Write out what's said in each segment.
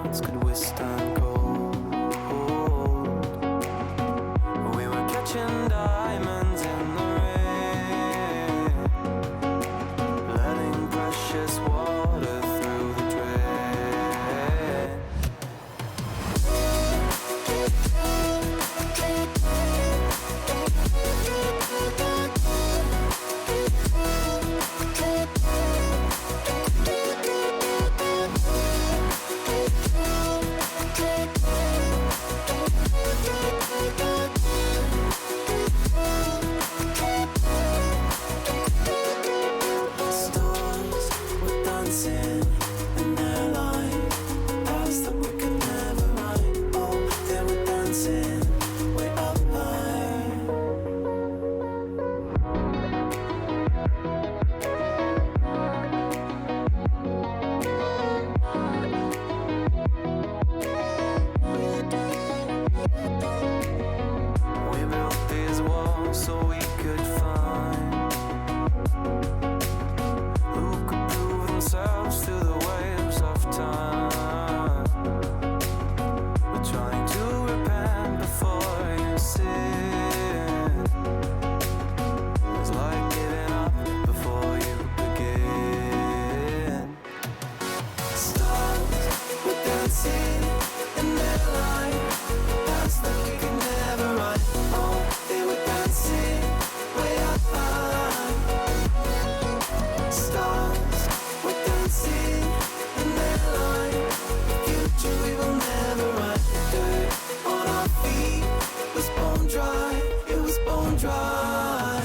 hearts could withstand cold. We were catching diamonds in the rain, letting precious water through the drain. Stars were dancing in their light, paths that we could never ride. Oh, they were dancing way up high. We built these walls so we could find who could prove themselves to the waves of time. We're trying to repent before you sin. It's like giving up before you begin. Stars were dancing in their light, paths that we could never ride. Oh, they were dancing way up high. Stars were dancing in their light, future we will never ride. Dirt on our feet was bone dry, it was bone dry.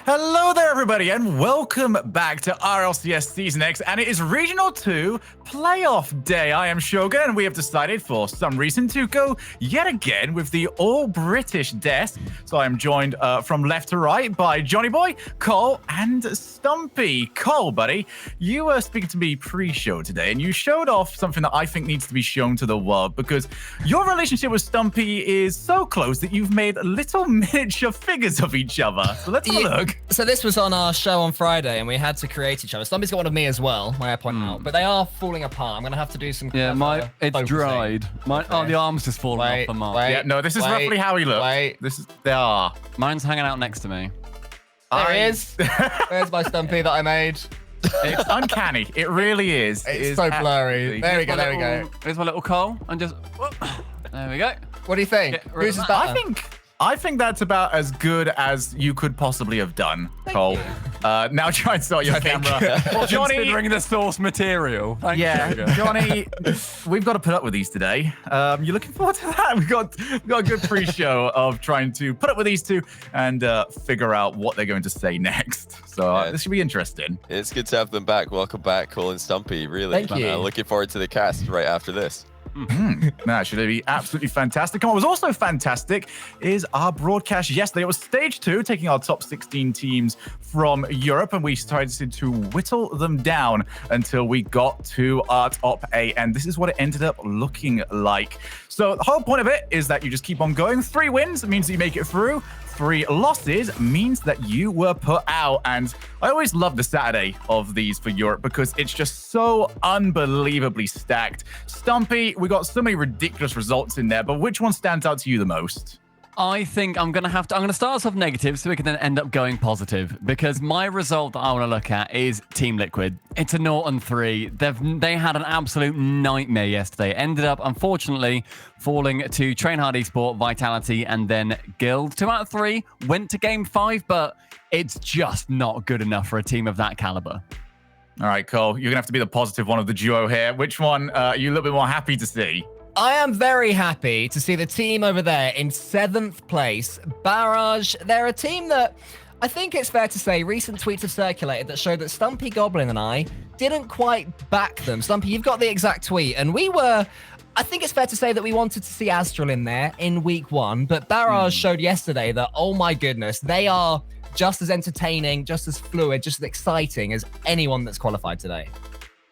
Hello there, everybody, and welcome back to RLCS Season X, and it is Regional 2 Playoff Day. I am Shogun, and we have decided for some reason to go yet again with the all-British desk. So I am joined from left to right by Johnny Boy, Cole, and Stumpy. Cole, buddy, you were speaking to me pre-show today, and you showed off something that I think needs to be shown to the world, because your relationship with Stumpy is so close that you've made little miniature figures of each other. So let's have a look. So this was on our show on Friday, and we had to create each other. Stumpy's got one of me as well, may I point out, but they are falling apart. I'm gonna have to do some. Yeah, it's focusing. dried. Oh, the arm's just falling off the mark. Yeah, no, this is roughly how he looks. They are. Mine's hanging out next to me. There he is. There's my Stumpy that I made. It's uncanny. It really is. It's so blurry. There we go. There we go. Here's my little Cole, and just there we go. What do you think? Who's is better? I think that's about as good as you could possibly have done, Cole. Now try and start your camera. Well, Johnny, considering the source material. Thank you. Johnny, we've got to put up with these today. You looking forward to that? We've got a good pre-show of trying to put up with these two and figure out what they're going to say next. So this should be interesting. It's good to have them back. Welcome back, Cole and Stumpy. Really, thank you. Looking forward to the cast right after this. That should be absolutely fantastic. And what was also fantastic is our broadcast yesterday. It was stage 2, taking our top 16 teams from Europe, and we started to whittle them down until we got to our top 8. And this is what it ended up looking like. So the whole point of it is that you just keep on going. 3 wins means that you make it through. 3 losses means that you were put out. And I always love the Saturday of these for Europe because it's just so unbelievably stacked. Stumpy, we got so many ridiculous results in there, but which one stands out to you the most? I think I'm going to start us off negative so we can then end up going positive, because my result that I want to look at is Team Liquid. It's a 0-3. They had an absolute nightmare yesterday. Ended up, unfortunately, falling to Train Hard Esports, Vitality, and then Guild. 2 out of 3 went to Game 5, but it's just not good enough for a team of that caliber. All right, Cole, you're going to have to be the positive one of the duo here. Which one are you a little bit more happy to see? I am very happy to see the team over there in 7th place. Barrage, they're a team that I think it's fair to say recent tweets have circulated that show that Stumpy Goblin and I didn't quite back them. Stumpy, you've got the exact tweet, and I think it's fair to say that we wanted to see Astral in there in week 1, but Barrage showed yesterday that, oh my goodness, they are just as entertaining, just as fluid, just as exciting as anyone that's qualified today.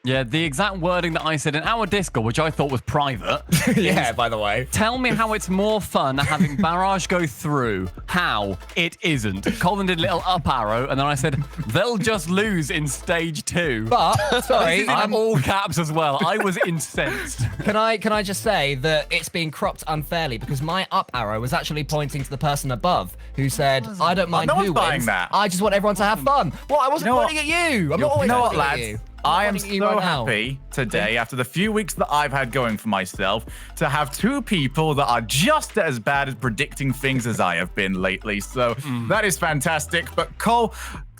Yeah, the exact wording that I said in our Discord, which I thought was private. Yeah, by the way. Tell me how it's more fun having Barrage go through. How it isn't. Colin did a little up arrow, and then I said, they'll just lose in stage 2. But, sorry. I'm all caps as well. I was incensed. Can I just say that it's being cropped unfairly, because my up arrow was actually pointing to the person above who said, I don't mind who wins. That. I just want everyone to have fun. Well, I wasn't pointing at you. I'm not always pointing at you. I am so happy today, after the few weeks that I've had going for myself, to have 2 people that are just as bad at predicting things as I have been lately. So that is fantastic. But Cole,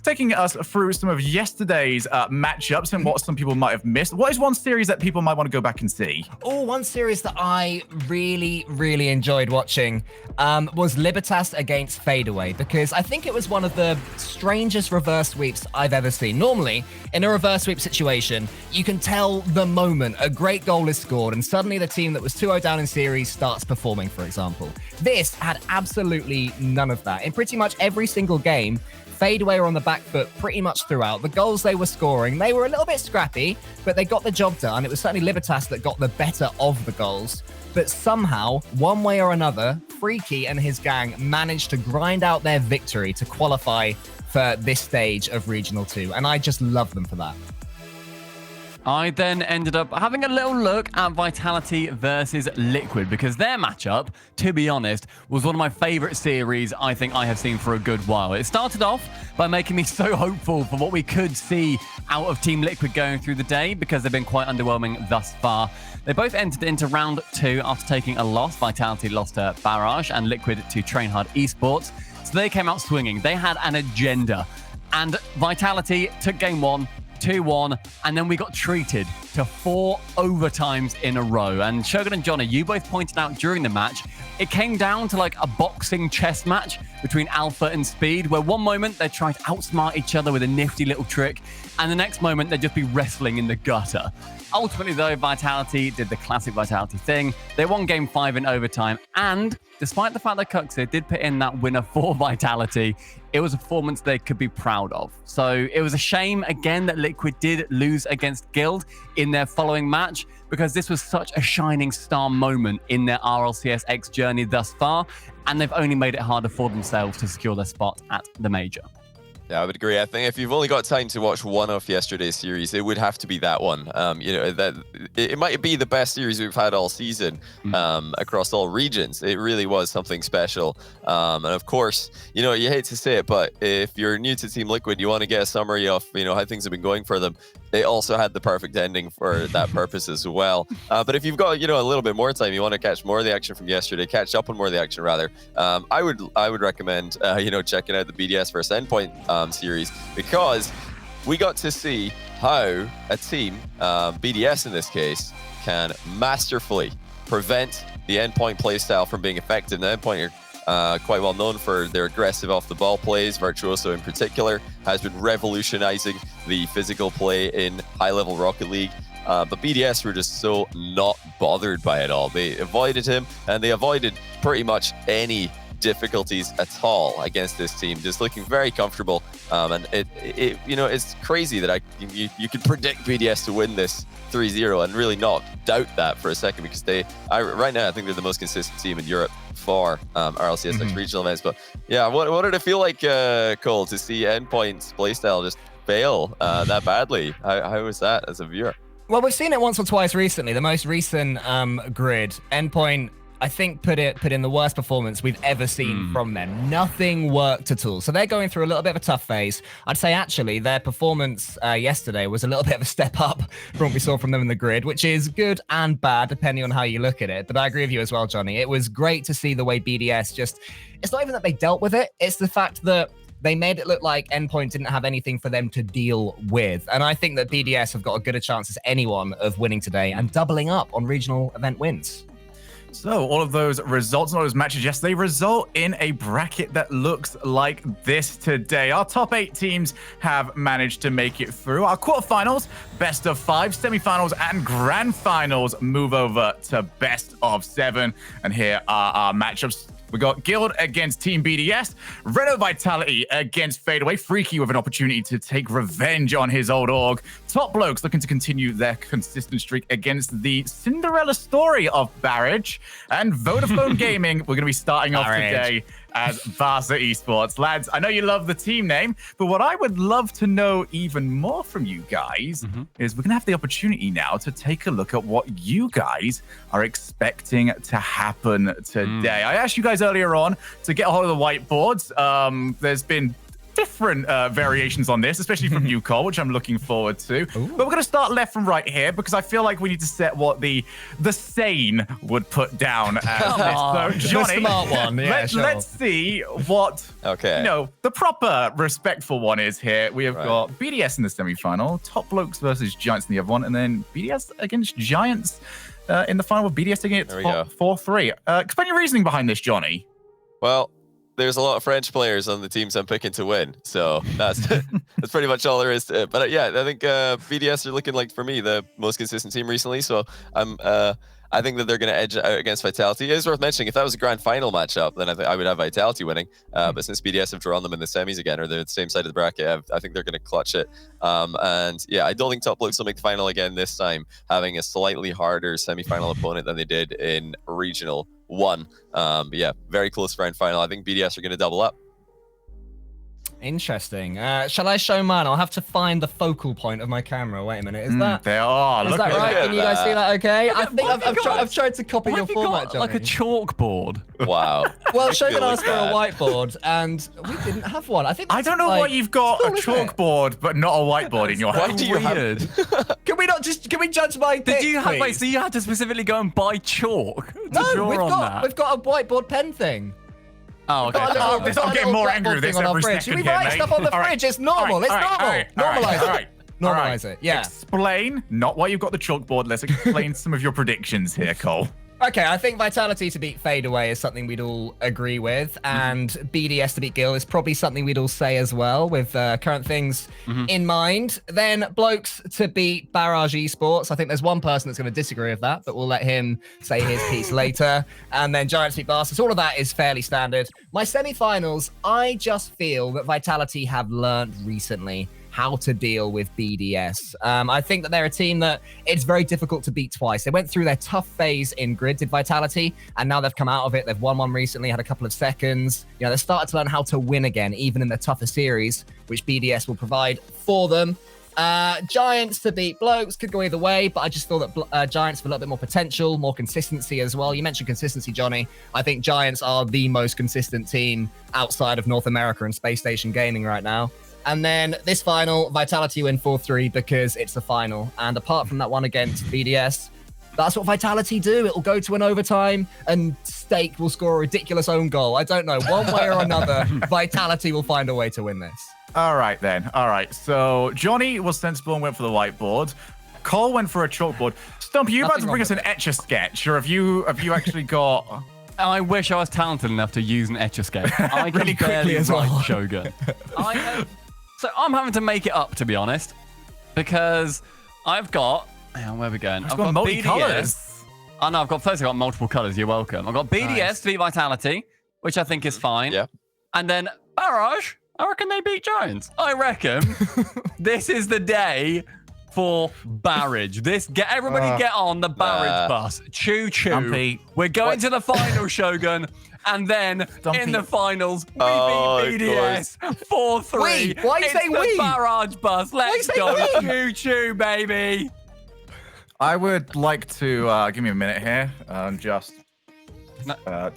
taking us through some of yesterday's matchups and what some people might have missed, what is one series that people might want to go back and see? Oh, one series that I really, really enjoyed watching was Libertas against Fadeaway, because I think it was one of the strangest reverse sweeps I've ever seen. Normally, in a reverse sweep situation, you can tell the moment a great goal is scored and suddenly the team that was 2-0 down in series starts performing, for example. This had absolutely none of that. In pretty much every single game, Fadeaway were on the back foot pretty much throughout. The goals they were scoring, they were a little bit scrappy, but they got the job done. It was certainly Libertas that got the better of the goals. But somehow, one way or another, Freaky and his gang managed to grind out their victory to qualify for this stage of Regional 2. And I just love them for that. I then ended up having a little look at Vitality versus Liquid, because their matchup, to be honest, was one of my favorite series I think I have seen for a good while. It started off by making me so hopeful for what we could see out of Team Liquid going through the day, because they've been quite underwhelming thus far. They both entered into round 2 after taking a loss. Vitality lost to Barrage and Liquid to Train Hard Esports. So they came out swinging. They had an agenda. And Vitality took game 1, 2-1, and then we got treated to 4 overtimes in a row. And Shogun and Johnny, you both pointed out during the match, it came down to like a boxing chess match between Alpha and Speed, where one moment they tried to outsmart each other with a nifty little trick, and the next moment they'd just be wrestling in the gutter. Ultimately, though, Vitality did the classic Vitality thing. They won Game 5 in overtime, and despite the fact that Cuxer did put in that winner for Vitality, it was a performance they could be proud of. So it was a shame, again, that Liquid did lose against Guild in their following match, because this was such a shining star moment in their RLCS X journey thus far, and they've only made it harder for themselves to secure their spot at the major. Yeah, I would agree. I think if you've only got time to watch one of yesterday's series, it would have to be that one. You know, that it might be the best series we've had all season across all regions. It really was something special. And of course, you know, you hate to say it, but if you're new to Team Liquid, you want to get a summary of, you know, how things have been going for them. They also had the perfect ending for that purpose as well. But if you've got, you know, a little bit more time, you want to catch more of the action from yesterday, catch up on more of the action rather, I would recommend, you know, checking out the BDS versus Endpoint series, because we got to see how a team, BDS in this case, can masterfully prevent the Endpoint playstyle from being effective. The Endpoint are quite well known for their aggressive off-the-ball plays. Virtuoso in particular has been revolutionizing the physical play in high-level Rocket League. But BDS were just so not bothered by it all. They avoided him, and they avoided pretty much any difficulties at all against this team, just looking very comfortable. And it you know, it's crazy that you could predict BDS to win this 3-0 and really not doubt that for a second, because right now I think they're the most consistent team in Europe for RLCS X regional events. But yeah, what did it feel like, Cole, to see Endpoint's playstyle just fail that badly? How was that as a viewer? Well, we've seen it once or twice recently. The most recent grid, Endpoint I think, put in the worst performance we've ever seen from them. Nothing worked at all. So they're going through a little bit of a tough phase. I'd say, actually, their performance yesterday was a little bit of a step up from what we saw from them in the grid, which is good and bad, depending on how you look at it. But I agree with you as well, Johnny. It was great to see the way BDS just... It's not even that they dealt with it. It's the fact that they made it look like Endpoint didn't have anything for them to deal with. And I think that BDS have got as good a chance as anyone of winning today and doubling up on regional event wins. So all of those results and all those matches yesterday result in a bracket that looks like this today. Our top 8 teams have managed to make it through. Our quarterfinals, best of 5, semifinals, and grand finals move over to best of 7. And here are our matchups. We got Guild against Team BDS, Reno Vitality against Fadeaway, Freaky with an opportunity to take revenge on his old org, Top Blokes looking to continue their consistent streak against the Cinderella story of Barrage, and Vodafone Gaming, we're going to be starting off today as Barca Esports. Lads, I know you love the team name, but what I would love to know even more from you guys is we're going to have the opportunity now to take a look at what you guys are expecting to happen today. I asked you guys earlier on to get a hold of the whiteboards. There's been different variations on this, especially from you, Cole, which I'm looking forward to. But we're going to start left from right here because I feel like we need to set what the sane would put down as this. So, Johnny, the smart one. Yeah, let's see what the proper respectful one is here. We have got BDS in the semi-final, Top Blokes versus Giants in the other one, and then BDS against Giants in the final with BDS against 4-3. Explain your reasoning behind this, Johnny. Well, there's a lot of French players on the teams I'm picking to win, so that's that's pretty much all there is to it. But yeah, I think BDS are looking like, for me, the most consistent team recently. So I think that they're going to edge out against Vitality. It is worth mentioning, if that was a grand final matchup, then I would have Vitality winning. But since BDS have drawn them in the semis again, or they're the same side of the bracket, I think they're going to clutch it. And yeah, I don't think Top Blokes will make the final again this time, having a slightly harder semi-final opponent than they did in Regional 1. But yeah, very close grand final. I think BDS are going to double up. Interesting. Shall I show mine? I'll have to find the focal point of my camera. Wait a minute. Is that? They are. Is that right? Can you guys see that? Okay. I think I've tried to copy your format, Johnny. Like a chalkboard. Wow. Well, Shogun asked for a whiteboard, and we didn't have one. I don't know why you've got a chalkboard but not a whiteboard in your Why house. do you have? Can we judge my dick, Did you have? please? Wait, so you had to specifically go and buy chalk to No, draw we've on that? got a whiteboard pen thing. Oh, okay. I'm getting more angry with this every second We here, write mate. stuff on the All right. fridge. It's normal. All right, It's all normal. right, all right, Normalize all it. right. Normalize it. Yeah. Explain not why you've got the chalkboard. Let's explain some of your predictions here, Cole. Okay, I think Vitality to beat Fadeaway is something we'd all agree with, and BDS to beat Gil is probably something we'd all say as well, with current things in mind. Then Blokes to beat Barrage Esports. I think there's one person that's going to disagree with that, but we'll let him say his piece later. And then Giants beat Barca. So all of that is fairly standard. My semi-finals, I just feel that Vitality have learned recently how to deal with BDS. I think that they're a team that it's very difficult to beat twice. They went through their tough phase in grid, did Vitality, and now they've come out of it. They've won one recently, had a couple of seconds. You know, they've started to learn how to win again, even in the tougher series, which BDS will provide for them. Giants to beat Blokes could go either way, but I just feel that Giants have a little bit more potential, more consistency as well. You mentioned consistency, Johnny. I think Giants are the most consistent team outside of North America and Space Station Gaming right now. And then this final, Vitality win 4-3 because it's the final. And apart from that one against BDS, that's what Vitality do. It will go to an overtime and Stake will score a ridiculous own goal. I don't know. One way or another, Vitality will find a way to win this. All right, then. All right. So Johnny was sensible and went for the whiteboard. Cole went for a chalkboard. Stump, are you about to bring us an Etch-a-Sketch? Or have you actually got... I wish I was talented enough to use an Etch-a-Sketch. I Really can barely quickly as well. write Shogun. So I'm having to make it up, to be honest, because I've got... Hang on, where are we going? I've got multi-colours. Oh, no, I've got multiple colours. You're welcome. I've got BDS to beat Vitality, which I think is fine. Yeah. And then Barrage, I reckon they beat Giants. I reckon this is the day for Barrage. Everybody get on the Barrage bus. Choo-choo. Dumpy. We're going to the final, Shogun. And then in the finals, we beat BDS 4-3. Wait, why are you saying the we? Barrage bus. Let's go. Choo-choo, baby. I would like to... give me a minute here. Just I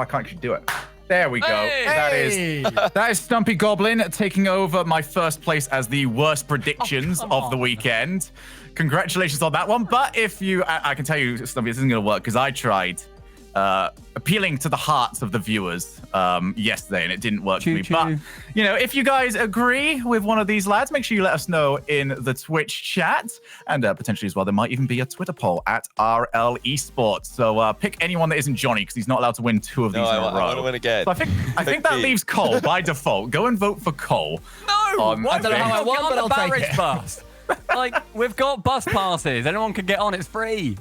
can't actually do it. There we go. Hey! That is Stumpy Goblin taking over my first place as the worst predictions of the weekend. Congratulations on that one. But if you, I can tell you, Stumpy, this isn't going to work because I tried appealing to the hearts of the viewers yesterday, and it didn't work for me. But, you know, if you guys agree with one of these lads, make sure you let us know in the Twitch chat. And potentially as well, there might even be a Twitter poll at RL Esports. So pick anyone that isn't Johnny, because he's not allowed to win 2 of these in a row. I want to win again. So I think that leaves Cole by default. Go and vote for Cole. No! I don't know how I won, but I'll take Barrage it. bus. Like, we've got bus passes. Anyone can get on. It's free.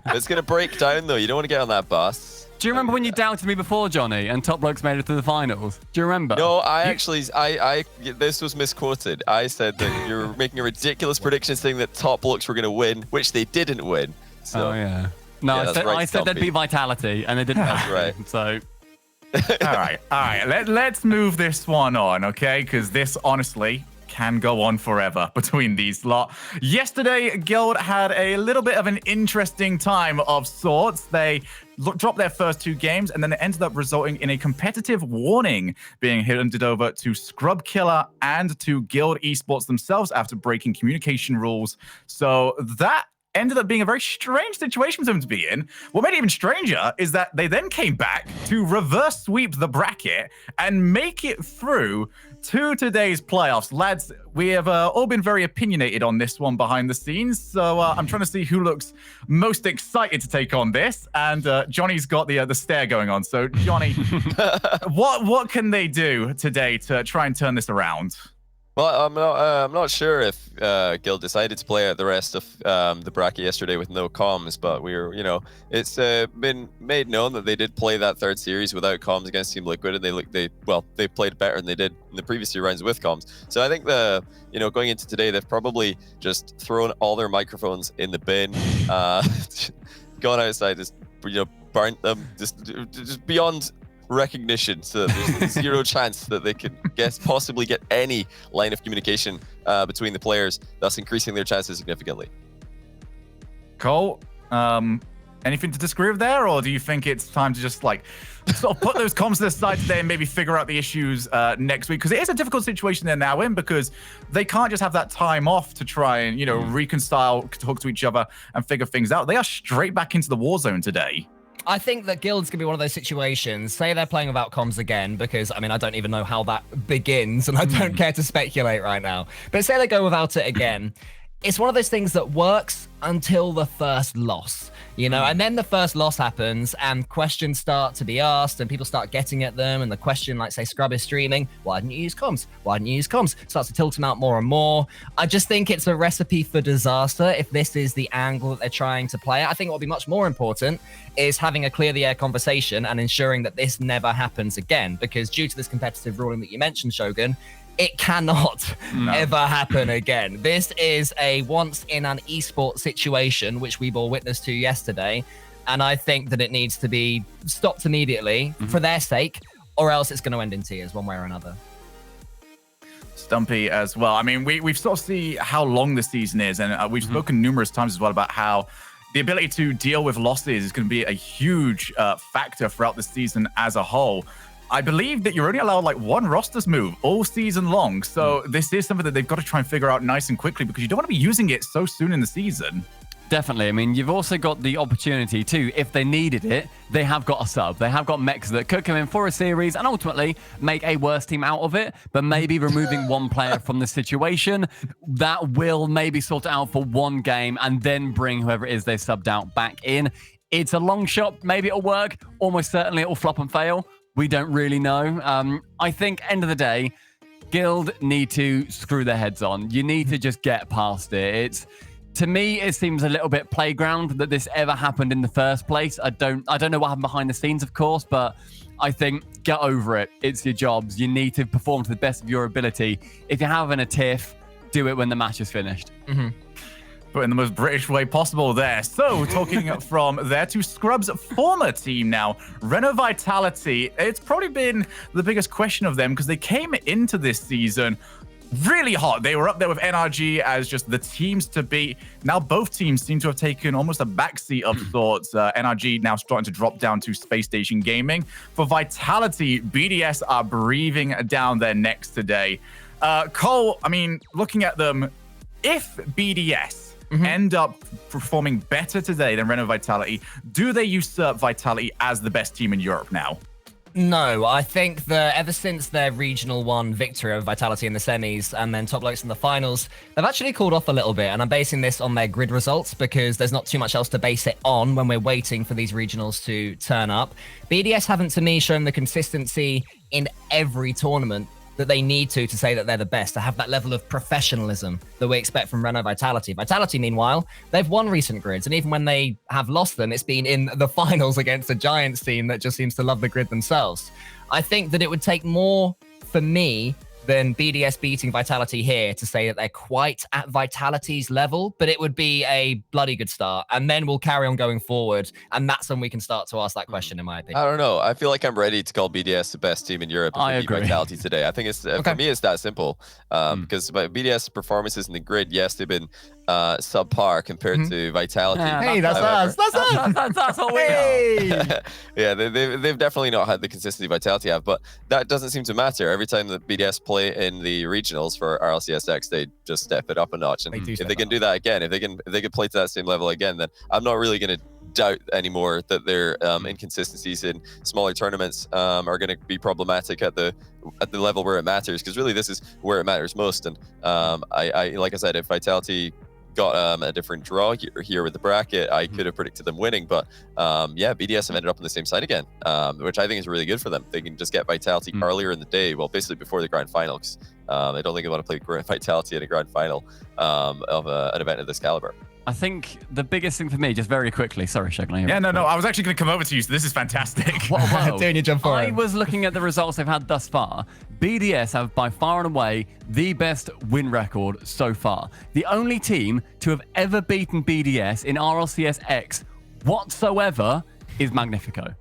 It's going to break down, though. You don't want to get on that bus. Do you remember when you doubted me before, Johnny, and Top Blokes made it to the finals? Do you remember? No, this was misquoted. I said that you're making a ridiculous prediction saying that Top Blokes were going to win, which they didn't win. So, Oh, yeah. No, Yeah, I said they'd Stumpy. beat Vitality, and they didn't. That's right. So, All right. Let's move this one on, okay? Because this, honestly, can go on forever between these lot. Yesterday, Guild had a little bit of an interesting time of sorts. They dropped their first 2 games, and then it ended up resulting in a competitive warning being handed over to Scrub Killer and to Guild Esports themselves after breaking communication rules. So that ended up being a very strange situation for them to be in. What made it even stranger is that they then came back to reverse sweep the bracket and make it through to today's playoffs. Lads, we have all been very opinionated on this one behind the scenes, so I'm trying to see who looks most excited to take on this, and Johnny's got the stare going on. So, Johnny, what can they do today to try and turn this around? Well, I'm not sure if Guild decided to play out the rest of the bracket yesterday with no comms, but it's been made known that they did play that 3rd series without comms against Team Liquid, and they played better than they did in the previous 2 rounds with comms. So I think going into today, they've probably just thrown all their microphones in the bin, gone outside, just burnt them, just beyond recognition, so that there's 0 chance that they could possibly get any line of communication between the players, thus increasing their chances significantly. Cole, anything to disagree with there, or do you think it's time to just sort of put those comms to the side today and maybe figure out the issues next week? Because it is a difficult situation they're now in, because they can't just have that time off to try and reconcile, talk to each other, and figure things out. They are straight back into the war zone today. I think that Guild's going to be one of those situations, say they're playing without comms again, because, I don't even know how that begins, and I don't care to speculate right now. But say they go without it again, it's one of those things that works until the first loss, and then the first loss happens and questions start to be asked and people start getting at them, and the question, like say Scrub is streaming, why didn't you use comms? Why didn't you use comms? Starts to tilt them out more and more. I just think it's a recipe for disaster if this is the angle that they're trying to play. I think what will be much more important is having a clear the air conversation and ensuring that this never happens again, because due to this competitive ruling that you mentioned, Shogun, it cannot ever happen again. This is a once in an esports situation, which we bore witness to yesterday. And I think that it needs to be stopped immediately for their sake, or else it's going to end in tears one way or another. Stumpy as well. We've sort of see how long the season is, and we've spoken numerous times as well about how the ability to deal with losses is going to be a huge factor throughout the season as a whole. I believe that you're only allowed 1 rosters move all season long. So this is something that they've got to try and figure out nice and quickly, because you don't want to be using it so soon in the season. Definitely. You've also got the opportunity too, if they needed it, they have got a sub. They have got mechs that could come in for a series and ultimately make a worse team out of it, but maybe removing 1 player from the situation, that will maybe sort it out for 1 game and then bring whoever it is they subbed out back in. It's a long shot. Maybe it'll work. Almost certainly it'll flop and fail. We don't really know. I think end of the day, Guild need to screw their heads on. You need to just get past it. To me, it seems a little bit playground that this ever happened in the first place. I don't know what happened behind the scenes, of course, but I think get over it. It's your jobs. You need to perform to the best of your ability. If you're having a tiff, do it when the match is finished. But in the most British way possible there. So, talking from there to Scrub's former team now, Reno Vitality. It's probably been the biggest question of them, because they came into this season really hot. They were up there with NRG as just the teams to beat. Now both teams seem to have taken almost a backseat of sorts. NRG now starting to drop down to Space Station Gaming. For Vitality, BDS are breathing down their necks today. Cole, I mean, looking at them, if BDS end up performing better today than Renault Vitality, do they usurp Vitality as the best team in Europe now? No, I think that ever since their Regional 1 victory over Vitality in the semis and then Top Blokes in the finals, they've actually cooled off a little bit. And I'm basing this on their grid results because there's not too much else to base it on when we're waiting for these regionals to turn up. BDS haven't, to me, shown the consistency in every tournament that they need to say that they're the best, to have that level of professionalism that we expect from Renault Vitality. Vitality, meanwhile, they've won recent grids, and even when they have lost them, it's been in the finals against a Giants team that just seems to love the grid themselves. I think that it would take more for me than BDS beating Vitality here to say that they're quite at Vitality's level, but it would be a bloody good start. And then we'll carry on going forward. And that's when we can start to ask that question, in my opinion. I don't know. I feel like I'm ready to call BDS the best team in Europe if I they beat agree. Vitality today. I think it's for me, it's that simple. Because BDS performances in the grid, yes, they've been subpar compared to Vitality. Hey, that's us. That's us. That's what we are. Yeah, they've definitely not had the consistency Vitality have, but that doesn't seem to matter. Every time the BDS play in the regionals for RLCSX, they just step it up a notch. And if they can do that again, if they can play to that same level again, then I'm not really going to doubt anymore that their inconsistencies in smaller tournaments are going to be problematic at the level where it matters, because really this is where it matters most. And I like I said, if Vitality got a different draw here with the bracket, I could have predicted them winning, but yeah, BDS have ended up on the same side again, which I think is really good for them. They can just get Vitality earlier in the day, well, basically before the grand final, because I don't think they want to play Vitality in a grand final of an event of this caliber. I think the biggest thing for me, just very quickly, sorry, Shogun. Yeah, no, I was actually going to come over to you, so this is fantastic. Whoa. Doing your job for I him. was looking at the results they've had thus far. BDS have by far and away the best win record so far. The only team to have ever beaten BDS in RLCS X whatsoever is Magnifico.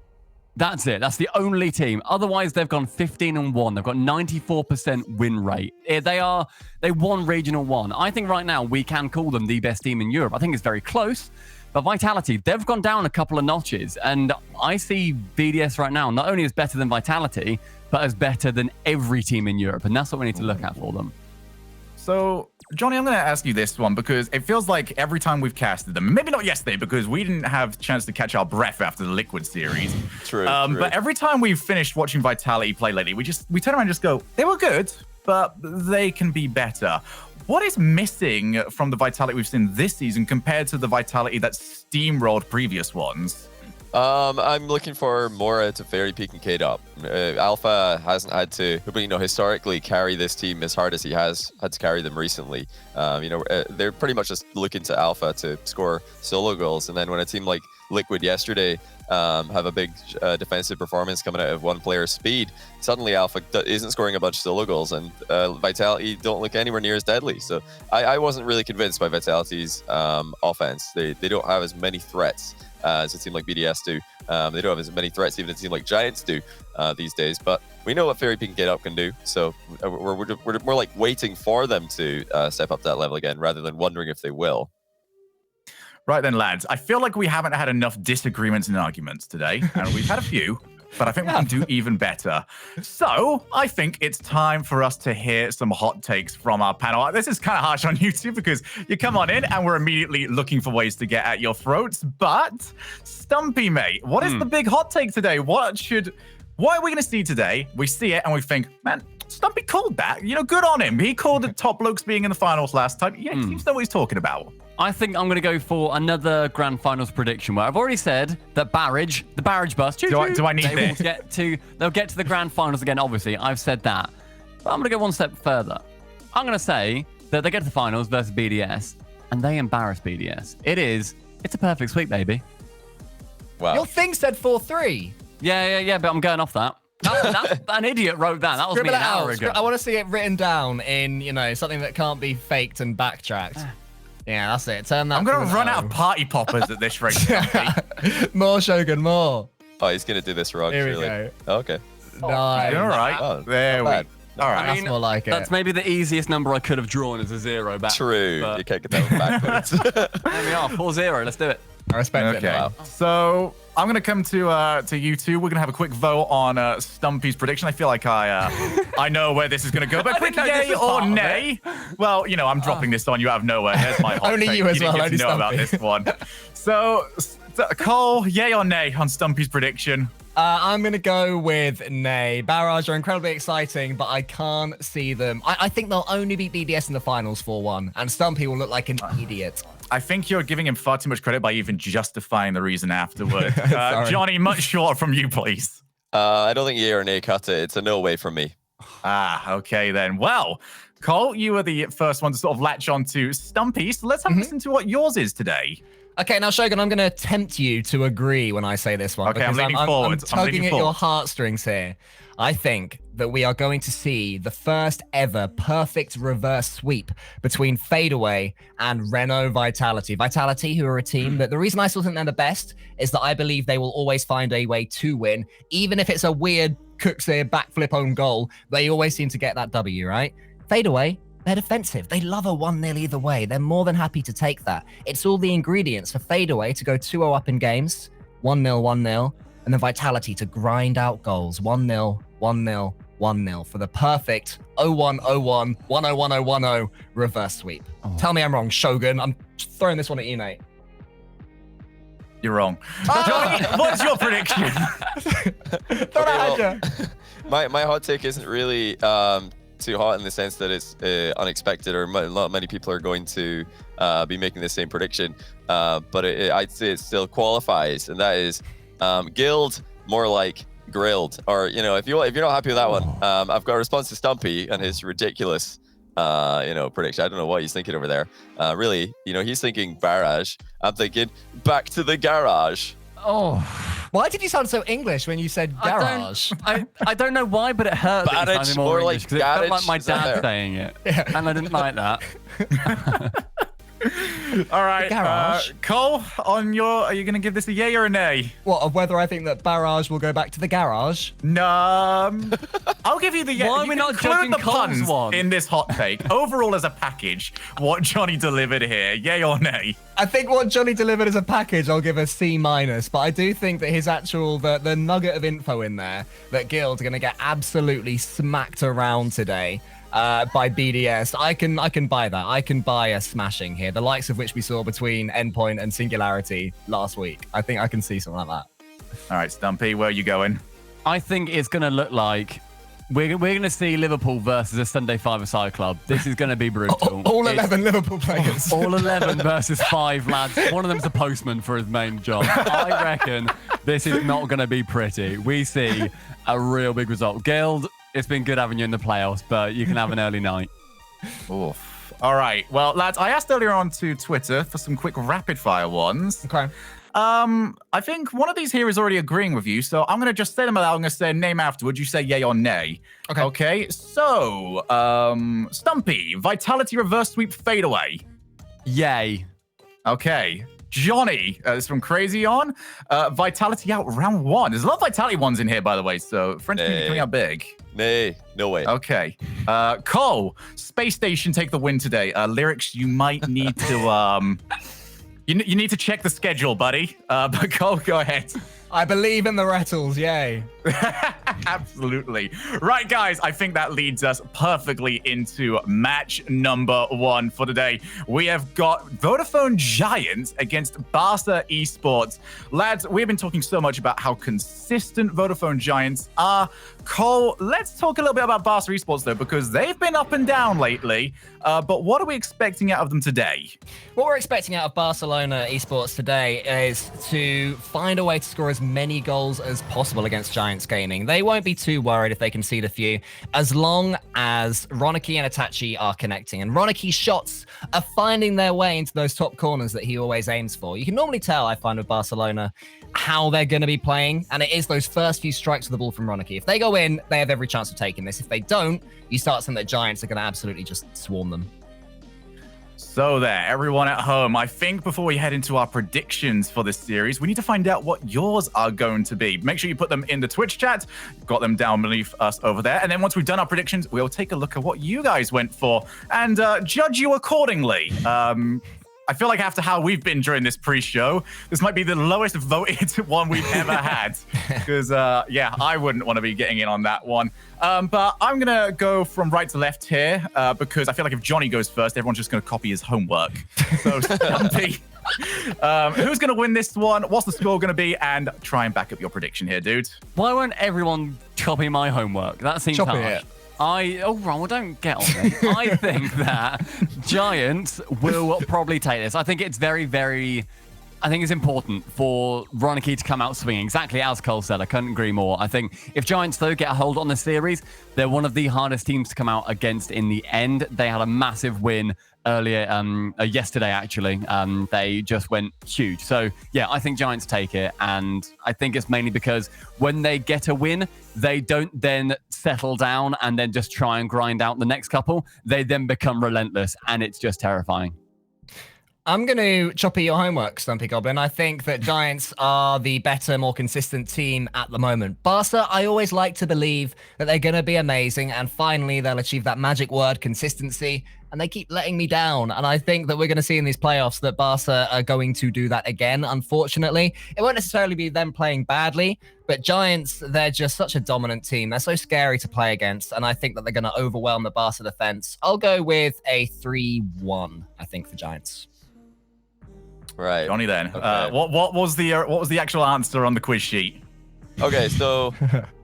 That's it. That's the only team. Otherwise, they've gone 15-1. They've got 94% win rate. They won Regional 1. I think right now we can call them the best team in Europe. I think it's very close. But Vitality, they've gone down a couple of notches. And I see BDS right now not only as better than Vitality, but as better than every team in Europe. And that's what we need to look at for them. So, Johnny, I'm going to ask you this one because it feels like every time we've casted them, maybe not yesterday because we didn't have a chance to catch our breath after the Liquid series. True. But every time we've finished watching Vitality play lately, we turn around and just go, they were good, but they can be better. What is missing from the Vitality we've seen this season compared to the Vitality that steamrolled previous ones? I'm looking for more out of Fairy Peak and K-Dop. Alpha hasn't had to, historically carry this team as hard as he has had to carry them recently. They're pretty much just looking to Alpha to score solo goals. And then when a team like Liquid yesterday have a big defensive performance coming out of one player's speed, suddenly Alpha isn't scoring a bunch of solo goals, and Vitality don't look anywhere near as deadly. So I wasn't really convinced by Vitality's offense. They don't have as many threats as a team like BDS do. They don't have as many threats even as a team like Giants do these days. But we know what Fairy Peak and Get Up can do. So we're more like waiting for them to step up to that level again, rather than wondering if they will. Right then, lads. I feel like we haven't had enough disagreements and arguments today, and we've had a few, but I think we can do even better. So I think it's time for us to hear some hot takes from our panel. This is kind of harsh on you two because you come on in and we're immediately looking for ways to get at your throats. But Stumpy, mate, what is the big hot take today? What are we going to see today? We see it and we think, man, Stumpy called that. Good on him. He called the Top Blokes being in the finals last time. Yeah, he seems to know what he's talking about. I think I'm going to go for another grand finals prediction where I've already said that Barrage, the Barrage bus, do I need this? They'll get to the grand finals again, obviously. I've said that. But I'm going to go one step further. I'm going to say that they get to the finals versus BDS, and they embarrass BDS. It's a perfect sweep, baby. Wow. Your thing said 4-3. Yeah, but I'm going off that. An idiot wrote that. That was me an hour ago. I want to see it written down in, something that can't be faked and backtracked. Yeah, that's it. Turn that. I'm going to run out of party poppers at this rate. More, Shogun, more. Oh, he's going to do this wrong. Here we surely. go. Oh, okay. Nice. All right. Oh, There not we bad. All right. That's more like it. That's maybe the easiest number I could have drawn as a 0 back. True. but You can't get that one backwards. There we are, 4-0. Let's do it. I respect it. Okay. Now. So I'm gonna come to you two. We're gonna have a quick vote on Stumpy's prediction. I feel like I know where this is gonna go, but quick didn't know this yay was part or of nay? Well, I'm dropping this on you out of nowhere. There's my hot Only take. you as didn't well, get to only know about Stumpy. this one. So, Cole, yay or nay on Stumpy's prediction? I'm going to go with nay. Barrage are incredibly exciting, but I can't see them. I think they'll only beat BDS in the finals 4-1, and Stumpy will look like an idiot. I think you're giving him far too much credit by even justifying the reason afterward. Sorry. Johnny, much shorter from you, please. I don't think yay or nay cut it. It's a no way from me. Okay then. Well, Cole, you were the first one to sort of latch on to Stumpy, so let's have a listen to what yours is today. Okay, now Shogun, I'm going to tempt you to agree when I say this one. Okay, I'm because leaning forward. I'm I'm tugging leaning at your forward. heartstrings here. I think that we are going to see the first ever perfect reverse sweep between Fadeaway and Renault Vitality. Vitality, who are a team that the reason I still think they're the best is that I believe they will always find a way to win, even if it's a weird Cookseer backflip own goal. They always seem to get that W, right? Fadeaway, they're defensive. They love a 1-0 either way. They're more than happy to take that. It's all the ingredients for Fadeaway to go 2-0 up in games, 1-0, 1-0, and then Vitality to grind out goals, 1-0, 1-0, 1-0 for the perfect 0-1, 0-1, 1-0, 1-0, 1-0 reverse sweep. Tell me I'm wrong, Shogun. I'm throwing this one at you, Nate. You're wrong. Johnny, what's your prediction? Thought I had you. My hot take isn't really too hot in the sense that it's unexpected, or not many people are going to be making the same prediction. But I'd say it still qualifies, and that is Guild more like grilled. Or if you're not happy with that one, I've got a response to Stumpy and his ridiculous prediction. I don't know what he's thinking over there. Really, he's thinking Barrage. I'm thinking back to the garage. Oh, Why did you sound so English when you said garage? I don't know why, but it hurt. that it Barrage, sounded more like English, 'cause it felt like garage, my is that dad there? saying it, and I didn't like that. All right, Garage. Cole, are you going to give this a yay or a nay? What, of whether I think that Barrage will go back to the garage? No, I'll give you the yay. Why are You we can not include judging the Cole's puns one? in this hot take? Overall, as a package, what Johnny delivered here, yay or nay? I think what Johnny delivered as a package, I'll give a C-, but I do think that his actual, the nugget of info in there, that Guild's going to get absolutely smacked around today by BDS. I can buy that. I can buy a smashing here, the likes of which we saw between Endpoint and Singularity last week. I think I can see something like that. All right, Stumpy, where are you going? I think it's going to look like we're going to see Liverpool versus a Sunday Five-a-side club. This is going to be brutal. All It's 11 Liverpool players. all 11 versus 5 lads. One of them's a postman for his main job. I reckon this is not going to be pretty. We see a real big result. Guild, it's been good having you in the playoffs, but you can have an early night. Oof. All right, well, lads, I asked earlier on to Twitter for some quick rapid-fire ones. Okay. I think one of these here is already agreeing with you, so I'm going to just say them aloud. I'm going to say a name afterwards. You say yay or nay. Okay. Okay, so, Stumpy, Vitality reverse sweep Fadeaway. Yay. Okay. Johnny, this is from Crazy On. Vitality out round 1. There's a lot of Vitality ones in here, by the way, so French people coming out big. Nay, no way. Okay. Cole, Space Station take the win today. Lyrics, you might need to, you need to check the schedule, buddy. But Cole, go ahead. I believe in the Rattles, yay. Absolutely. Right, guys, I think that leads us perfectly into match number 1 for today. We have got Vodafone Giants against Barca Esports. Lads, we've been talking so much about how consistent Vodafone Giants are. Cole, let's talk a little bit about Barca Esports, though, because they've been up and down lately. But what are we expecting out of them today? What we're expecting out of Barcelona Esports today is to find a way to score as many goals as possible against Giants Gaming. They won't be too worried if they concede a few, as long as Ronicky and Itachi are connecting. And Roniky's shots are finding their way into those top corners that he always aims for. You can normally tell, I find, with Barcelona, how they're going to be playing, and it is those first few strikes of the ball from Ronicky. If they go in, they have every chance of taking this. If they don't, you start seeing that Giants are going to absolutely just swarm them. So there, everyone at home, I think before we head into our predictions for this series, we need to find out what yours are going to be. Make sure you put them in the Twitch chat. Got them down beneath us over there. And then once we've done our predictions, we'll take a look at what you guys went for and judge you accordingly. I feel like after how we've been during this pre-show, this might be the lowest voted one we've ever had. Because, yeah, I wouldn't want to be getting in on that one. But I'm going to go from right to left here because I feel like if Johnny goes first, everyone's just going to copy his homework. So, Stumpy, who's going to win this one? What's the score going to be? And try and back up your prediction here, dude. Why won't everyone copy my homework? That seems harsh. Well, don't get on me. I think that Giants will probably take this. I think it's I think it's important for Ronicky to come out swinging. Exactly as Cole said. I couldn't agree more. I think if Giants, though, get a hold on the series, they're one of the hardest teams to come out against in the end. They had a massive win earlier, yesterday, actually. They just went huge. So, yeah, I think Giants take it. And I think it's mainly because when they get a win, they don't then settle down and then just try and grind out the next couple. They then become relentless, and it's just terrifying. I'm going to choppy your homework, Stumpy Goblin. I think that Giants are the better, more consistent team at the moment. Barca, I always like to believe that they're going to be amazing, and finally they'll achieve that magic word, consistency, and they keep letting me down. And I think that we're going to see in these playoffs that Barca are going to do that again, unfortunately. It won't necessarily be them playing badly, but Giants, they're just such a dominant team. They're so scary to play against, and I think that they're going to overwhelm the Barca defense. I'll go with a 3-1, I think, for Giants. Right. Johnny, then. Okay. What was the actual answer on the quiz sheet? Okay, so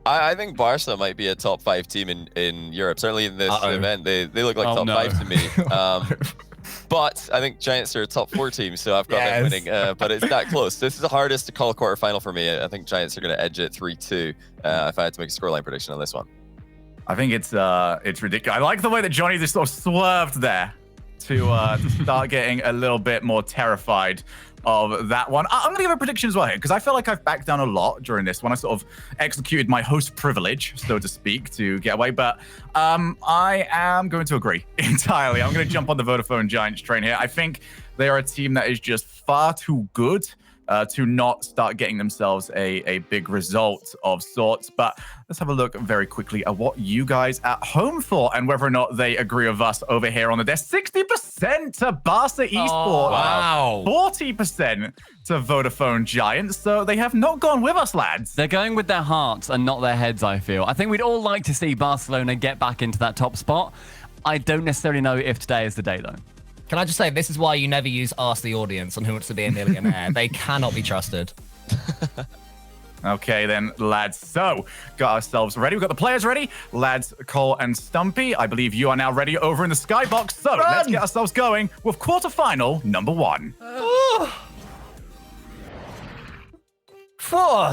I think Barca might be a top 5 team in Europe. Certainly in this event, they look like top 5 to me. But I think Giants are a top 4 team, so I've got them winning. But it's that close. This is the hardest to call a quarterfinal for me. I think Giants are going to edge it 3-2 if I had to make a scoreline prediction on this one. I think it's ridiculous. I like the way that Johnny just sort of swerved there to start getting a little bit more terrified of that one. I'm going to give a prediction as well here because I feel like I've backed down a lot during this one. I sort of executed my host privilege, so to speak, to get away. But I am going to agree entirely. I'm going to jump on the Vodafone Giants train here. I think they are a team that is just far too good to not start getting themselves a big result of sorts. But let's have a look very quickly at what you guys at home thought and whether or not they agree with us over here on the desk. 60% to Barca Esports. Oh, wow. 40% to Vodafone Giants. So they have not gone with us, lads. They're going with their hearts and not their heads, I feel. I think we'd all like to see Barcelona get back into that top spot. I don't necessarily know if today is the day, though. Can I just say, this is why you never use Ask the Audience on Who Wants to Be a Millionaire. They cannot be trusted. Okay, then, lads. So, got ourselves ready. We've got the players ready. Lads, Cole and Stumpy, I believe you are now ready over in the skybox. So, let's get ourselves going with quarterfinal number 1.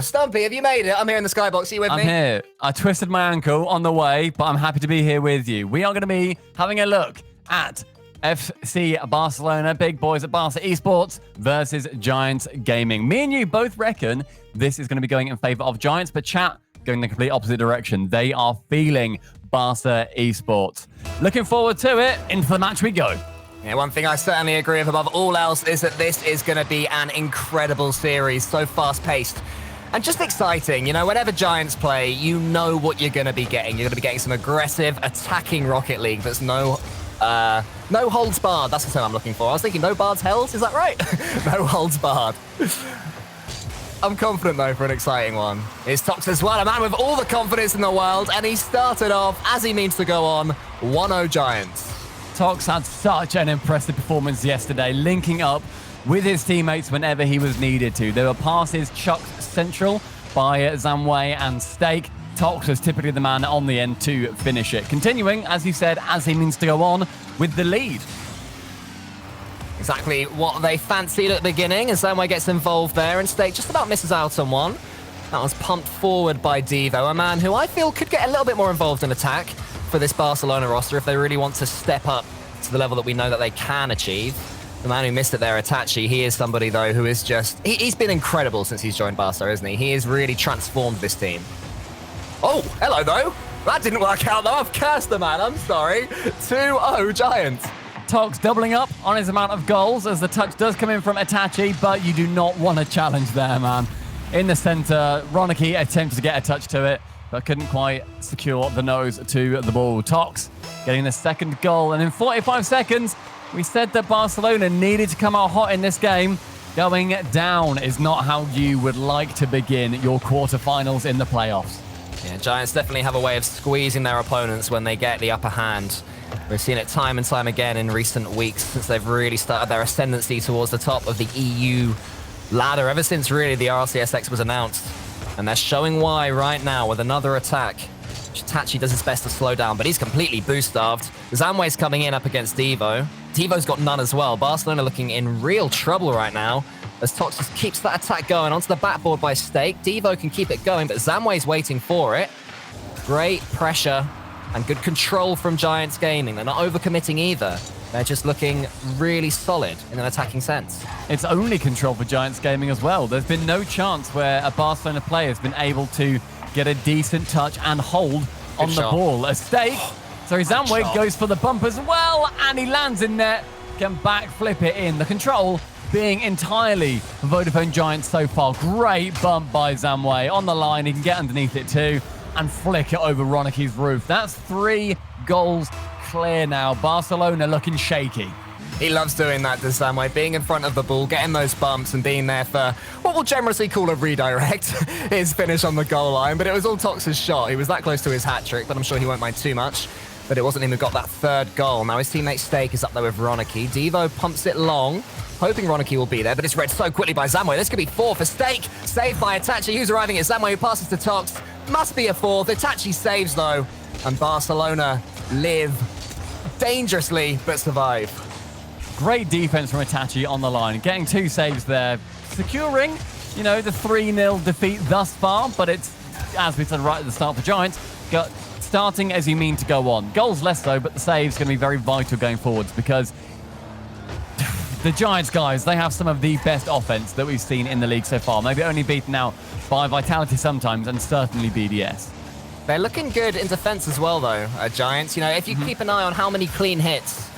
Stumpy, have you made it? I'm here in the skybox. Are you with me? I'm here. I twisted my ankle on the way, but I'm happy to be here with you. We are going to be having a look at FC Barcelona, big boys at Barca Esports versus Giants Gaming. Me and you both reckon this is going to be going in favor of Giants, but chat going the complete opposite direction. They are feeling Barca Esports. Looking forward to it. Into the match we go. Yeah, one thing I certainly agree with above all else is that this is going to be an incredible series, so fast-paced. And just exciting. You know, whenever Giants play, you know what you're going to be getting. You're going to be getting some aggressive, attacking Rocket League that's no holds barred. That's the term I'm looking for. I was thinking no bards held. Is that right? No holds barred. I'm confident, though, for an exciting one. It's Tox as well, a man with all the confidence in the world, and he started off, as he means to go on, 1-0 Giants. Tox had such an impressive performance yesterday, linking up with his teammates whenever he was needed to. There were passes chucked central by Zamway and Stake. Tox was typically the man on the end to finish it. Continuing, as you said, as he means to go on with the lead. Exactly what they fancied at the beginning, as Zamway gets involved there, and Stake just about misses out on one. That was pumped forward by Devo, a man who I feel could get a little bit more involved in attack for this Barcelona roster if they really want to step up to the level that we know that they can achieve. The man who missed it there, Itachi, he is somebody, though, who is just... He's been incredible since he's joined Barca, isn't he? He has really transformed this team. Oh, hello, though. That didn't work out, though. I've cursed the man. I'm sorry. 2-0 Giants. Tox doubling up on his amount of goals as the touch does come in from Itachi, but you do not want to challenge there, man. In the center, Ronicky attempted to get a touch to it, but couldn't quite secure the nose to the ball. Tox getting the second goal, and in 45 seconds, we said that Barcelona needed to come out hot in this game. Going down is not how you would like to begin your quarterfinals in the playoffs. Yeah, Giants definitely have a way of squeezing their opponents when they get the upper hand. We've seen it time and time again in recent weeks since they've really started their ascendancy towards the top of the EU ladder, ever since really the RLCS was announced. And they're showing why right now with another attack. Itachi does his best to slow down, but he's completely boost-starved. Zamway's coming in up against Devo. Devo's got none as well. Barcelona looking in real trouble right now as Tox just keeps that attack going onto the backboard by Stake. Devo can keep it going, but Zamway's waiting for it. Great pressure and good control from Giants Gaming. They're not overcommitting either. They're just looking really solid in an attacking sense. It's only control for Giants Gaming as well. There's been no chance where a Barcelona player has been able to get a decent touch and hold on the ball. A Stake. Sorry, Zamway goes for the bump as well, and he lands in net. Can backflip it in. The control being entirely Vodafone Giants so far. Great bump by Zamway on the line. He can get underneath it too and flick it over Ronicky's roof. That's 3 goals clear now. Barcelona looking shaky. He loves doing that to Zamway, being in front of the ball, getting those bumps and being there for what we'll generously call a redirect, his finish on the goal line. But it was all Tox's shot. He was that close to his hat-trick, but I'm sure he won't mind too much. But it wasn't him who got that third goal. Now his teammate Stake is up there with Ronicky. Devo pumps it long, hoping Ronicky will be there, but it's read so quickly by Zamway. This could be 4 for Stake. Saved by Itachi, who's arriving at Zamway, who passes to Tox. Must be a 4th. Itachi saves, though, and Barcelona live dangerously, but survive. Great defense from Itachi on the line, getting 2 saves there, securing, the 3-0 defeat thus far, but it's, as we said right at the start for Giants, starting as you mean to go on. Goals less so, but the save's going to be very vital going forwards because the Giants guys, they have some of the best offense that we've seen in the league so far. Maybe only beaten out by Vitality sometimes, and certainly BDS. They're looking good in defense as well, though, Giants. If you keep an eye on how many clean hits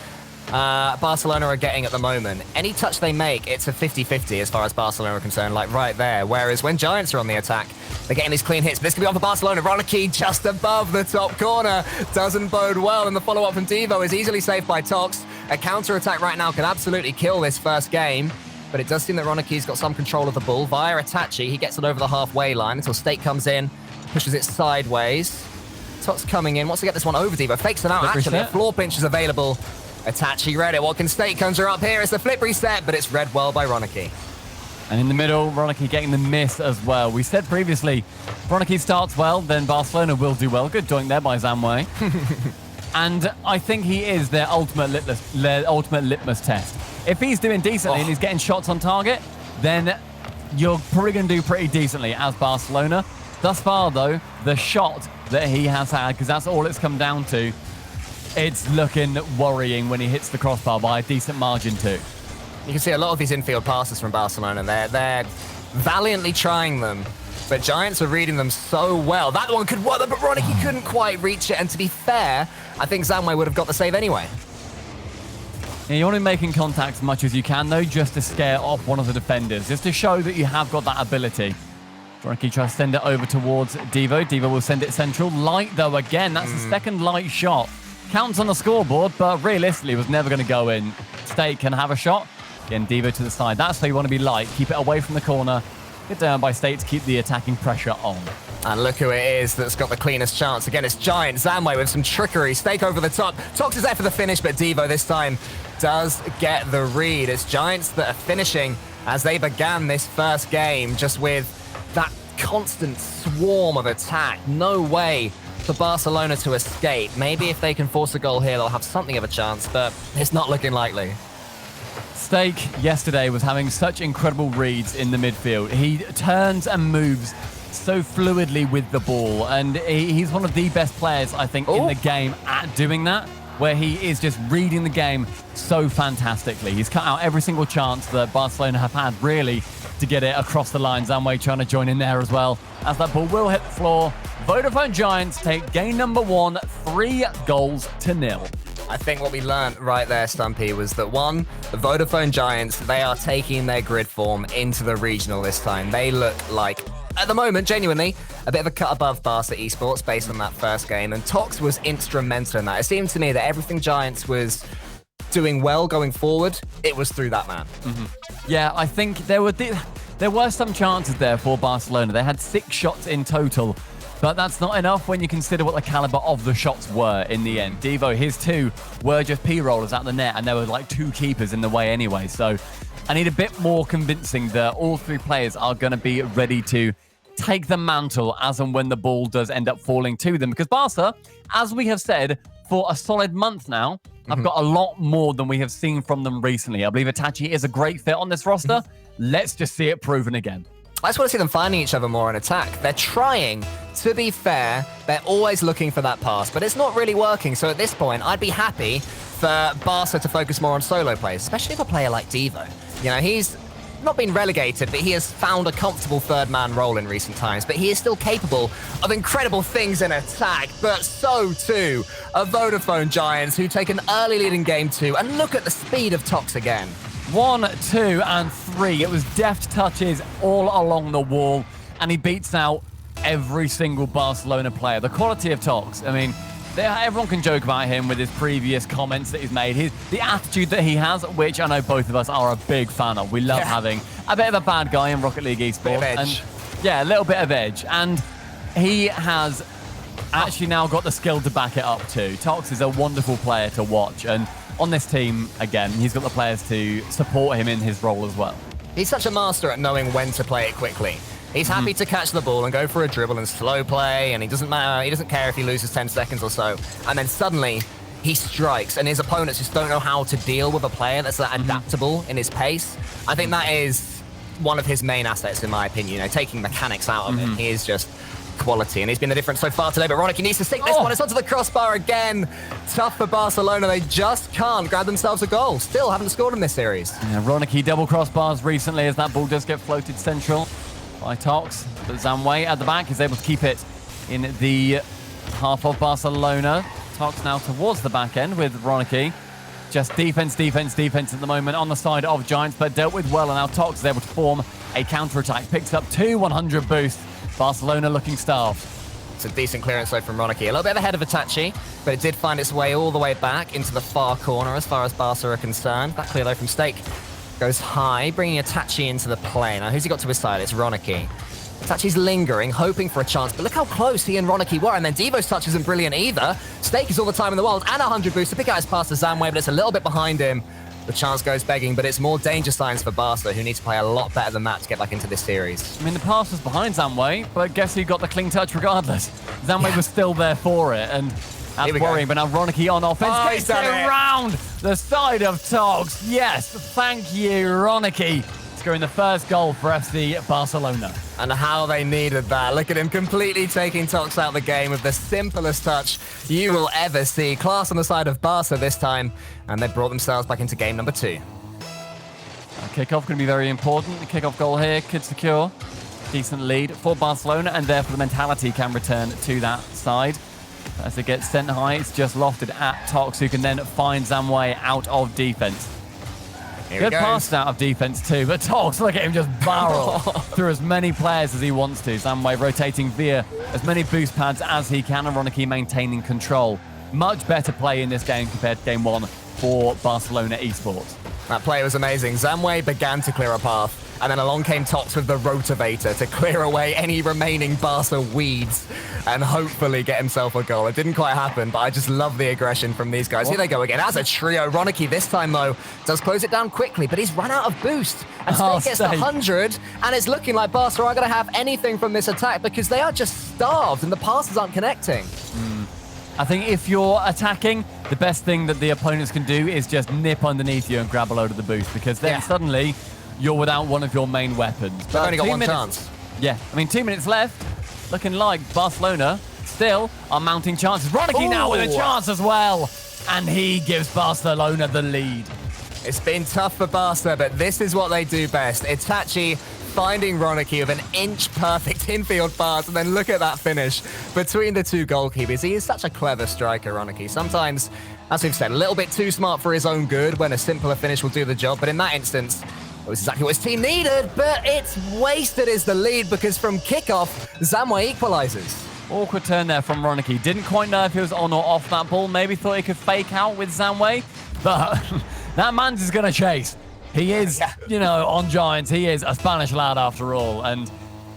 Barcelona are getting at the moment, any touch they make, it's a 50-50 as far as Barcelona are concerned, like right there. Whereas when Giants are on the attack, they're getting these clean hits. But this could be on for Barcelona. Ronicky just above the top corner. Doesn't bode well. And the follow-up from Devo is easily saved by Tox. A counter-attack right now can absolutely kill this first game. But it does seem that Ronicky's got some control of the ball. Via Itachi, he gets it over the halfway line until Stake comes in, pushes it sideways. Tox coming in, wants to get this one over Devo. Fakes it out, actually. A floor pinch is available. Itachi read it. What can Stake conjure up here? It's the flip reset, but it's read well by Ronicky. And in the middle, Ronicky getting the miss as well. We said previously, Ronicky starts well, then Barcelona will do well. Good doink there by Zamway. And I think he is their ultimate litmus test. If he's doing decently and he's getting shots on target, then you're probably going to do pretty decently as Barcelona. Thus far, though, the shot that he has had, because that's all it's come down to, it's looking worrying when he hits the crossbar by a decent margin too. You can see a lot of these infield passes from Barcelona. They're valiantly trying them, but Giants are reading them so well. That one could work, but Ronicky couldn't quite reach it. And to be fair, I think Zamway would have got the save anyway. Yeah, you want to be making contact as much as you can, though, just to scare off one of the defenders, just to show that you have got that ability. Ronicky tries to send it over towards Devo. Devo will send it central. Light, though, again. That's the second light shot. Counts on the scoreboard, but realistically was never going to go in. Stake can have a shot. Again, Devo to the side. That's how you want to be light. Keep it away from the corner. Get down by Stake to keep the attacking pressure on. And look who it is that's got the cleanest chance. Again, it's Giant Zamway with some trickery. Stake over the top. Tox is there for the finish, but Devo this time does get the read. It's Giants that are finishing as they began this first game, just with that constant swarm of attack. No way for Barcelona to escape. Maybe if they can force a goal here, they'll have something of a chance, but it's not looking likely. Stake yesterday was having such incredible reads in the midfield. He turns and moves so fluidly with the ball, and he's one of the best players, I think, in the game at doing that, where he is just reading the game so fantastically. He's cut out every single chance that Barcelona have had, really, to get it across the line. Zamway trying to join in there as well, as that ball will hit the floor. Vodafone Giants take game number 1, 3-0. I think what we learned right there, Stumpy, was that one, the Vodafone Giants, they are taking their grid form into the regional this time. They look like, at the moment, genuinely, a bit of a cut above Barca Esports based on that first game, and Tox was instrumental in that. It seemed to me that everything Giants was doing well going forward, it was through that man. Yeah, I think there were some chances there for Barcelona. They had 6 shots in total, but that's not enough when you consider what the caliber of the shots were in the end. Devo, his 2 were just P-rollers at the net, and there were like 2 keepers in the way anyway. So I need a bit more convincing that all 3 players are going to be ready to take the mantle as and when the ball does end up falling to them. Because Barca, as we have said, for a solid month now, I've got a lot more than we have seen from them recently. I believe Itachi is a great fit on this roster. Let's just see it proven again. I just want to see them finding each other more in attack. They're trying, to be fair, they're always looking for that pass, but it's not really working. So at this point, I'd be happy for Barca to focus more on solo plays, especially for a player like Devo. You know, he's not been relegated, but he has found a comfortable third-man role in recent times, but he is still capable of incredible things in attack, but so too are Vodafone Giants, who take an early lead in Game 2, and look at the speed of Tox again. 1, 2, and 3. It was deft touches all along the wall, and he beats out every single Barcelona player. The quality of Tox, I mean, everyone can joke about him with his previous comments that he's made. The attitude that he has, which I know both of us are a big fan of. We love having a bit of a bad guy in Rocket League Esports. Bit of edge. And, yeah, a little bit of edge. And he has actually now got the skill to back it up too. Tox is a wonderful player to watch. And on this team, again, he's got the players to support him in his role as well. He's such a master at knowing when to play it quickly. He's happy to catch the ball and go for a dribble and slow play, and he doesn't care if he loses 10 seconds or so. And then suddenly, he strikes, and his opponents just don't know how to deal with a player that's that adaptable in his pace. I think that is one of his main assets, in my opinion. You know, taking mechanics out of it. He is just quality, and he's been the difference so far today. But Ronicky needs to sink this one. It's onto the crossbar again. Tough for Barcelona. They just can't grab themselves a goal. Still haven't scored in this series. Yeah, Ronicky double crossbars recently as that ball does get floated central by Tox. But Zamway at the back is able to keep it in the half of Barcelona. Tox now towards the back end with Ronicky. Just defense at the moment on the side of Giants, but dealt with well, and now Tox is able to form a counter-attack. Picks up 2 100 boosts. Barcelona looking starved. It's a decent clearance though from Ronicky. A little bit ahead of Itachi, but it did find its way all the way back into the far corner as far as Barca are concerned. That clear though from Stake goes high, bringing Itachi into the play. Now who's he got to his side? It's Ronicky. Itachi's lingering, hoping for a chance, but look how close he and Ronicky were, and then Devo's touch isn't brilliant either. Stake is all the time in the world, and 100 boost to pick out his pass to Zamway, but it's a little bit behind him. The chance goes begging, but it's more danger signs for Barca, who need to play a lot better than that to get back into this series. I mean, the pass was behind Zamway, but guess who got the clean touch regardless? Zamway was still there for it, and that's worrying, but now Ronicky on offense gets it around the side of Tox. Yes, thank you, Ronicky. Scoring the first goal for FC Barcelona. And how they needed that. Look at him completely taking Tox out of the game with the simplest touch you will ever see. Class on the side of Barca this time, and they brought themselves back into game number 2. Kickoff going to be very important. The kickoff goal here could secure decent lead for Barcelona, and therefore the mentality can return to that side. As it gets sent high, it's just lofted at Tox, who can then find Zamway out of defense. Good passes out of defense too, but Tox, look at him just barrel through as many players as he wants to. Zamway rotating via as many boost pads as he can, and Ronicky maintaining control. Much better play in this game compared to game 1 for Barcelona Esports. That play was amazing. Zamway began to clear a path, and then along came Tox with the rotivator to clear away any remaining Barca weeds and hopefully get himself a goal. It didn't quite happen, but I just love the aggression from these guys. Here they go again. As a trio, Ronicky this time, though, does close it down quickly, but he's run out of boost. And Stake gets the 100, and it's looking like Barca aren't going to have anything from this attack because they are just starved and the passes aren't connecting. I think if you're attacking, the best thing that the opponents can do is just nip underneath you and grab a load of the boost, because then suddenly you're without one of your main weapons. They've only got one chance. Yeah, I mean, 2 minutes left. Looking like Barcelona still are mounting chances. Ronicky now with a chance as well. And he gives Barcelona the lead. It's been tough for Barca, but this is what they do best. Itachi finding Ronicky with an inch-perfect infield pass, and then look at that finish between the two goalkeepers. He is such a clever striker, Ronicky. Sometimes, as we've said, a little bit too smart for his own good when a simpler finish will do the job, but in that instance, it was exactly what his team needed, but it's wasted is the lead because from kickoff, Zamway equalizes. Awkward turn there from Ronicky. Didn't quite know if he was on or off that ball. Maybe thought he could fake out with Zamway, but that man's is going to chase. He is, you know, on Giants. He is a Spanish lad after all, and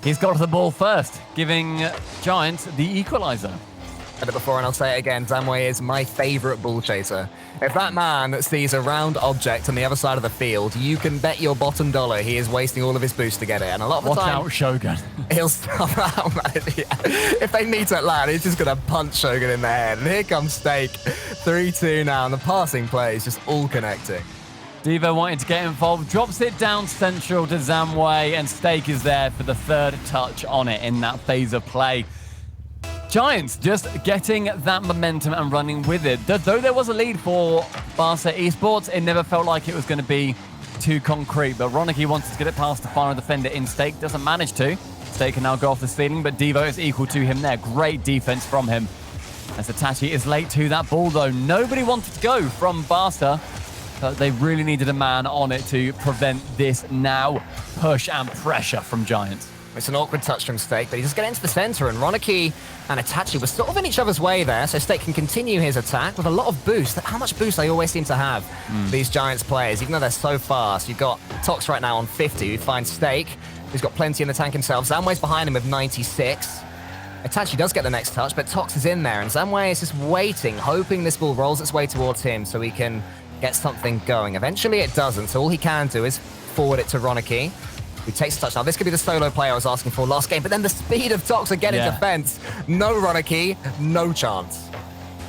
he's got to the ball first, giving Giants the equaliser. I said it before and I'll say it again, Zamway is my favorite ball chaser. If that man sees a round object on the other side of the field, you can bet your bottom dollar he is wasting all of his boost to get it. And a lot of the Watch time, out, Shogun. he'll stop out, man. Yeah. If they meet at land, he's just going to punch Shogun in the head. And here comes Steak. 3-2 now, and the passing play is just all connecting. Devo wanting to get involved, drops it down central to Zamway, and Steak is there for the third touch on it in that phase of play. Giants just getting that momentum and running with it. Though there was a lead for Barca Esports, it never felt like it was going to be too concrete. But Ronicky wanted to get it past the final defender in Steak, doesn't manage to. Steak can now go off the ceiling, but Devo is equal to him there. Great defense from him. As Itachi is late to that ball, though. Nobody wanted to go from Barca, but they really needed a man on it to prevent this now push and pressure from Giants. It's an awkward touch from Steak, but he does get into the center, and Ronicky and Itachi were sort of in each other's way there, so Steak can continue his attack with a lot of boost. How much boost they always seem to have, these Giants players, even though they're so fast. You've got Tox right now on 50, you find Steak, who's got plenty in the tank himself. Zamway's behind him with 96. Itachi does get the next touch, but Tox is in there, and Zamway is just waiting, hoping this ball rolls its way towards him so he can get something going. Eventually it doesn't, so all he can do is forward it to Ronicky, who takes a touch. Now, this could be the solo play I was asking for last game, but then the speed of Tox again in defense. No Ronicky, no chance.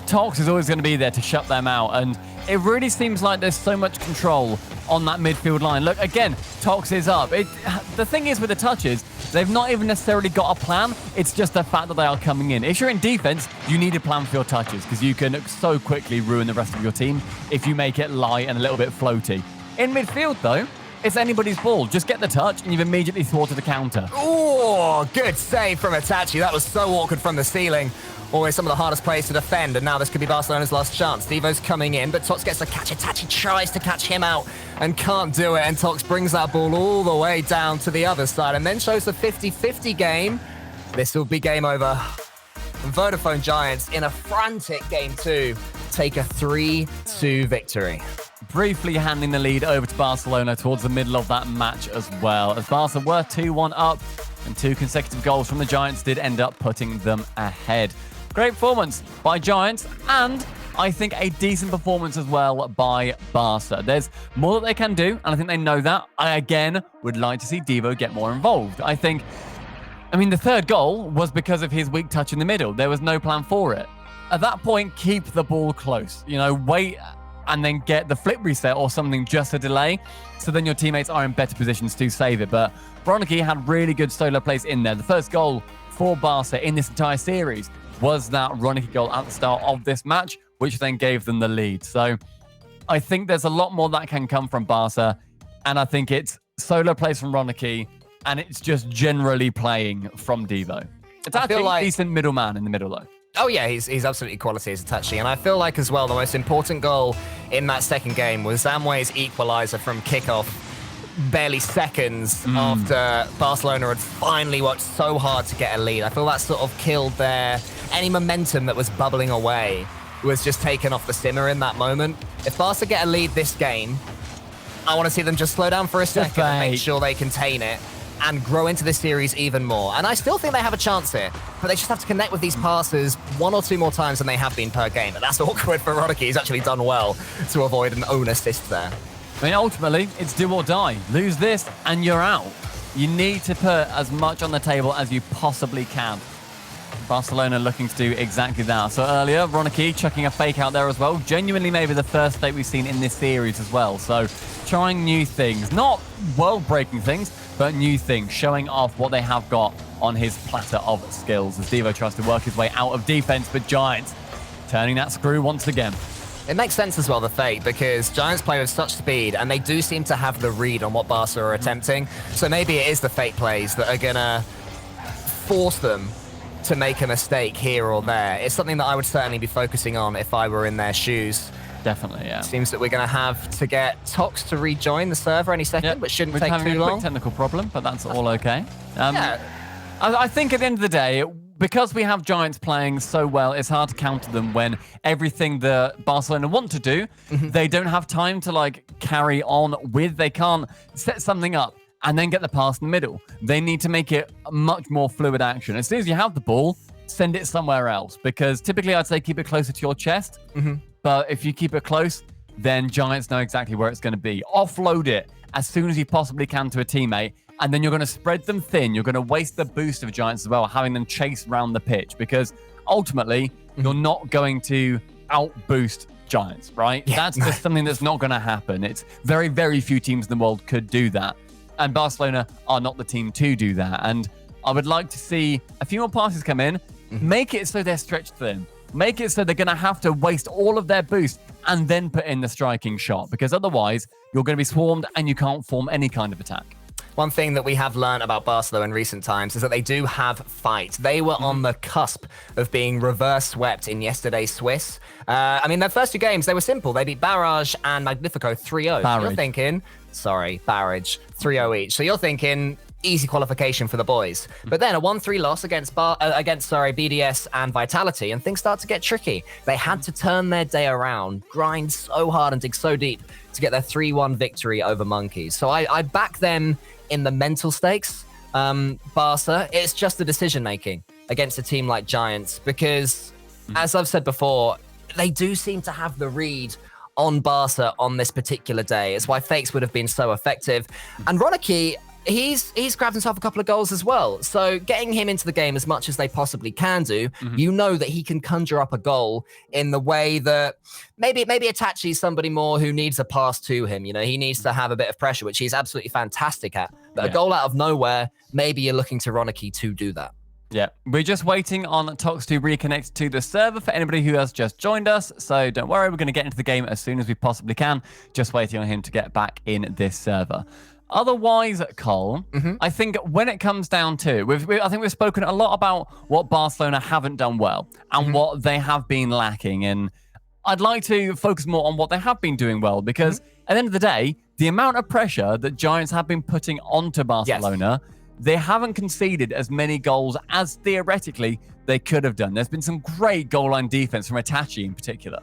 Tox is always going to be there to shut them out, and it really seems like there's so much control on that midfield line. Look, again, Tox is up. The thing is with the touches, they've not even necessarily got a plan. It's just the fact that they are coming in. If you're in defense, you need a plan for your touches because you can so quickly ruin the rest of your team if you make it light and a little bit floaty. In midfield, though, it's anybody's ball. Just get the touch, and you've immediately thwarted the counter. Oh, good save from Itachi. That was so awkward from the ceiling. Always some of the hardest plays to defend, and now this could be Barcelona's last chance. Devo's coming in, but Tox gets the catch. Itachi tries to catch him out and can't do it, and Tox brings that ball all the way down to the other side and then shows the 50-50 game. This will be game over. And Vodafone Giants, in a frantic game 2, take a 3-2 victory. Briefly handing the lead over to Barcelona towards the middle of that match as well, as Barca were 2-1 up, and 2 consecutive goals from the Giants did end up putting them ahead. Great performance by Giants, and I think a decent performance as well by Barca. There's more that they can do, and I think they know that. I, again, would like to see Devo get more involved. I mean, the third goal was because of his weak touch in the middle. There was no plan for it. At that point, keep the ball close. You know, wait and then get the flip reset or something just to delay, so then your teammates are in better positions to save it. But Ronicky had really good solo plays in there. The first goal for Barca in this entire series was that Ronicky goal at the start of this match, which then gave them the lead. So I think there's a lot more that can come from Barca, and I think it's solo plays from Ronicky, and it's just generally playing from Devo. It's actually a decent middleman in the middle, though. Oh, yeah, he's absolutely quality as Itachi. And I feel like, as well, the most important goal in that second game was Zamway's equalizer from kickoff, barely seconds after Barcelona had finally worked so hard to get a lead. I feel that sort of killed any momentum that was bubbling away was just taken off the simmer in that moment. If Barca get a lead this game, I want to see them just slow down for a second and make sure they contain it and grow into this series even more. And I still think they have a chance here, but they just have to connect with these passes 1 or 2 more times than they have been per game. But that's awkward for Ronicky. He's actually done well to avoid an own assist there. I mean, ultimately, it's do or die. Lose this and you're out. You need to put as much on the table as you possibly can. Barcelona looking to do exactly that. So earlier, Ronicky chucking a fake out there as well. Genuinely maybe the first fake we've seen in this series as well. So trying new things. Not world-breaking things, but new things. Showing off what they have got on his platter of skills as Devo tries to work his way out of defense, but Giants turning that screw once again. It makes sense as well, the fate, because Giants play with such speed, and they do seem to have the read on what Barca are attempting. So maybe it is the fate plays that are going to force them to make a mistake here or there. It's something that I would certainly be focusing on if I were in their shoes. Definitely, yeah. Seems that we're going to have to get Tox to rejoin the server any second, but shouldn't take too a long. quick technical problem, but that's all okay. Yeah. I think at the end of the day, because we have Giants playing so well, it's hard to counter them when everything that Barcelona want to do, they don't have time to like carry on with. They can't set something up and then get the pass in the middle. They need to make it a much more fluid action. As soon as you have the ball, send it somewhere else, because typically I'd say keep it closer to your chest. But if you keep it close, then Giants know exactly where it's going to be. Offload it as soon as you possibly can to a teammate, and then you're going to spread them thin. You're going to waste the boost of Giants as well, having them chase around the pitch, because ultimately you're not going to out-boost Giants, right? Yeah. That's just something that's not going to happen. It's very, very few teams in the world could do that. And Barcelona are not the team to do that. And I would like to see a few more passes come in. Make it so they're stretched thin. Make it so they're going to have to waste all of their boost and then put in the striking shot, because otherwise you're going to be swarmed and you can't form any kind of attack. One thing that we have learned about Barca, though, in recent times is that they do have fight. They were on the cusp of being reverse swept in yesterday's Swiss. I mean, their first two games, they were simple. They beat Barrage and Magnifico 3-0. Barrage. You're thinking, Barrage, 3-0 each. So you're thinking, easy qualification for the boys. But then a 1-3 loss against BDS and Vitality, and things start to get tricky. They had to turn their day around, grind so hard and dig so deep to get their 3-1 victory over Monkeys. So I back them in the mental stakes. Barca, it's just the decision making against a team like Giants, because as I've said before, they do seem to have the read on Barca on this particular day. It's why Fakes would have been so effective. And Ronicky, he's grabbed himself a couple of goals as well. So getting him into the game as much as they possibly can do, you know that he can conjure up a goal in the way that maybe Itachi's somebody more who needs a pass to him. You know, he needs to have a bit of pressure, which he's absolutely fantastic at. But a goal out of nowhere, maybe you're looking to Ronicky to do that. Yeah, we're just waiting on Tox to reconnect to the server for anybody who has just joined us. So don't worry, we're going to get into the game as soon as we possibly can. Just waiting on him to get back in this server. Otherwise, Cole, I think when it comes down to, I think we've spoken a lot about what Barcelona haven't done well and what they have been lacking. And I'd like to focus more on what they have been doing well, because at the end of the day, the amount of pressure that Giants have been putting onto Barcelona, they haven't conceded as many goals as theoretically they could have done. There's been some great goal line defense from Itachi in particular.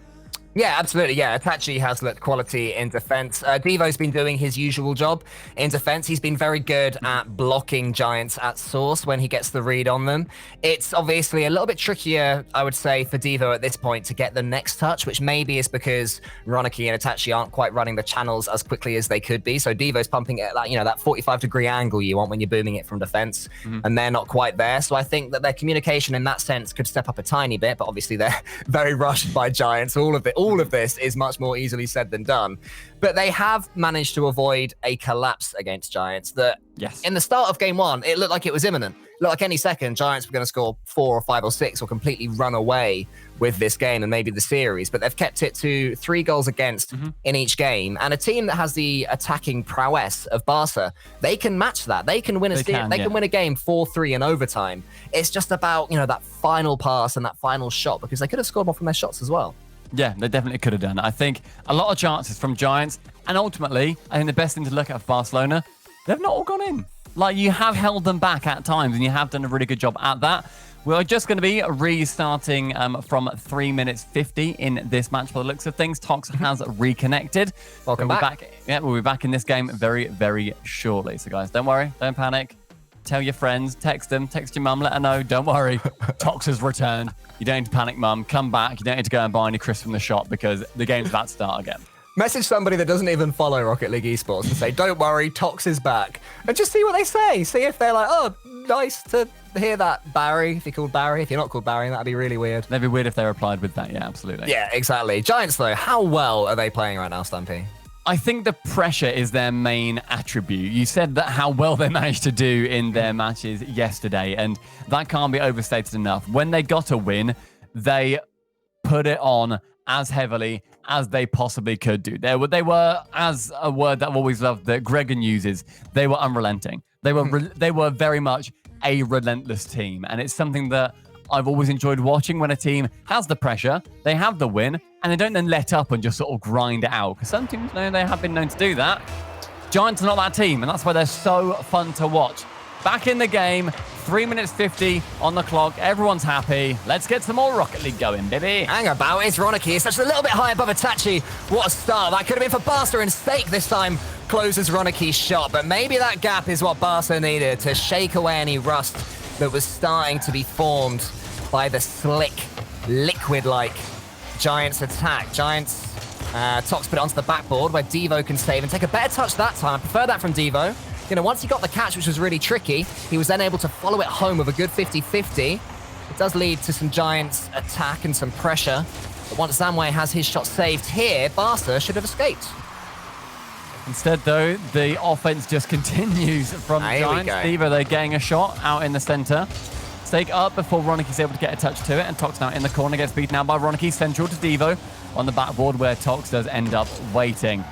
Yeah, absolutely. Yeah, Itachi has looked quality in defense. Devo's been doing his usual job in defense. He's been very good at blocking Giants at source when he gets the read on them. It's obviously a little bit trickier, I would say, for Devo at this point to get the next touch, which maybe is because Ronicky and Itachi aren't quite running the channels as quickly as they could be. So Devo's pumping it at that, that 45-degree angle you want when you're booming it from defense, and they're not quite there. So I think that their communication in that sense could step up a tiny bit, but obviously they're very rushed by Giants. All of this is much more easily said than done. But they have managed to avoid a collapse against Giants that, in the start of game one, it looked like it was imminent. It looked like any second, Giants were going to score 4 or 5 or 6 or completely run away with this game and maybe the series. But they've kept it to 3 goals against in each game. And a team that has the attacking prowess of Barca, they can match that. They can win can win a game 4-3 in overtime. It's just about, that final pass and that final shot, because they could have scored more from their shots as well. Yeah, they definitely could have done. I think a lot of chances from Giants, and ultimately, I think the best thing to look at for Barcelona, they've not all gone in. Like, you have held them back at times, and you have done a really good job at that. We are just going to be restarting from 3 minutes 50 in this match. By the looks of things, Tox has reconnected. Welcome back. Yeah, we'll be back in this game very, very shortly. So, guys, don't worry, don't panic. Tell your friends, text them, text your mum, let her know. Don't worry, Tox has returned. You don't need to panic, mum. Come back. You don't need to go and buy any crisps from the shop, because the game's about to start again. Message somebody that doesn't even follow Rocket League Esports and say, don't worry, Tox is back. And just see what they say. See if they're like, oh, nice to hear that, Barry. If you're called Barry. If you're not called Barry, that'd be really weird. That'd be weird if they replied with that. Yeah, absolutely. Yeah, exactly. Giants, though, how well are they playing right now, Stumpy? I think the pressure is their main attribute. You said that how well they managed to do in their matches yesterday, and that can't be overstated enough. When they got a win, they put it on as heavily as they possibly could do. They were, as a word that I've always loved that Gregan uses, they were unrelenting. They were very much a relentless team. And it's something that I've always enjoyed watching when a team has the pressure, they have the win, and they don't then let up and just sort of grind it out. Because some teams, they have been known to do that. Giants are not that team, and that's why they're so fun to watch. Back in the game, 3 minutes 50 on the clock. Everyone's happy. Let's get some more Rocket League going, baby. Hang about, it's Ronicky. It's just a little bit high above Itachi. What a start. That could have been for Barca, and Stake this time closes Ronicky's shot. But maybe that gap is what Barca needed to shake away any rust that was starting to be formed by the slick, liquid-like Giants attack. Giants, Tox put it onto the backboard where Devo can save and take a better touch that time. I prefer that from Devo. You know, once he got the catch, which was really tricky, he was then able to follow it home with a good 50-50. It does lead to some Giants attack and some pressure. But once Zamway has his shot saved here, Barca should have escaped. Instead, though, the offense just continues from Giants. Devo, they're getting a shot out in the center. Stake up before Ronicky's able to get a touch to it, and Tox now in the corner gets beaten out by Ronicky. Central to Devo on the backboard where Tox does end up waiting.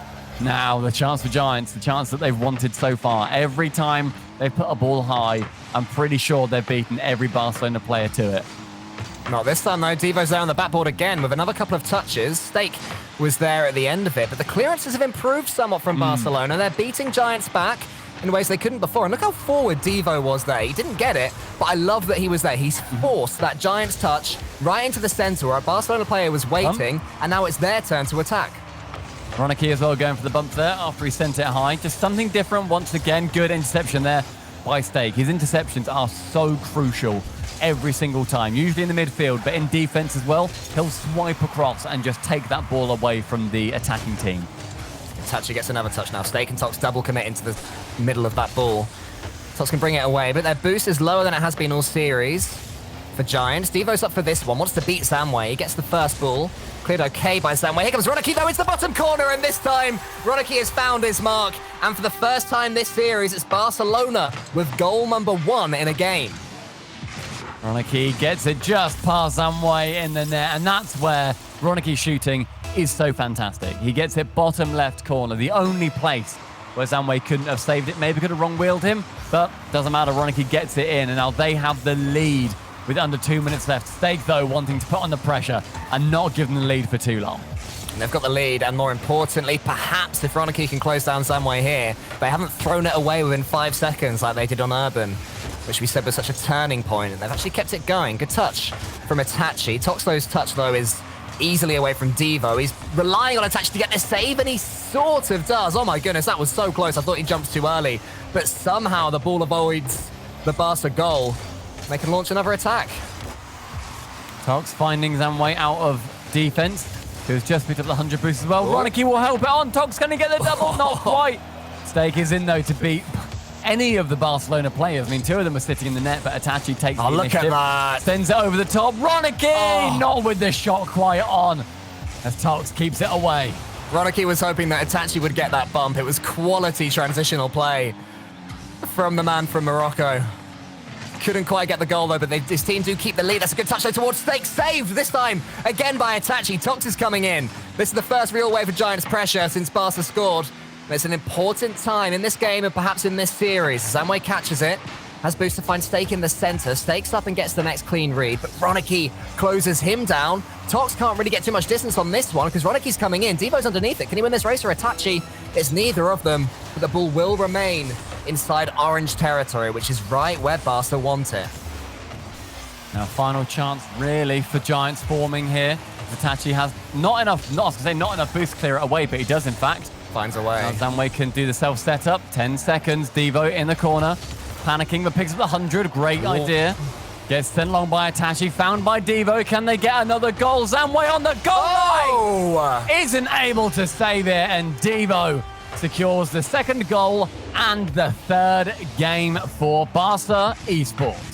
Now, the chance for Giants, the chance that they've wanted so far. Every time they've put a ball high, I'm pretty sure they've beaten every Barcelona player to it. Not this time, though. Devo's there on the backboard again with another couple of touches. Stake was there at the end of it, but the clearances have improved somewhat from Barcelona. They're beating Giants back in ways they couldn't before. And look how forward Devo was there. He didn't get it, but I love that he was there. He's forced that Giants touch right into the center where a Barcelona player was waiting, and now it's their turn to attack. Ronicky as well going for the bump there after he sent it high. Just something different once again. Good interception there by Stake. His interceptions are so crucial every single time. Usually in the midfield, but in defense as well. He'll swipe across and just take that ball away from the attacking team. Itachi gets another touch now. Stake and Tox double commit into the middle of that ball. Tox can bring it away, but their boost is lower than it has been all series for Giants. Devo's up for this one. Wants to beat Zamway. He gets the first ball. Cleared okay by Zamway. Here comes Ronicky, though. It's the bottom corner, and this time, Ronicky has found his mark. And for the first time this series, it's Barcelona with goal number 1 in a game. Ronicky gets it just past Zamway in the net, and that's where Ronicky's shooting is so fantastic. He gets it bottom left corner, the only place where Zamway couldn't have saved it. Maybe could have wrong-wheeled him, but doesn't matter. Ronicky gets it in, and now they have the lead with under 2 minutes left. Stake, though, wanting to put on the pressure and not give them the lead for too long. And they've got the lead, and more importantly, perhaps if Ronicky can close down Zamway here, they haven't thrown it away within 5 seconds like they did on Urban, which we said was such a turning point, and they've actually kept it going. Good touch from Itachi. Toxlo's touch, though, is easily away from Devo. He's relying on Itachi to get this save, and he sort of does. Oh my goodness, that was so close. I thought he jumped too early, but somehow the ball avoids the Barca goal. They can launch another attack. Tox finding Zamway out of defense, who's just picked up the 100 boost as well. Ronicky will help it on. Tox going to get the double. Not quite. Stake is in, though, to beat any of the Barcelona players. I mean, 2 of them are sitting in the net, but Itachi takes the look initiative. at that. Sends it over the top. Ronicky! Not with the shot quite on, as Tox keeps it away. Ronicky was hoping that Itachi would get that bump. It was quality transitional play from the man from Morocco. Couldn't quite get the goal, though, but this team do keep the lead. That's a good touch, though, towards Stake. Saved this time, again by Itachi. Tox is coming in. This is the first real wave of Giants pressure since Barca scored. It's an important time in this game and perhaps in this series. Zamway catches it. Has boost to find Stake in the center. Stakes up and gets the next clean read, but Ronicky closes him down. Tox can't really get too much distance on this one because Ronicky's coming in. Devo's underneath it. Can he win this race or Itachi? It's neither of them, but the ball will remain inside orange territory, which is right where Barca want it. Now, final chance really for Giants forming here. Itachi has not enough boost to clear it away, but he does in fact. Finds a way. Now Zamway can do the self-setup. 10 seconds. Devo in the corner. Panicking, but picks up the 100. Great idea. Gets sent along by Itachi. Found by Devo. Can they get another goal? Zamway on the goal line! Isn't able to save it, and Devo secures the second goal and the 3rd game for Barca Esports.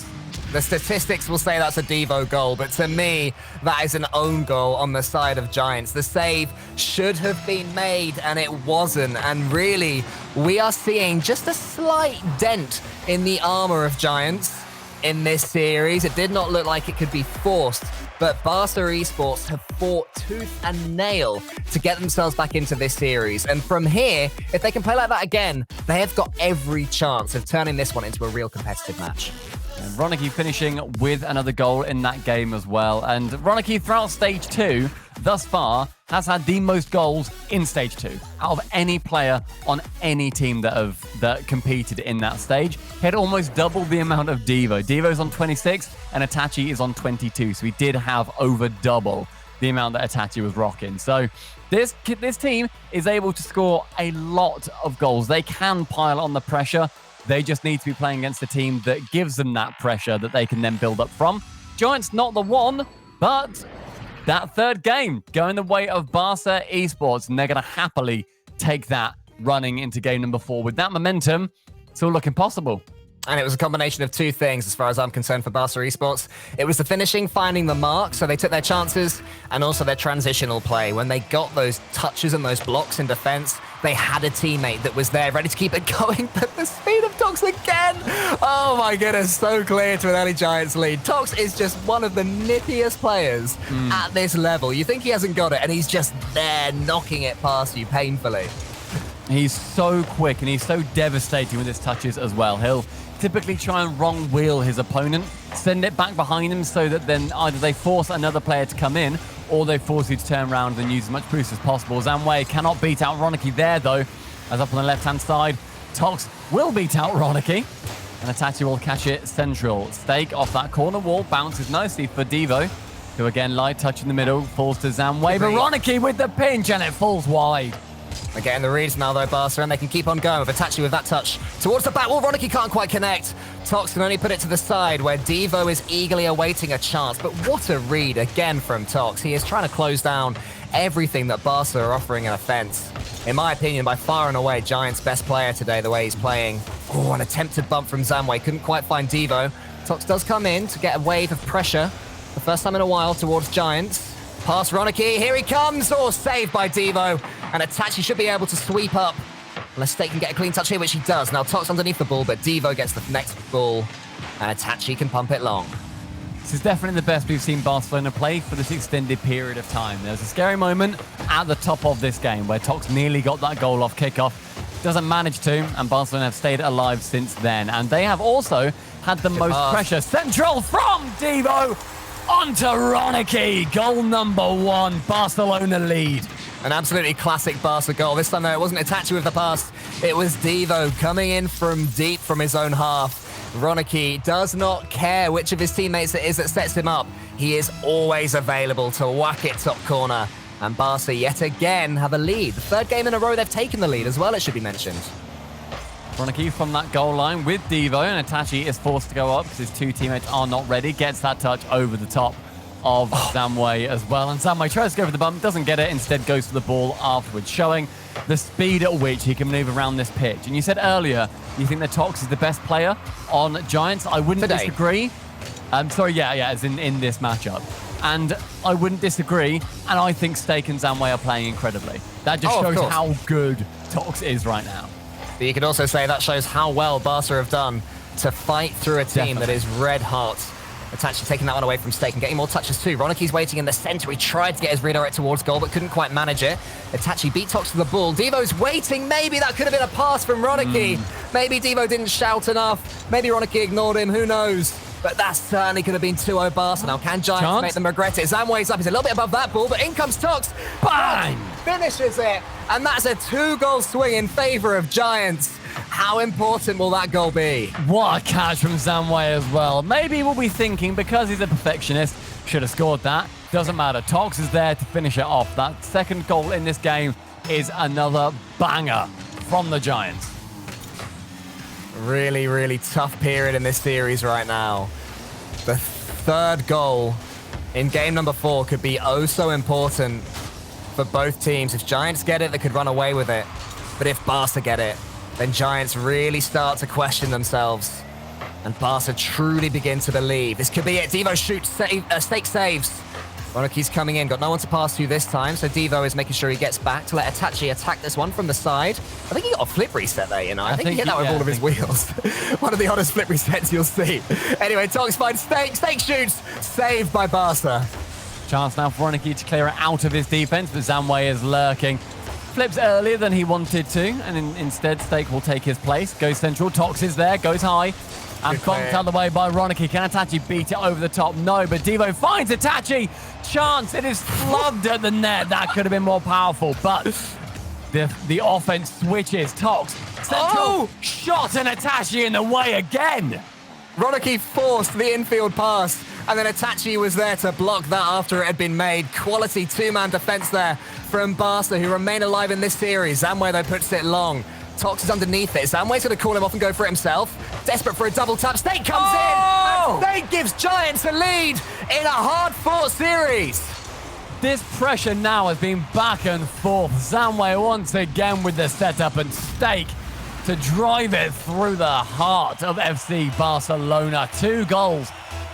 The statistics will say that's a Devo goal, but to me, that is an own goal on the side of Giants. The save should have been made, and it wasn't. And really, we are seeing just a slight dent in the armor of Giants. in this series. It did not look like it could be forced, but Barca Esports have fought tooth and nail to get themselves back into this series. And from here, if they can play like that again, they have got every chance of turning this one into a real competitive match. And Ronicky finishing with another goal in that game as well. And Ronicky, throughout Stage 2, thus far, has had the most goals in Stage 2 out of any player on any team that competed in that stage. He had almost double the amount of Devo. Devo's on 26 and Itachi is on 22. So he did have over double the amount that Itachi was rocking. So this team is able to score a lot of goals. They can pile on the pressure. They just need to be playing against a team that gives them that pressure that they can then build up from. Giants not the one, but that third game going the way of Barca Esports, and they're going to happily take that running into game number 4. With that momentum, it's all looking possible. And it was a combination of two things as far as I'm concerned for Barca Esports. It was the finishing, finding the mark, so they took their chances, and also their transitional play. When they got those touches and those blocks in defense, they had a teammate that was there ready to keep it going, but the speed of Tox again! Oh my goodness, so clear to an early Giants lead. Tox is just one of the nippiest players at this level. You think he hasn't got it, and he's just there knocking it past you painfully. He's so quick, and he's so devastating with his touches as well. He'll typically try and wrong wheel his opponent, send it back behind him so that then either they force another player to come in or they force you to turn around and use as much boost as possible. Zamway cannot beat out Ronicky there, though, as up on the left-hand side, Tox will beat out Ronicky, and Itachi will catch it central. Stake off that corner wall, bounces nicely for Devo, who again, light touch in the middle, falls to Zamway, but Ronicky with the pinch, and it falls wide. They're getting the reads now, though, Barca, and they can keep on going with Itachi with that touch towards the back wall. Ronicky can't quite connect. Tox can only put it to the side, where Devo is eagerly awaiting a chance. But what a read again from Tox. He is trying to close down everything that Barca are offering in offense. In my opinion, by far and away, Giants' best player today, the way he's playing. Oh, an attempted bump from Zamway. Couldn't quite find Devo. Tox does come in to get a wave of pressure. The first time in a while towards Giants. Past Ronicky, here he comes! Oh, saved by Devo. And Itachi should be able to sweep up. Unless Stake can get a clean touch here, which he does. Now Tox underneath the ball, but Devo gets the next ball. And Itachi can pump it long. This is definitely the best we've seen Barcelona play for this extended period of time. There's a scary moment at the top of this game where Tox nearly got that goal off kickoff. Doesn't manage to, and Barcelona have stayed alive since then. And they have also had the most pressure. Central from Devo onto Ronicky. Goal number 1, Barcelona lead. An absolutely classic Barca goal. This time, though, it wasn't Itachi with the pass. It was Devo coming in from deep from his own half. Ronicky does not care which of his teammates it is that sets him up. He is always available to whack it top corner. And Barca, yet again, have a lead. The third game in a row they've taken the lead as well, it should be mentioned. Ronicky from that goal line with Devo, and Itachi is forced to go up because his two teammates are not ready. Gets that touch over the top of Zamway as well. And Zamway tries to go for the bump, doesn't get it, instead goes for the ball afterwards, showing the speed at which he can move around this pitch. And you said earlier, you think that Tox is the best player on Giants. I wouldn't disagree. As in this matchup. And I wouldn't disagree. And I think Stake and Zamway are playing incredibly. That just shows how good Tox is right now. But you could also say that shows how well Barca have done to fight through a team that is red hot. Itachi taking that one away from Stake and getting more touches too. Ronicky's waiting in the center. He tried to get his redirect towards goal, but couldn't quite manage it. Itachi beat Tox to the ball. Devo's waiting. Maybe that could have been a pass from Ronicky. Maybe Devo didn't shout enough. Maybe Ronicky ignored him. Who knows? But that certainly could have been 2-0 Barca. Now, can Giants make them regret it? Zamway's up. He's a little bit above that ball, but in comes Tox. Bang! Finishes it. And that's a 2-goal swing in favor of Giants. How important will that goal be? What a catch from Zamway as well. Maybe we'll be thinking, because he's a perfectionist, should have scored that. Doesn't matter. Tox is there to finish it off. That second goal in this game is another banger from the Giants. Really, really tough period in this series right now. The third goal in game number 4 could be oh so important for both teams. If Giants get it, they could run away with it. But if Barca get it, then Giants really start to question themselves. And Barca truly begin to believe. This could be it. Devo shoots, Stake saves. Roniki's coming in, got no one to pass to this time, so Devo is making sure he gets back to let Itachi attack this one from the side. I think he got a flip reset there, you know. I think he hit that with all of his wheels. One of the oddest flip resets you'll see. Anyway, Tox finds Steak. Steak shoots. Saved by Barca. Chance now for Roniki to clear it out of his defense, but Zamway is lurking. Flips earlier than he wanted to, and instead Steak will take his place. Goes central, Tox is there, goes high. And bumped out of the way by Roniki. Can Itachi beat it over the top? No, but Devo finds Itachi. Chance, it is flubbed at the net. That could have been more powerful, but the offense switches. Tox, central shot, and Itachi in the way again. Roniki forced the infield pass, and then Itachi was there to block that after it had been made. Quality two-man defense there from Barca, who remain alive in this series. Zamway, though, puts it long. Tox is underneath it. Zamway's going to call him off and go for it himself. Desperate for a double tap. Steak comes in, and Steak gives Giants a lead in a hard-fought series. This pressure now has been back and forth. Zamway once again with the setup, and Steak to drive it through the heart of FC Barcelona. 2 goals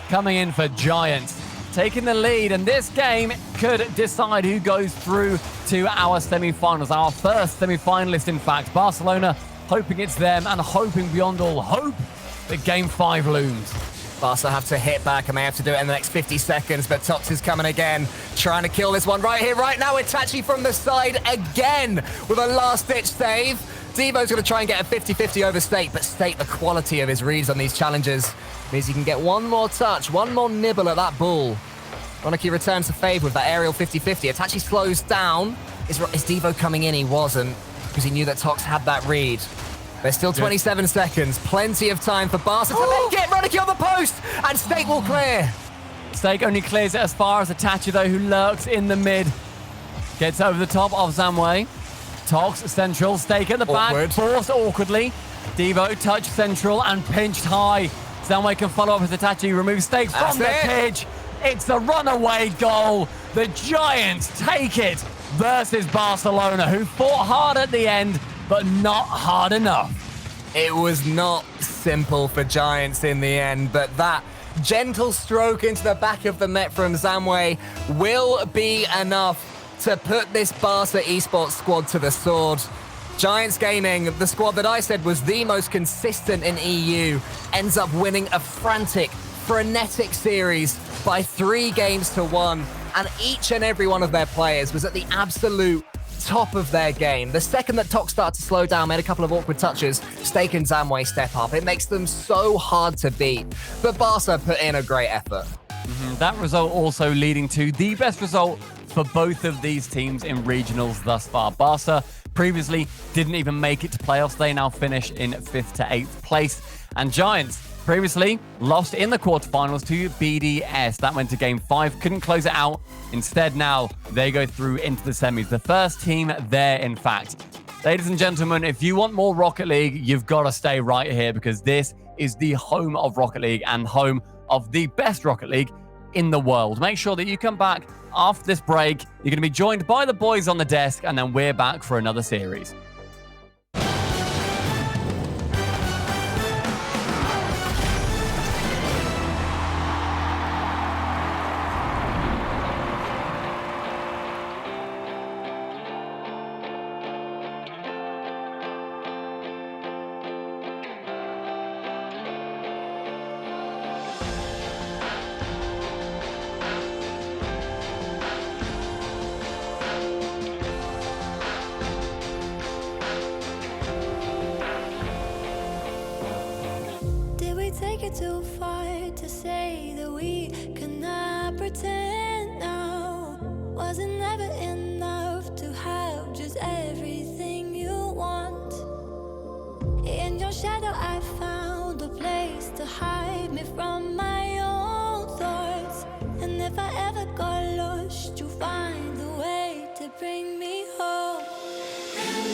coming in for Giants, taking the lead, and this game could decide who goes through to our semi-finals. Our first semi-finalist, in fact. Barcelona hoping it's them, and hoping beyond all hope that Game 5 looms. Barca have to hit back, and they have to do it in the next 50 seconds, but Tox is coming again, trying to kill this one right here, right now. Itachi from the side again with a last-ditch save. Devo's going to try and get a 50-50 over Steak, but Steak, the quality of his reads on these challenges means he can get one more touch, one more nibble at that ball. Roniki returns to favour with that aerial 50-50. Itachi slows down. Is Devo coming in? He wasn't, because he knew that Tox had that read. There's still 27 seconds. Plenty of time for Barca to then get Roniki on the post, and Steak will clear. Steak only clears it as far as Itachi, though, who lurks in the mid. Gets over the top of Zamway. Tox central, Steak at the back, forced awkwardly. Devo touch central and pinched high. Zamway can follow up with Itachi, removes Steak from the pitch. It's a runaway goal. The Giants take it versus Barcelona, who fought hard at the end, but not hard enough. It was not simple for Giants in the end, but that gentle stroke into the back of the net from Zamway will be enough to put this Barca Esports squad to the sword. Giants Gaming, the squad that I said was the most consistent in EU, ends up winning a frantic, frenetic series by 3-1, and each and every one of their players was at the absolute top of their game. The second that Tox started to slow down, made a couple of awkward touches, Steak and Zamway step up. It makes them so hard to beat, but Barca put in a great effort. That result also leading to the best result for both of these teams in regionals thus far. Barca previously didn't even make it to playoffs. They now finish in 5th to 8th place. And Giants previously lost in the quarterfinals to BDS. That went to Game 5, couldn't close it out. Instead, now they go through into the semis. The first team there, in fact. Ladies and gentlemen, if you want more Rocket League, you've got to stay right here, because this is the home of Rocket League and home of the best Rocket League in the world. Make sure that you come back after this break. You're going to be joined by the boys on the desk, and then we're back for another series. Take it too far to say that we cannot pretend now. Wasn't never enough to have just everything you want. In your shadow I found a place to hide me from my own thoughts. And if I ever got lost, you'll find a way to bring me home. And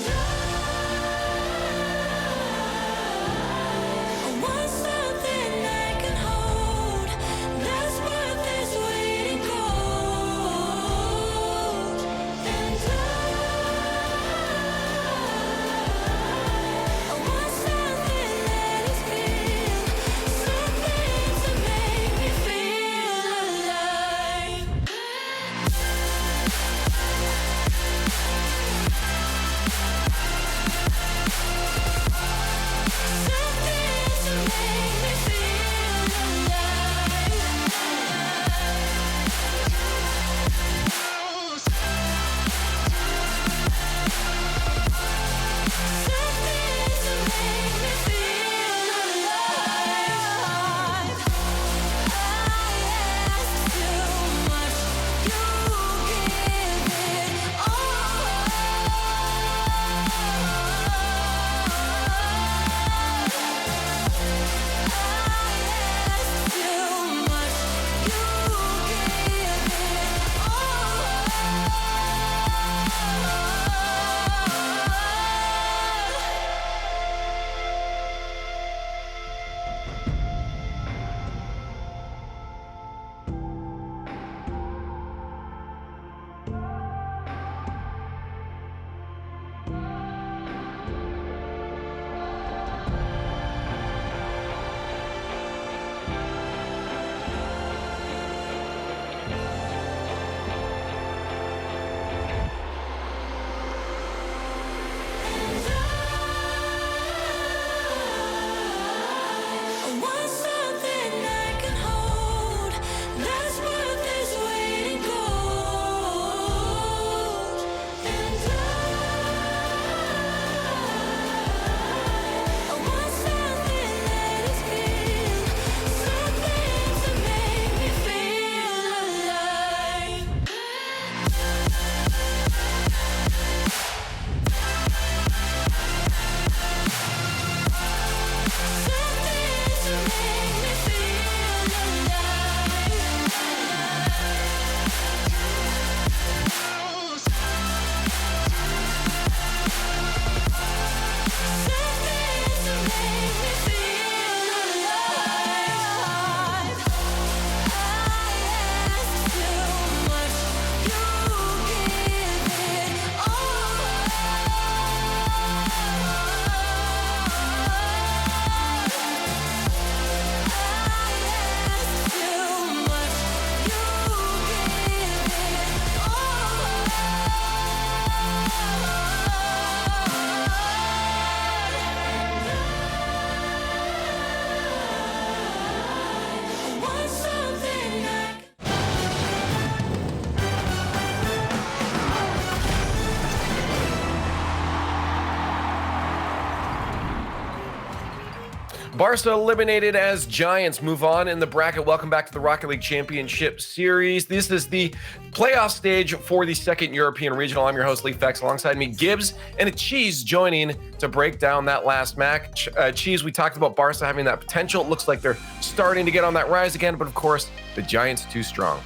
Barca eliminated as Giants move on in the bracket. Welcome back to the Rocket League Championship Series. This is the playoff stage for the second European Regional. I'm your host, Leafex. Alongside me, Gibbs and Cheese joining to break down that last match. Cheese, we talked about Barca having that potential. It looks like they're starting to get on that rise again, but of course, the Giants too strong.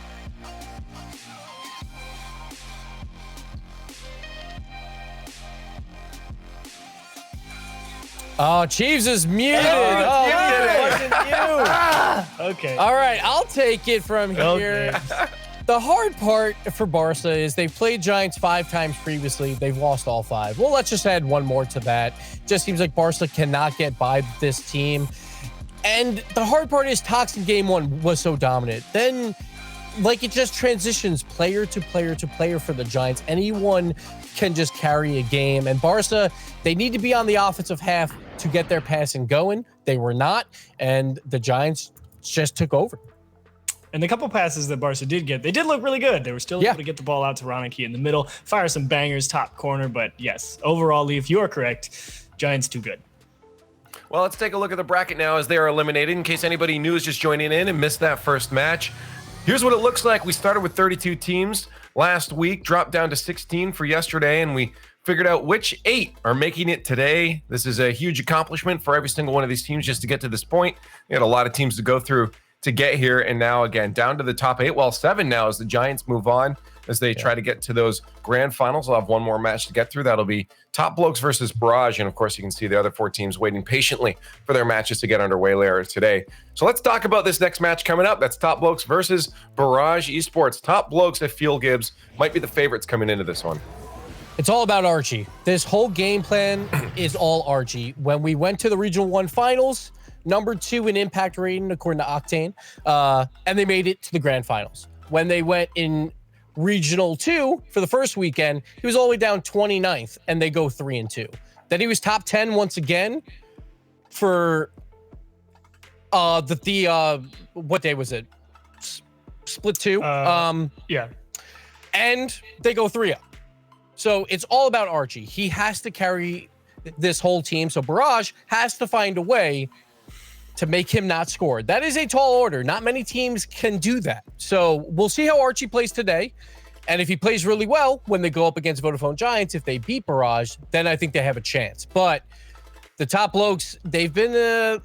Oh, Chiefs is muted. Okay. All right, I'll take it from here. The hard part for Barca is they've played Giants 5 times previously. They've lost all 5. Well, let's just add one more to that. Just seems like Barca cannot get by this team. And the hard part is Tox in game 1 was so dominant. Then, like, it just transitions player to player to player for the Giants. Anyone can just carry a game. And Barca, they need to be on the offensive half to get their passing going. They were not, and the Giants just took over. And the couple passes that Barca did get, they did look really good. They were still able to get the ball out to Ronicky in the middle, fire some bangers, top corner. But yes, overall, Leaf, you are correct. Giants too good. Well, let's take a look at the bracket now as they are eliminated. In case anybody new is just joining in and missed that first match, here's what it looks like. We started with 32 teams last week, dropped down to 16 for yesterday, and we figured out which 8 are making it today. This is a huge accomplishment for every single one of these teams just to get to this point. We had a lot of teams to go through to get here, and now again down to the top 8. Well, 7 now as the Giants move on as they try to get to those grand finals. They'll have one more match to get through. That'll be Top Blokes versus Barrage, and of course you can see the other 4 teams waiting patiently for their matches to get underway later today. So let's talk about this next match coming up. That's Top Blokes versus Barrage Esports. Top Blokes, I feel, Gibbs, might be the favorites coming into this one. It's all about Archie. This whole game plan is all Archie. When we went to the Regional 1 finals, number 2 in impact rating, according to Octane, and they made it to the grand finals. When they went in Regional 2 for the first weekend, he was all the way down 29th, and they go 3-2. Then he was top 10 once again for what day was it? Split 2. Yeah. And they go 3-0. So it's all about Archie. He has to carry this whole team. So Barrage has to find a way to make him not score. That is a tall order. Not many teams can do that. So we'll see how Archie plays today. And if he plays really well when they go up against Vodafone Giants, if they beat Barrage, then I think they have a chance. But the Top Blokes, they've been a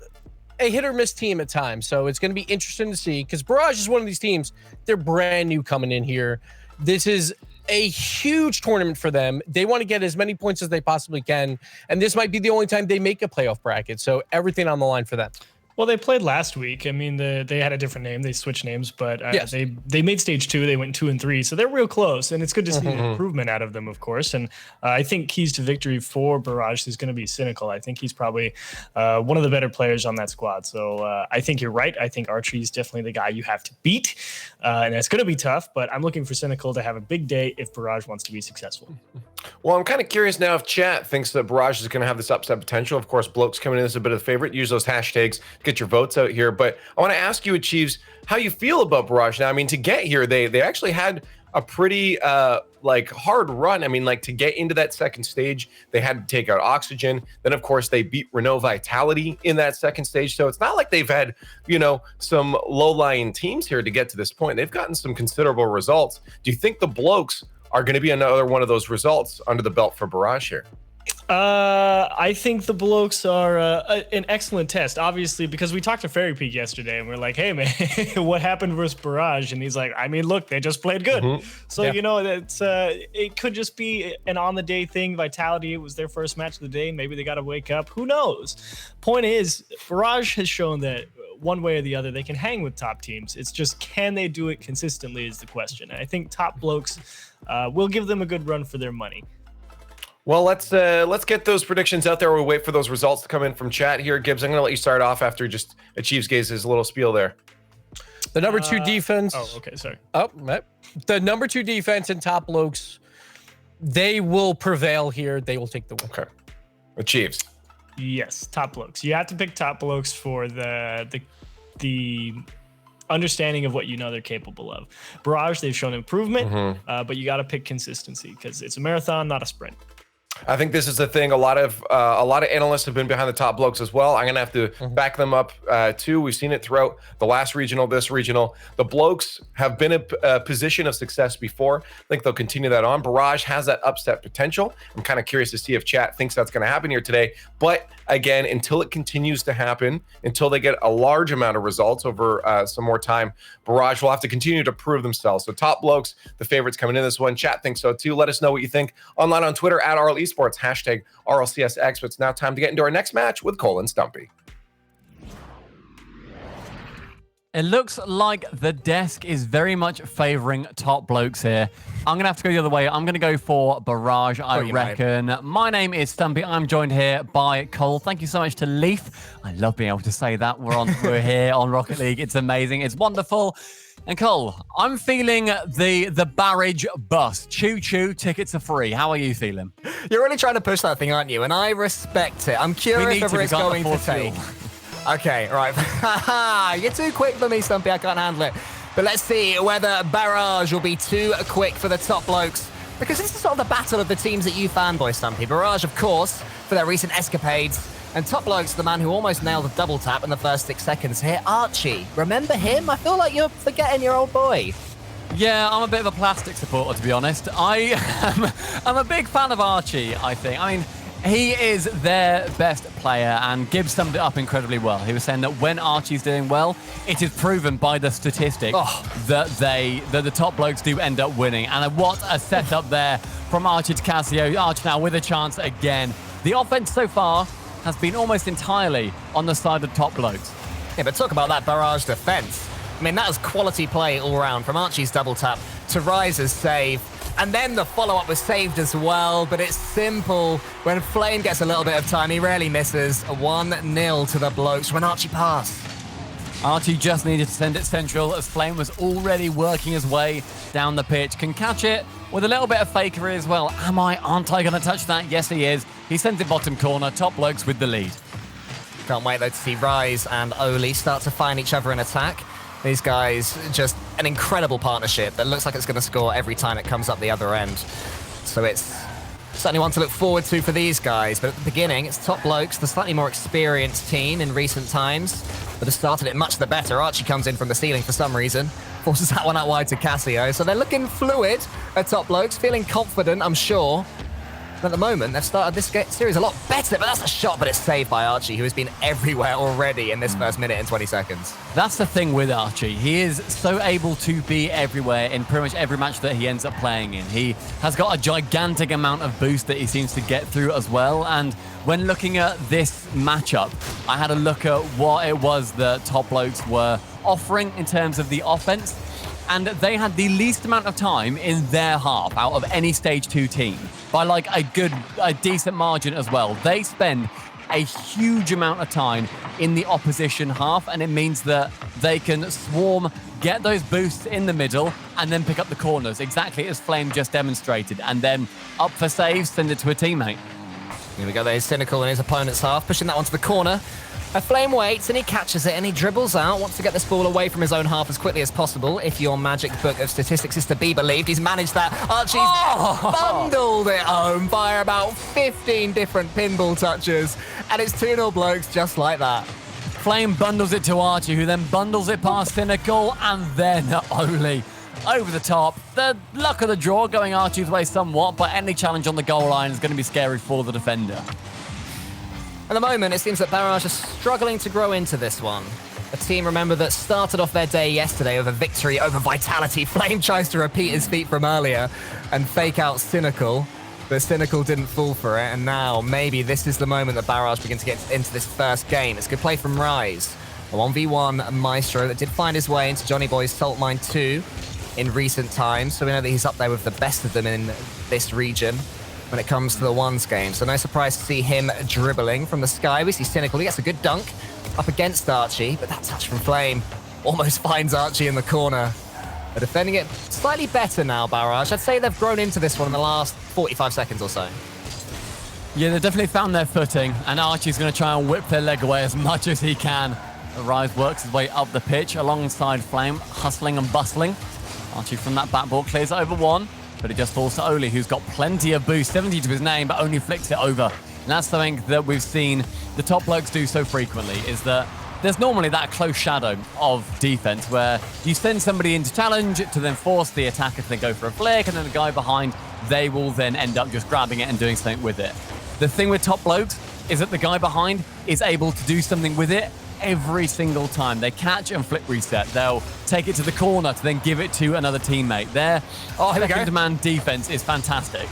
hit or miss team at times. So it's going to be interesting to see because Barrage is one of these teams. They're brand new coming in here. This is a huge tournament for them. They want to get as many points as they possibly can. And this might be the only time they make a playoff bracket. So everything on the line for them. Well, they played last week. I mean, they had a different name. They switched names, but Yes. they made stage 2. They went 2 and 3, so they're real close. And it's good to see an improvement out of them, of course. And I think keys to victory for Barrage is going to be Cynical. I think he's probably one of the better players on that squad. So I think you're right. I think Archie is definitely the guy you have to beat, and that's going to be tough. But I'm looking for Cynical to have a big day if Barrage wants to be successful. Well, I'm kind of curious now if chat thinks that Barrage is going to have this upset potential. Of course, Blokes coming in as a bit of a favorite. Use those hashtags, get your votes out here. But I want to ask you, Achieves, how you feel about Barrage now. I mean, to get here, they actually had a pretty hard run. I mean, like to get into that second stage, they had to take out Oxygen. Then, of course, they beat Renault Vitality in that second stage. So it's not like they've had, some low-lying teams here to get to this point. They've gotten some considerable results. Do you think the Blokes are going to be another one of those results under the belt for Barrage here? I think the Blokes are an excellent test, obviously, because we talked to Fairy Peak yesterday and we're like, hey, man, what happened versus Barrage? And he's like, I mean, look, they just played good. So, you know, it could just be an on-the-day thing. Vitality, it was their first match of the day. Maybe they got to wake up. Who knows? Point is, Barrage has shown that one way or the other, they can hang with top teams. It's just, can they do it consistently is the question. And I think top Blokes will give them a good run for their money. Well, let's get those predictions out there. We'll wait for those results to come in from chat here. Gibbs, I'm going to let you start off after just Achieves Gaze's little spiel there. The number 2 defense. Oh, okay, sorry. Oh, the number 2 defense and top Blokes, they will prevail here. They will take the win. Okay. Achieves. Yes, top Blokes. You have to pick top Blokes for the understanding of what you know they're capable of. Barrage, they've shown improvement, but you got to pick consistency because it's a marathon, not a sprint. I think this is the thing. A lot of analysts have been behind the top Blokes as well. I'm gonna have to back them up too. We've seen it throughout the last regional, this regional. The Blokes have been a position of success before. I think they'll continue that on. Barrage has that upset potential. I'm kind of curious to see if chat thinks that's going to happen here today. But again, until it continues to happen, until they get a large amount of results over some more time, Barrage will have to continue to prove themselves. So top Blokes, the favorites coming in this one. Chat thinks so too. Let us know what you think online on Twitter at RL Esports, hashtag RLCSX. But it's now time to get into our next match with Cole and Stumpy. It looks like the desk is very much favoring top Blokes here. I'm going to have to go the other way. I'm going to go for Barrage, I reckon. My name is Stumpy. I'm joined here by Cole. Thank you so much to Leaf. I love being able to say that. We're here on Rocket League. It's amazing. It's wonderful. And Cole, I'm feeling the Barrage bus. Choo-choo, tickets are free. How are you feeling? You're really trying to push that thing, aren't you? And I respect it. I'm curious whether it's going to take. Okay, right. You're too quick for me, Stumpy. I can't handle it. But let's see whether Barrage will be too quick for the top Blokes. Because this is sort of the battle of the teams that you fanboy, Stumpy. Barrage, of course, for their recent escapades. And top Blokes, the man who almost nailed a double tap in the first 6 seconds here, Archie. Remember him? I feel like you're forgetting your old boy. Yeah, I'm a bit of a plastic supporter, to be honest. I'm a big fan of Archie, I think. I mean, he is their best player, and Gibbs summed it up incredibly well. He was saying that when Archie's doing well, it is proven by the statistic that the top Blokes do end up winning. And what a setup there from Archie to Casio. Archie now with a chance again. The offense so far has been almost entirely on the side of top Blokes. Yeah, but talk about that Barrage defense. I mean, that was quality play all around, from Archie's double tap to Rise's save. And then the follow-up was saved as well, but it's simple. When Flame gets a little bit of time, he rarely misses. 1-0 to the Blokes when Archie passed. Archie just needed to send it central as Flame was already working his way down the pitch. Can catch it with a little bit of fakery as well. Aren't I going to touch that? Yes, he is. He sends it bottom corner. Top Blokes with the lead. Can't wait, though, to see Rise and Oli start to find each other in attack. These guys, just an incredible partnership that looks like it's going to score every time it comes up the other end. So it's certainly one to look forward to for these guys. But at the beginning, it's top Blokes, the slightly more experienced team in recent times, that have started it much the better. Archie comes in from the ceiling for some reason, forces that one out wide to Casio. So they're looking fluid at top Blokes, feeling confident, I'm sure. At the moment, they've started this series a lot better, but that's a shot, but it's saved by Archie, who has been everywhere already in this first minute and 20 seconds. That's the thing with Archie. He is so able to be everywhere in pretty much every match that he ends up playing in. He has got a gigantic amount of boost that he seems to get through as well. And when looking at this matchup, I had a look at what it was that top Blokes were offering in terms of the offense. And they had the least amount of time in their half out of any Stage 2 team by like a decent margin as well. They spend a huge amount of time in the opposition half, and it means that they can swarm, get those boosts in the middle, and then pick up the corners, exactly as Flame just demonstrated. And then up for saves, send it to a teammate. Here we go, there's Cynical in his opponent's half, pushing that one to the corner. A Flame waits and he catches it and he dribbles out, wants to get this ball away from his own half as quickly as possible. If your magic book of statistics is to be believed, he's managed that. Archie's bundled it home by about 15 different pinball touches, and it's 2-0 Blokes just like that. Flame bundles it to Archie, who then bundles it past Cynical, and then Oli. over the top. The luck of the draw going Archie's way somewhat, but any challenge on the goal line is going to be scary for the defender. At the moment, it seems that Barrage are struggling to grow into this one. A team, remember, that started off their day yesterday with a victory over Vitality. Flame tries to repeat his feat from earlier and fake out Cynical, but Cynical didn't fall for it, and now maybe this is the moment that Barrage begin to get into this first game. It's a good play from Rise. A 1v1 Maestro that did find his way into Johnny Boy's Salt Mine 2 in recent times, so we know that he's up there with the best of them in this region when it comes to the ones game. So no surprise to see him dribbling from the sky. We see Cynical, he gets a good dunk up against Archie, but that touch from Flame almost finds Archie in the corner. They're defending it slightly better now, Barrage. I'd say they've grown into this one in the last 45 seconds or so. Yeah, they've definitely found their footing, and Archie's going to try and whip their leg away as much as he can. Rise works his way up the pitch alongside Flame, hustling and bustling. Archie from that backboard clears it over one, but it just falls to Oli, who's got plenty of boost, 70 to his name, but only flicks it over. And that's something that we've seen the top blokes do so frequently, is that there's normally that close shadow of defense where you send somebody into challenge to then force the attacker to then go for a flick, and then the guy behind, they will then end up just grabbing it and doing something with it. The thing with top blokes is that the guy behind is able to do something with it every single time. They catch and flip reset. They'll take it to the corner to then give it to another teammate. Their second-to-man defense is fantastic.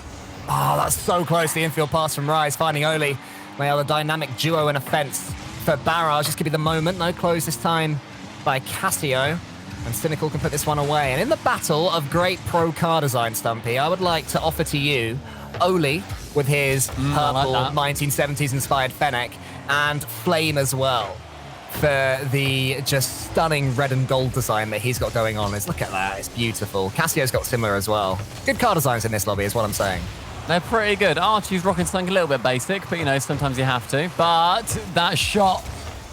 Oh, that's so close. The infield pass from Rise, finding Oli. They are the dynamic duo in offense for Barrage. This could be the moment. No close this time by Cassio. And Cynical can put this one away. And in the battle of great pro car design, Stumpy, I would like to offer to you Oli with his purple 1970s inspired Fennec, and Flame as well for the just stunning red and gold design that he's got going on. Look at that. It's beautiful. Cassio's got similar as well. Good car designs in this lobby is what I'm saying. They're pretty good. Archie's rocking something a little bit basic, but, you know, sometimes you have to. But that shot,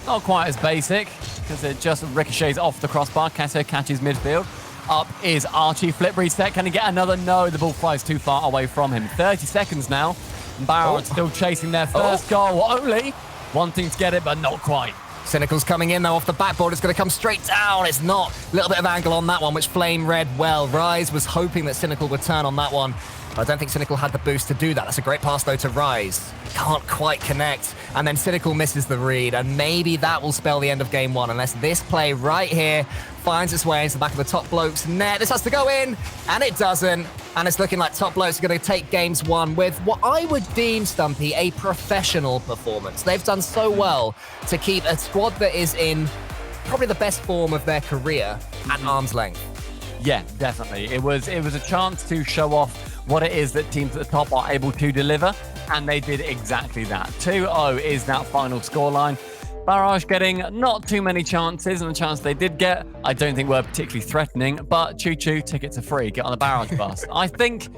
not quite as basic, because it just ricochets off the crossbar. Cassio catches midfield. Up is Archie. Flip reset. Can he get another? No, the ball flies too far away from him. 30 seconds now. And Barrage still chasing their first goal. Only wanting to get it, but not quite. Cynical's coming in, though, off the backboard. It's going to come straight down. It's not. A little bit of angle on that one, which Flame read well. Rise was hoping that Cynical would turn on that one. I don't think Cynical had the boost to do that. That's a great pass, though, to Rise. Can't quite connect. And then Cynical misses the read. And maybe that will spell the end of game one, unless this play right here finds its way into the back of the top blokes net. This has to go in, and it doesn't. And it's looking like top blokes are going to take games one with what I would deem, Stumpy, a professional performance. They've done so well to keep a squad that is in probably the best form of their career at arm's length. Yeah, definitely. It was a chance to show off what it is that teams at the top are able to deliver, and they did exactly that. 2-0 is that final scoreline. Barrage getting not too many chances, and the chance they did get, I don't think were particularly threatening, but choo-choo, tickets are free. Get on the Barrage bus. I think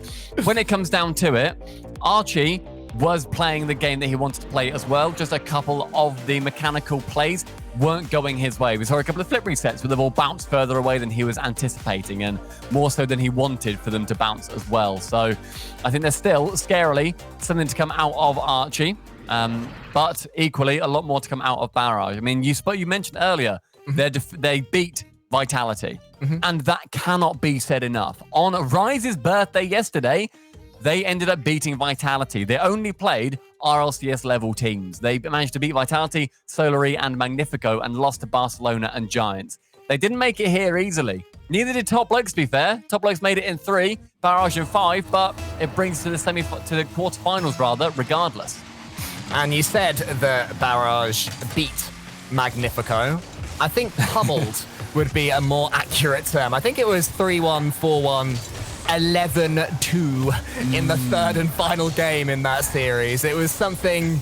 when it comes down to it, Archie was playing the game that he wanted to play as well. Just a couple of the mechanical plays weren't going his way. We saw a couple of flip resets, but they've all bounced further away than he was anticipating, and more so than he wanted for them to bounce as well. So I think there's still, scarily, something to come out of Archie, but equally a lot more to come out of Barrage. I mean, you mentioned earlier, they beat Vitality, and that cannot be said enough. On Rise's birthday yesterday, they ended up beating Vitality. They only played RLCS level teams. They managed to beat Vitality, Solary, and Magnifico, and lost to Barcelona and Giants. They didn't make it here easily. Neither did Top Blokes, to be fair. Top Blokes made it in 3, Barrage in 5, but it brings to the quarterfinals rather, regardless. And you said that Barrage beat Magnifico. I think pummeled would be a more accurate term. I think it was 3-1, 4-1. 11-2 in the third and final game in that series. It was something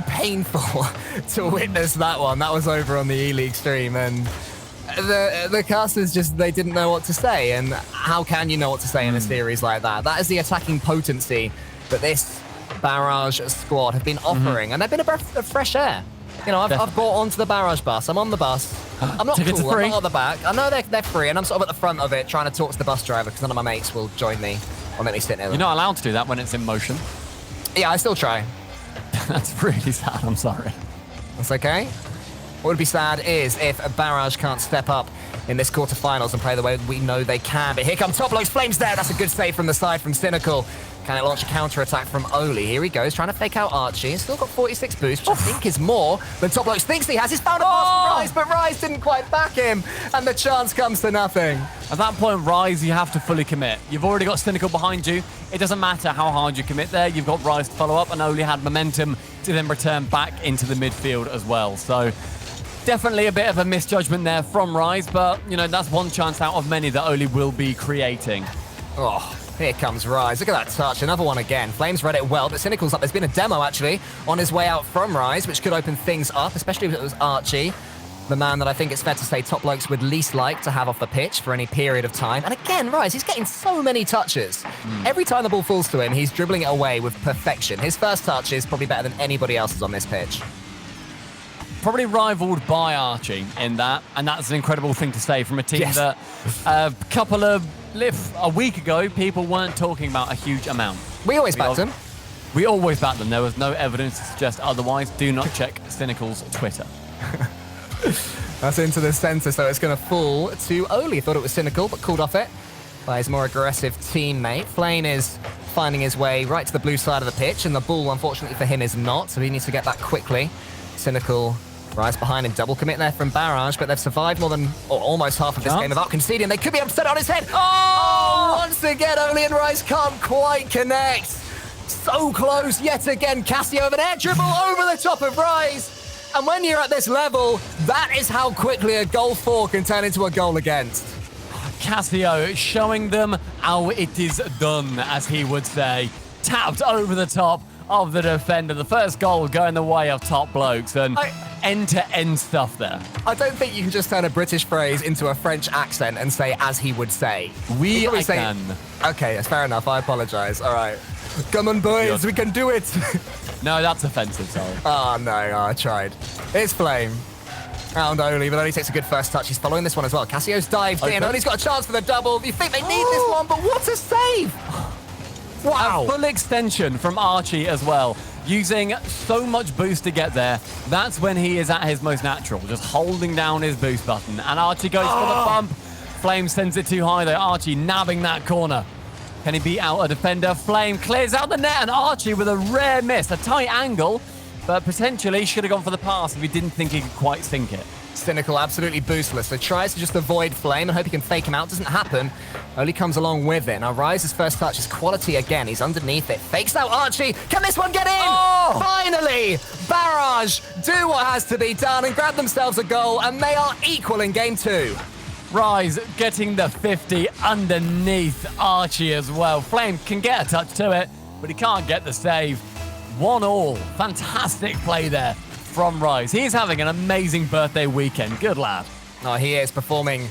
painful to witness that one. That was over on the E-League stream, and the casters they didn't know what to say. And how can you know what to say in a series like that? That is the attacking potency that this Barrage squad have been offering, and they've been a breath of fresh air. You know, I've got onto the Barrage bus. I'm on the bus. I'm not Tickets cool. are free. I'm not at the back. I know they're free, and I'm sort of at the front of it trying to talk to the bus driver because none of my mates will join me or let me sit near them. You're not allowed to do that when it's in motion. Yeah, I still try. That's really sad. I'm sorry. That's okay. What would be sad is if Barrage can't step up in this quarterfinals and play the way we know they can. But here come Top Blokes, Flames there. That's a good save from the side from Cynical. Can it launch a counter-attack from Oli? Here he goes, trying to fake out Archie. He's still got 46 boost, which I think is more than Top Blokes thinks he has. He's found a pass for Rise, but Rise didn't quite back him, and the chance comes to nothing. At that point, Rise, you have to fully commit. You've already got Cynical behind you. It doesn't matter how hard you commit there. You've got Rise to follow up, and Oli had momentum to then return back into the midfield as well. So definitely a bit of a misjudgment there from Rise, but, you know, that's one chance out of many that Oli will be creating. Oh, here comes Rise. Look at that touch. Another one again. Flames read it well, but Cynical's up. There's been a demo, actually, on his way out from Rise, which could open things up, especially if it was Archie, the man that I think it's fair to say Top Blokes would least like to have off the pitch for any period of time. And again, Rise, he's getting so many touches. Every time the ball falls to him, he's dribbling it away with perfection. His first touch is probably better than anybody else's on this pitch. Probably rivaled by Archie in that, and that's an incredible thing to say from a team that a week ago, people weren't talking about a huge amount. We always backed him. We always backed them. There was no evidence to suggest otherwise. Do not check Cynical's Twitter. That's into the center, so it's going to fall to Oli. Thought it was Cynical, but called off it by his more aggressive teammate. Flame is finding his way right to the blue side of the pitch, and the ball, unfortunately for him, is not, so he needs to get that quickly. Cynical Rise behind and double commit there from Barrage, but they've survived more than, or almost half of this game without conceding. They could be able to set it on his head. Oh! Once again, Oli and Rise can't quite connect. So close yet again. Cassio with an air dribble over the top of Rise. And when you're at this level, that is how quickly a goal for can turn into a goal against. Cassio showing them how it is done, as he would say. Tapped over the top of the defender. The first goal going the way of Top Blokes, and end-to-end stuff there. I don't think you can just turn a British phrase into a French accent and say, as he would say. I can. Okay, that's fair enough. I apologize. All right. Come on, boys. We can do it. No, that's offensive, sorry. Oh, no. Oh, I tried. It's Flame. Round Oli, but Oli takes a good first touch. He's following this one as well. Cassio's dived in. Oli's got a chance for the double. You think they need this one, but what a save! Wow. A full extension from Archie as well. Using so much boost to get there. That's when he is at his most natural. Just holding down his boost button. And Archie goes for the bump. Flame sends it too high there. Archie nabbing that corner. Can he beat out a defender? Flame clears out the net, and Archie with a rare miss. A tight angle, but potentially should have gone for the pass if he didn't think he could quite sink it. Cynical absolutely boostless, so tries to just avoid Flame and hope he can fake him out. Doesn't happen. Oli comes along with it. Now Rise's first touch is quality again. He's underneath it. Fakes out Archie. Can this one get in? Oh! Finally! Barrage do what has to be done and grab themselves a goal, and they are equal in game 2. Rise getting the 50 underneath Archie as well. Flame can get a touch to it, but he can't get the save. 1-1. Fantastic play there from Rise. He's having an amazing birthday weekend. Good lad. Oh, he is performing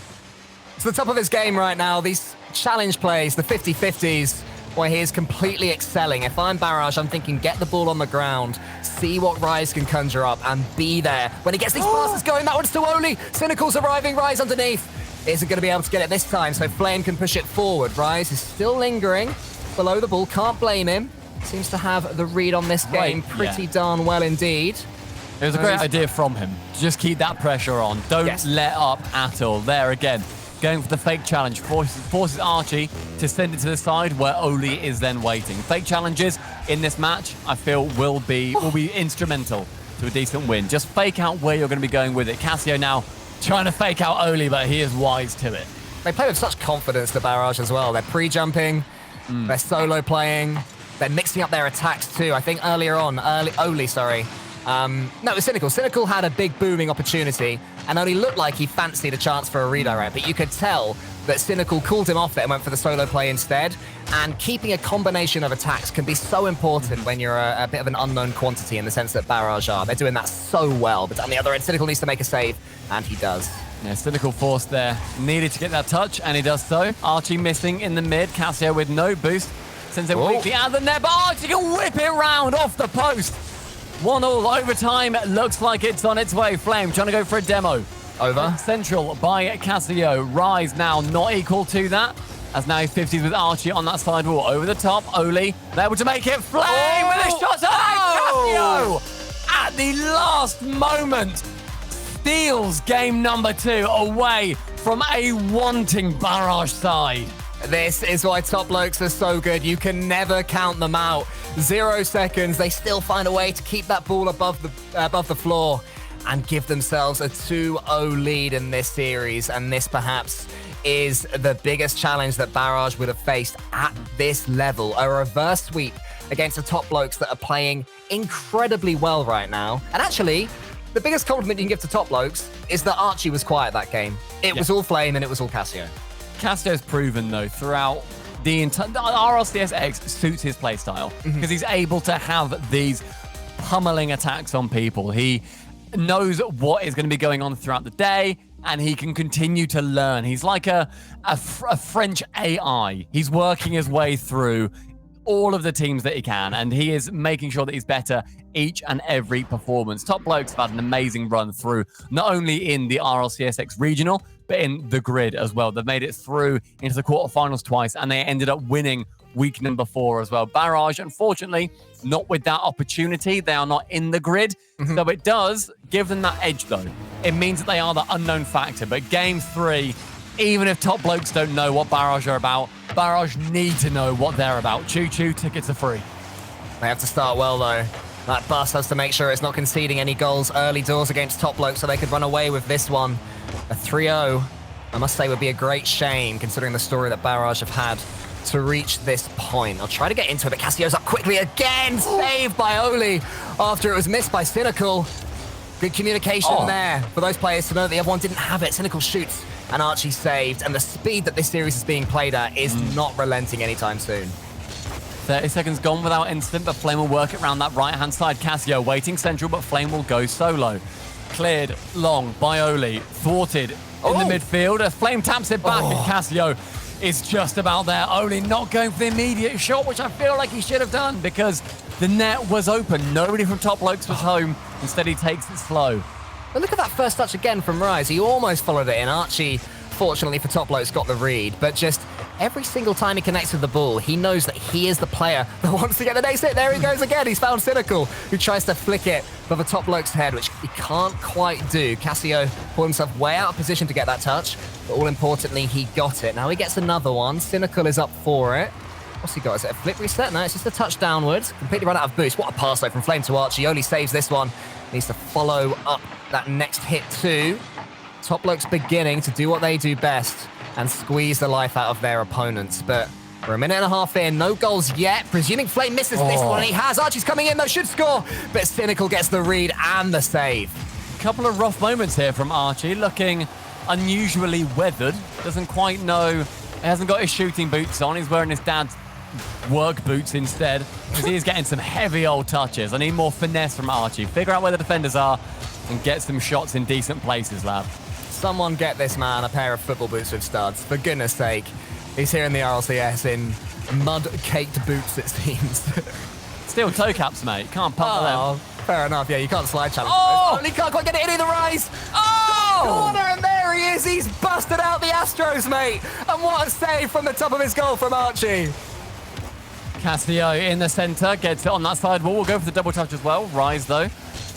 to the top of his game right now. These challenge plays, the 50-50s, boy, he is completely excelling. If I'm Barrage, I'm thinking get the ball on the ground, see what Rise can conjure up, and be there. When he gets these passes going, that one's to Oli. Cynical's arriving, Rise underneath. Isn't going to be able to get it this time, so Flame can push it forward. Rise is still lingering below the ball. Can't blame him. Seems to have the read on this game pretty darn well indeed. It was a great idea from him. Just keep that pressure on. Don't let up at all. There again, going for the fake challenge. Forces Archie to send it to the side where Oli is then waiting. Fake challenges in this match, I feel, will be instrumental to a decent win. Just fake out where you're going to be going with it. Cassio now trying to fake out Oli, but he is wise to it. They play with such confidence, the Barrage, as well. They're pre-jumping, they're solo playing, they're mixing up their attacks too. I think earlier on, Oli, sorry. No, it was Cynical. Cynical had a big booming opportunity and Oli looked like he fancied a chance for a redirect, but you could tell that Cynical called him off it and went for the solo play instead. And keeping a combination of attacks can be so important when you're a bit of an unknown quantity in the sense that Barrage are. They're doing that so well, but on the other end, Cynical needs to make a save, and he does. Yeah, Cynical force there. Needed to get that touch, and he does so. Archie missing in the mid. Cassio with no boost. Sends it weakly out of the net, but Archie can whip it round off the post. 1-1 overtime. Looks like it's on its way. Flame trying to go for a demo. Over. Central by Cassio. Rise now not equal to that. As now 50s with Archie on that side wall. Over the top. Oli able to make it. Flame with a shot. Cassio at the last moment steals game number 2 away from a wanting Barrage side. This is why Top Blokes are so good. You can never count them out. 0 seconds. They still find a way to keep that ball above the floor and give themselves a 2-0 lead in this series. And this perhaps is the biggest challenge that Barrage would have faced at this level. A reverse sweep against the Top Blokes that are playing incredibly well right now. And actually, the biggest compliment you can give to Top Blokes is that Archie was quiet that game. It was all Flame and it was all Cassio. Cassio's proven, though, throughout the entire... RLCS X suits his playstyle because he's able to have these pummeling attacks on people. He knows what is going to be going on throughout the day, and he can continue to learn. He's like a French AI. He's working his way through all of the teams that he can, and he is making sure that he's better each and every performance. Top Blokes have had an amazing run through, not only in the RLCSX regional, but in the grid as well. They've made it through into the quarterfinals twice, and they ended up winning week number 4 as well. Barrage, unfortunately, not with that opportunity. They are not in the grid, so it does give them that edge, though. It means that they are the unknown factor, but game 3, even if Top Blokes don't know what Barrage are about, Barrage need to know what they're about. Choo-choo, tickets are free. They have to start well, though. That bus has to make sure it's not conceding any goals early doors against Top Blokes so they could run away with this one. A 3-0, I must say, would be a great shame considering the story that Barrage have had to reach this point. I'll try to get into it, but Cassio's up quickly again. Saved by Oli after it was missed by Cynical. Good communication there for those players to know that the other one didn't have it. Cynical shoots and Archie saved. And the speed that this series is being played at is not relenting anytime soon. 30 seconds gone without instant, but Flame will work it around that right-hand side. Cassio waiting central, but Flame will go solo. Cleared long by Oli. Thwarted in the midfield. As Flame taps it back, and Cassio is just about there. Oli not going for the immediate shot, which I feel like he should have done because the net was open. Nobody from Top Blokes was home. Instead, he takes it slow. But look at that first touch again from Rise. He almost followed it in. Archie, fortunately for Top Blokes, got the read. But just every single time he connects with the ball, he knows that he is the player that wants to get the next hit. There he goes again. He's found Cynical, who tries to flick it above the Top Blokes' head, which he can't quite do. Cassio pulled himself way out of position to get that touch. But all importantly, he got it. Now he gets another one. Cynical is up for it. What's he got? Is it a flip reset? No, it's just a touch downwards. Completely run out of boost. What a pass, though, from Flame to Archie. Only saves this one. Needs to follow up that next hit, too. Top Blokes beginning to do what they do best and squeeze the life out of their opponents. But we're a minute and a half in. No goals yet. Presuming Flame misses this one. He has. Archie's coming in, though. Should score. But Cynical gets the read and the save. Couple of rough moments here from Archie. Looking unusually weathered. Doesn't quite know. He hasn't got his shooting boots on. He's wearing his dad's work boots instead, because he is getting some heavy old touches. I need more finesse from Archie. Figure out where the defenders are and get some shots in decent places, lad. Someone get this man a pair of football boots with studs, for goodness sake. He's here in the RLCS in mud-caked boots, it seems. Steel toe caps, mate. Can't pump them. Fair enough. Yeah, you can't slide challenge. Only can't quite get it in either, Rise. Corner, and there he is. He's busted out the Astros, mate. And what a save from the top of his goal from Archie. Cassio in the center, gets it on that side wall. We'll go for the double touch as well. Rise, though,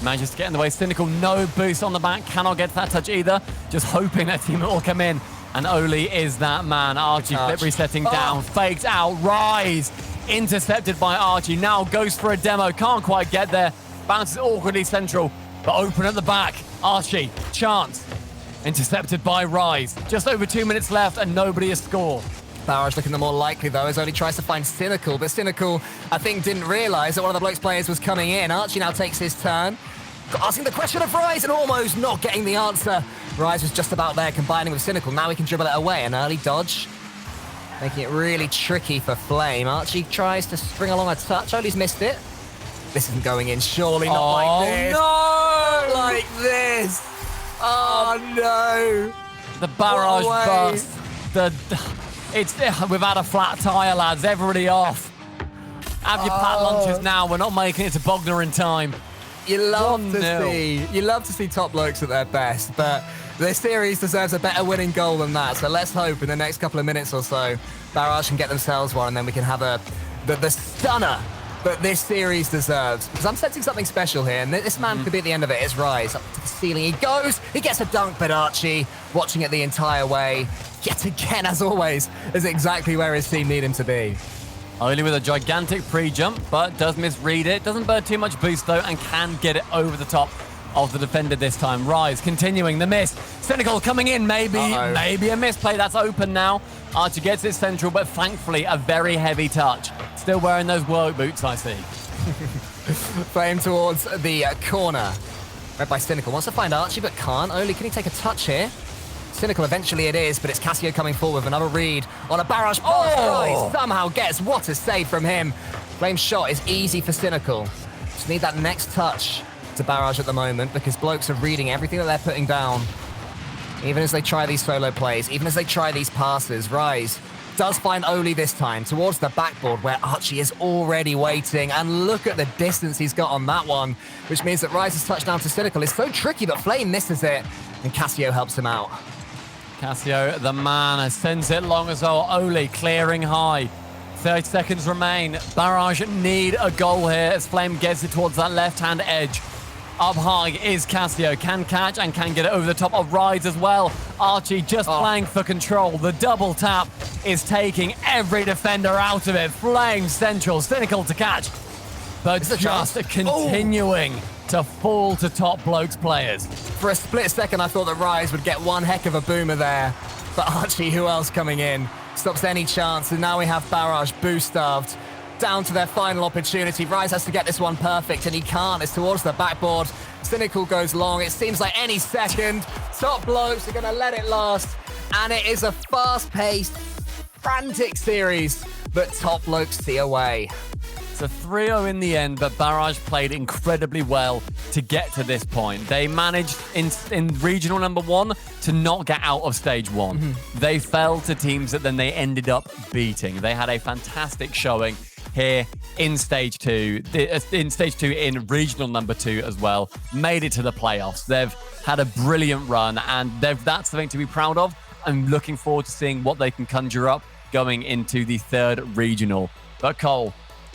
manages to get in the way. Cynical, no boost on the back. Cannot get to that touch either. Just hoping that team will come in. And Oli is that man. Archie flip resetting down. Faked out. Rise. Intercepted by Archie. Now goes for a demo. Can't quite get there. Bounces awkwardly central, but open at the back. Archie, chance. Intercepted by Rise. Just over 2 minutes left and nobody has scored. Barrage looking the more likely, though, as only tries to find Cynical. But Cynical, I think, didn't realise that one of the Blokes players was coming in. Archie now takes his turn. Asking the question of Rise and almost not getting the answer. Rise was just about there, combining with Cynical. Now he can dribble it away. An early dodge, making it really tricky for Flame. Archie tries to string along a touch. Oli's missed it. This isn't going in. Surely not like this. No! Not like this. Oh, no. The Barrage bust. We've had a flat tyre, lads. Everybody off. Have your pat lunches now. We're not making it to Bognor in time. You love to see Top Blokes at their best, but this series deserves a better winning goal than that. So let's hope in the next couple of minutes or so, Barrage can get themselves one, and then we can have the stunner but this series deserves, because I'm sensing something special here, and this man could be at the end of it. It's Rise up to the ceiling. He goes, he gets a dunk, but Archie, watching it the entire way, yet again, as always, is exactly where his team need him to be. Only with a gigantic pre-jump, but does misread it. Doesn't burn too much boost, though, and can get it over the top of the defender this time. Rise continuing the miss. Cynical coming in, maybe a misplay. That's open now. Archie gets it central, but thankfully a very heavy touch. Still wearing those work boots, I see. Flame towards the corner. Read by Cynical. Wants to find Archie, but can't. Only can he take a touch here? Cynical eventually it is, but it's Cassio coming forward with another read on a Barrage pass. Rise somehow gets what a save from him. Flame's shot is easy for Cynical. Just need that next touch to Barrage at the moment, because Blokes are reading everything that they're putting down. Even as they try these solo plays, even as they try these passes, Rise does find Oli this time towards the backboard where Archie is already waiting. And look at the distance he's got on that one, which means that Rise's touchdown to Cynical is so tricky, but Flame misses it, and Cassio helps him out. Cassio, the man, sends it long as well. Oli clearing high. 30 seconds remain. Barrage need a goal here as Flame gets it towards that left-hand edge. Up high is Cassio. Can catch and can get it over the top of Rise as well. Archie just playing for control. The double tap is taking every defender out of it. Flame central. Cynical to catch. But just continuing to fall to top Blokes players. For a split second, I thought that Rise would get one heck of a boomer there. But Archie, who else coming in, stops any chance. And now we have Barrage boost-starved. Down to their final opportunity. Rise has to get this one perfect, and he can't. It's towards the backboard. Cynical goes long. It seems like any second. Top Blokes are going to let it last. And it is a fast-paced, frantic series, but Top Blokes see away. It's a 3-0 in the end, but Barrage played incredibly well to get to this point. They managed in regional number 1 to not get out of stage 1. They fell to teams that then they ended up beating. They had a fantastic showing here in stage 2, in regional number 2 as well. Made it to the playoffs. They've had a brilliant run, and that's something to be proud of. I'm looking forward to seeing what they can conjure up going into the 3rd regional. But Cole,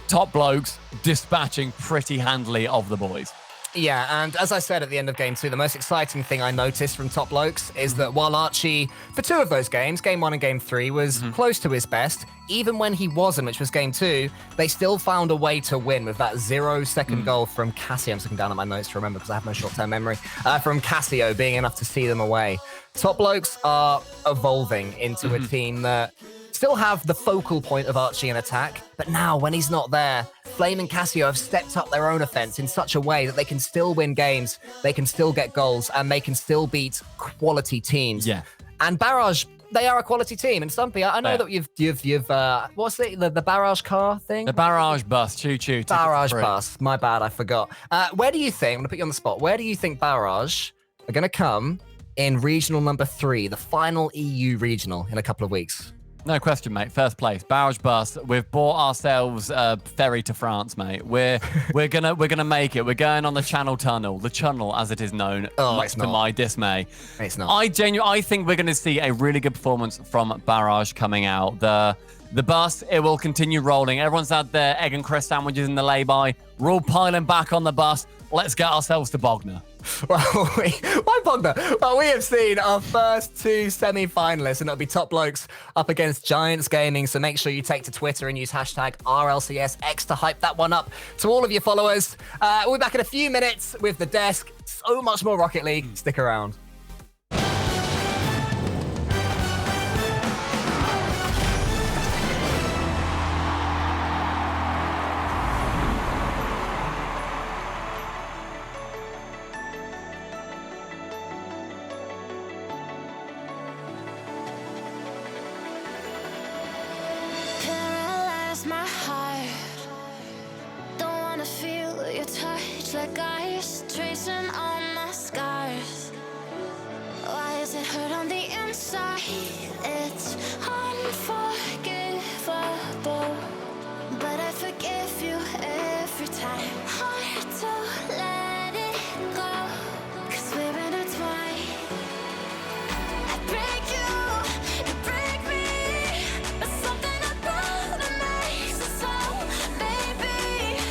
Top Blokes dispatching pretty handily of the boys. Yeah, and as I said at the end of Game 2, the most exciting thing I noticed from Top Blokes is that while Archie, for 2 of those games, Game 1 and Game 3, was close to his best, even when he wasn't, which was Game 2, they still found a way to win with that 0-second goal from Cassio. I'm looking down at my notes to remember because I have no short-term memory. From Cassio being enough to see them away. Top Blokes are evolving into a team that still have the focal point of Archie in attack, but now when he's not there, Flame and Cassio have stepped up their own offense in such a way that they can still win games, they can still get goals, and they can still beat quality teams. Yeah. And Barrage, they are a quality team. And Stumpy, I know that you've what's the Barrage car thing? The Barrage bus, choo-choo. Barrage bus, my bad, I forgot. Where do you think, I'm going to put you on the spot, where do you think Barrage are going to come in regional number 3, the final EU regional in a couple of weeks? No question, mate. First place, Barrage bus. We've bought ourselves a ferry to France, mate. We're gonna make it. We're going on the Channel Tunnel, the Channel as it is known, much to my dismay. It's not. I think we're gonna see a really good performance from Barrage coming out. The bus, it will continue rolling. Everyone's had their egg and crust sandwiches in the lay-by. We're all piling back on the bus. Let's get ourselves to Bognor. Well, why Bognor? Well, we have seen our first 2 semi-finalists, and it'll be Top Blokes up against Giants Gaming. So make sure you take to Twitter and use hashtag RLCSX to hype that one up to all of your followers. We'll be back in a few minutes with The Desk. So much more Rocket League. Stick around. My heart, don't wanna feel your touch like ice, tracing all my scars. Why is it hurt on the inside? It's unforgivable, but I forgive you every time. Hard to let it go, 'cause we're intertwined. I break you break me, but something about it makes it so, baby.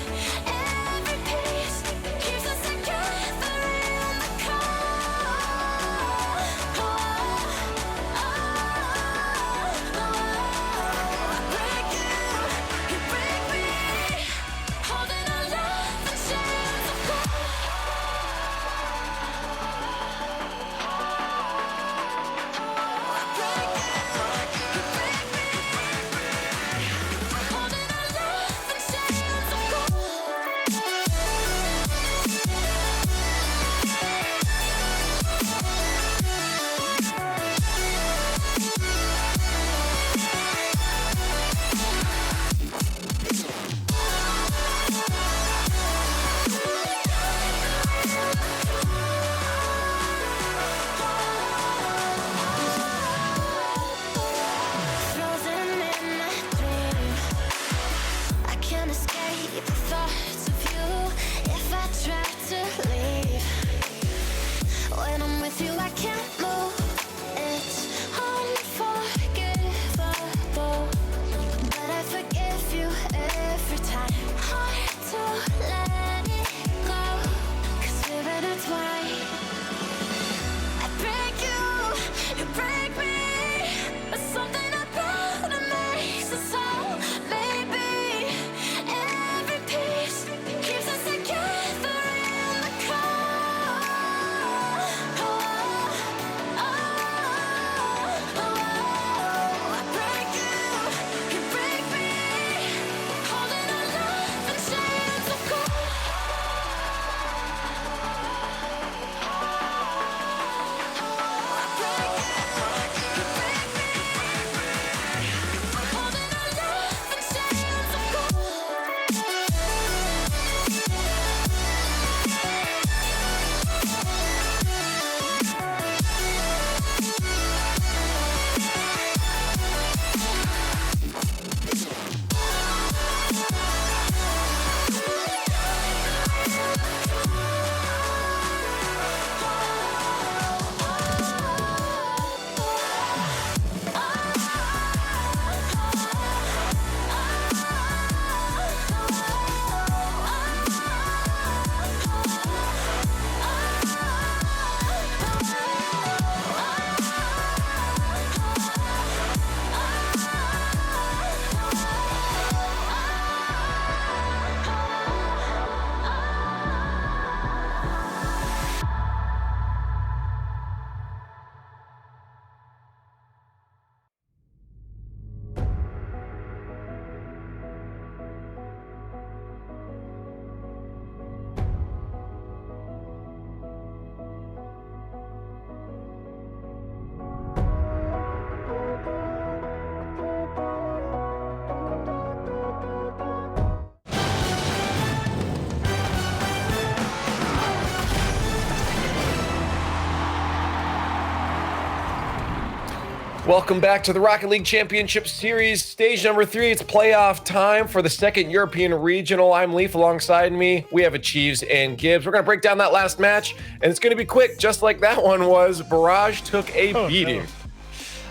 Welcome back to the Rocket League Championship Series, stage number 3. It's playoff time for the second European Regional. I'm Leaf. Alongside me, we have Achieves and Gibbs. We're going to break down that last match, and it's going to be quick, just like that one was. Barrage took a beating. No.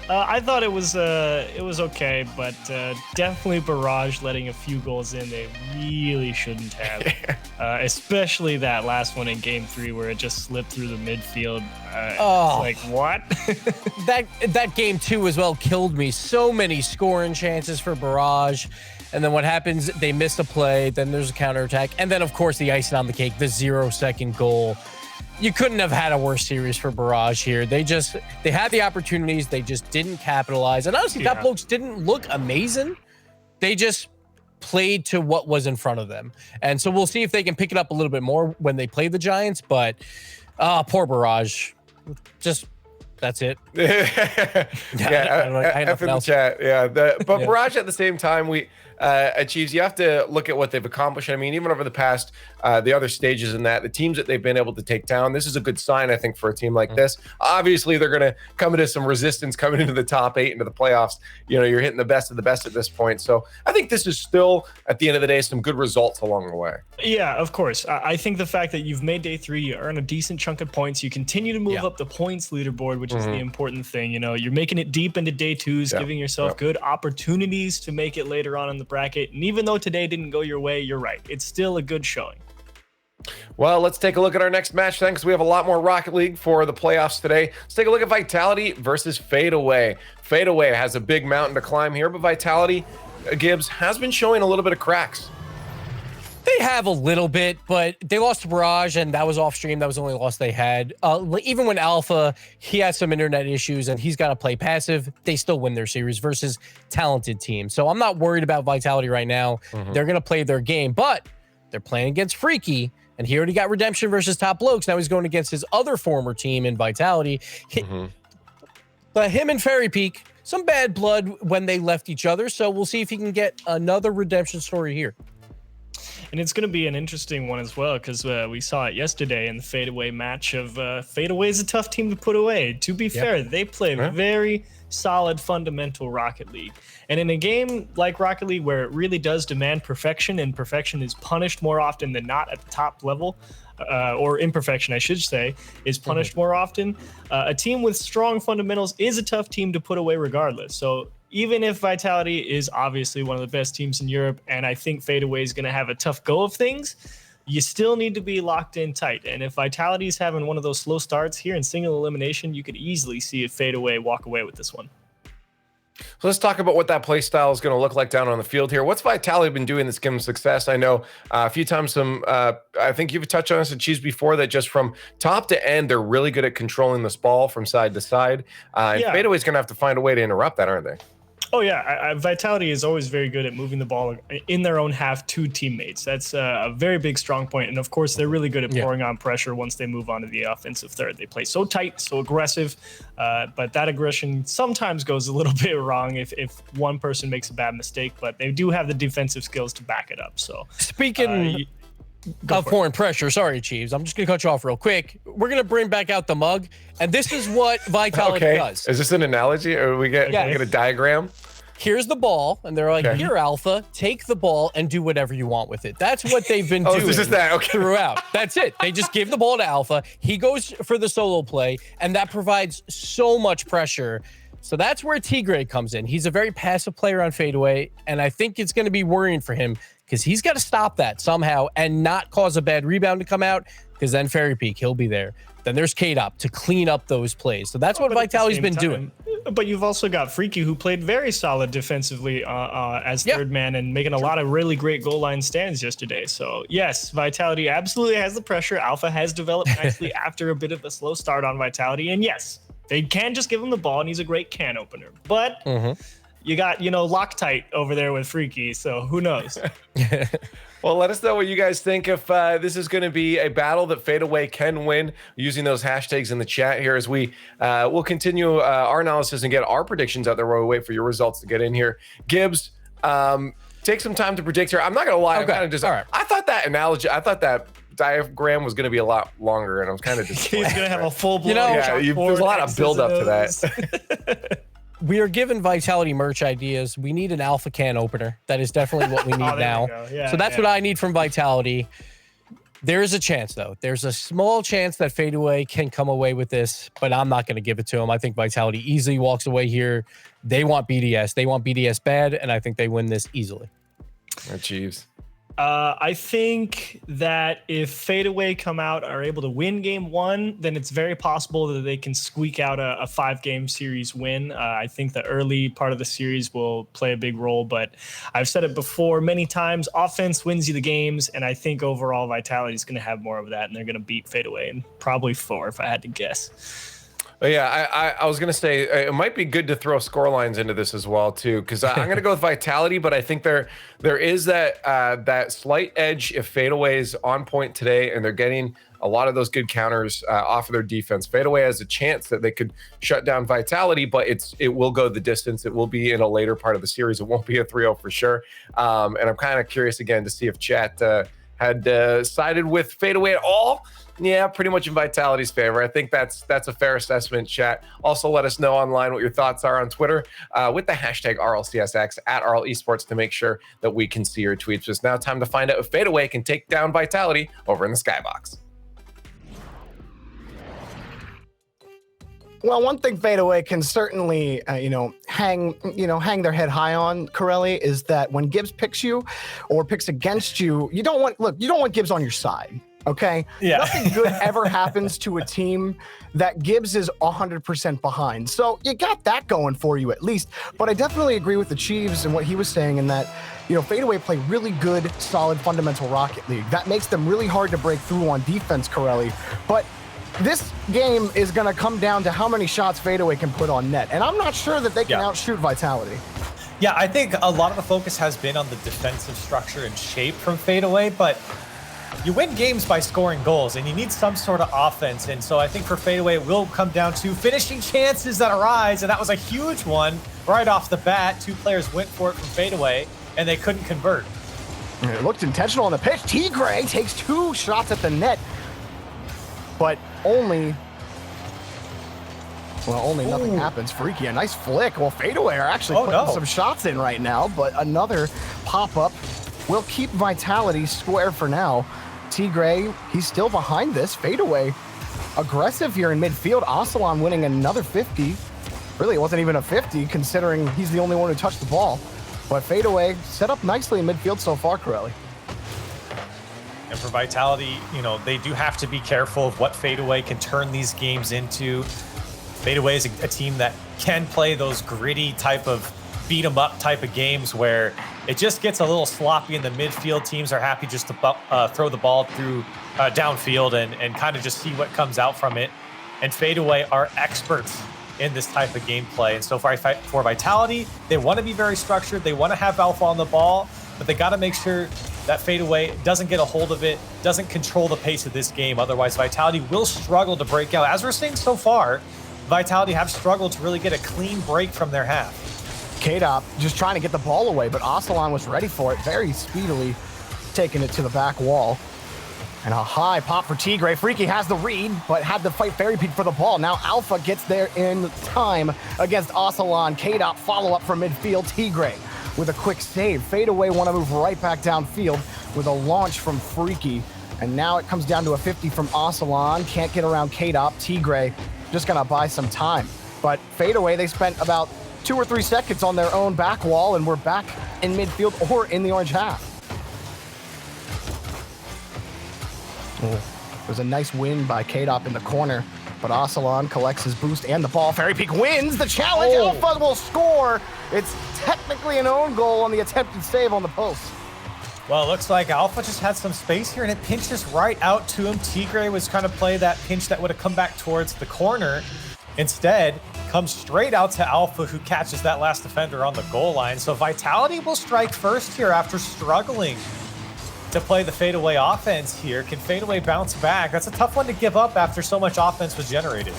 I thought it was okay, but definitely Barrage letting a few goals in they really shouldn't have. Especially that last one in Game 3 where it just slipped through the midfield. It's like, what? that Game 2 as well killed me. So many scoring chances for Barrage. And then what happens, they miss a play, then there's a counterattack, and then, of course, the icing on the cake, the 0-second goal. You couldn't have had a worse series for Barrage here. They had the opportunities. They just didn't capitalize. And honestly, Top Blokes didn't look amazing. They just played to what was in front of them. And so we'll see if they can pick it up a little bit more when they play the Giants. But poor Barrage. Just, that's it. F in the chat. Yeah. But Barrage at the same time, Achieves, you have to look at what they've accomplished. I mean, even over the past, the other stages in that, the teams that they've been able to take down, this is a good sign, I think, for a team like this. Obviously, they're going to come into some resistance coming into the top 8 into the playoffs. You know, you're hitting the best of the best at this point. So I think this is still, at the end of the day, some good results along the way. Yeah, of course. I think the fact that you've made day 3, you earn a decent chunk of points. You continue to move up the points leaderboard, which is the important thing. You know, you're making it deep into day 2s, giving yourself good opportunities to make it later on in the bracket. And even though today didn't go your way, you're right. It's still a good showing. Well, let's take a look at our next match then, because we have a lot more Rocket League for the playoffs today. Let's take a look at Vitality versus Fadeaway. Fadeaway has a big mountain to climb here, but Vitality, Gibbs, has been showing a little bit of cracks. They have a little bit, but they lost to Barrage, and that was off stream. That was the only loss they had. Even when Alpha, he has some internet issues, and he's got to play passive, they still win their series versus talented teams. So I'm not worried about Vitality right now. They're going to play their game, but they're playing against Freaky, and he already got redemption versus Top Blokes. Now he's going against his other former team in Vitality. But him and Fairy Peak, some bad blood when they left each other, so we'll see if he can get another redemption story here. And it's going to be an interesting one as well, because we saw it yesterday in the Fadeaway match of Fadeaway is a tough team to put away. To be fair, they play very solid, fundamental Rocket League. And in a game like Rocket League, where it really does demand perfection, and perfection is punished more often than not at the top level, or imperfection, I should say, is punished more often, a team with strong fundamentals is a tough team to put away regardless. So even if Vitality is obviously one of the best teams in Europe, and I think Fadeaway is going to have a tough go of things, you still need to be locked in tight. And if Vitality is having one of those slow starts here in single elimination, you could easily see if Fadeaway walk away with this one. So let's talk about what that play style is going to look like down on the field here. What's Vitality been doing that's given them success? I know a few times I think you've touched on this at Cheese before, that just from top to end, they're really good at controlling this ball from side to side. And Fadeaway's going to have to find a way to interrupt that, aren't they? Oh, yeah. Vitality is always very good at moving the ball in their own half to teammates. That's a very big strong point. And, of course, they're really good at pouring on pressure once they move on to the offensive third. They play so tight, so aggressive, but that aggression sometimes goes a little bit wrong if one person makes a bad mistake. But they do have the defensive skills to back it up. So speaking of pouring pressure, sorry, Chiefs, I'm just going to cut you off real quick. We're going to bring back out the mug, and this is what Vitality does. Is this an analogy, or we get a diagram? Here's the ball, and they're like, here, Alpha, take the ball and do whatever you want with it. That's what they've been doing throughout. That's it. They just give the ball to Alpha. He goes for the solo play, and that provides so much pressure. So that's where Tigre comes in. He's a very passive player on Fadeaway, and I think it's going to be worrying for him because he's got to stop that somehow and not cause a bad rebound to come out, because then Fairy Peak, he'll be there. Then there's K-Dop to clean up those plays. So that's what Vitality's been doing. But you've also got Freaky, who played very solid defensively as third man and making a lot of really great goal line stands yesterday. So, yes, Vitality absolutely has the pressure. Alpha has developed nicely after a bit of a slow start on Vitality. And, yes, they can just give him the ball, and he's a great can opener. But you got, Loctite over there with Freaky, so who knows? Well, let us know what you guys think, if this is going to be a battle that Fadeaway can win, using those hashtags in the chat here as we will continue our analysis and get our predictions out there while we wait for your results to get in here. Gibbs, take some time to predict here. I'm not going to lie. I'm kind of just, I thought that diagram was going to be a lot longer, and I was kind of just he's going to have a full blown there's a lot of build up to that. we are given Vitality merch ideas. We need an alpha can opener. That is definitely what we need now. Yeah, so that's what I need from Vitality. There is a chance, though. There's a small chance that Fadeaway can come away with this, but I'm not going to give it to him. I think Vitality easily walks away here. They want BDS. They want BDS bad, and I think they win this easily. Chiefs. I think that if Fadeaway come out are able to win game 1, then it's very possible that they can squeak out a 5-game series win. I think the early part of the series will play a big role, but I've said it before many times, offense wins you the games, and I think overall Vitality is going to have more of that, and they're going to beat Fadeaway in probably 4 if I had to guess. Yeah, I was going to say it might be good to throw score lines into this as well, too, because I'm going to go with Vitality, but I think there is that slight edge if Fadeaway is on point today and they're getting a lot of those good counters off of their defense. Fadeaway has a chance that they could shut down Vitality, but it will go the distance. It will be in a later part of the series. It won't be a 3-0 for sure. And I'm kind of curious again to see if chat had sided with Fadeaway at all. Yeah, pretty much in Vitality's favor. I think that's a fair assessment, chat. Also, let us know online what your thoughts are on Twitter with the hashtag RLCSX at RL Esports to make sure that we can see your tweets. It's now time to find out if Fadeaway can take down Vitality over in the Skybox. Well, one thing Fadeaway can certainly, hang their head high on, Corelli, is that when Gibbs picks you or picks against you, you don't want Gibbs on your side. Okay. Yeah. Nothing good ever happens to a team that Gibbs is 100% behind. So you got that going for you at least. But I definitely agree with the Chiefs and what he was saying in that, Fadeaway play really good, solid, fundamental Rocket League. That makes them really hard to break through on defense, Corelli. But this game is going to come down to how many shots Fadeaway can put on net. And I'm not sure that they can outshoot Vitality. Yeah, I think a lot of the focus has been on the defensive structure and shape from Fadeaway, but you win games by scoring goals, and you need some sort of offense. And so I think for Fadeaway, it will come down to finishing chances that arise, and that was a huge one right off the bat. 2 players went for it from Fadeaway, and they couldn't convert. It looked intentional on the pitch. T-Gray takes 2 shots at the net, but only nothing happens. Freaky, a nice flick. Well, Fadeaway are actually putting some shots in right now, but another pop-up will keep Vitality square for now. T-Gray, he's still behind this. Fadeaway aggressive here in midfield. Ocelon winning another 50. Really, it wasn't even a 50 considering he's the only one who touched the ball. But Fadeaway set up nicely in midfield so far, Corelli. And for Vitality, they do have to be careful of what Fadeaway can turn these games into. Fadeaway is a team that can play those gritty type of beat 'em up type of games where it just gets a little sloppy in the midfield. Teams are happy just to throw the ball through downfield and kind of just see what comes out from it. And Fadeaway are experts in this type of gameplay. And so for Vitality, they want to be very structured. They want to have alpha on the ball, but they got to make sure that Fadeaway doesn't get a hold of it, doesn't control the pace of this game. Otherwise, Vitality will struggle to break out. As we're seeing so far, Vitality have struggled to really get a clean break from their half. K-Dop just trying to get the ball away, but Ocelon was ready for it, very speedily taking it to the back wall. And a high pop for T-Gray. Freaky has the read, but had to fight Fairy Peak for the ball. Now Alpha gets there in time against Ocelon. K-Dop follow up from midfield. T-Gray with a quick save. Fadeaway want to move right back downfield with a launch from Freaky. And now it comes down to a 50 from Ocelon. Can't get around K-Dop. T-Gray just gonna buy some time. But Fadeaway, they spent about 2 or 3 seconds on their own back wall, and we're back in midfield or in the orange half. There's a nice win by K-Dop in the corner, but Ocelon collects his boost and the ball. Fairy Peak wins the challenge. Alpha will score. It's technically an own goal on the attempted save on the post. Well, it looks like Alpha just had some space here, and it pinches right out to him. T-Gray was trying to play that pinch that would have come back towards the corner. Instead, comes straight out to Alpha, who catches that last defender on the goal line. So Vitality will strike first here after struggling to play the Fadeaway offense here. Can Fadeaway bounce back? That's a tough one to give up after so much offense was generated.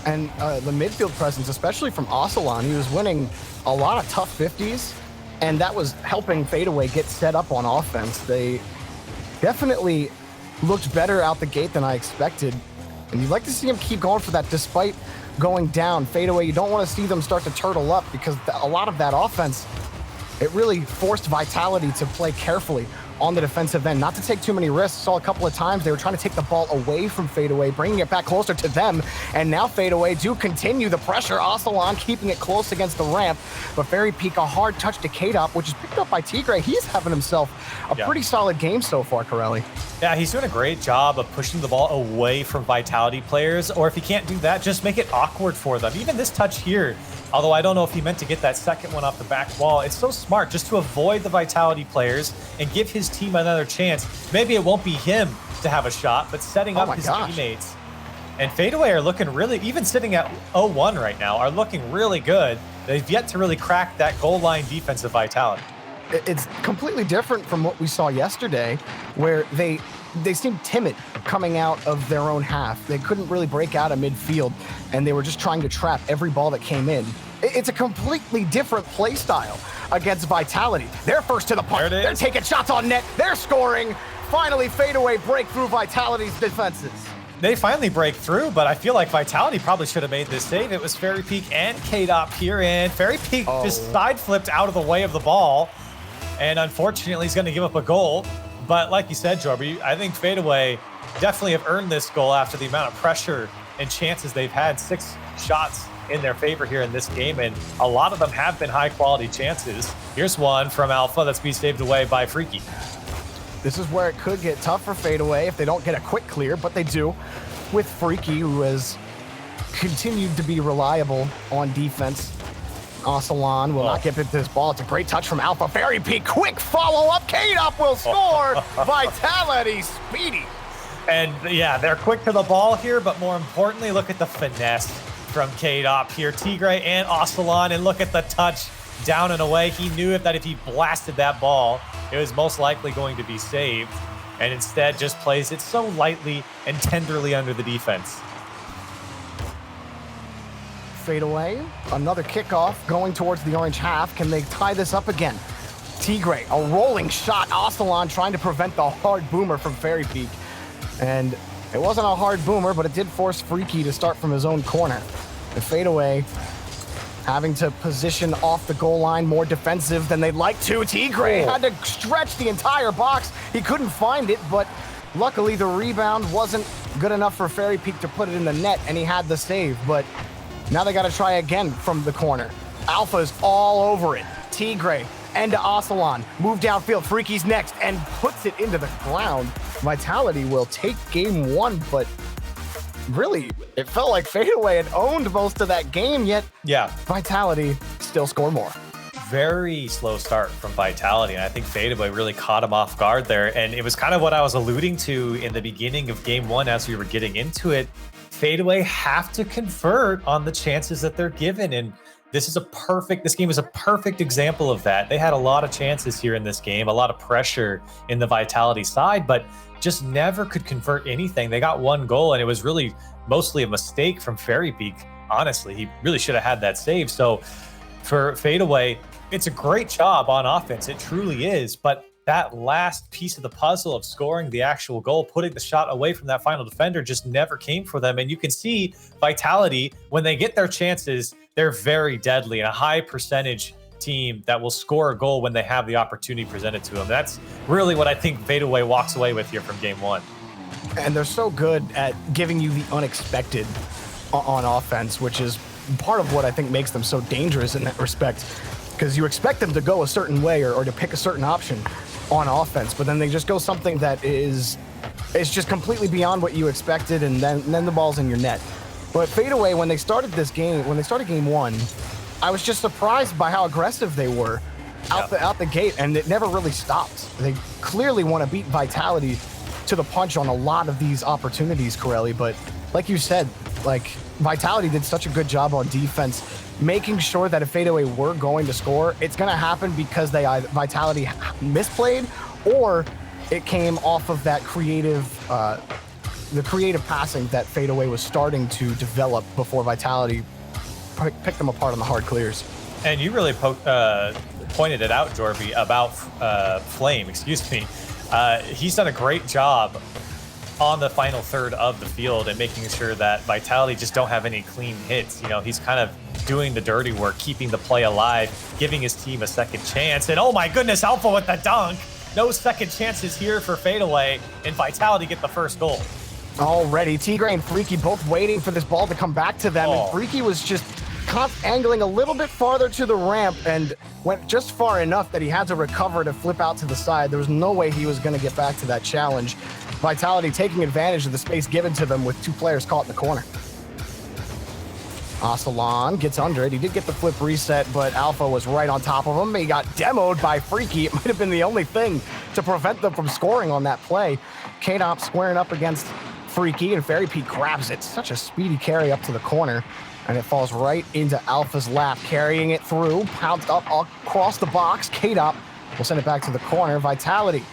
And the midfield presence, especially from Ocelon, he was winning a lot of tough 50s, and that was helping Fadeaway get set up on offense. They definitely looked better out the gate than I expected. And you'd like to see him keep going for that despite going down. Fadeaway, you don't want to see them start to turtle up because a lot of that offense, it really forced Vitality to play carefully on the defensive end, not to take too many risks. Saw a couple of times they were trying to take the ball away from Fadeaway, bringing it back closer to them. And now Fadeaway do continue the pressure. Ocelon keeping it close against the ramp, but Fairy Peak, a hard touch to K-Dop, which is picked up by Tigray. He's having himself a pretty solid game so far, Corelli. Yeah, he's doing a great job of pushing the ball away from Vitality players, or if he can't do that, just make it awkward for them. Even this touch here, although I don't know if he meant to get that second one off the back wall, it's so smart just to avoid the Vitality players and give his team another chance. Maybe it won't be him to have a shot, but setting up his teammates. And Fadeaway are looking really, even sitting at 0-1 right now, are looking really good. They've yet to really crack that goal line defense of Vitality. It's completely different from what we saw yesterday, where they seemed timid coming out of their own half. They couldn't really break out of midfield, and they were just trying to trap every ball that came in. It's a completely different play style against Vitality. They're first to the puck. They're taking shots on net. They're scoring. Finally, Fadeaway break through Vitality's defenses. They finally break through, but I feel like Vitality probably should have made this save. It was Fairy Peak and K-Dop here, and Fairy Peak just side flipped out of the way of the ball. And unfortunately, he's going to give up a goal. But like you said, Jorby, I think Fadeaway definitely have earned this goal after the amount of pressure and chances they've had. 6 shots in their favor here in this game, and a lot of them have been high-quality chances. Here's one from Alpha that's being saved away by Freaky. This is where it could get tough for Fadeaway if they don't get a quick clear, but they do with Freaky, who has continued to be reliable on defense. Ocelon will not get into this ball. It's a great touch from Alpha. Fairy Peak, quick follow-up. K-Dop will score. Vitality, speedy. And yeah, they're quick to the ball here, but more importantly, look at the finesse from K-Dop here. Tigray and Ocelon, and look at the touch down and away. He knew that if he blasted that ball, it was most likely going to be saved, and instead just plays it so lightly and tenderly under the defense. Fadeaway, another kickoff going towards the orange half. Can they tie this up again? Tigray, a rolling shot. Ocelon trying to prevent the hard boomer from Fairy Peak. And it wasn't a hard boomer, but it did force Freaky to start from his own corner. The Fadeaway having to position off the goal line, more defensive than they'd like to. Tigray had to stretch the entire box. He couldn't find it, but luckily the rebound wasn't good enough for Fairy Peak to put it in the net, and he had the save. But now they got to try again from the corner. Alpha's all over it. Tigray and to Ocelon. Move downfield. Freaky's next and puts it into the ground. Vitality will take game 1, but really, it felt like Fadeaway had owned most of that game, yet Vitality still score more. Very slow start from Vitality, and I think Fadeaway really caught him off guard there. And it was kind of what I was alluding to in the beginning of game 1 as we were getting into it. Fadeaway have to convert on the chances that they're given, and this game is a perfect example of that. They had a lot of chances here in this game, a lot of pressure in the Vitality side, but just never could convert anything. They got 1 goal, and it was really mostly a mistake from Fairy Peak. Honestly, he really should have had that save. So for Fadeaway, it's a great job on offense. It truly is, but that last piece of the puzzle of scoring the actual goal, putting the shot away from that final defender, just never came for them. And you can see Vitality, when they get their chances, they're very deadly and a high percentage team that will score a goal when they have the opportunity presented to them. That's really what I think Fadeaway walks away with here from game 1. And they're so good at giving you the unexpected on offense, which is part of what I think makes them so dangerous in that respect, because you expect them to go a certain way or to pick a certain option on offense, but then they just go something that is just completely beyond what you expected, and then the ball's in your net. But Fadeaway, when they started this game, when they started game 1, I was just surprised by how aggressive they were out the gate, and it never really stopped. They clearly want to beat Vitality to the punch on a lot of these opportunities, Corelli, but like you said, like Vitality did such a good job on defense, making sure that if Fadeaway were going to score, it's going to happen because Vitality misplayed, or it came off of that creative, the creative passing that Fadeaway was starting to develop before Vitality picked them apart on the hard clears. And you really pointed it out, Jorby, about Flame, excuse me. He's done a great job on the final third of the field and making sure that Vitality just don't have any clean hits. You know, he's kind of doing the dirty work, keeping the play alive, giving his team a second chance. And oh my goodness, Alpha with the dunk. No second chances here for Fadeaway, and Vitality get the first goal. Already, Tigray and Freaky both waiting for this ball to come back to them, and Freaky was just angling a little bit farther to the ramp and went just far enough that he had to recover to flip out to the side. There was no way he was going to get back to that challenge. Vitality taking advantage of the space given to them with 2 players caught in the corner. Aslan gets under it. He did get the flip reset, but Alpha was right on top of him. He got demoed by Freaky. It might have been the only thing to prevent them from scoring on that play. K-Dop squaring up against Freaky, and Fairy Peak grabs it. Such a speedy carry up to the corner, and it falls right into Alpha's lap, carrying it through, pounced up across the box. K-Dop will send it back to the corner. Vitality,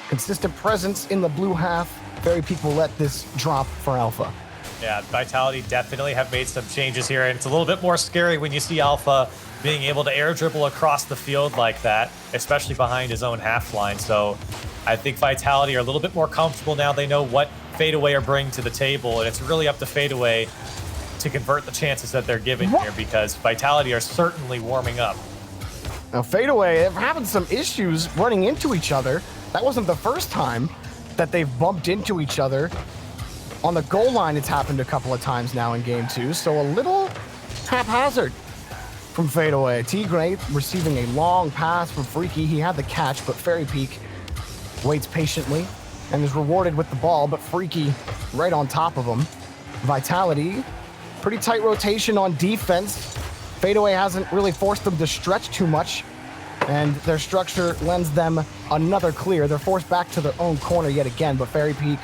consistent presence in the blue half. Fairy Peak will let this drop for Alpha. Yeah, Vitality definitely have made some changes here, and it's a little bit more scary when you see Alpha being able to air dribble across the field like that, especially behind his own half line. So I think Vitality are a little bit more comfortable now. They know what Fadeaway are bringing to the table, and it's really up to Fadeaway to convert the chances that they're given here, because Vitality are certainly warming up. Now, Fadeaway are having some issues running into each other. That wasn't the first time that they've bumped into each other. On the goal line, it's happened a couple of times now in game 2, so a little haphazard from Fadeaway. Tigray receiving a long pass from Freaky. He had the catch, but Fairy Peak waits patiently and is rewarded with the ball, but Freaky right on top of him. Vitality, pretty tight rotation on defense. Fadeaway hasn't really forced them to stretch too much, and their structure lends them another clear. They're forced back to their own corner yet again, but Fairy Peak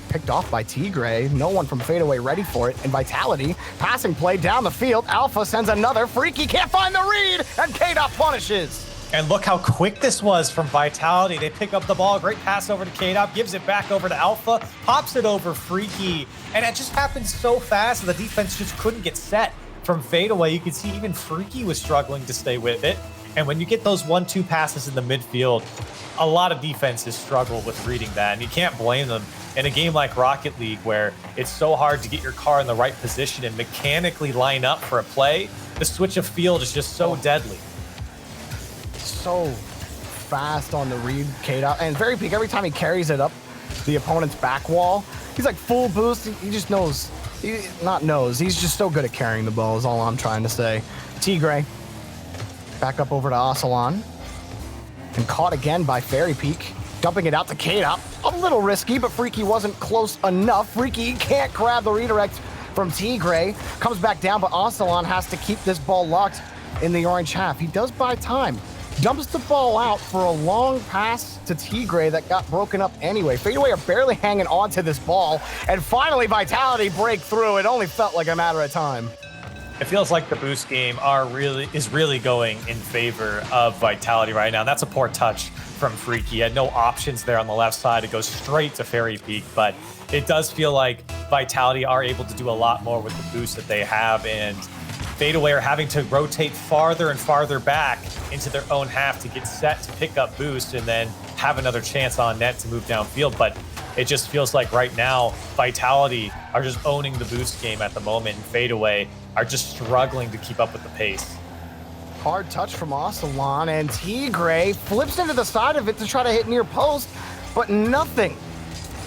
picked off by Tigray. No one from Fadeaway ready for it. And Vitality, passing play down the field. Alpha sends another. Freaky can't find the read, and K-Dop punishes. And look how quick this was from Vitality. They pick up the ball, great pass over to K-Dop, gives it back over to Alpha, pops it over Freaky, and it just happened so fast the defense just couldn't get set from Fadeaway. You could see even Freaky was struggling to stay with it. And when you get those 1-2 passes in the midfield, a lot of defenses struggle with reading that, and you can't blame them. In a game like Rocket League, where it's so hard to get your car in the right position and mechanically line up for a play, the switch of field is just so deadly. So fast on the read, K-Dop. And Fairy Peak, every time he carries it up the opponent's back wall, he's like full boost. He just knows. He's just so good at carrying the ball is all I'm trying to say. Tigray, back up over to Aslan. And caught again by Fairy Peak. Dumping it out to K-Dop. A little risky, but Freaky wasn't close enough. Freaky can't grab the redirect from Tigray. Comes back down, but Aslan has to keep this ball locked in the orange half. He does buy time. Dumps the ball out for a long pass to Tigray that got broken up anyway. Fadeaway are barely hanging on to this ball. And finally, Vitality break through. It only felt like a matter of time. It feels like the boost game is really going in favor of Vitality right now. That's a poor touch from Freaky. He had no options there on the left side to go straight to Fairy Peak, but it does feel like Vitality are able to do a lot more with the boost that they have, and Fadeaway are having to rotate farther and farther back into their own half to get set to pick up boost and then have another chance on net to move downfield. But it just feels like right now Vitality are just owning the boost game at the moment, and Fadeaway are just struggling to keep up with the pace. Hard touch from Aslan, and Tigray flips into the side of it to try to hit near post, but nothing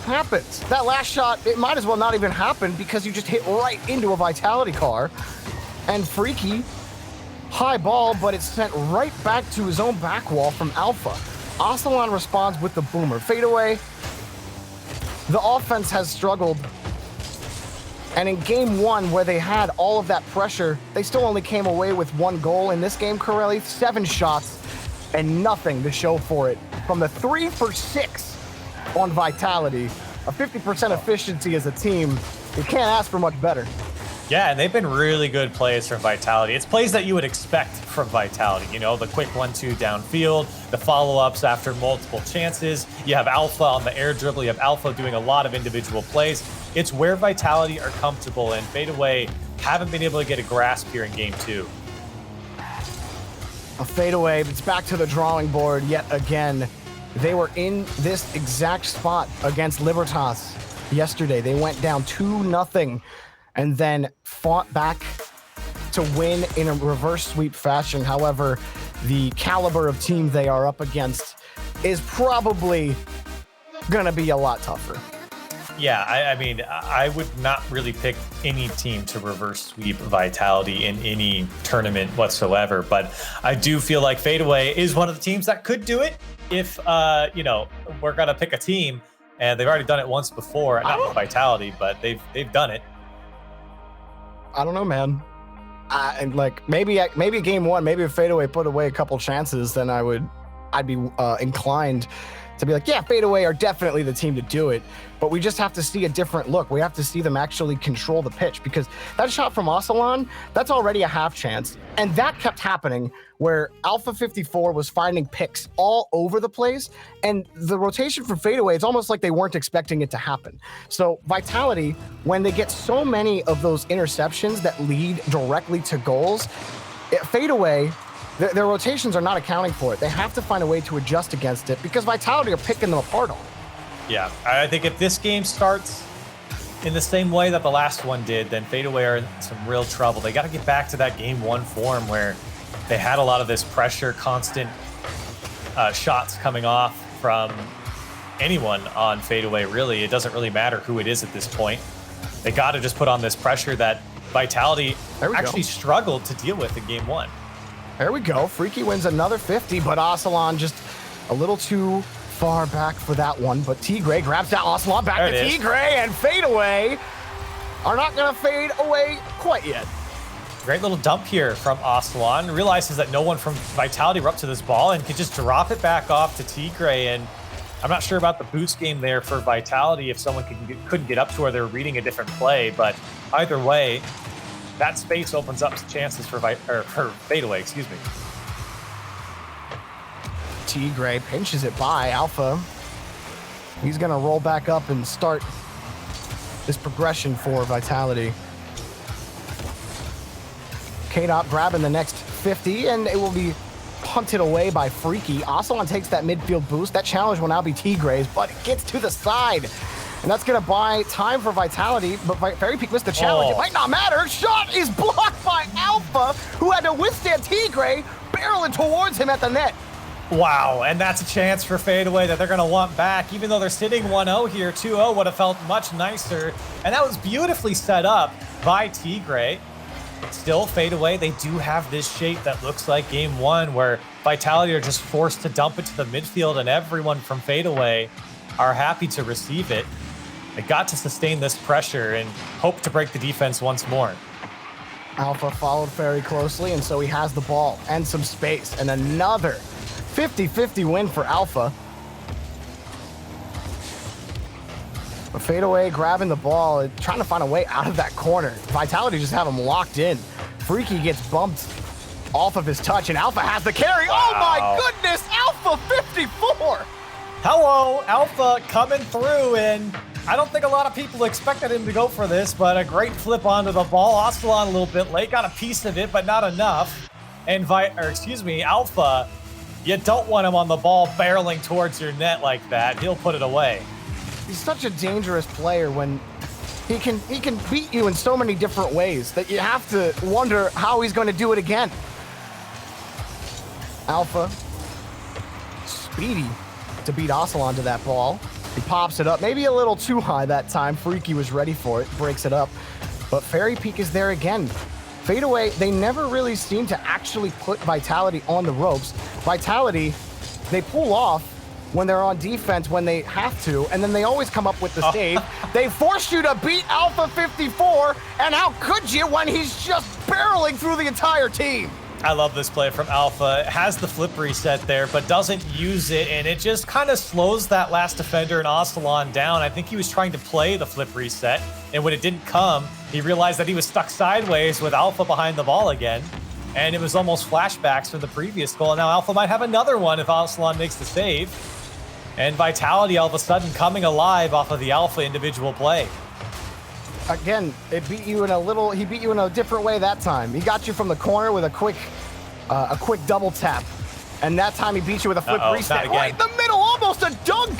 happens. That last shot, it might as well not even happen because you just hit right into a Vitality car. And Freaky, high ball, but it's sent right back to his own back wall from Alpha. Aslan responds with the boomer. Fadeaway, the offense has struggled. And in game 1, where they had all of that pressure, they still only came away with 1 goal. In this game, Corelli, 7 shots and nothing to show for it. From the 3 for 6 on Vitality, a 50% efficiency as a team, you can't ask for much better. Yeah, and they've been really good plays from Vitality. It's plays that you would expect from Vitality. You know, the quick 1-2 downfield, the follow-ups after multiple chances. You have Alpha on the air dribble. You have Alpha doing a lot of individual plays. It's where Vitality are comfortable, and Fadeaway haven't been able to get a grasp here in game 2. A Fadeaway, it's back to the drawing board yet again. They were in this exact spot against Libertas yesterday. They went down 2-0 and then fought back to win in a reverse sweep fashion. However, the caliber of team they are up against is probably gonna be a lot tougher. Yeah, I mean, I would not really pick any team to reverse sweep Vitality in any tournament whatsoever, but I do feel like Fadeaway is one of the teams that could do it if, you know, we're going to pick a team, and they've already done it once before, not with Vitality, but they've done it. I don't know, man. And like maybe game one, maybe if Fadeaway put away a couple chances, then I'd be inclined to be like, yeah, Fadeaway are definitely the team to do it. But we just have to see a different look. We have to see them actually control the pitch, because that shot from Ocelon, that's already a half chance. And that kept happening where Alpha 54 was finding picks all over the place. And the rotation from Fadeaway, it's almost like they weren't expecting it to happen. So Vitality, when they get so many of those interceptions that lead directly to goals, Fadeaway, their rotations are not accounting for it. They have to find a way to adjust against it, because Vitality are picking them apart all. Yeah, I think if this game starts in the same way that the last one did, then Fadeaway are in some real trouble. They got to get back to that game one form where they had a lot of this pressure, constant shots coming off from anyone on Fadeaway, really. It doesn't really matter who it is at this point. They got to just put on this pressure that Vitality actually struggled to deal with in game one. There we go. Freaky wins another 50, but Ocelon just a little too far back for that one. But Tigray grabs that Ocelon back to Tigray, and Fadeaway are not going to fade away quite yet. Great little dump here from Ocelon. Realizes that no one from Vitality were up to this ball and could just drop it back off to Tigray. And I'm not sure about the boost game there for Vitality if someone couldn't get up to her. They're reading a different play, but either way, that space opens up chances for Fadeaway, excuse me. Tigray pinches it by Alpha. He's going to roll back up and start this progression for Vitality. K-Dot grabbing the next 50, and it will be punted away by Freaky. Ocelon takes that midfield boost. That challenge will now be Tigray's, but it gets to the side. And that's going to buy time for Vitality, but Fairy Peak missed the challenge. It might not matter. Shot is blocked by Alpha, who had to withstand Tigray barreling towards him at the net. Wow, and that's a chance for Fadeaway that they're going to want back. Even though they're sitting 1-0 here, 2-0 would have felt much nicer. And that was beautifully set up by Tigray. Still, Fadeaway, they do have this shape that looks like game one, where Vitality are just forced to dump it to the midfield, and everyone from Fadeaway are happy to receive it. They got to sustain this pressure and hope to break the defense once more. Alpha followed very closely, and so he has the ball and some space, and another 50-50 win for Alpha. But Fadeaway grabbing the ball and trying to find a way out of that corner. Vitality just have him locked in. Freaky gets bumped off of his touch, and Alpha has the carry. Wow. Oh my goodness, Alpha 54! Hello, Alpha coming through, and I don't think a lot of people expected him to go for this, but a great flip onto the ball. Ocelon a little bit late, got a piece of it, but not enough. And Alpha, you don't want him on the ball barreling towards your net like that. He'll put it away. He's such a dangerous player when he can beat you in so many different ways that you have to wonder how he's going to do it again. Alpha, speedy to beat Ocelon to that ball. He pops it up, maybe a little too high that time. Freaky was ready for it, breaks it up. But Fairy Peak is there again. Fadeaway, they never really seem to actually put Vitality on the ropes. Vitality, they pull off when they're on defense when they have to, and then they always come up with the save. They force you to beat Alpha 54, and how could you when he's just barreling through the entire team? I love this play from Alpha. It has the flip reset there, but doesn't use it, and it just kind of slows that last defender in Ocelon down. I think he was trying to play the flip reset, and when it didn't come, he realized that he was stuck sideways with Alpha behind the ball again, and it was almost flashbacks from the previous goal, and now Alpha might have another one if Ocelon makes the save. And Vitality all of a sudden coming alive off of the Alpha individual play. Again, he beat you in a different way that time. He got you from the corner with a quick double tap. And that time he beat you with a flip reset. Right in the middle, almost almost a dunk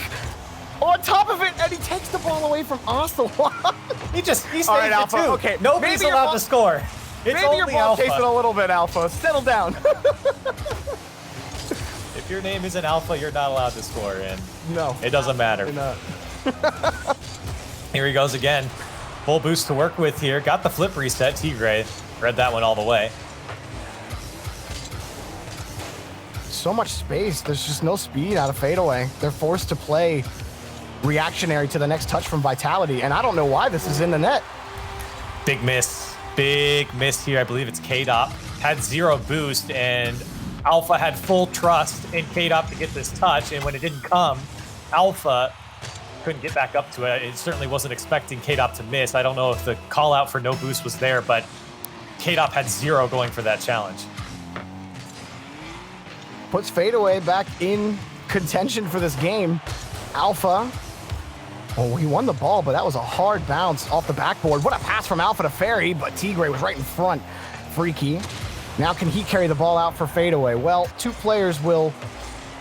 on top of it, and he takes the ball away from Ocelot. He stays All right, it Alpha. too. Okay, Nobody's maybe allowed to score. It's maybe your only ball Alpha. chasing a little bit, Alpha. Settle down. If your name isn't Alpha, you're not allowed to score, and No. it doesn't matter. Here he goes again. Full boost to work with here. Got the flip reset. Tigray read that one all the way. So much space. There's just no speed out of Fadeaway. They're forced to play reactionary to the next touch from Vitality, and I don't know why this is in the net. Big miss. Big miss here. I believe it's K-Dop. Had 0 boost, and Alpha had full trust in K-Dop to get this touch, and when it didn't come, Alpha couldn't get back up to it. It certainly wasn't expecting K-Dop to miss. I don't know if the call out for no boost was there, but K-Dop had 0 going for that challenge. Puts Fadeaway back in contention for this game. Alpha, oh, he won the ball, but that was a hard bounce off the backboard. What a pass from Alpha to Ferry, but Tigray was right in front. Freaky. Now can he carry the ball out for Fadeaway? Well, 2 players will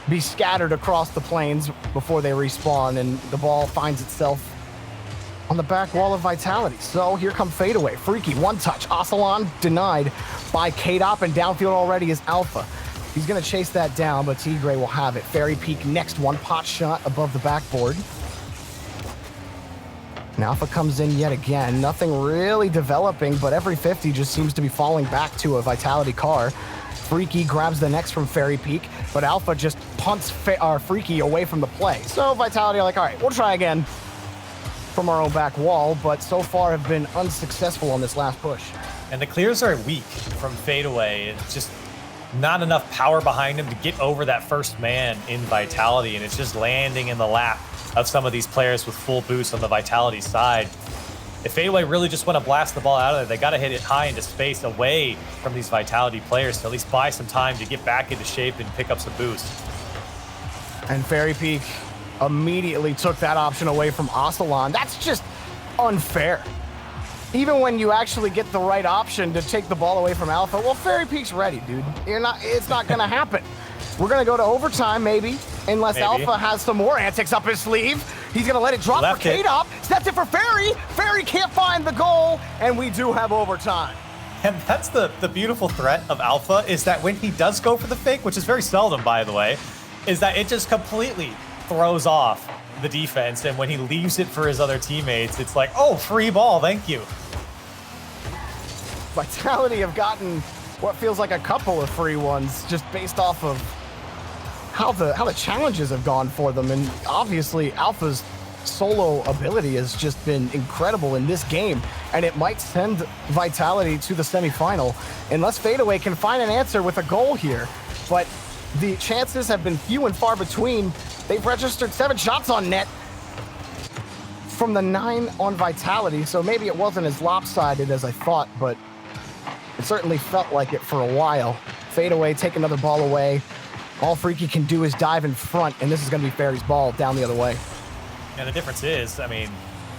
be scattered across the plains before they respawn, and the ball finds itself on the back wall of Vitality. So here comes Fadeaway. Freaky, 1 touch. Ocelot denied by K-Dop, and downfield already is Alpha. He's going to chase that down, but Tigray will have it. Fairy Peak next one, pot shot above the backboard. And Alpha comes in yet again. Nothing really developing, but every 50 just seems to be falling back to a Vitality car. Freaky grabs the next from Fairy Peak, but Alpha just punts Freaky away from the play. So Vitality are like, all right, we'll try again from our own back wall, but so far have been unsuccessful on this last push. And the clears are weak from Fadeaway. It's just not enough power behind him to get over that first man in Vitality, and it's just landing in the lap of some of these players with full boost on the Vitality side. If Fadeaway really just want to blast the ball out of there, they got to hit it high into space away from these Vitality players to at least buy some time to get back into shape and pick up some boost. And Fairy Peak immediately took that option away from Ocelot. That's just unfair. Even when you actually get the right option to take the ball away from Alpha, well, Fairy Peak's ready, dude. It's not going to happen. We're going to go to overtime, maybe, unless Alpha has some more antics up his sleeve. He's going to let it drop for K-Dop. Stepped it for Fairy. Fairy can't find the goal, and we do have overtime. And that's the beautiful threat of Alpha, is that when he does go for the fake, which is very seldom, by the way, is that it just completely throws off the defense. And when he leaves it for his other teammates, it's like, oh, free ball, thank you. Vitality have gotten what feels like a couple of free ones just based off of how the challenges have gone for them. And obviously Alpha's solo ability has just been incredible in this game, and it might send Vitality to the semifinal unless Fadeaway can find an answer with a goal here. But the chances have been few and far between. They've registered 7 shots on net from the 9 on Vitality, so maybe it wasn't as lopsided as I thought, but it certainly felt like it for a while. Fadeaway, take another ball away. All Freaky can do is dive in front, and this is going to be Fairy's ball down the other way. And the difference is, I mean,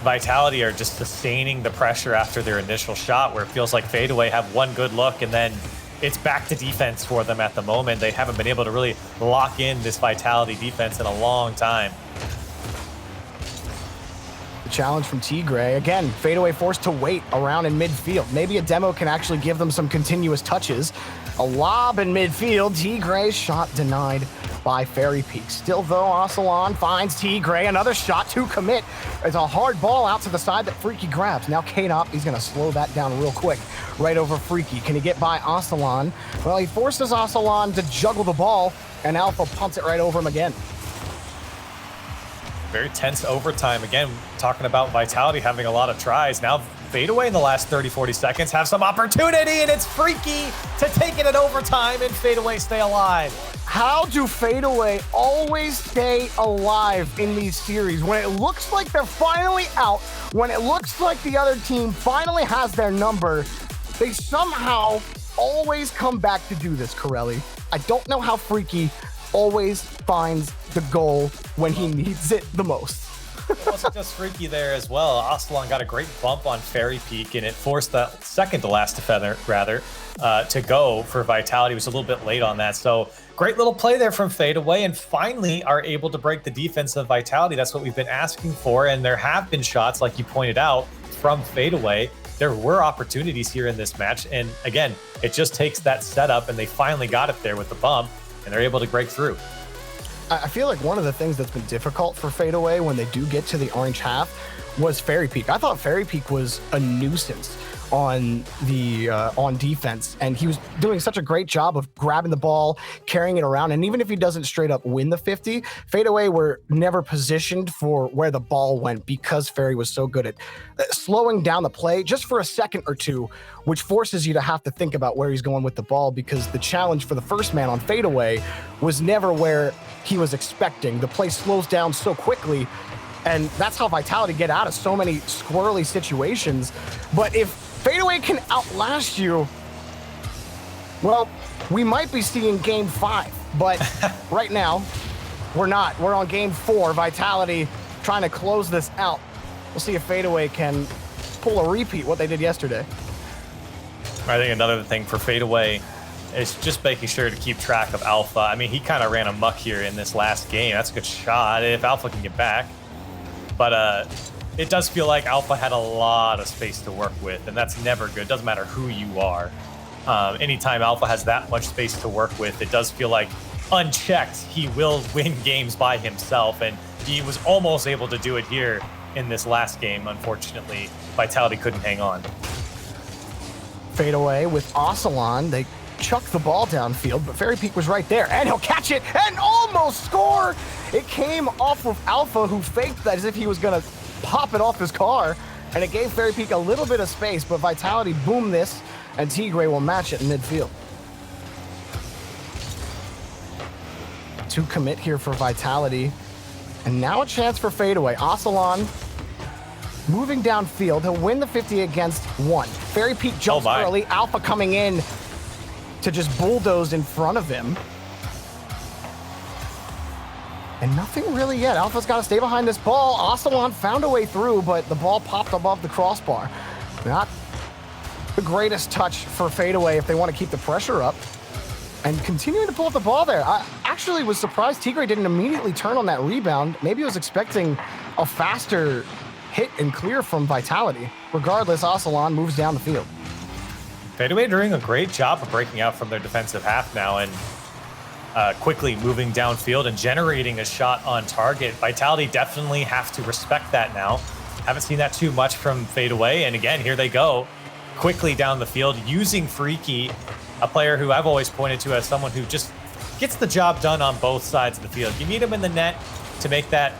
Vitality are just sustaining the pressure after their initial shot, where it feels like Fadeaway have one good look, and then it's back to defense for them at the moment. They haven't been able to really lock in this Vitality defense in a long time. The challenge from Tigray. Again, Fadeaway forced to wait around in midfield. Maybe a demo can actually give them some continuous touches. A lob in midfield. Tigray shot denied by Fairy Peak. Still though, Ocelot finds Tigray. Another shot to commit. It's a hard ball out to the side that Freaky grabs. Now K-Dop, he's going to slow that down real quick. Right over Freaky. Can he get by Ocelot? Well, he forces Ocelot to juggle the ball, and Alpha punts it right over him again. Very tense overtime. Again, talking about Vitality having a lot of tries. Now Fadeaway in the last 30-40 seconds have some opportunity, and it's Freaky to take it in overtime, and Fadeaway stay alive. How do Fadeaway always stay alive in these series? When it looks like they're finally out, when it looks like the other team finally has their number, they somehow always come back to do this, Corelli. I don't know how Freaky always finds the goal when he needs it the most. It wasn't just Freaky there as well. Aslan got a great bump on Fairy Peak, and it forced that second to last defender, to go for Vitality. Was a little bit late on that. So great little play there from Fadeaway, and finally are able to break the defense of Vitality. That's what we've been asking for, and there have been shots, like you pointed out, from Fadeaway. There were opportunities here in this match, and again, it just takes that setup, and they finally got it there with the bump, and they're able to break through. I feel like one of the things that's been difficult for Fadeaway when they do get to the orange half was Fairy Peak. I thought Fairy Peak was a nuisance on the on defense, and he was doing such a great job of grabbing the ball, carrying it around, and even if he doesn't straight up win the 50, Fadeaway were never positioned for where the ball went because Fairy was so good at slowing down the play just for a second or two, which forces you to have to think about where he's going with the ball, because the challenge for the first man on Fadeaway was never where he was expecting. The play slows down so quickly, and that's how Vitality get out of so many squirrely situations. But if Fadeaway can outlast you, well, we might be seeing game 5, but right now we're not. We're on game 4. Vitality trying to close this out. We'll see if Fadeaway can pull a repeat what they did yesterday. I think another thing for Fadeaway is just making sure to keep track of Alpha. I mean, he kind of ran amok here in this last game. That's a good shot if Alpha can get back. But it does feel like Alpha had a lot of space to work with, and that's never good. Doesn't matter who you are. Anytime Alpha has that much space to work with, it does feel like unchecked, he will win games by himself, and he was almost able to do it here in this last game. Unfortunately, Vitality couldn't hang on. Fadeaway with Aslan, they chuck the ball downfield, but Fairy Peak was right there, and he'll catch it and almost score. It came off of Alpha, who faked that as if he was gonna pop it off his car, and it gave Fairy Peak a little bit of space, but Vitality boomed this, and Tigray will match it in midfield. To commit here for Vitality, and now a chance for Fadeaway. Aslan moving downfield, he'll win the 50 against 1. Fairy Peak jumps early, Alpha coming in to just bulldoze in front of him. And nothing really yet. Alpha's got to stay behind this ball. Aslan found a way through, but the ball popped above the crossbar. Not the greatest touch for Fadeaway if they want to keep the pressure up. And continuing to pull up the ball there. I actually was surprised Tigray didn't immediately turn on that rebound. Maybe he was expecting a faster hit and clear from Vitality. Regardless, Aslan moves down the field. Fadeaway doing a great job of breaking out from their defensive half now and quickly moving downfield and generating a shot on target. Vitality definitely have to respect that now. Haven't seen that too much from Fadeaway, and again, here they go, quickly down the field using Freaky, a player who I've always pointed to as someone who just gets the job done on both sides of the field. You need him in the net to make that,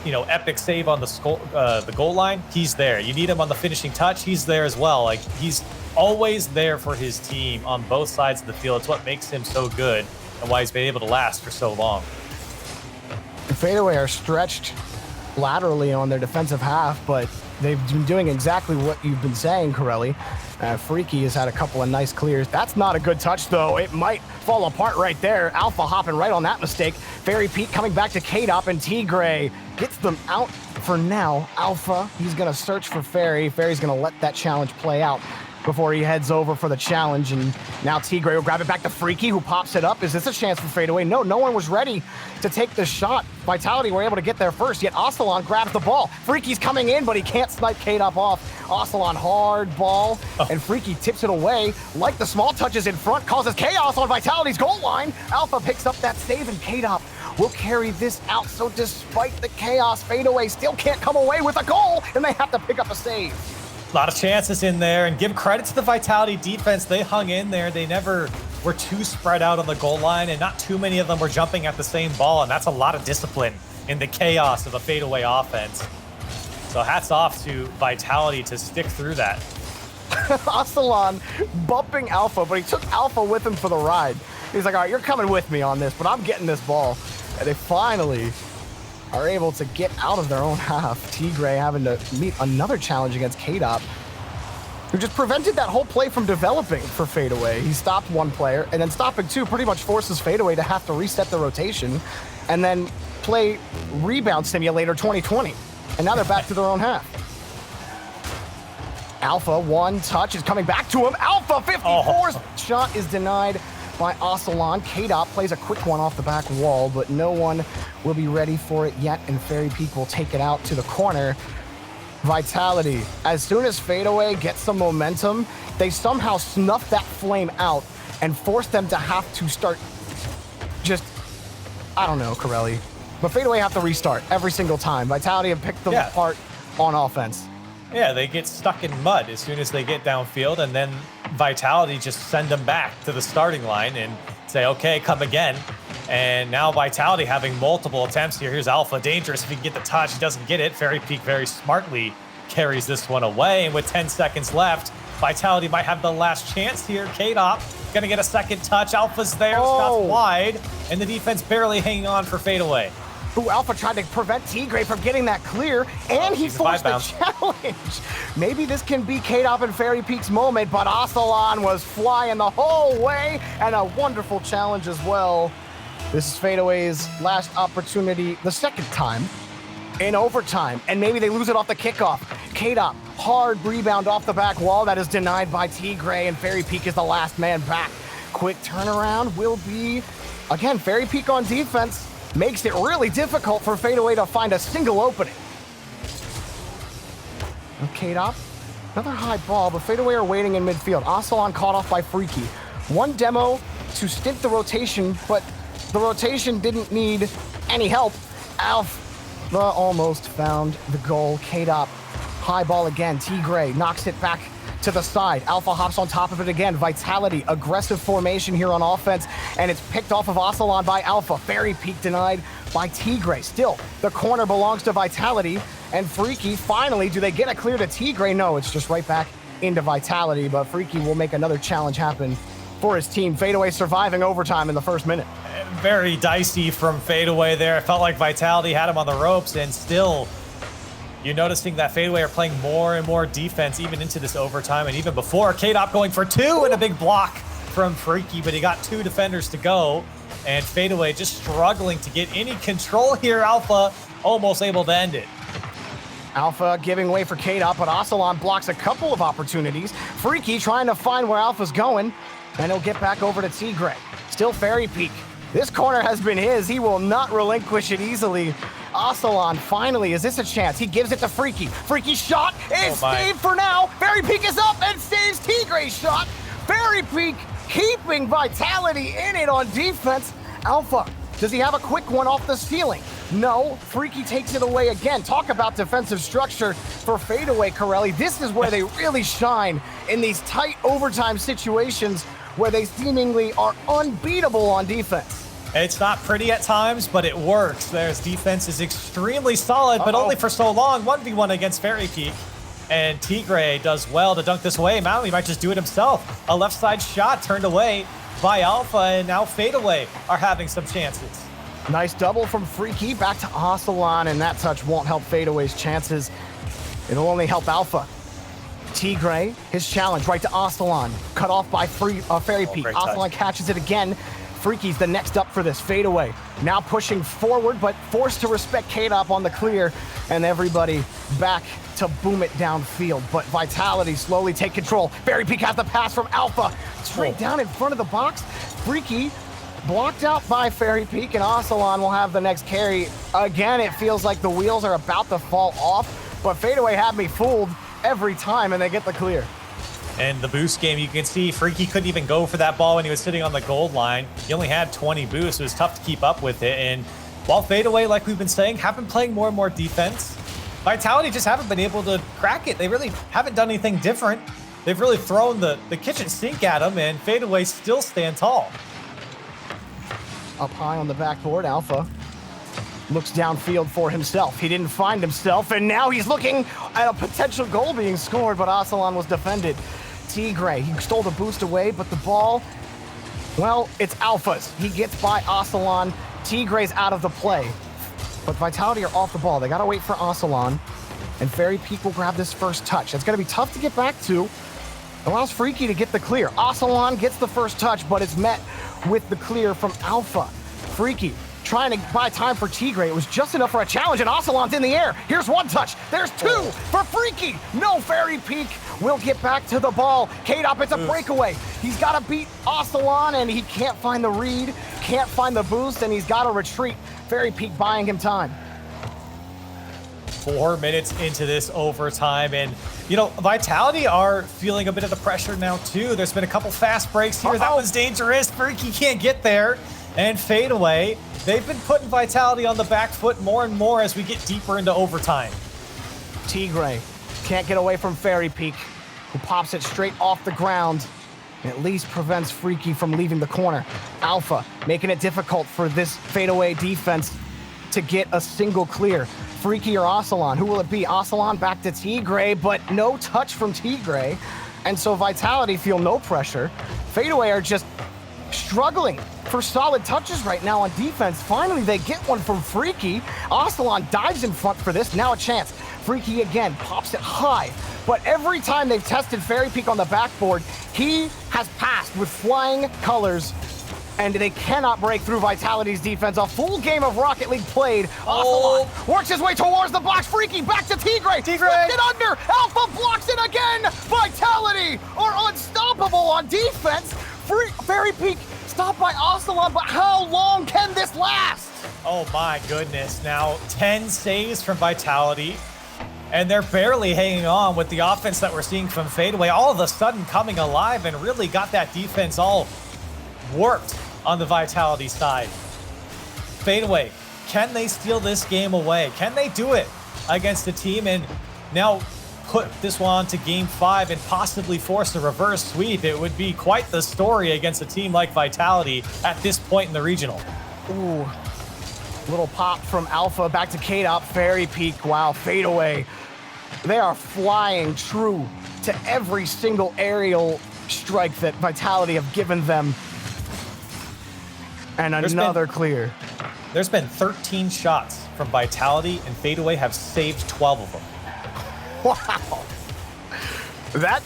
epic save on the goal line. He's there. You need him on the finishing touch. He's there as well. Like, he's always there for his team on both sides of the field. It's what makes him so good and why he's been able to last for so long. Fadeaway are stretched laterally on their defensive half, but they've been doing exactly what you've been saying, Corelli. Freaky has had a couple of nice clears. That's not a good touch, though. It might fall apart right there. Alpha hopping right on that mistake. Fairy Peak coming back to K-Dop, and Tigray gets them out for now. Alpha, he's going to search for Fairy. Fairy's going to let that challenge play out before he heads over for the challenge, and now Tigray will grab it back to Freaky, who pops it up. Is this a chance for Fadeaway? No, no one was ready to take the shot. Vitality were able to get there first, yet Aslan grabs the ball. Freaky's coming in, but he can't snipe K-Dop off. Aslan hard ball, and Freaky tips it away. Like the small touches in front, causes chaos on Vitality's goal line. Alpha picks up that save, and K-Dop will carry this out. So despite the chaos, Fadeaway still can't come away with a goal, and they have to pick up a save. A lot of chances in there, and give credit to the Vitality defense. They hung in there. They never were too spread out on the goal line, and not too many of them were jumping at the same ball, and that's a lot of discipline in the chaos of a Fadeaway offense. So hats off to Vitality to stick through that. Aslan bumping Alpha, but he took Alpha with him for the ride. He's like, all right, you're coming with me on this, but I'm getting this ball. And they finally are able to get out of their own half. Tigray having to meet another challenge against K-Dop, who just prevented that whole play from developing for Fadeaway. He stopped one player, and then stopping two pretty much forces Fadeaway to have to reset the rotation and then play Rebound Simulator 2020. And now they're back to their own half. Alpha, one touch is coming back to him. Alpha, 54's shot is denied by Ocelon. K-Dot plays a quick one off the back wall, but no one will be ready for it yet, and Fairy Peak will take it out to the corner. Vitality, as soon as Fadeaway gets some momentum, they somehow snuff that flame out and force them to have to start just, I don't know, Corelli. But Fadeaway have to restart every single time. Vitality have picked them apart on offense. Yeah, they get stuck in mud as soon as they get downfield, and then Vitality just send them back to the starting line and say, okay, come again. And now Vitality having multiple attempts here. Here's Alpha, dangerous if he can get the touch. He doesn't get it. Fairy Peak very smartly carries this one away. And with 10 seconds left, Vitality might have the last chance here. K-Dop gonna get a second touch. Alpha's there, Scott's wide, and the defense barely hanging on for Fadeaway. Ooh, Alpha tried to prevent Tigray from getting that clear, and he forced the challenge. Maybe this can be K-Dop and Fairy Peak's moment, but Ocelon was flying the whole way, and a wonderful challenge as well. This is Fadeaway's last opportunity, the second time, in overtime, and maybe they lose it off the kickoff. K-Dop, hard rebound off the back wall that is denied by Tigray, and Fairy Peak is the last man back. Quick turnaround will be, again, Fairy Peak on defense. Makes it really difficult for Fadeaway to find a single opening. K-Dop, another high ball, but Fadeaway are waiting in midfield. Ocelon caught off by Freaky. One demo to stint the rotation, but the rotation didn't need any help. Alpha almost found the goal. K-Dop, high ball again. Tigray knocks it back to the side. Alpha hops on top of it again. Vitality, aggressive formation here on offense, and it's picked off of Ocelon by Alpha. Fairy Peak denied by Tigray. Still, the corner belongs to Vitality, and Freaky, finally, do they get a clear to Tigray? No, it's just right back into Vitality, but Freaky will make another challenge happen for his team. Fadeaway surviving overtime in the first minute. Very dicey from Fadeaway there. It felt like Vitality had him on the ropes, and still, you're noticing that Fadeaway are playing more and more defense even into this overtime, and even before. K-Dop going for two and a big block from Freaky, but he got two defenders to go, and Fadeaway just struggling to get any control here. Alpha almost able to end it. Alpha giving way for K-Dop, but Ocelon blocks a couple of opportunities. Freaky trying to find where Alpha's going, and he'll get back over to Tigray. Still Fairy Peak. This corner has been his. He will not relinquish it easily. Ocelon, finally, is this a chance? He gives it to Freaky. Freaky shot is saved for now. Fairy Peak is up and saves Tigray's shot. Fairy Peak keeping Vitality in it on defense. Alpha, does he have a quick one off the ceiling? No, Freaky takes it away again. Talk about defensive structure for Fadeaway, Corelli. This is where they really shine in these tight overtime situations where they seemingly are unbeatable on defense. It's not pretty at times, but it works. Their defense is extremely solid, but only for so long. 1v1 against Fairy Peak. And Tigray does well to dunk this away. Now he might just do it himself. A left side shot turned away by Alpha, and now Fadeaway are having some chances. Nice double from Freaky back to Ocelon, and that touch won't help Fadeaway's chances. It'll only help Alpha. Tigray, his challenge right to Ocelon. Cut off by Fairy Peak. Ocelon catches it again. Freaky's the next up for this. Fadeaway now pushing forward, but forced to respect K-Dop on the clear, and everybody back to boom it downfield. But Vitality slowly take control. Fairy Peak has the pass from Alpha straight down in front of the box. Freaky blocked out by Fairy Peak, and Ocelon will have the next carry. Again, it feels like the wheels are about to fall off, but Fadeaway had me fooled every time, and they get the clear. And the boost game, you can see Freaky couldn't even go for that ball when he was sitting on the gold line. He only had 20 boosts. It was tough to keep up with it. And while Fadeaway, like we've been saying, have been playing more and more defense, Vitality just haven't been able to crack it. They really haven't done anything different. They've really thrown the kitchen sink at them, and Fadeaway still stand tall. Up high on the backboard, Alpha looks downfield for himself. He didn't find himself, and now he's looking at a potential goal being scored, but Ocelon was defended. Tigray, he stole the boost away, but the ball, well, it's Alpha's. He gets by Ocelon. Tigray's out of the play, but Vitality are off the ball. They gotta wait for Ocelon, and Fairy Peak will grab this first touch. It's gonna be tough to get back to. Allows Freaky to get the clear. Ocelon gets the first touch, but it's met with the clear from Alpha. Freaky trying to buy time for Tigray. It was just enough for a challenge, and Ocelot's in the air. Here's one touch. There's two for Freaky. No Fairy Peak will get back to the ball. K-Dop, it's a breakaway. He's got to beat Ocelot, and he can't find the read, can't find the boost, and he's got to retreat. Fairy Peak buying him time. 4 minutes into this overtime, and you know, Vitality are feeling a bit of the pressure now too. There's been a couple fast breaks here. That one's dangerous. Freaky can't get there, and Fadeaway. They've been putting Vitality on the back foot more and more as we get deeper into overtime. Tigray can't get away from Fairy Peak, who pops it straight off the ground and at least prevents Freaky from leaving the corner. Alpha making it difficult for this Fadeaway defense to get a single clear. Freaky or Ocelot? Who will it be? Ocelot back to Tigray, but no touch from Tigray. And so Vitality feel no pressure. Fadeaway are just struggling for solid touches right now on defense. Finally, they get one from Freaky. Ocelot dives in front for this. Now a chance. Freaky again pops it high. But every time they've tested Fairy Peak on the backboard, he has passed with flying colors, and they cannot break through Vitality's defense. A full game of Rocket League played. Ocelot works his way towards the box. Freaky back to Tigray. Flipped it under. Alpha blocks it again. Vitality are unstoppable on defense. Fairy Peak stopped by Ocelot, but how long can this last? Oh my goodness. Now 10 saves from Vitality, and they're barely hanging on with the offense that we're seeing from Fadeaway. All of a sudden coming alive and really got that defense all worked on the Vitality side. Fadeaway, can they steal this game away? Can they do it against a team and now put this one to game 5 and possibly force a reverse sweep? It would be quite the story against a team like Vitality at this point in the regional. Ooh, little pop from Alpha back to K-Dop. Fairy Peak, wow, Fadeaway. They are flying true to every single aerial strike that Vitality have given them. And another clear. There's been 13 shots from Vitality, and Fadeaway have saved 12 of them. Wow.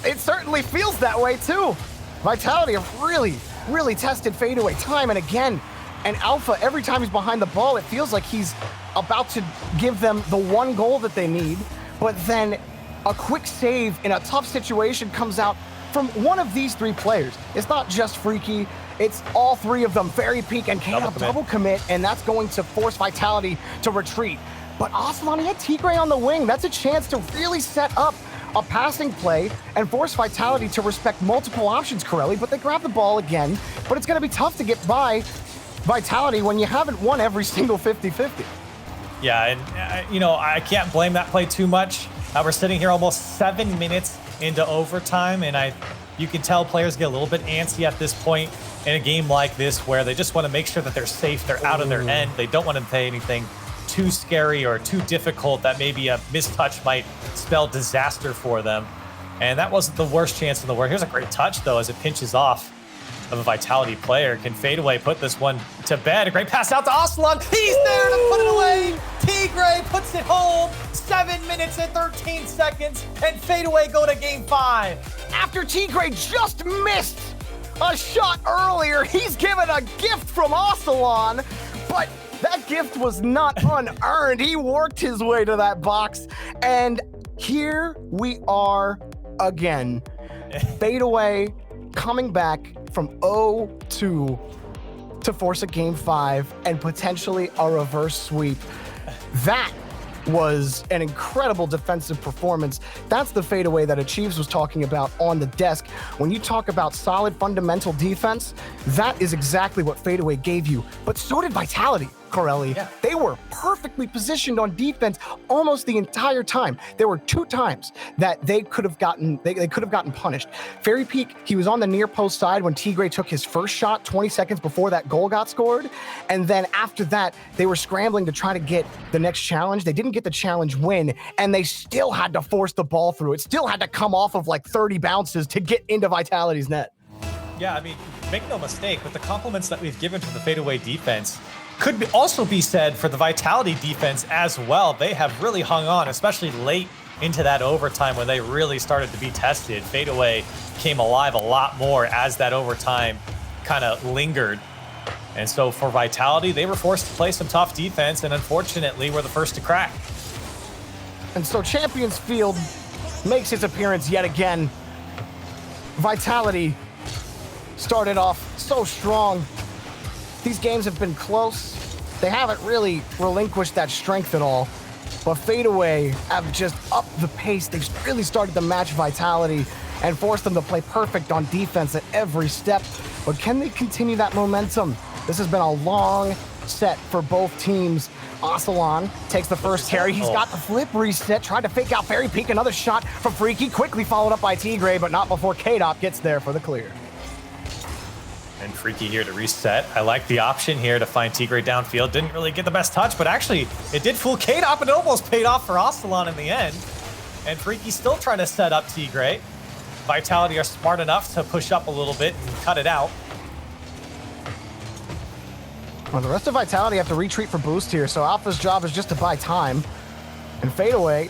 It certainly feels that way too. Vitality have really tested Fadeaway time and again. And Alpha, every time he's behind the ball, it feels like he's about to give them the one goal that they need. But then a quick save in a tough situation comes out from one of these three players. It's not just Freaky, it's all three of them. Fairy Peak and K-Dop double commit, and that's going to force Vitality to retreat. But Ocelot had Tigray on the wing. That's a chance to really set up a passing play and force Vitality to respect multiple options, Corelli, but they grab the ball again. But it's going to be tough to get by Vitality when you haven't won every single 50-50. Yeah, and you know, I can't blame that play too much. We're sitting here almost 7 minutes into overtime, and you can tell players get a little bit antsy at this point in a game like this where they just want to make sure that they're safe, they're out of their end. They don't want to play anything too scary or too difficult that maybe a mistouch might spell disaster for them. And that wasn't the worst chance in the world. Here's a great touch, though, as it pinches off of a Vitality player. Can Fadeaway put this one to bed? A great pass out to Ocelot. He's there to put it away. Tigray puts it home. 7 minutes and 13 seconds, and Fadeaway go to game 5. After Tigray just missed a shot earlier, he's given a gift from Ocelot, but that gift was not unearned. He worked his way to that box, and here we are again. Fadeaway coming back from 0-2 to force a game 5 and potentially a reverse sweep. That was an incredible defensive performance. That's the Fadeaway that Achieves was talking about on the desk. When you talk about solid fundamental defense, that is exactly what Fadeaway gave you. But so did Vitality, Corelli. Yeah. They were perfectly positioned on defense almost the entire time. There were 2 times that they could have gotten punished. Fairy Peak, he was on the near post side when Tigray took his first shot 20 seconds before that goal got scored. And then after that, they were scrambling to try to get the next challenge. They didn't get the challenge win, and they still had to force the ball through. It still had to come off of like 30 bounces to get into Vitality's net. Yeah, I mean, make no mistake, with the compliments that we've given to the Fadeaway defense, could also be said for the Vitality defense as well. They have really hung on, especially late into that overtime when they really started to be tested. Fadeaway came alive a lot more as that overtime kind of lingered. And so for Vitality, they were forced to play some tough defense, and unfortunately were the first to crack. And so Champions Field makes its appearance yet again. Vitality started off so strong. These games have been close. They haven't really relinquished that strength at all. But Fadeaway have just upped the pace. They've really started to match Vitality and forced them to play perfect on defense at every step. But can they continue that momentum? This has been a long set for both teams. Ocelon takes the first carry. He's got the flip reset, tried to fake out Fairy Peak. Another shot from Freaky, quickly followed up by Tigray, but not before K-Dop gets there for the clear. And Freaky here to reset. I like the option here to find Tigray downfield. Didn't really get the best touch, but actually it did fool K-Dop and it almost paid off for Ocelon in the end. And Freaky still trying to set up Tigray. Vitality are smart enough to push up a little bit and cut it out. Well, the rest of Vitality have to retreat for boost here, so Alpha's job is just to buy time. And Fadeaway,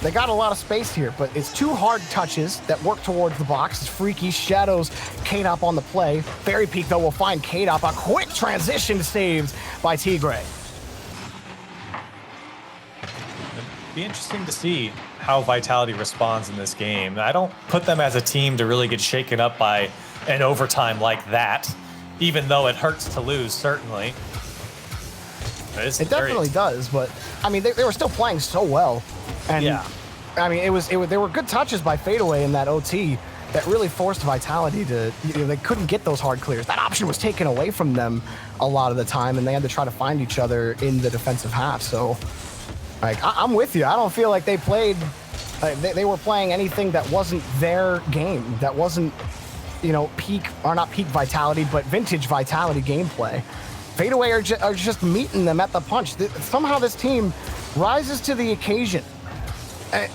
they got a lot of space here, but it's two hard touches that work towards the box. It's Freaky shadows K-Dop on the play. Fairy Peak, though, will find K-Dop. A quick transition saved by Tigray. It'd be interesting to see how Vitality responds in this game. I don't put them as a team to really get shaken up by an overtime like that, even though it hurts to lose, certainly. It definitely does, but I mean, they were still playing so well. And yeah. I mean, there were good touches by Fadeaway in that OT that really forced Vitality to, they couldn't get those hard clears. That option was taken away from them a lot of the time, and they had to try to find each other in the defensive half. So, like, I'm with you. I don't feel like they played, they were playing anything that wasn't their game, that wasn't, peak, or not peak Vitality, but vintage Vitality gameplay. Fadeaway are just meeting them at the punch. Somehow this team rises to the occasion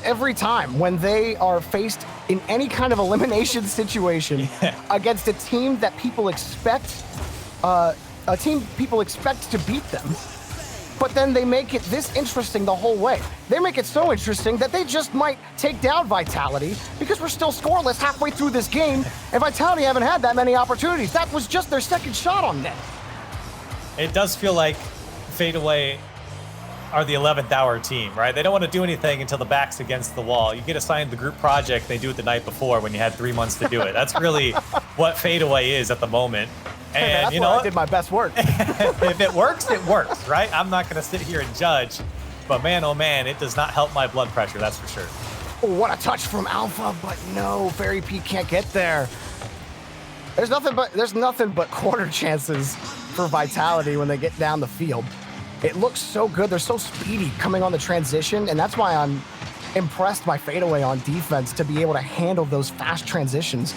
every time when they are faced in any kind of elimination situation against a team that people expect, to beat them. But then they make it this interesting the whole way. They make it so interesting that they just might take down Vitality because we're still scoreless halfway through this game, and Vitality haven't had that many opportunities. That was just their second shot on net. It does feel like Fadeaway are the 11th hour team, right? They don't want to do anything until the back's against the wall. You get assigned the group project, they do it the night before when you had 3 months to do it. That's really what Fadeaway is at the moment. And that's where I did my best work. If it works, right? I'm not going to sit here and judge, but man, oh man, it does not help my blood pressure, that's for sure. Oh, what a touch from Alpha, but no, Fairy Peak can't get there. There's nothing but quarter chances for Vitality when they get down the field. It looks so good. They're so speedy coming on the transition, and that's why I'm impressed by Fadeaway on defense to be able to handle those fast transitions.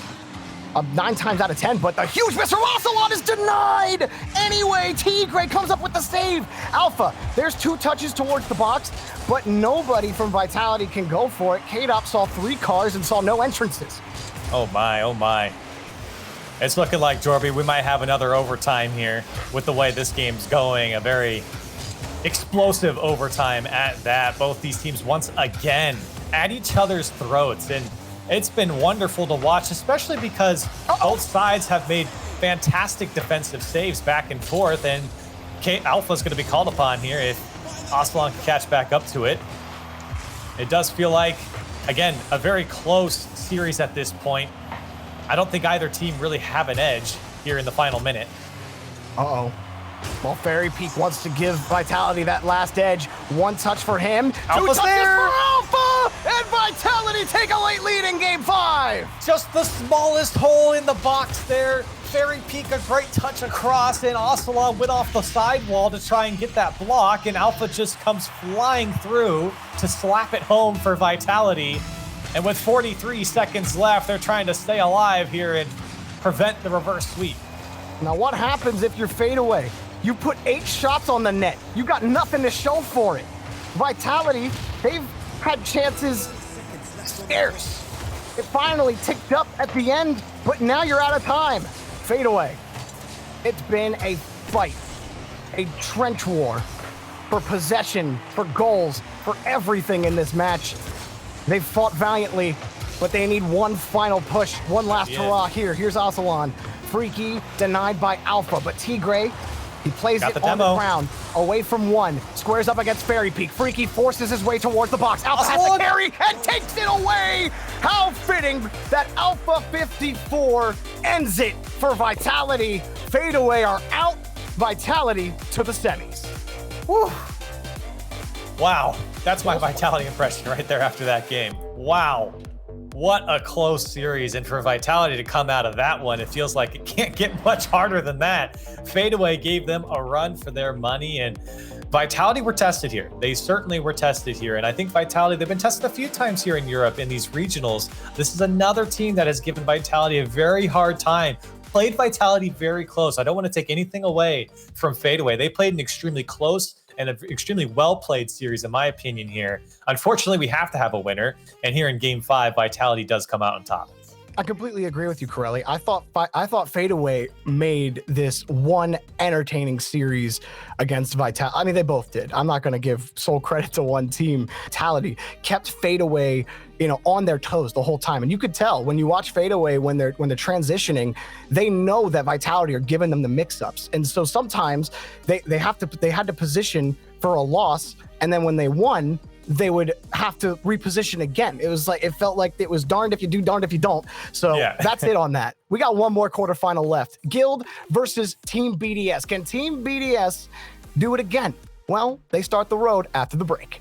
9 times out of 10, but the huge Mr. Ocelot is denied! Anyway, Tigray comes up with the save. Alpha, there's 2 touches towards the box, but nobody from Vitality can go for it. K-Dop saw 3 cars and saw no entrances. Oh my, oh my. It's looking like, Jorby, we might have another overtime here with the way this game's going. A very explosive overtime at that. Both these teams once again at each other's throats. And it's been wonderful to watch, especially because both sides have made fantastic defensive saves back and forth. And Alpha's going to be called upon here if Ocelon can catch back up to it. It does feel like, again, a very close series at this point. I don't think either team really have an edge here in the final minute. Uh-oh. Well, Fairy Peak wants to give Vitality that last edge. 1 touch for him. 2 touches for Alpha! And Vitality take a late lead in Game 5! Just the smallest hole in the box there. Fairy Peak, a great touch across, and Ocelot went off the sidewall to try and get that block, and Alpha just comes flying through to slap it home for Vitality. And with 43 seconds left, they're trying to stay alive here and prevent the reverse sweep. Now what happens if you're Fadeaway? You put 8 shots on the net. You got nothing to show for it. Vitality, they've had chances scarce. It finally ticked up at the end, but now you're out of time. Fadeaway, it's been a fight, a trench war for possession, for goals, for everything in this match. They've fought valiantly, but they need one final push, one last hurrah here. Here's Ocelon. Freaky denied by Alpha, but Tigray, he plays Got it the on the demo. ground, away from one, squares up against Fairy Peak. Freaky forces his way towards the box. Alpha has the carry and takes it away. How fitting that Alpha 54 ends it for Vitality. Fadeaway are out, Vitality to the semis. Whew. Wow, that's my Vitality impression right there after that game. Wow, what a close series. And for Vitality to come out of that one, it feels like it can't get much harder than that. Fadeaway gave them a run for their money, and Vitality were tested here. They certainly were tested here. And I think Vitality, they've been tested a few times here in Europe in these regionals. This is another team that has given Vitality a very hard time. Played Vitality very close. I don't want to take anything away from Fadeaway. They played an extremely close and an extremely well-played series, in my opinion, here. Unfortunately, we have to have a winner. And here in Game 5, Vitality does come out on top. I completely agree with you, Corelli. I thought Fadeaway made this one entertaining series against Vitality. I mean, they both did. I'm not going to give sole credit to one team. Vitality kept Fadeaway, on their toes the whole time, and you could tell when you watch Fadeaway when they're transitioning, they know that Vitality are giving them the mix-ups, and so sometimes they had to position for a loss, and then when they won, they would have to reposition again. It felt like it was darned if you do, darned if you don't. So That's it on that. We got one more quarterfinal left. Guild versus Team BDS. Can Team BDS do it again? Well, they start the road after the break.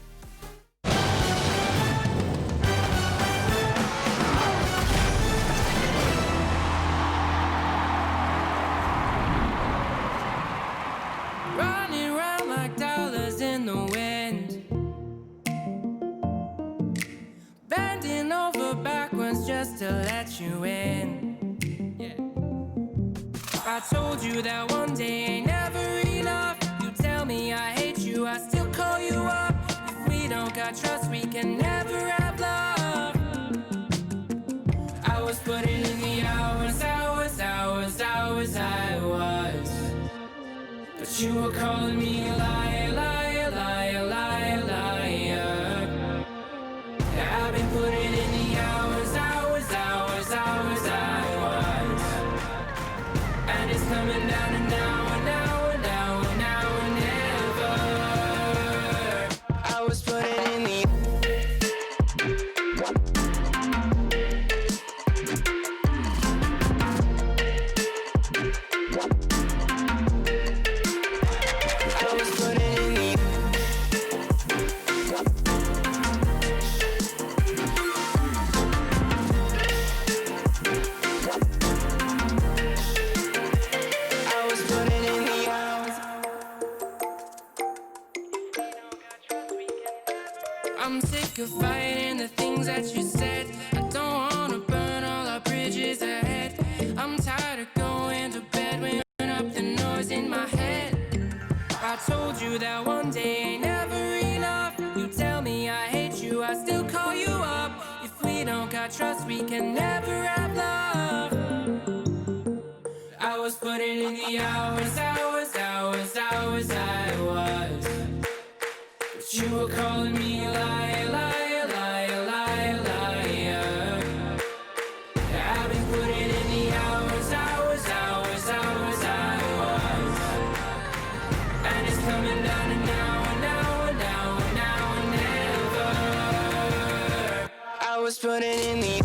Running around like dollars in the wind, bending over backwards just to let you in. I told you that one day ain't never enough. You tell me I hate you, I still call you up. If we don't got trust, we can never have love. I was putting in the hours, I was. But you were calling me a liar, liar, liar, liar, liar. I've been putting in the hours, I was. And it's coming down to now and now and now and now and never. I was putting in the I'm sick of fighting the things that you said. I don't wanna burn all our bridges ahead. I'm tired of going to bed, weighing up the noise in my head. I told you that one day ain't never enough. You tell me I hate you, I still call you up. If we don't got trust, we can never have love. I was putting in the hours, I was. But you were calling me a liar, liar, liar, liar, liar. I've been putting in the hours, I was. And it's coming down to now and now and now and now and never. I was putting in the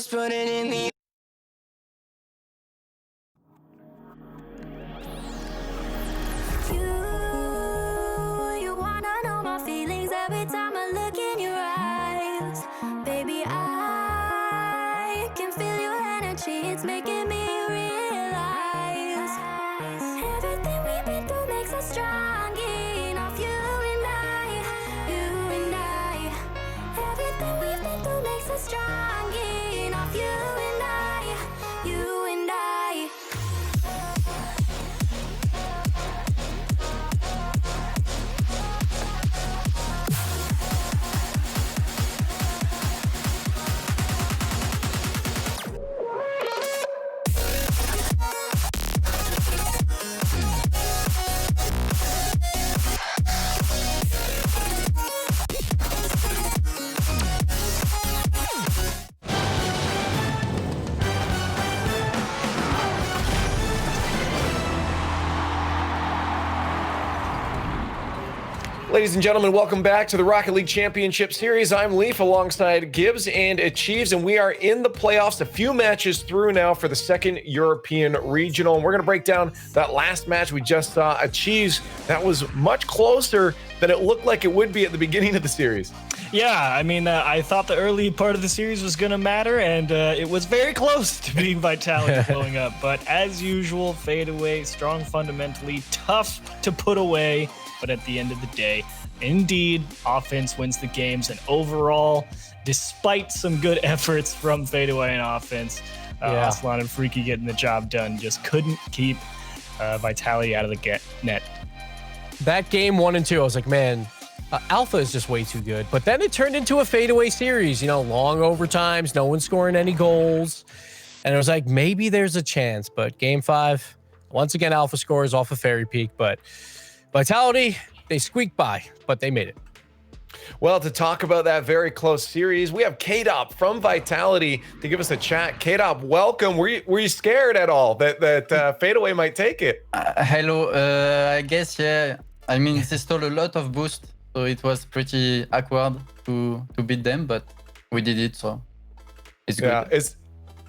putting in the You wanna know my feelings every time I look in your eyes. Baby, I can feel Ladies and gentlemen, welcome back to the Rocket League Championship Series. I'm Leaf alongside Gibbs and Achieves, and we are in the playoffs, a few matches through now for the second European Regional. And we're going to break down that last match we just saw. Achieves, that was much closer than it looked like it would be at the beginning of the series. Yeah, I mean, I thought the early part of the series was going to matter, and it was very close to being Vitality blowing up. But as usual, Fadeaway, strong fundamentally, tough to put away. But at the end of the day, indeed, offense wins the games. And overall, despite some good efforts from Fadeaway and offense, Aslan and Freaky getting the job done, just couldn't keep Vitality out of the net. That game 1 and 2, I was like, man, Alpha is just way too good. But then it turned into a Fadeaway series, long overtimes, no one scoring any goals. And it was like, maybe there's a chance. But game 5, once again, Alpha scores off of Fairy Peak. But Vitality, they squeaked by, but they made it. Well, to talk about that very close series, we have K-Dop from Vitality to give us a chat. K-Dop, welcome. Were you scared at all that Fadeaway might take it? Hello, I guess, yeah. I mean, they stole a lot of boost, so it was pretty awkward to beat them, but we did it, so it's good. Yeah,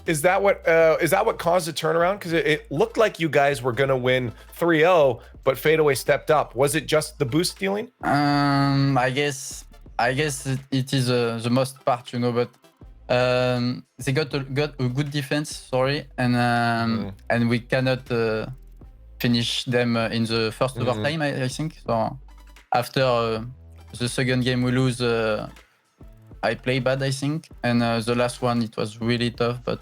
is that what caused the turnaround? Because it looked like you guys were going to win 3-0, but Fadeaway stepped up. Was it just the boost stealing? I guess it is the most part, but they got a good defense, and we cannot finish them in the first overtime, I think. So after the second game we lose, I play bad, I think, and the last one it was really tough, but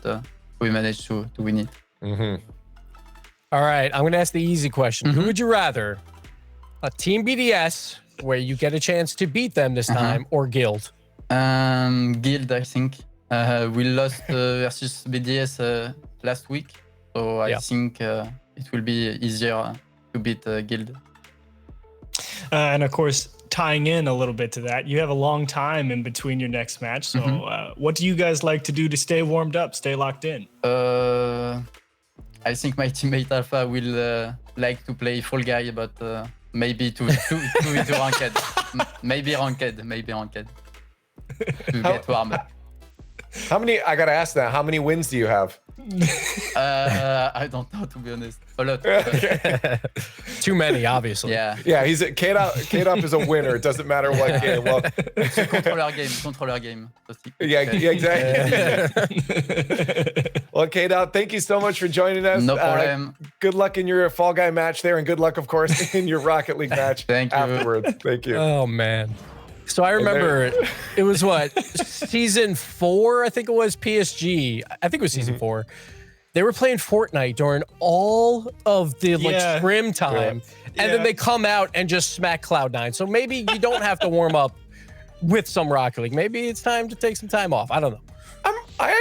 we managed to win it. All right, I'm going to ask the easy question. Who would you rather? A Team BDS, where you get a chance to beat them this time, or Guild? Guild, I think. We lost versus BDS last week, so I think it will be easier to beat Guild. And of course, tying in a little bit to that, you have a long time in between your next match. So what do you guys like to do to stay warmed up, stay locked in? I think my teammate Alpha will like to play Fall Guy, but maybe to ranked. maybe ranked. To get warm. I gotta ask that, how many wins do you have? I don't know, to be honest. A lot. Too many, obviously. Yeah. Yeah, K-Dop is a winner. It doesn't matter what game. Well, controller game. Yeah, exactly. Well, K-Dop, thank you so much for joining us. No problem. Good luck in your Fall Guy match there, and good luck, of course, in your Rocket League match Thank you. afterwards. Thank you. Oh, man. So I remember it was season 4, I think it was PSG. I think it was season 4. They were playing Fortnite during all of the trim time. And then they come out and just smack Cloud9. So maybe you don't have to warm up with some Rocket League. Maybe it's time to take some time off. I don't know. I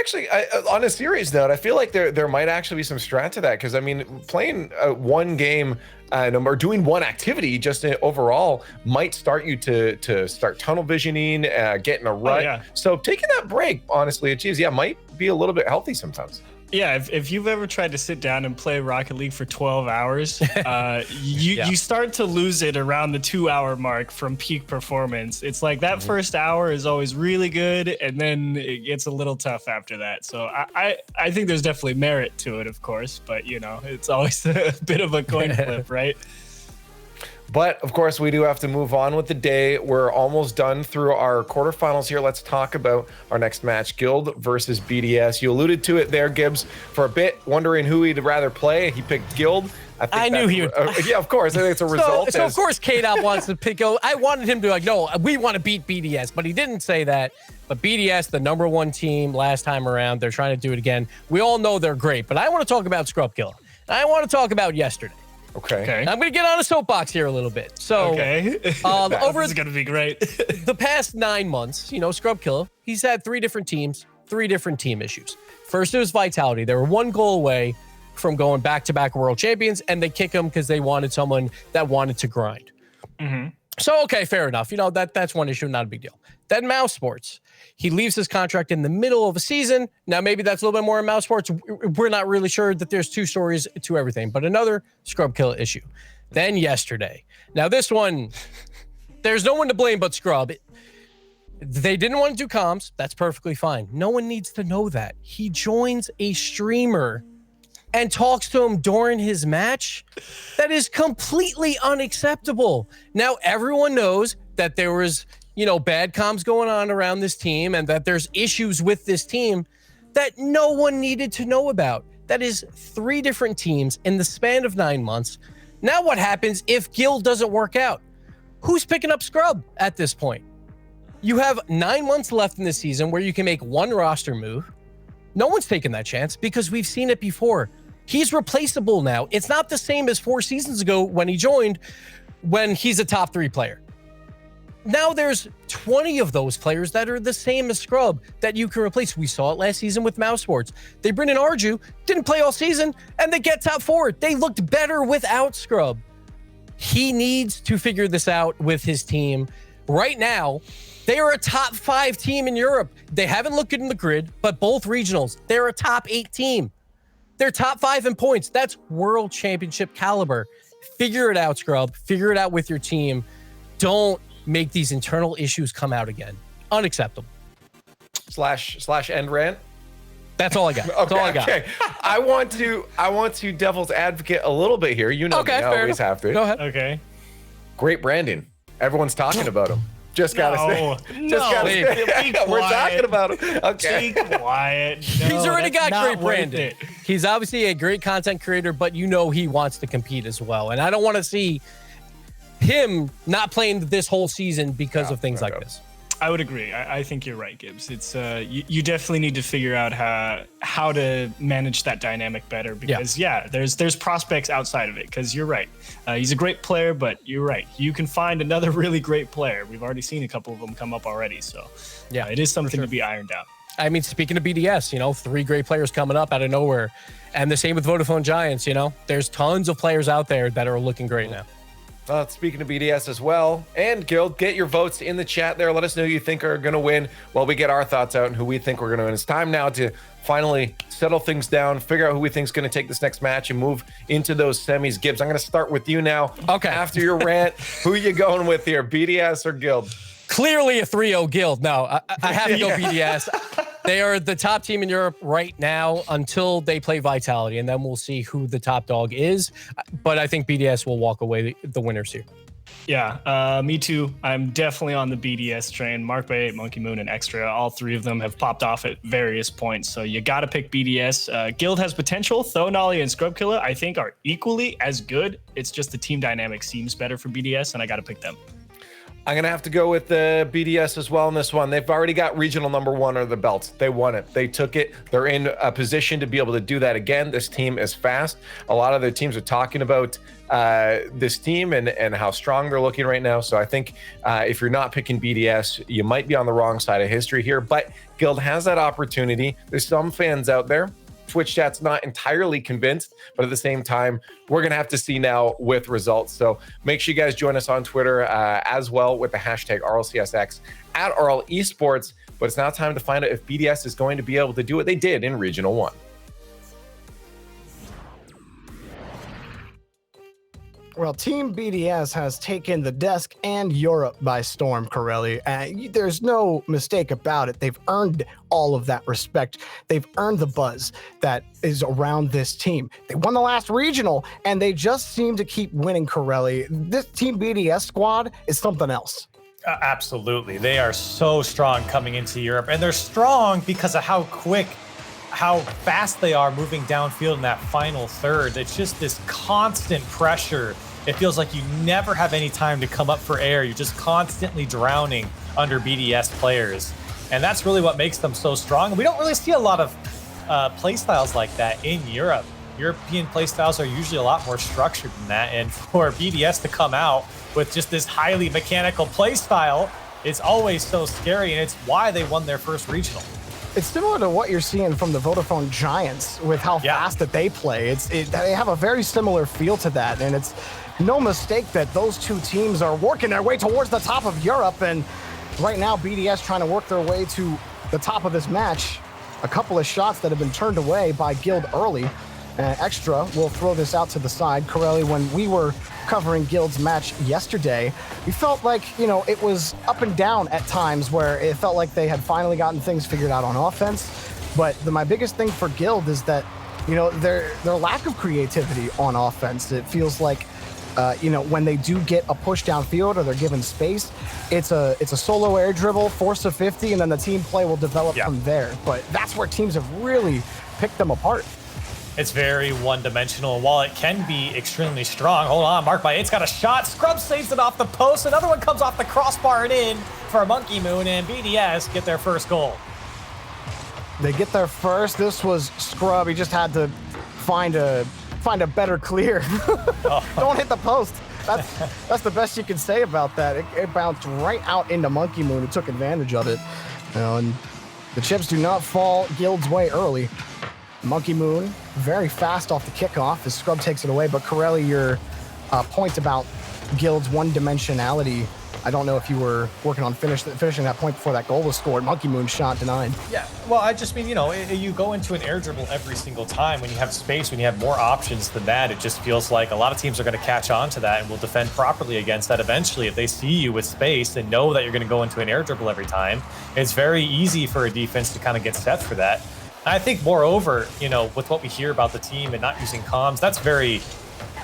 on a serious note, I feel like there might actually be some strat to that, because I mean, playing one game or doing one activity just overall might start you to start tunnel visioning, getting a rut. So taking that break, honestly, Achieves, might be a little bit healthy sometimes. Yeah, if you've ever tried to sit down and play Rocket League for 12 hours, you start to lose it around the 2-hour mark from peak performance. It's like that first hour is always really good, and then it gets a little tough after that. So I think there's definitely merit to it, of course, but it's always a bit of a coin flip, right? But of course, we do have to move on with the day. We're almost done through our quarterfinals here. Let's talk about our next match, Guild versus BDS. You alluded to it there, Gibbs, for a bit, wondering who he'd rather play. He picked Guild. I knew he would. Yeah, of course. I think it's a result. So of course, K-Dop wants to pick. I wanted him to no, we want to beat BDS, but he didn't say that. But BDS, the #1 team last time around, they're trying to do it again. We all know they're great, but I want to talk about Scrub Killer. I want to talk about yesterday. Okay. I'm going to get on a soapbox here a little bit. So, this is going to be great. The past 9 months, Scrub Killer, he's had 3 different teams, 3 different team issues. First, it was Vitality. They were 1 goal away from going back-to-back world champions, and they kick him because they wanted someone that wanted to grind. So, okay, fair enough. That's one issue, not a big deal. Then Mouse Sports. He leaves his contract in the middle of a season. Now, maybe that's a little bit more in Mouse Sports. We're not really sure that there's 2 stories to everything, but another Scrub Killer issue. Then yesterday. Now, this one, There's no one to blame but Scrub. They didn't want to do comms. That's perfectly fine. No one needs to know that. He joins a streamer and talks to him during his match. That is completely unacceptable. Now, everyone knows that there was, bad comms going on around this team and that there's issues with this team that no one needed to know about. That is 3 different teams in the span of 9 months. Now what happens if Guild doesn't work out? Who's picking up Scrub at this point? You have 9 months left in the season where you can make one roster move. No one's taking that chance because we've seen it before. He's replaceable now. It's not the same as 4 seasons ago when he joined, when he's a top 3 player. Now there's 20 of those players that are the same as Scrub that you can replace. We saw it last season with Mouse Sports. They bring in Arju, didn't play all season, and they get top 4. They looked better without Scrub. He needs to figure this out with his team. Right now, they are a top 5 team in Europe. They haven't looked good in the grid, but both regionals, they're a top 8 team. They're top 5 in points. That's world championship caliber. Figure it out, Scrub. Figure it out with your team. Don't make these internal issues come out again. Unacceptable. Slash end rant. That's all I got. That's all I got. Okay. I want to devil's advocate a little bit here. You know, okay, me, I always have to. Go ahead. Okay. Great branding. Everyone's talking about him. Just gotta say. Just gotta say. We're talking about him. Okay. Be quiet. No, He's already got that's great not worth branding. it. He's obviously a great content creator, but he wants to compete as well. And I don't want to see him not playing this whole season because of things like this. I would agree. I think you're right, Gibbs. It's you definitely need to figure out how to manage that dynamic better because there's prospects outside of it. Because you're right, he's a great player, but you're right. You can find another really great player. We've already seen a couple of them come up already, so it is something to be ironed out. I mean, speaking of BDS, 3 great players coming up out of nowhere, and the same with Vodafone Giants. There's tons of players out there that are looking great now. Speaking of BDS as well, and Guild, get your votes in the chat there. Let us know who you think are going to win while we get our thoughts out and who we think we're going to win. It's time now to finally settle things down, figure out who we think is going to take this next match and move into those semis. Gibbs, I'm going to start with you now. Okay. After your rant, who are you going with here, BDS or Guild? Clearly a 3-0 Guild. No, I have to go BDS. They are the top team in Europe right now until they play Vitality, and then we'll see who the top dog is. But I think BDS will walk away the winners here. Yeah, me too. I'm definitely on the BDS train. Mark Bay, Monkey Moon, and Extra, all 3 of them have popped off at various points. So you got to pick BDS. Guild has potential. Thonali and Scrub Killer, I think, are equally as good. It's just the team dynamic seems better for BDS, and I got to pick them. I'm going to have to go with the BDS as well in this one. They've already got regional number 1 under the belt. They won it. They took it. They're in a position to be able to do that again. This team is fast. A lot of the teams are talking about this team and how strong they're looking right now. So I think if you're not picking BDS, you might be on the wrong side of history here. But Guild has that opportunity. There's some fans out there. Twitch chat's not entirely convinced, but at the same time, we're going to have to see now with results. So make sure you guys join us on Twitter as well with the hashtag RLCSX at RL Esports. But it's now time to find out if BDS is going to be able to do what they did in Regional 1. Well, Team BDS has taken the desk and Europe by storm, Corelli. There's no mistake about it. They've earned all of that respect. They've earned the buzz that is around this team. They won the last regional, and they just seem to keep winning, Corelli. This Team BDS squad is something else. Absolutely. They are so strong coming into Europe, and they're strong because of how fast they are moving downfield in that final third. It's just this constant pressure. It feels like you never have any time to come up for air. You're just constantly drowning under BDS players. And that's really what makes them so strong. We don't really see a lot of playstyles like that in Europe. European playstyles are usually a lot more structured than that. And for BDS to come out with just this highly mechanical playstyle, it's always so scary. And it's why they won their first regional. It's similar to what you're seeing from the Vodafone Giants with how fast that they play. They have a very similar feel to that, and it's no mistake that those 2 teams are working their way towards the top of Europe, and right now BDS trying to work their way to the top of this match. A couple of shots that have been turned away by Guild early. Extra will throw this out to the side. Corelli, when we were covering Guild's match yesterday, we felt like, you know, it was up and down at times where it felt like they had finally gotten things figured out on offense. But my biggest thing for Guild is that, you know, their lack of creativity on offense. It feels like, you know, when they do get a push downfield or they're given space, it's a solo air dribble, force of 50, and then the team play will develop from there. But that's where teams have really picked them apart. It's very one-dimensional. While it can be extremely strong, hold on, Mark by 8's got a shot. Scrub saves it off the post. Another one comes off the crossbar and in for Monkey Moon, and BDS get their first goal. They get their first. This was Scrub. He just had to find a better clear. Don't hit the post. That's the best you can say about that. It bounced right out into Monkey Moon, who took advantage of it. You know, and the chips do not fall Guild's way early. Monkey Moon, very fast off the kickoff as Scrub takes it away. But Corelli, your point about Guild's one-dimensionality, I don't know if you were working on finishing that point before that goal was scored. Monkey Moon shot denied. Yeah, well, I just mean, you know, you go into an air dribble every single time. When you have space, when you have more options than that, it just feels like a lot of teams are going to catch on to that and will defend properly against that eventually. If they see you with space and know that you're going to go into an air dribble every time, it's very easy for a defense to kind of get set for that. I think, moreover, you know, with what we hear about the team and not using comms, that's very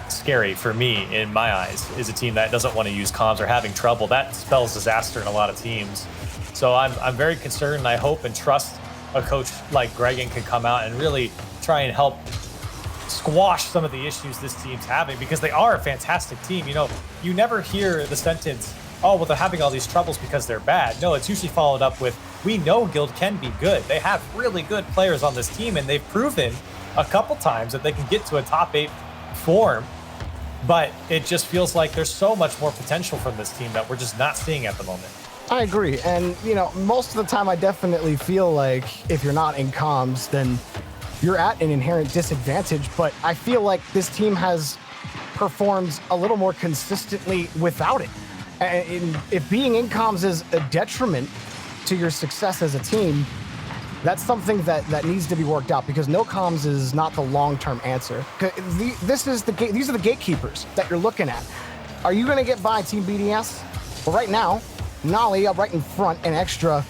scary for me in my eyes, is a team that doesn't want to use comms or having trouble. That spells disaster in a lot of teams. So I'm very concerned, and I hope and trust a coach like Gregan can come out and really try and help squash some of the issues this team's having, because they are a fantastic team. You know, you never hear the sentence, oh, well, they're having all these troubles because they're bad. No, it's usually followed up with, we know Guild can be good. They have really good players on this team, and they've proven a couple times that they can get to a top 8 form. But it just feels like there's so much more potential from this team that we're just not seeing at the moment. I agree. And, you know, most of the time I definitely feel like if you're not in comms, then you're at an inherent disadvantage. But I feel like this team has performed a little more consistently without it. And if being in comms is a detriment to your success as a team, that's something that needs to be worked out, because no comms is not the long-term answer. These are the gatekeepers that you're looking at. Are you going to get by Team BDS? Well, right now, Nolly up right in front, and Extra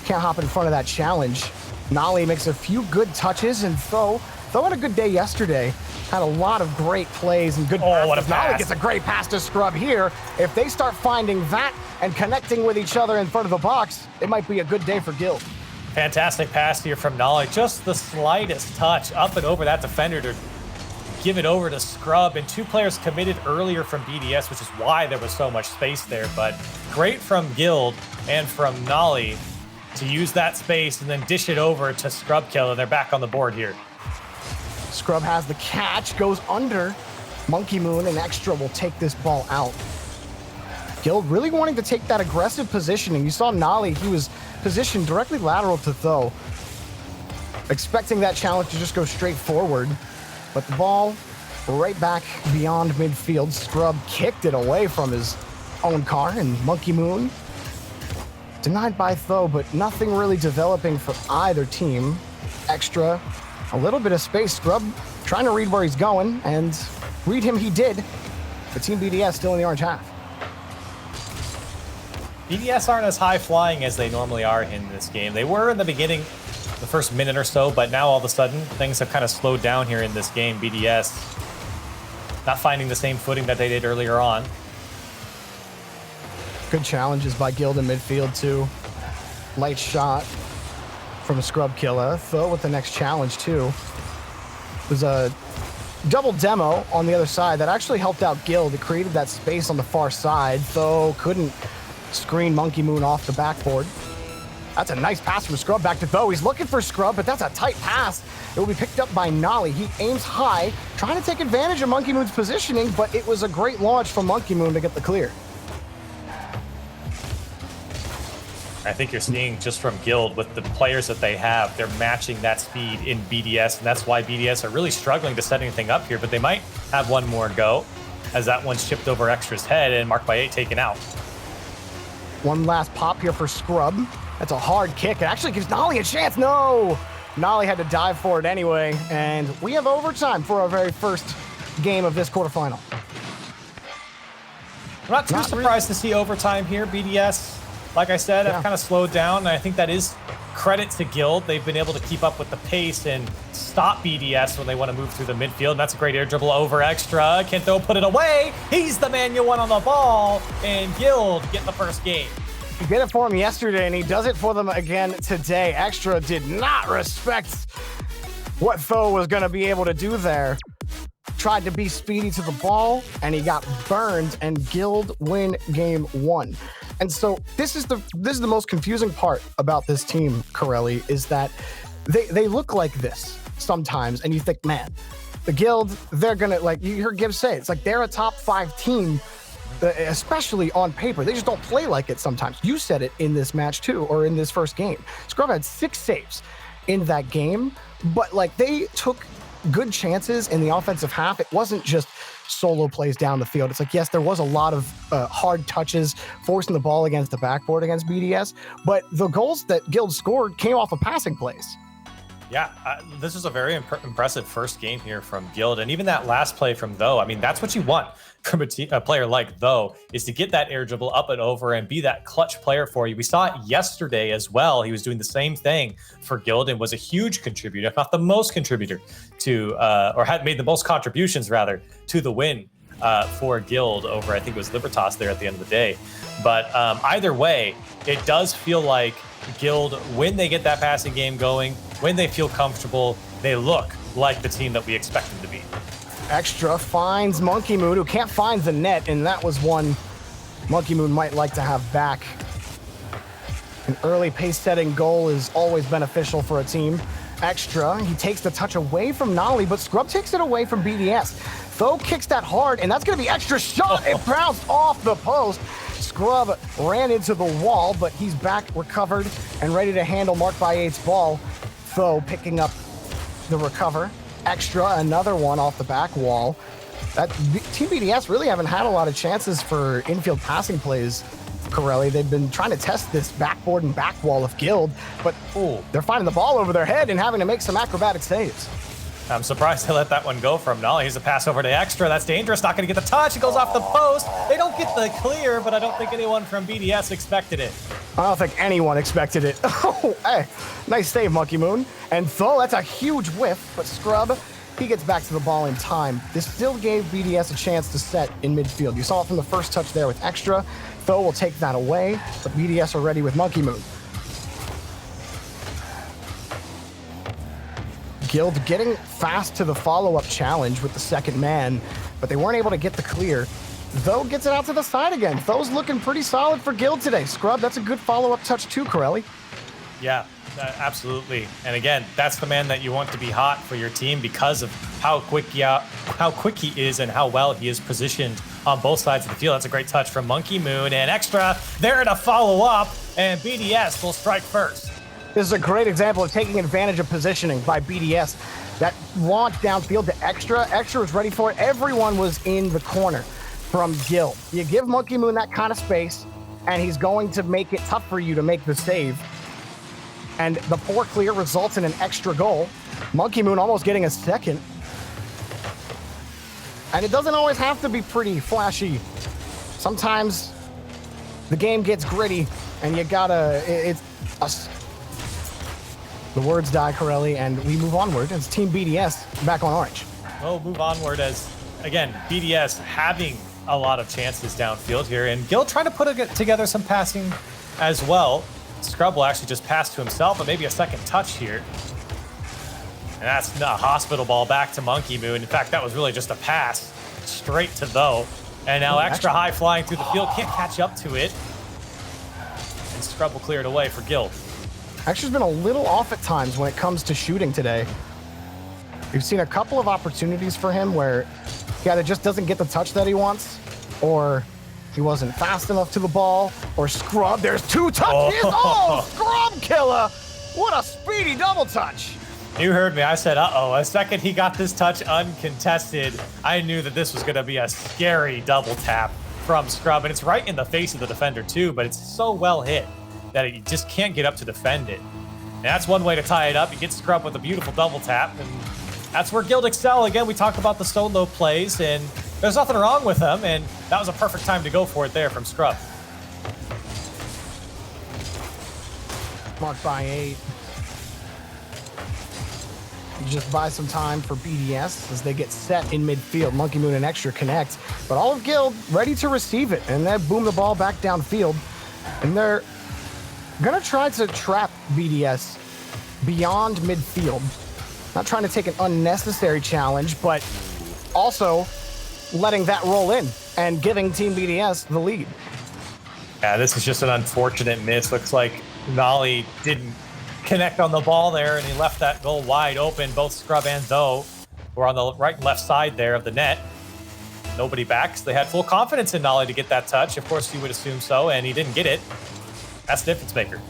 can't hop in front of that challenge. Nolly makes a few good touches, and Tho had a good day yesterday. Had a lot of great plays and good passes. What a pass. Nolly gets a great pass to Scrub here. If they start finding that and connecting with each other in front of the box, it might be a good day for Guild. Fantastic pass here from Nolly. Just the slightest touch up and over that defender to give it over to Scrub. And 2 players committed earlier from BDS, which is why there was so much space there. But great from Guild and from Nolly to use that space and then dish it over to Scrub Kill, and they're back on the board here. Scrub has the catch, goes under. Monkey Moon and Extra will take this ball out. Guild really wanting to take that aggressive positioning. You saw Nolly, he was positioned directly lateral to Tho, expecting that challenge to just go straight forward. But the ball right back beyond midfield. Scrub kicked it away from his own car, and Monkey Moon denied by Tho, but nothing really developing for either team. Extra, a little bit of space. Scrub trying to read where he's going, and read him he did. But Team BDS still in the orange half. BDS aren't as high flying as they normally are in this game. They were in the beginning, the first minute or so, but now all of a sudden things have kind of slowed down here in this game. BDS not finding the same footing that they did earlier on. Good challenges by Guild in midfield too. Light shot from a Scrub Killer. Tho with the next challenge too. There's a double demo on the other side that actually helped out Guild. It created that space on the far side. Tho couldn't screen Monkey Moon off the backboard. That's a nice pass from Scrub back to Tho. He's looking for Scrub, but that's a tight pass. It will be picked up by Nolly. He aims high, trying to take advantage of Monkey Moon's positioning, but it was a great launch from Monkey Moon to get the clear. I think you're seeing just from Guild with the players that they have, they're matching that speed in BDS, and that's why BDS are really struggling to set anything up here, but they might have one more go as that one's chipped over Extra's head and Mark by 8 taken out. One last pop here for Scrub. That's a hard kick. It actually gives Nolly a chance. No! Nolly had to dive for it anyway, and we have overtime for our very first game of this quarterfinal. I'm not too surprised to see overtime here. BDS, like I said, have kind of slowed down, and I think that is credit to Guild. They've been able to keep up with the pace and stop BDS when they want to move through the midfield. That's a great air dribble over Extra. Kento put it away. He's the man you want on the ball, and Guild get the first game. He did it for him yesterday, and he does it for them again today. Extra did not respect what Tho was going to be able to do there. Tried to be speedy to the ball, and he got burned, and Guild win game 1. And so this is the most confusing part about this team, Corelli, is that they look like this sometimes, and you think, man, the Guild, they're gonna, like you heard Gibbs say, it's like they're a top 5 team, especially on paper. They just don't play like it sometimes. You said it in this match too, or in this first game. Scrub had 6 saves in that game, but like they took good chances in the offensive half. It wasn't just solo plays down the field. It's like, yes, there was a lot of hard touches, forcing the ball against the backboard against BDS, but the goals that Guild scored came off of passing plays. Yeah, this is a very impressive first game here from Guild, and even that last play from Tho. I mean, that's what you want from a player like Tho, is to get that air dribble up and over and be that clutch player for you. We saw it yesterday as well. He was doing the same thing for Guild and was a huge contributor, if not the most contributor to, or had made the most contributions rather, to the win for Guild over, I think it was Libertas there at the end of the day. But either way, it does feel like Guild, when they get that passing game going, when they feel comfortable, they look like the team that we expect them to be. Extra finds Monkey Moon, who can't find the net, and that was one Monkey Moon might like to have back. An early pace-setting goal is always beneficial for a team. Extra, he takes the touch away from Nolly, but Scrub takes it away from BDS. Tho kicks that hard, and that's going to be Extra shot. It bounced off the post. Scrub ran into the wall, but he's back, recovered, and ready to handle Mark by 8's ball. Tho picking up the recover. Extra, another one off the back wall. That Team BDS really haven't had a lot of chances for infield passing plays, Corelli. They've been trying to test this backboard and back wall of Guild, but they're finding the ball over their head and having to make some acrobatic saves. I'm surprised they let that one go from Nolly. He's a pass over to Extra. That's dangerous. Not going to get the touch. It goes off the post. They don't get the clear, but I don't think anyone from BDS expected it. I don't think anyone expected it. Oh, hey, nice save, Monkey Moon. And Tho, that's a huge whiff, but Scrub, he gets back to the ball in time. This still gave BDS a chance to set in midfield. You saw it from the first touch there with Extra. Tho will take that away, but BDS are ready with Monkey Moon. Guild getting fast to the follow-up challenge with the second man, but they weren't able to get the clear. Tho gets it out to the side again. Tho's looking pretty solid for Guild today. Scrub, that's a good follow-up touch too, Corelli. Yeah, absolutely. And again, that's the man that you want to be hot for your team because of how quick he is and how well he is positioned on both sides of the field. That's a great touch from Monkey Moon, and Extra there to follow up, and BDS will strike first. This is a great example of taking advantage of positioning by BDS. That launch downfield to Extra. Extra was ready for it. Everyone was in the corner from Guild. You give Monkey Moon that kind of space, and he's going to make it tough for you to make the save. And the poor clear results in an extra goal. Monkey Moon almost getting a second. And it doesn't always have to be pretty flashy. Sometimes the game gets gritty, and you gotta, the words die, Corelli, and we move onward as Team BDS back on orange. We'll move onward as, again, BDS having a lot of chances downfield here, and Guild trying to put together some passing as well. Scrub will actually just pass to himself, but maybe a second touch here. And that's a hospital ball back to Monkey Moon. In fact, that was really just a pass straight to Tho. And now Extra high flying through the field, can't catch up to it. And Scrub will clear it away for Guild. Extra's been a little off at times when it comes to shooting today. We've seen a couple of opportunities for him where he either just doesn't get the touch that he wants, or he wasn't fast enough to the ball, or Scrub, there's 2 touches. Oh, Scrub killer. What a speedy double touch. You heard me. I said, uh-oh. The second he got this touch uncontested, I knew that this was going to be a scary double tap from Scrub. And it's right in the face of the defender, too, but it's so well hit that you just can't get up to defend it. And that's one way to tie it up. You get Scrub with a beautiful double tap, and that's where Guild excel. Again, we talked about the solo plays, and there's nothing wrong with them, and that was a perfect time to go for it there from Scrub. Marked by 8. Just buy some time for BDS as they get set in midfield. Monkey Moon and Extra connect, but all of Guild ready to receive it, and then boom the ball back downfield. And they're gonna try to trap BDS beyond midfield. Not trying to take an unnecessary challenge, but also letting that roll in and giving Team BDS the lead. Yeah, this is just an unfortunate miss. Looks like Nolly didn't connect on the ball there, and he left that goal wide open. Both Scrub and Though were on the right and left side there of the net. Nobody backs. They had full confidence in Nolly to get that touch. Of course, you would assume so, and he didn't get it. That's the difference maker.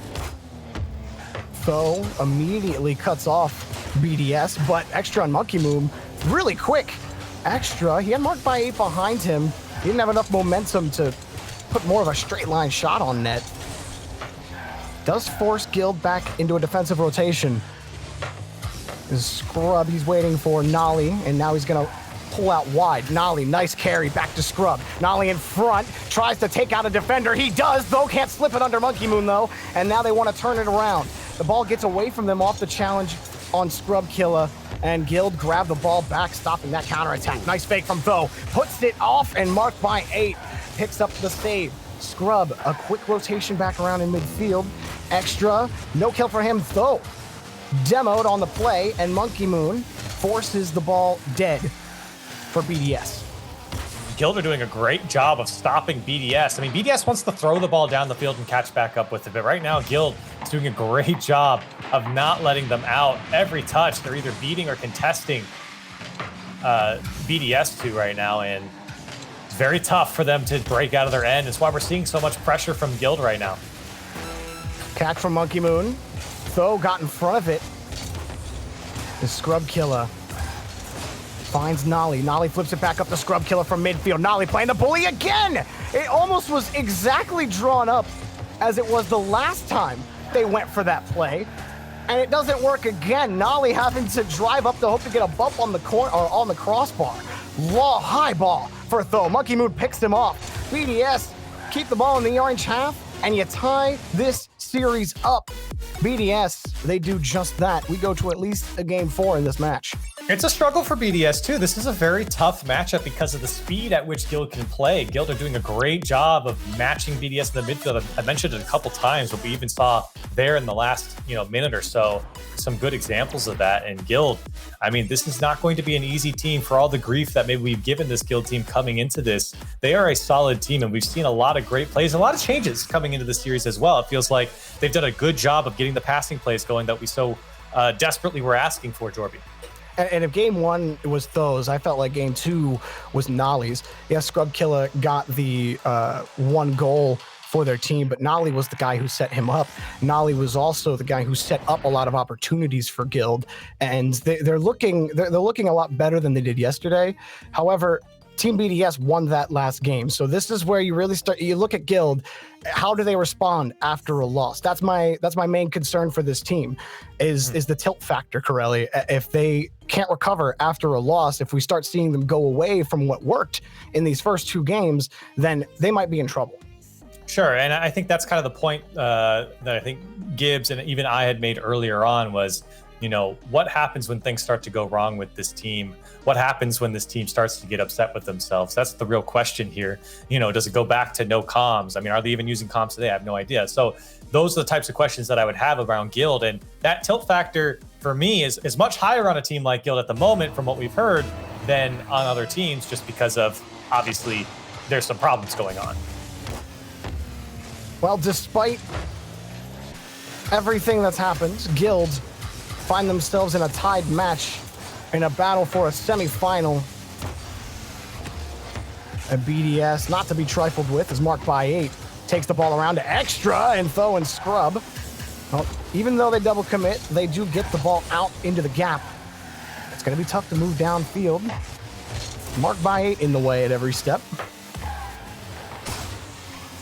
Though immediately cuts off BDS, but Extra and Monkey Moon really quick. Extra, he had marked by 8 behind him. He didn't have enough momentum to put more of a straight line shot on net. Does force Guild back into a defensive rotation. Scrub, he's waiting for Nolly, and now he's gonna pull out wide. Nolly, nice carry, back to Scrub. Nolly in front, tries to take out a defender. He does, though, can't slip it under Monkey Moon, though, and now they want to turn it around. The ball gets away from them off the challenge on Scrub Killa, and Guild grab the ball back, stopping that counterattack. Nice fake from Though, puts it off, and marked by 8, picks up the save. Scrub, a quick rotation back around in midfield. Extra, no kill for him, Though. Demoed on the play, and Monkey Moon forces the ball dead for BDS. Guild are doing a great job of stopping BDS. I mean, BDS wants to throw the ball down the field and catch back up with it, but right now Guild is doing a great job of not letting them out. Every touch, they're either beating or contesting BDS to right now, and it's very tough for them to break out of their end. It's why we're seeing so much pressure from Guild right now. Catch from Monkey Moon. Though got in front of it. The Scrub Killa finds Nolly. Nolly flips it back up to Scrub Killa from midfield. Nolly playing the bully again. It almost was exactly drawn up as it was the last time they went for that play. And it doesn't work again. Nolly having to drive up to hope to get a bump on the corner or on the crossbar. Law high ball for Though. Monkey Moon picks him off. BDS keep the ball in the orange half, and you tie this series up. BDS, they do just that. We go to at least a game 4 in this match. It's a struggle for BDS too. This is a very tough matchup because of the speed at which Guild can play. Guild are doing a great job of matching BDS in the midfield. I mentioned it a couple times, but we even saw there in the last minute or so some good examples of that. And Guild, I mean, this is not going to be an easy team for all the grief that maybe we've given this Guild team coming into this. They are a solid team, and we've seen a lot of great plays, a lot of changes coming into the series as well. It feels like they've done a good job of getting the passing plays going that we so desperately were asking for, Jorby. And if game 1 was Though's, I felt like game 2 was Nolly's. Yes, Scrub Killa got the 1 goal for their team, but Nolly was the guy who set him up. Nolly was also the guy who set up a lot of opportunities for Guild, and they're looking a lot better than they did yesterday. However, Team BDS won that last game, so this is where you really start. You look at Guild. How do they respond after a loss? That's my main concern for this team, is the tilt factor, Corelli. If they can't recover after a loss, if we start seeing them go away from what worked in these first 2 games, then they might be in trouble. Sure, and I think that's kind of the point that I think Gibbs and even I had made earlier on was, what happens when things start to go wrong with this team? What happens when this team starts to get upset with themselves? That's the real question here. Does it go back to no comms? I mean, are they even using comms today? I have no idea. So those are the types of questions that I would have around Guild. And that tilt factor for me is much higher on a team like Guild at the moment from what we've heard than on other teams, just because of, obviously, there's some problems going on. Well, despite everything that's happened, Guild find themselves in a tied match in a battle for a semifinal. A BDS, not to be trifled with, is marked by 8. Takes the ball around to Extra, and Though and Scrub. Well, even though they double commit, they do get the ball out into the gap. It's going to be tough to move downfield. Marked by 8 in the way at every step.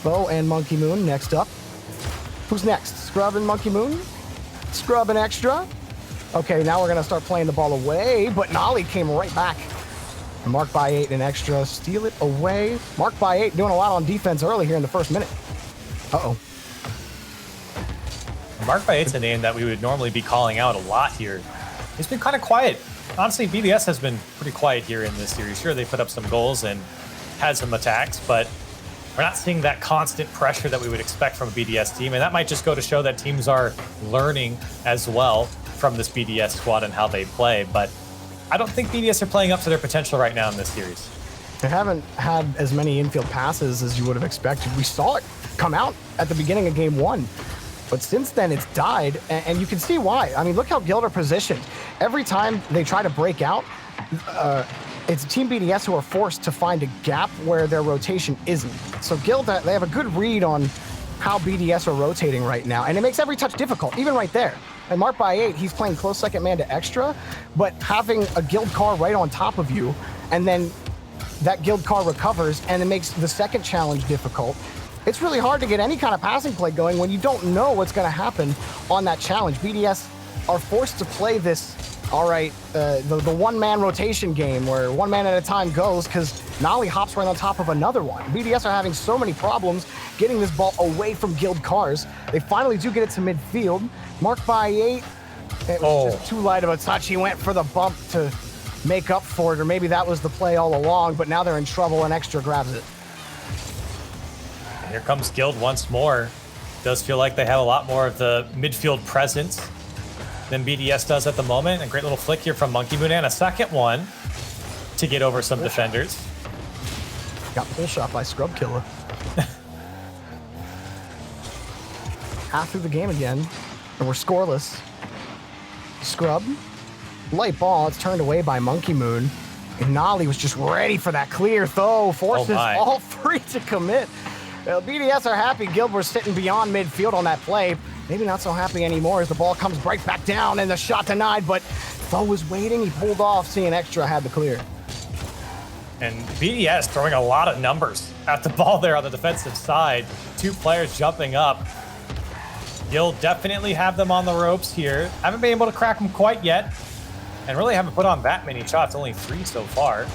Though and Monkey Moon next up. Who's next? Scrub and Monkey Moon? Scrub and Extra. Okay, now we're going to start playing the ball away, but Nolly came right back. Mark by 8 and Extra steal it away. Mark by 8 doing a lot on defense early here in the first minute. Uh-oh. Mark by 8's a name that we would normally be calling out a lot here. He's been kind of quiet. Honestly, BDS has been pretty quiet here in this series. Sure, they put up some goals and had some attacks, but we're not seeing that constant pressure that we would expect from a BDS team, and that might just go to show that teams are learning as well from this BDS squad and how they play, but I don't think BDS are playing up to their potential right now in this series. They haven't had as many infield passes as you would have expected. We saw it come out at the beginning of game 1, but since then it's died, and you can see why. I mean, look how Guild are positioned. Every time they try to break out, it's Team BDS who are forced to find a gap where their rotation isn't. So Guild, they have a good read on how BDS are rotating right now, and it makes every touch difficult, even right there. And Mark by 8, he's playing close second man to Extra, but having a Guild car right on top of you, and then that Guild car recovers, and it makes the second challenge difficult. It's really hard to get any kind of passing play going when you don't know what's going to happen on that challenge. BDS are forced to play this, all right, the one-man rotation game where one man at a time goes because Nolly hops right on top of another one. BDS are having so many problems getting this ball away from Guild cars. They finally do get it to midfield. Mark by 8, it was just too light of a touch. He went for the bump to make up for it, or maybe that was the play all along, but now they're in trouble and Extra grabs it. Here comes Guild once more. Does feel like they have a lot more of the midfield presence than BDS does at the moment. A great little flick here from Monkey Moon, and a second one to get over some defenders. Got pull shot by Scrub Killer. Half through the game again, and we're scoreless. Scrub, light ball, it's turned away by Monkey Moon. And Nolly was just ready for that clear, though, forces all three to commit. BDS are happy Guild were sitting beyond midfield on that play. Maybe not so happy anymore as the ball comes right back down and the shot denied, but Tho was waiting, he pulled off, seeing Extra had the clear. And BDS throwing a lot of numbers at the ball there on the defensive side. 2 players jumping up. Guild definitely have them on the ropes here. Haven't been able to crack them quite yet, and really haven't put on that many shots, only 3 so far.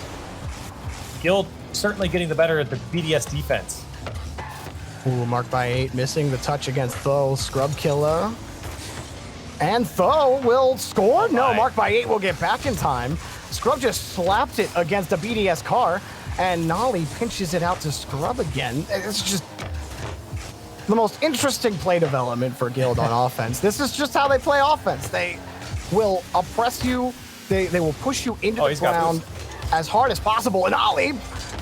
Guild certainly getting the better of the BDS defense. Ooh, Mark by 8 missing the touch against Tho. Scrub Killer. And Tho will score? No, Mark by 8 will get back in time. Scrub just slapped it against a BDS car, and Nolly pinches it out to Scrub again. It's just the most interesting play development for Guild on offense. This is just how they play offense. They will oppress you. They will push you into the ground as hard as possible. And Nolly,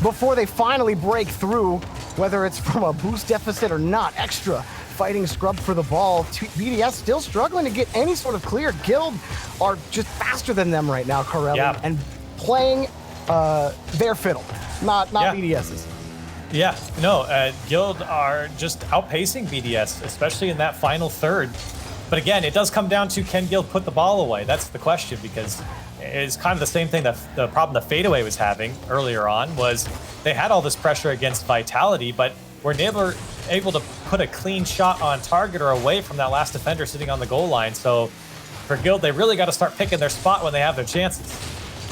before they finally break through, whether it's from a boost deficit or not, Extra fighting Scrub for the ball. BDS still struggling to get any sort of clear. Guild are just faster than them right now, Corelli, and playing their fiddle, not BDS's. Yeah, no, Guild are just outpacing BDS, especially in that final third. But again, it does come down to, can Guild put the ball away? That's the question, because it's kind of the same thing that the problem that Fadeaway was having earlier on was they had all this pressure against Vitality, but were never able to put a clean shot on target or away from that last defender sitting on the goal line. So for Guild, they really got to start picking their spot when they have their chances.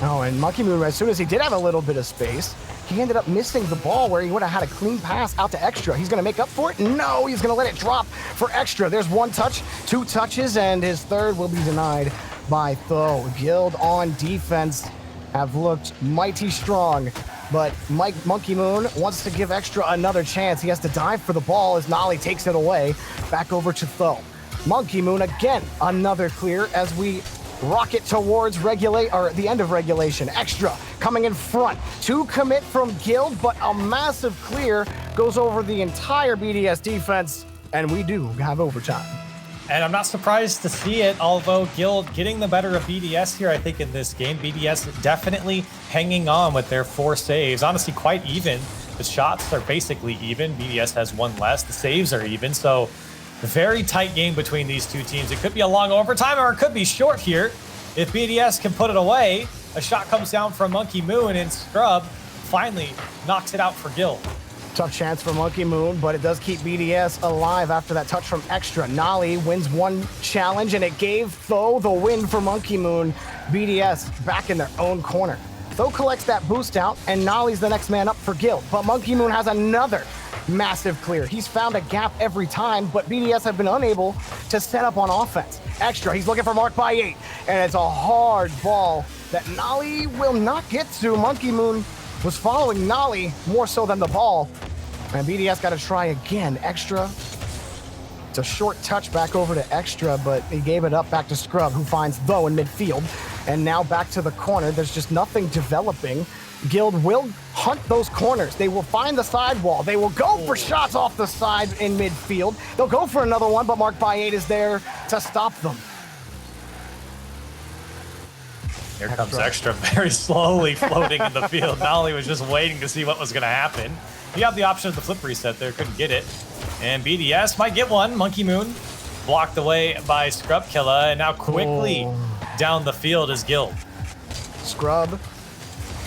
Oh, and Monkey Moon, as soon as he did have a little bit of space, he ended up missing the ball where he would have had a clean pass out to Extra. He's going to make up for it? No, he's going to let it drop for Extra. There's 1 touch, 2 touches, and his third will be denied by Tho. Guild on defense have looked mighty strong, but Monkey Moon wants to give Extra another chance. He has to dive for the ball as Nolly takes it away. Back over to Tho. Monkey Moon again, another clear as we rocket towards the end of regulation. Extra coming in front to commit from Guild, but a massive clear goes over the entire BDS defense, and we do have overtime. And I'm not surprised to see it, although Guild getting the better of BDS here, I think, in this game. BDS definitely hanging on with their 4 saves. Honestly, quite even. The shots are basically even. BDS has 1 less. The saves are even. So very tight game between these 2 teams. It could be a long overtime, or it could be short here. If BDS can put it away, a shot comes down from Monkey Moon, and Scrub finally knocks it out for Guild. Tough chance for Monkey Moon, but it does keep BDS alive after that touch from Extra. Nolly wins one challenge, and it gave Tho the win for Monkey Moon. BDS back in their own corner. Tho collects that boost out, and Nolly's the next man up for Guild. But Monkey Moon has another massive clear. He's found a gap every time, but BDS have been unable to set up on offense. Extra, he's looking for Mark by 8, and it's a hard ball that Nolly will not get to. Monkey Moon was following Nolly more so than the ball. And BDS got to try again. Extra. It's a short touch back over to Extra, but he gave it up back to Scrub, who finds Tho in midfield. And now back to the corner. There's just nothing developing. Guild will hunt those corners. They will find the sidewall. They will go for shots off the side in midfield. They'll go for another one, but Mark by 8 is there to stop them. Here comes Extra very slowly floating in the field. Nolly was just waiting to see what was going to happen. He had the option of the flip reset there, couldn't get it. And BDS might get one. Monkey Moon blocked away by Scrub Killa, and now quickly down the field is Guild. Scrub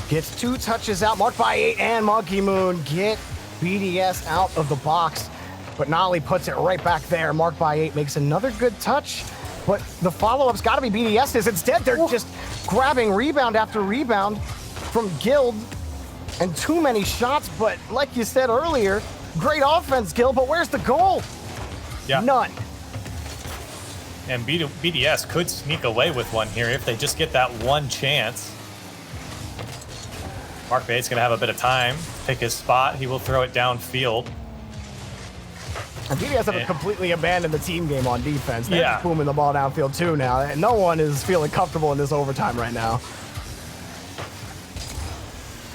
gets 2 touches out. Mark by 8 and Monkey Moon get BDS out of the box. But Nolly puts it right back there. Mark by 8 makes another good touch. But the follow-up's got to be BDS's. Instead, they're just grabbing rebound after rebound from Guild, and too many shots. But like you said earlier, great offense, Guild, but where's the goal? Yeah. None. And BDS could sneak away with one here if they just get that one chance. Mark Bates going to have a bit of time to pick his spot. He will throw it downfield. And BDS have completely abandoned the team game on defense. They're Yeah. just booming the ball downfield too now. And no one is feeling comfortable in this overtime right now.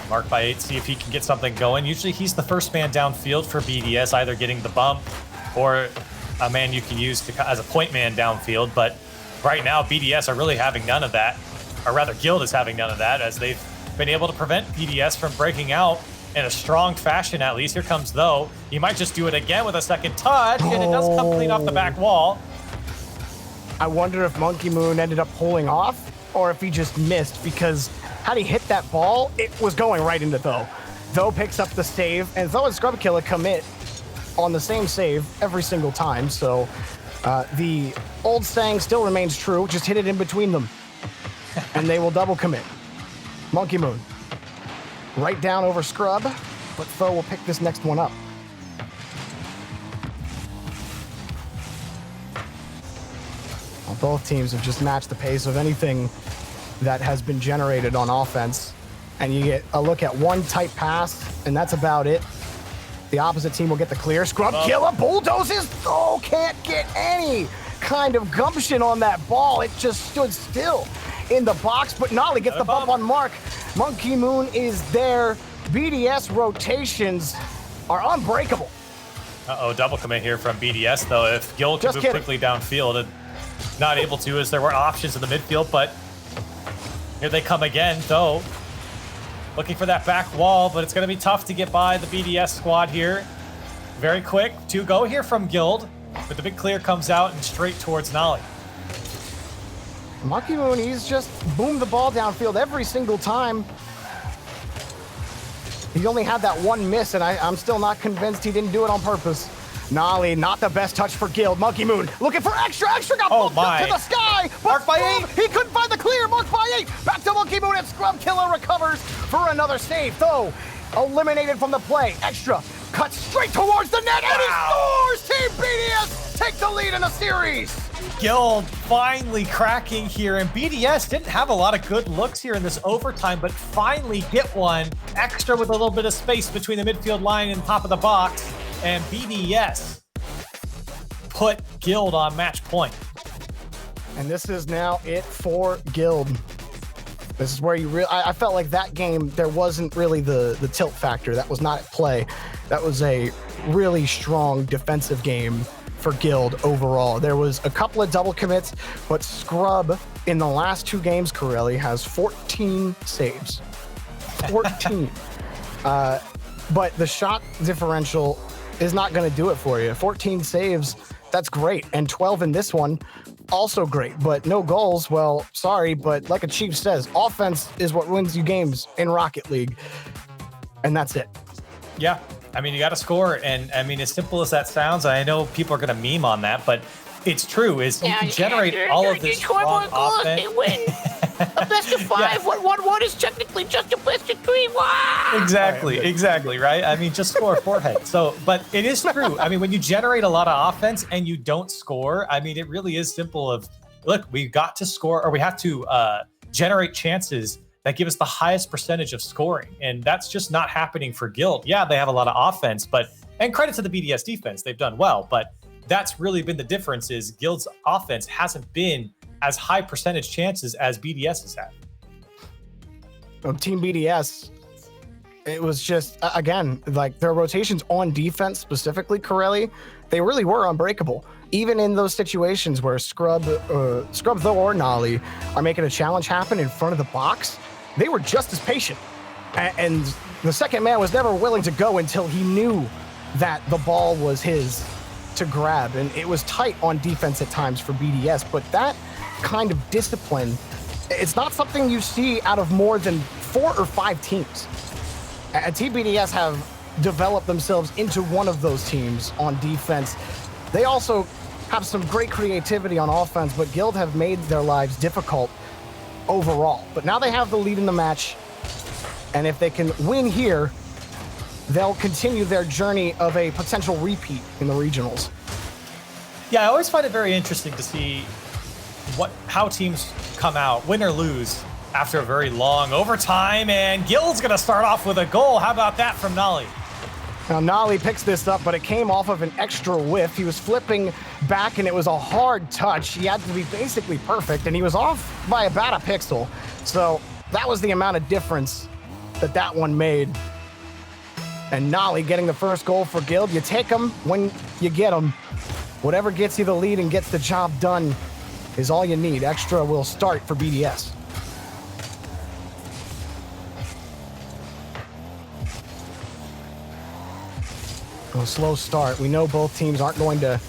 Mark by 8, see if he can get something going. Usually he's the first man downfield for BDS, either getting the bump or a man you can use as a point man downfield. But right now, BDS are really having none of that. Or rather, Guild is having none of that, as they've been able to prevent BDS from breaking out in a strong fashion, at least. Here comes Tho. He might just do it again with a second touch, and it does come clean off the back wall. I wonder if Monkey Moon ended up pulling off or if he just missed, because had he hit that ball, it was going right into Tho. Tho picks up the save, and Tho and Scrub Killa commit on the same save every single time. So the old saying still remains true, just hit it in between them, and they will double commit. Monkey Moon right down over Scrub, but Tho will pick this next one up. Well, both teams have just matched the pace of anything that has been generated on offense. And you get a look at one tight pass, and that's about it. The opposite team will get the clear. Scrub Killa bulldozes. Oh, can't get any kind of gumption on that ball. It just stood still in the box, but Nolly gets the bump on Mark. Monkey Moon is there. BDS rotations are unbreakable. Uh-oh, double commit here from BDS, though. If Guild can move quickly downfield, and not able to, as there were options in the midfield, but here they come again, though. Looking for that back wall, but it's going to be tough to get by the BDS squad here. Very quick to go here from Guild, but the big clear comes out and straight towards Nolly. Monkey Moon, he's just boomed the ball downfield every single time. He only had that one miss, and I'm still not convinced he didn't do it on purpose. Nolly, not the best touch for Guild. Monkey Moon looking for Extra. Extra got bumped up to the sky. Mark by 8. He couldn't find the clear. Mark by 8. Back to Monkey Moon, and Scrub Killa recovers for another save. Though eliminated from the play. Extra cuts straight towards the net, and he scores! Team BDS take the lead in the series. Guild finally cracking here, and BDS didn't have a lot of good looks here in this overtime, but finally get one. Extra with a little bit of space between the midfield line and the top of the box, and BDS put Guild on match point. And this is now it for Guild. This is where you really, I felt like that game, there wasn't really the tilt factor. That was not at play. That was a really strong defensive game for Guild overall. There was a couple of double commits, but Scrub in the last 2 games, Corelli, has 14 saves. 14. But the shot differential is not going to do it for you. 14 saves, that's great. And 12 in this one, also great. But no goals, well, sorry, but like a Chief says, offense is what wins you games in Rocket League. And that's it. Yeah. I mean, you got to score. And I mean, as simple as that sounds, I know people are going to meme on that, but it's true. Is you can generate all of this strong offense. A best of 5, 1-1-1 is technically just a best of 3. Wow! Exactly, right? I mean, just score forehead. So, but it is true. I mean, when you generate a lot of offense and you don't score, I mean, it really is simple of, look, we got to score, or we have to generate chances that give us the highest percentage of scoring. And that's just not happening for Guild. Yeah, they have a lot of offense, and credit to the BDS defense, they've done well, but that's really been the difference is Guild's offense hasn't been as high percentage chances as BDS has had. Team BDS, it was just, again, like their rotations on defense, specifically Corelli, they really were unbreakable. Even in those situations where Scrub though or Nolly are making a challenge happen in front of the box, they were just as patient. And the second man was never willing to go until he knew that the ball was his to grab. And it was tight on defense at times for BDS, but that kind of discipline, it's not something you see out of more than 4 or 5 teams. And Team BDS have developed themselves into one of those teams on defense. They also have some great creativity on offense, but Guild have made their lives difficult overall. But now they have the lead in the match, and if they can win here, they'll continue their journey of a potential repeat in the regionals. Yeah, I always find it very interesting to see how teams come out, win or lose, after a very long overtime, and Guild's gonna start off with a goal. How about that from Nolly? Now Nolly picks this up, but it came off of an extra whiff. He was flipping back, and it was a hard touch. He had to be basically perfect, and he was off by about a pixel. So that was the amount of difference that one made. And Nolly getting the first goal for Guild. You take them when you get them. Whatever gets you the lead and gets the job done is all you need. Extra will start for BDS. A slow start. We know both teams aren't going to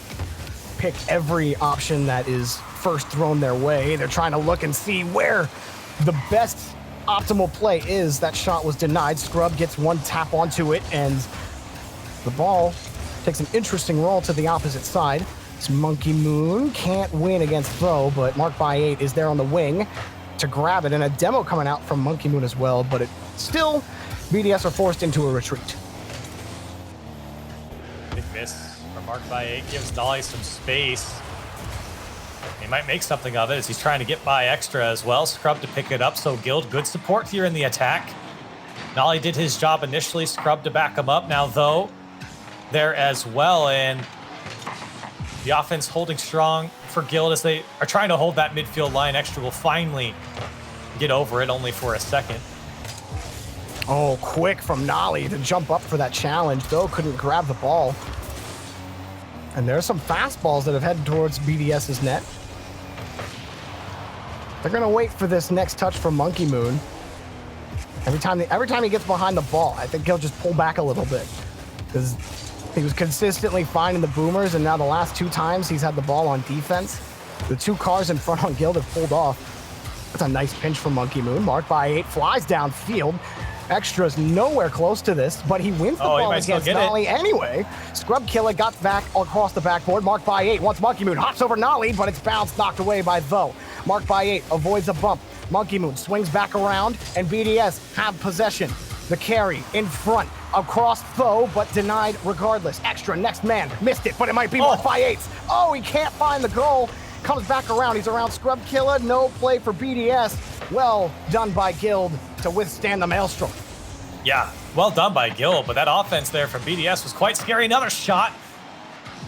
pick every option that is first thrown their way. They're trying to look and see where the best optimal play is. That shot was denied. Scrub gets one tap onto it, and the ball takes an interesting roll to the opposite side. It's Monkey Moon. Can't win against Throw, but Mark by 8 is there on the wing to grab it, and a demo coming out from Monkey Moon as well, but it still, BDS are forced into a retreat. Big miss from Mark by 8, gives Nolly some space. He might make something of it as he's trying to get by Extra as well. Scrub to pick it up, so Guild, good support here in the attack. Nolly did his job initially, Scrub to back him up. Now, though, there as well, and the offense holding strong for Guild as they are trying to hold that midfield line. Extra will finally get over it, only for a second. Oh, quick from Nolly to jump up for that challenge, though couldn't grab the ball. And there's some fastballs that have headed towards BDS's net. They're gonna wait for this next touch from Monkey Moon. Every time he gets behind the ball, I think he'll just pull back a little bit, because he was consistently finding the boomers, and now the last 2 times he's had the ball on defense, the 2 cars in front on Guild have pulled off. That's a nice pinch from Monkey Moon. Mark by 8 flies downfield. Extra's nowhere close to this, but he wins the ball against Nolly anyway. Scrub Killer got back across the backboard. Mark by 8 wants Monkey Moon, hops over Nolly, but it's bounced, knocked away by Tho. Mark by 8 avoids a bump. Monkey Moon swings back around, and BDS have possession. The carry in front across Tho, but denied regardless. Extra, next man, missed it, but it might be Mark by 8. Oh, he can't find the goal. Comes back around, he's around Scrub Killer. No play for BDS. Well done by Guild to withstand the maelstrom. Yeah, well done by Guild, but that offense there from BDS was quite scary. Another shot.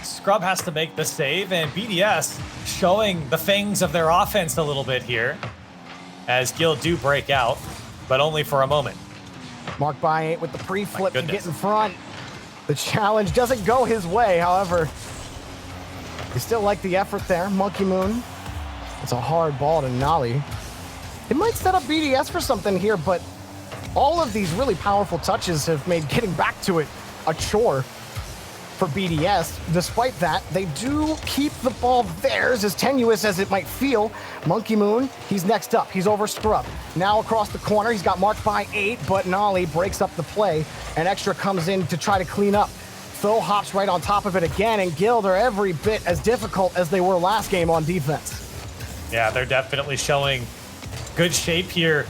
Scrub has to make the save, and BDS showing the fangs of their offense a little bit here as Guild do break out, but only for a moment. Mark by 8 with the pre-flip to get in front. The challenge doesn't go his way, however. You still like the effort there. Monkey Moon. It's a hard ball to Nolly. It might set up BDS for something here, but all of these really powerful touches have made getting back to it a chore for BDS. Despite that, they do keep the ball theirs, as tenuous as it might feel. Monkey Moon, he's next up. He's over Scrub. Now across the corner, he's got Mark by 8, but Nolly breaks up the play. and Extra comes in to try to clean up. Tho hops right on top of it again, and Guild are every bit as difficult as they were last game on defense. Yeah, they're definitely showing good shape here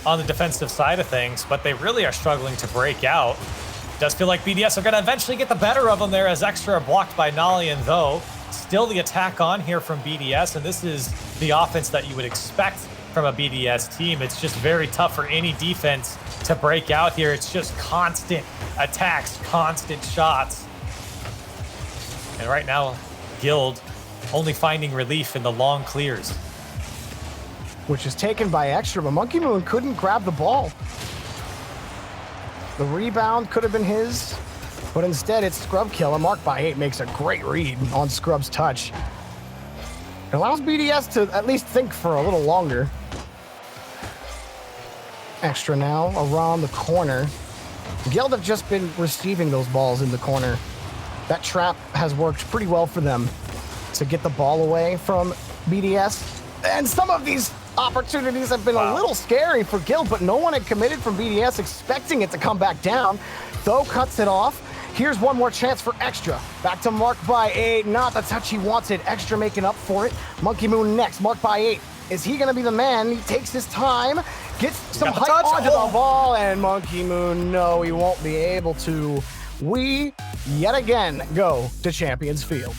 on the defensive side of things, but they really are struggling to break out. Does feel like BDS are going to eventually get the better of them there as Extra are blocked by Nolly and Tho. Still the attack on here from BDS, and this is the offense that you would expect from a BDS team. It's just very tough for any defense to break out here. It's just constant attacks, constant shots. And right now, Guild only finding relief in the long clears. Which is taken by Extra, but Monkey Moon couldn't grab the ball. The rebound could have been his, but instead it's Scrub kill, and Mark/8 makes a great read on Scrub's touch. It allows BDS to at least think for a little longer. Extra now around the corner. Guild have just been receiving those balls in the corner. That trap has worked pretty well for them to get the ball away from BDS. And some of these opportunities have been a little scary for Guild, but no one had committed from BDS expecting it to come back down. Tho cuts it off. Here's one more chance for Extra. Back to Mark/8, not the touch he wanted. Extra making up for it. Monkey Moon next, Mark/8. Is he gonna be the man? He takes his time, gets some height onto the ball, and Monkey Moon, no, he won't be able to. We, yet again, go to Champions Field.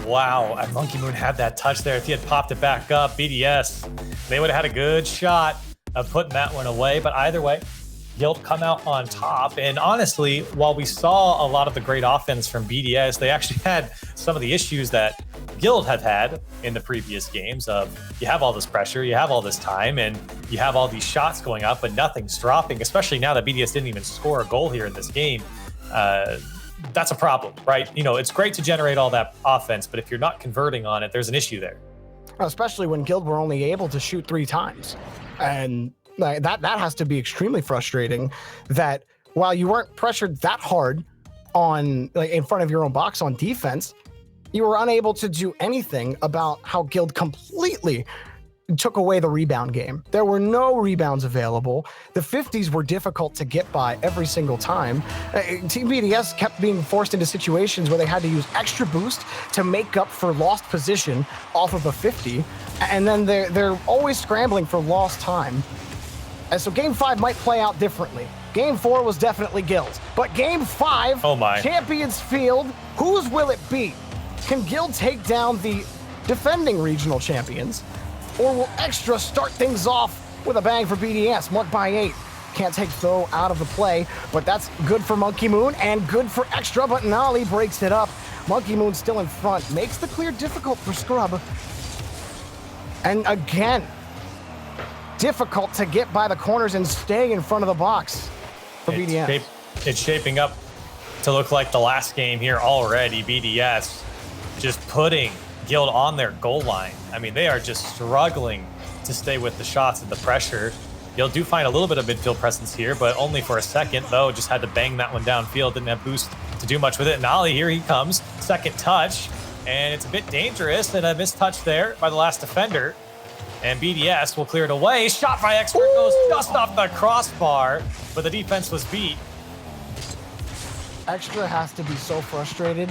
Wow, and Monkey Moon had that touch there. If he had popped it back up, BDS, they would have had a good shot of putting that one away. But either way, Guild come out on top. And honestly, while we saw a lot of the great offense from BDS, they actually had some of the issues that Guild had in the previous games of you have all this pressure, you have all this time, and you have all these shots going up, but nothing's dropping, especially now that BDS didn't even score a goal here in this game. That's a problem, right? You know, it's great to generate all that offense, but if you're not converting on it, there's an issue there. Especially when Guild were only able to shoot 3 times. And that has to be extremely frustrating, that while you weren't pressured that hard on in front of your own box on defense, you were unable to do anything about how Guild completely took away the rebound game. There were no rebounds available. The 50s were difficult to get by every single time. Team BDS kept being forced into situations where they had to use extra boost to make up for lost position off of a 50, and then they're always scrambling for lost time. And so Game 5 might play out differently. Game 4 was definitely Guild's, but Game 5, Champions Field, whose will it be? Can Guild take down the defending regional champions? Or will Extra start things off with a bang for BDS? Mark/8 can't take Tho out of the play, but that's good for Monkey Moon and good for Extra, but Nolly breaks it up. Monkey Moon still in front, makes the clear difficult for Scrub. And again, difficult to get by the corners and stay in front of the box for BDS. It's shaping up to look like the last game here already. BDS just putting Guild on their goal line. I mean, they are just struggling to stay with the shots and the pressure. Guild do find a little bit of midfield presence here, but only for a second, though. Just had to bang that one downfield. Didn't have boost to do much with it. Nolly, here he comes. Second touch, and it's a bit dangerous. And a missed touch there by the last defender. And BDS will clear it away. Shot by Expert goes just off the crossbar, but the defense was beat. Extra has to be so frustrated.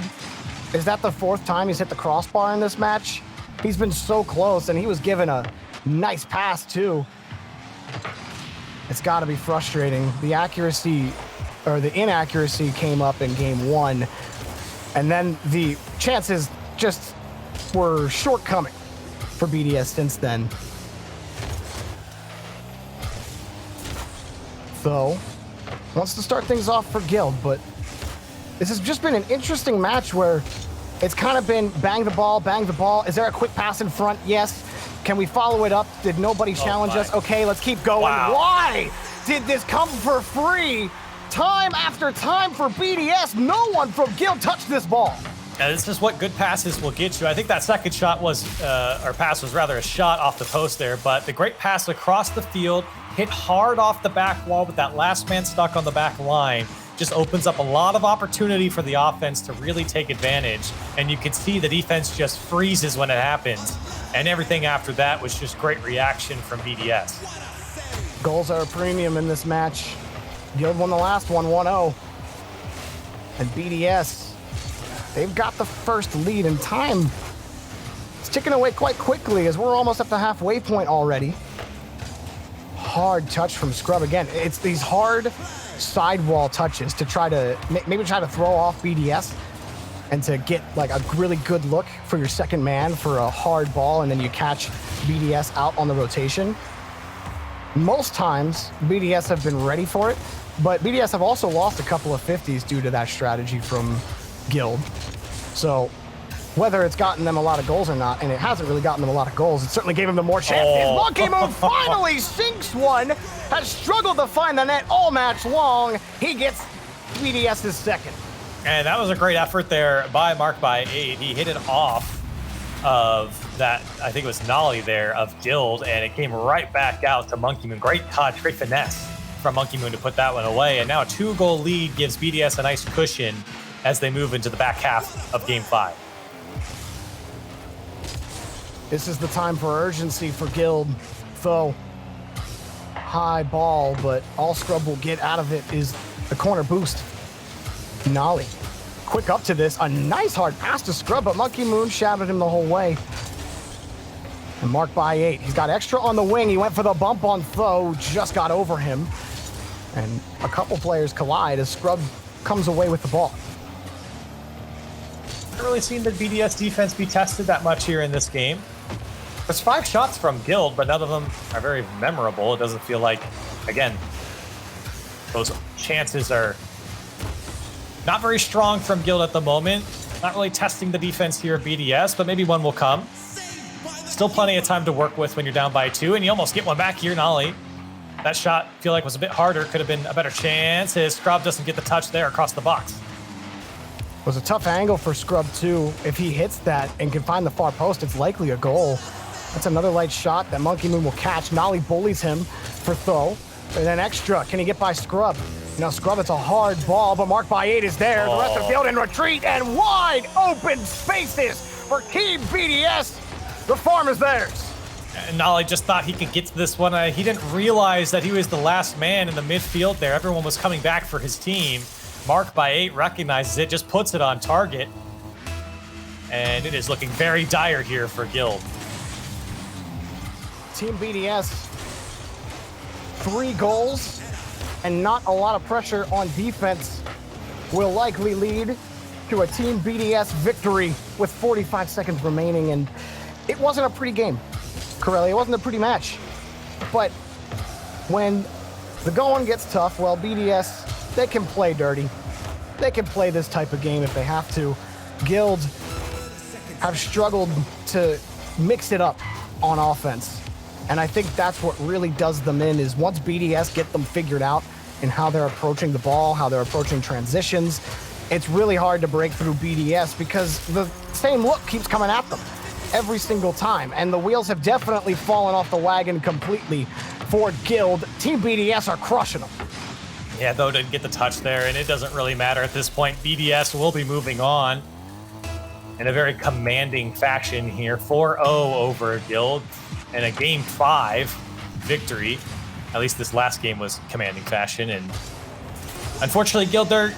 Is that the 4th time he's hit the crossbar in this match? He's been so close, and he was given a nice pass too. It's got to be frustrating. The accuracy, or the inaccuracy, came up in Game 1, and then the chances just were shortcoming for BDS since then. Tho wants to start things off for Guild, but this has just been an interesting match where it's kind of been bang the ball. Is there a quick pass in front? Yes. Can we follow it up? Did nobody challenge us? Okay, let's keep going. Wow. Why did this come for free? Time after time for BDS. No one from Guild touched this ball. And this is what good passes will get you. I think that second shot was, or pass was rather a shot off the post there, but the great pass across the field, hit hard off the back wall with that last man stuck on the back line. Just opens up a lot of opportunity for the offense to really take advantage. And you can see the defense just freezes when it happens. And everything after that was just great reaction from BDS. Goals are a premium in this match. Guild won the last one, 1-0. And BDS, they've got the first lead in time. It's ticking away quite quickly as we're almost at the halfway point already. Hard touch from Scrub again. It's these hard sidewall touches to try to maybe try to throw off BDS and to get like a really good look for your second man for a hard ball, and then you catch BDS out on the rotation. Most times, BDS have been ready for it, but BDS have also lost a couple of 50s due to that strategy from Guild. So whether it's gotten them a lot of goals or not, and it hasn't really gotten them a lot of goals, it certainly gave them more chances. Monkey Moon finally sinks one, has struggled to find the net all match long. He gets BDS's second. And that was a great effort there by Mark by 8. He hit it off of that, I think it was Nolly there, of Guild, and it came right back out to Monkey Moon. Great touch, great finesse from Monkey Moon to put that one away. And now a 2-goal lead gives BDS a nice cushion as they move into the back half of Game 5. This is the time for urgency for Guild. Though high ball, but all Scrub will get out of it is the corner boost. Nolly, quick up to this. A nice hard pass to Scrub, but Monkey Moon shouted him the whole way. And Mark by 8. He's got extra on the wing. He went for the bump on Tho, just got over him. And a couple players collide as Scrub comes away with the ball. I haven't really seen the BDS defense be tested that much here in this game. There's 5 shots from Guild, but none of them are very memorable. It doesn't feel like, again, those chances are not very strong from Guild at the moment. Not really testing the defense here at BDS, but maybe one will come. Still plenty of time to work with when you're down by 2, and you almost get one back here, Nolly. That shot, I feel like, was a bit harder. Could have been a better chance. His Scrub doesn't get the touch there across the box. It was a tough angle for Scrub, too. If he hits that and can find the far post, it's likely a goal. That's another light shot that Monkey Moon will catch. Nolly bullies him for Tho. And then extra. Can he get by Scrub? Now, Scrub, it's a hard ball, but Mark by 8 is there. The rest of the field in retreat, and wide open spaces for Team BDS. The farm is theirs. And Nolly just thought he could get to this one. He didn't realize that he was the last man in the midfield there. Everyone was coming back for his team. Mark by 8 recognizes it, just puts it on target. And it is looking very dire here for Guild. Team BDS, 3 goals and not a lot of pressure on defense will likely lead to a Team BDS victory with 45 seconds remaining. And it wasn't a pretty game, Corelli. It wasn't a pretty match. But when the going gets tough, well, BDS, they can play dirty. They can play this type of game if they have to. Guild have struggled to mix it up on offense. And I think that's what really does them in, is once BDS get them figured out in how they're approaching the ball, how they're approaching transitions, it's really hard to break through BDS because the same look keeps coming at them every single time. And the wheels have definitely fallen off the wagon completely for Guild. Team BDS are crushing them. Yeah, though didn't get the touch there, and it doesn't really matter at this point. BDS will be moving on in a very commanding fashion here. 4-0 over Guild and a Game 5 victory. At least this last game was commanding fashion, and unfortunately, Guild, their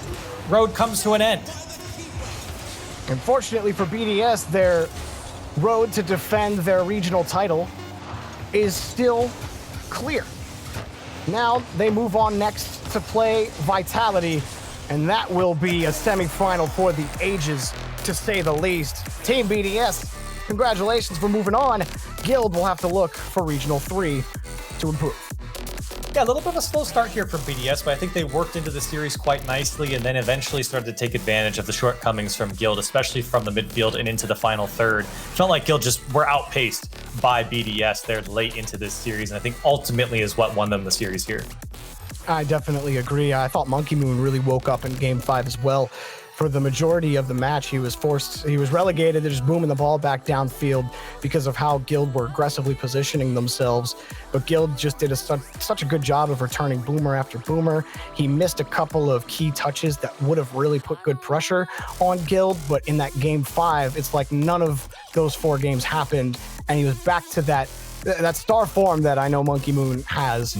road comes to an end. Unfortunately for BDS, their road to defend their regional title is still clear. Now they move on next to play Vitality, and that will be a semifinal for the ages, to say the least. Team BDS, congratulations for moving on. Guild will have to look for Regional 3 to improve. Yeah, a little bit of a slow start here from BDS, but I think they worked into the series quite nicely and then eventually started to take advantage of the shortcomings from Guild, especially from the midfield and into the final third. Felt like Guild just were outpaced by BDS there late into this series, and I think ultimately is what won them the series here. I definitely agree. I thought Monkey Moon really woke up in Game 5 as well. For the majority of the match, he was relegated to just booming the ball back downfield because of how Guild were aggressively positioning themselves. But Guild just did such a good job of returning boomer after boomer. He missed a couple of key touches that would have really put good pressure on Guild. But in that Game 5, it's like none of those 4 games happened. And he was back to that star form that I know Monkey Moon has.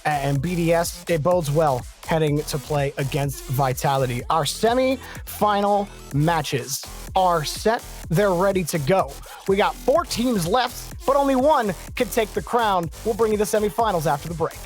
and BDS, it bodes well heading to play against Vitality. Our semi-final matches are set. They're ready to go. We got 4 teams left, but only one can take the crown. We'll bring you the semifinals after the break.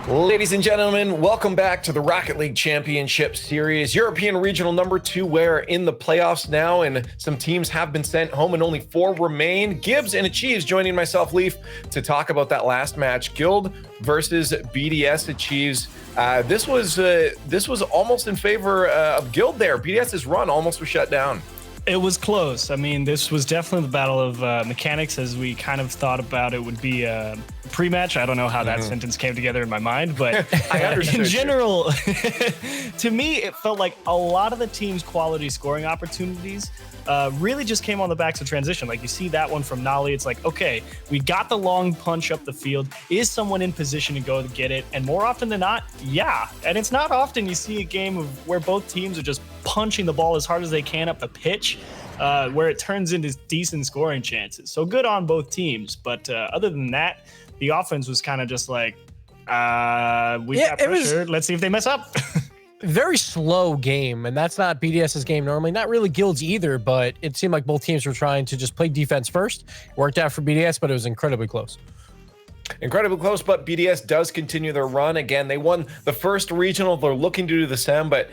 Ladies and gentlemen, welcome back to the Rocket League Championship Series, European Regional number 2. We're in the playoffs now, and some teams have been sent home and only 4 remain. Gibbs and Achieves joining myself, Leaf, to talk about that last match. Guild versus BDS. Achieves. This was almost in favor of Guild there. BDS's run almost was shut down. It was close. I mean, this was definitely the battle of mechanics, as we kind of thought about it would be a pre-match. I don't know how that sentence came together in my mind, but in general, to me, it felt like a lot of the team's quality scoring opportunities really just came on the backs of transition. Like you see that one from Nolly. It's like, okay, we got the long punch up the field. Is someone in position to go to get it? And more often than not, yeah. And it's not often you see a game of where both teams are just punching the ball as hard as they can up the pitch, where it turns into decent scoring chances. So good on both teams. But other than that, the offense was kind of just like, we got pressured. Let's see if they mess up. Very slow game, and that's not BDS's game normally. Not really Guild's either, but it seemed like both teams were trying to just play defense first. Worked out for BDS, but it was incredibly close. Incredibly close, but BDS does continue their run. Again, they won the first regional. They're looking to do the same, but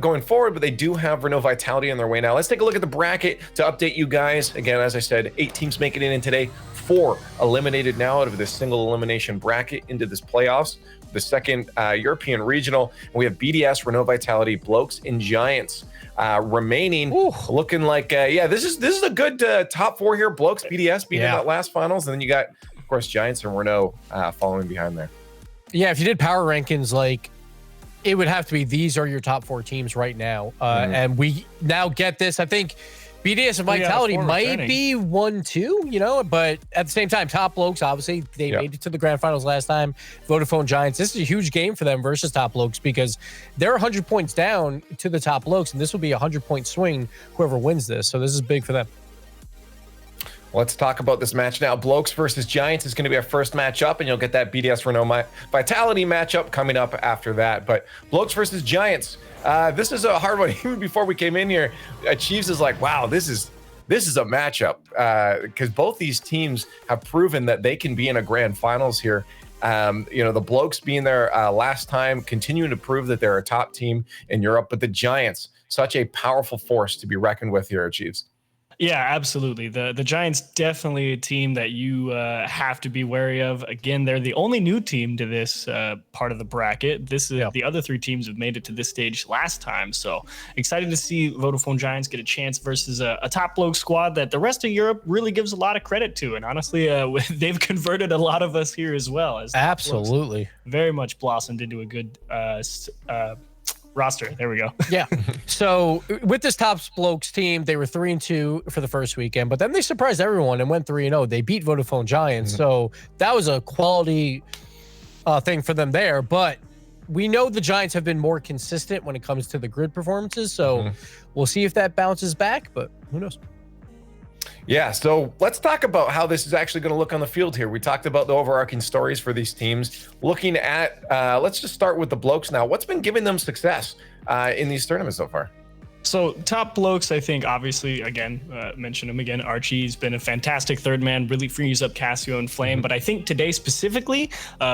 going forward, but they do have Renault Vitality on their way now. Let's take a look at the bracket to update you guys. Again, as I said, 8 teams making it in today, 4 eliminated now out of this single elimination bracket into this playoffs. The second European regional, and we have BDS, Renault Vitality, Blokes, and Giants remaining. Looking like this is a good top 4 here. Blokes, BDS beating that last finals, and then you got, of course, Giants and Renault following behind there. Yeah, if you did power rankings, like it would have to be these are your top 4 teams right now, and we now get this. I think BDS and Vitality might be 1-2, you know, but at the same time, top Blokes, obviously, they made it to the grand finals last time. Vodafone Giants, this is a huge game for them versus top Blokes because they're 100 points down to the top Blokes, and this will be a 100-point swing, whoever wins this. So this is big for them. Let's talk about this match now. Blokes versus Giants is going to be our first matchup, and you'll get that BDS Renault Vitality matchup coming up after that. But Blokes versus Giants, this is a hard one. Even before we came in here, Chiefs is like, wow, this is a matchup because both these teams have proven that they can be in a grand finals here. The Blokes being there last time, continuing to prove that they're a top team in Europe, but the Giants, such a powerful force to be reckoned with here at Chiefs. Yeah, absolutely. The Giants definitely a team that you have to be wary of. Again, they're the only new team to this part of the bracket. This is the other 3 teams have made it to this stage last time. So excited to see Vodafone Giants get a chance versus a top bloke squad that the rest of Europe really gives a lot of credit to. And honestly, they've converted a lot of us here as well. As absolutely, very much blossomed into a good roster. There we go. Yeah. So with this top Blokes team, they were 3-2 for the first weekend, but then they surprised everyone and went 3-0. They beat Vodafone Giants. So that was a quality thing for them there. But we know the Giants have been more consistent when it comes to the grid performances. So we'll see if that bounces back, but who knows? Yeah, so let's talk about how this is actually going to look on the field here. We talked about the overarching stories for these teams. Looking at, let's just start with the Blokes now. What's been giving them success in these tournaments so far? So top Blokes, I think, obviously, again, mention him again. Archie's been a fantastic third man, really frees up Cassio and Flame. But I think today specifically,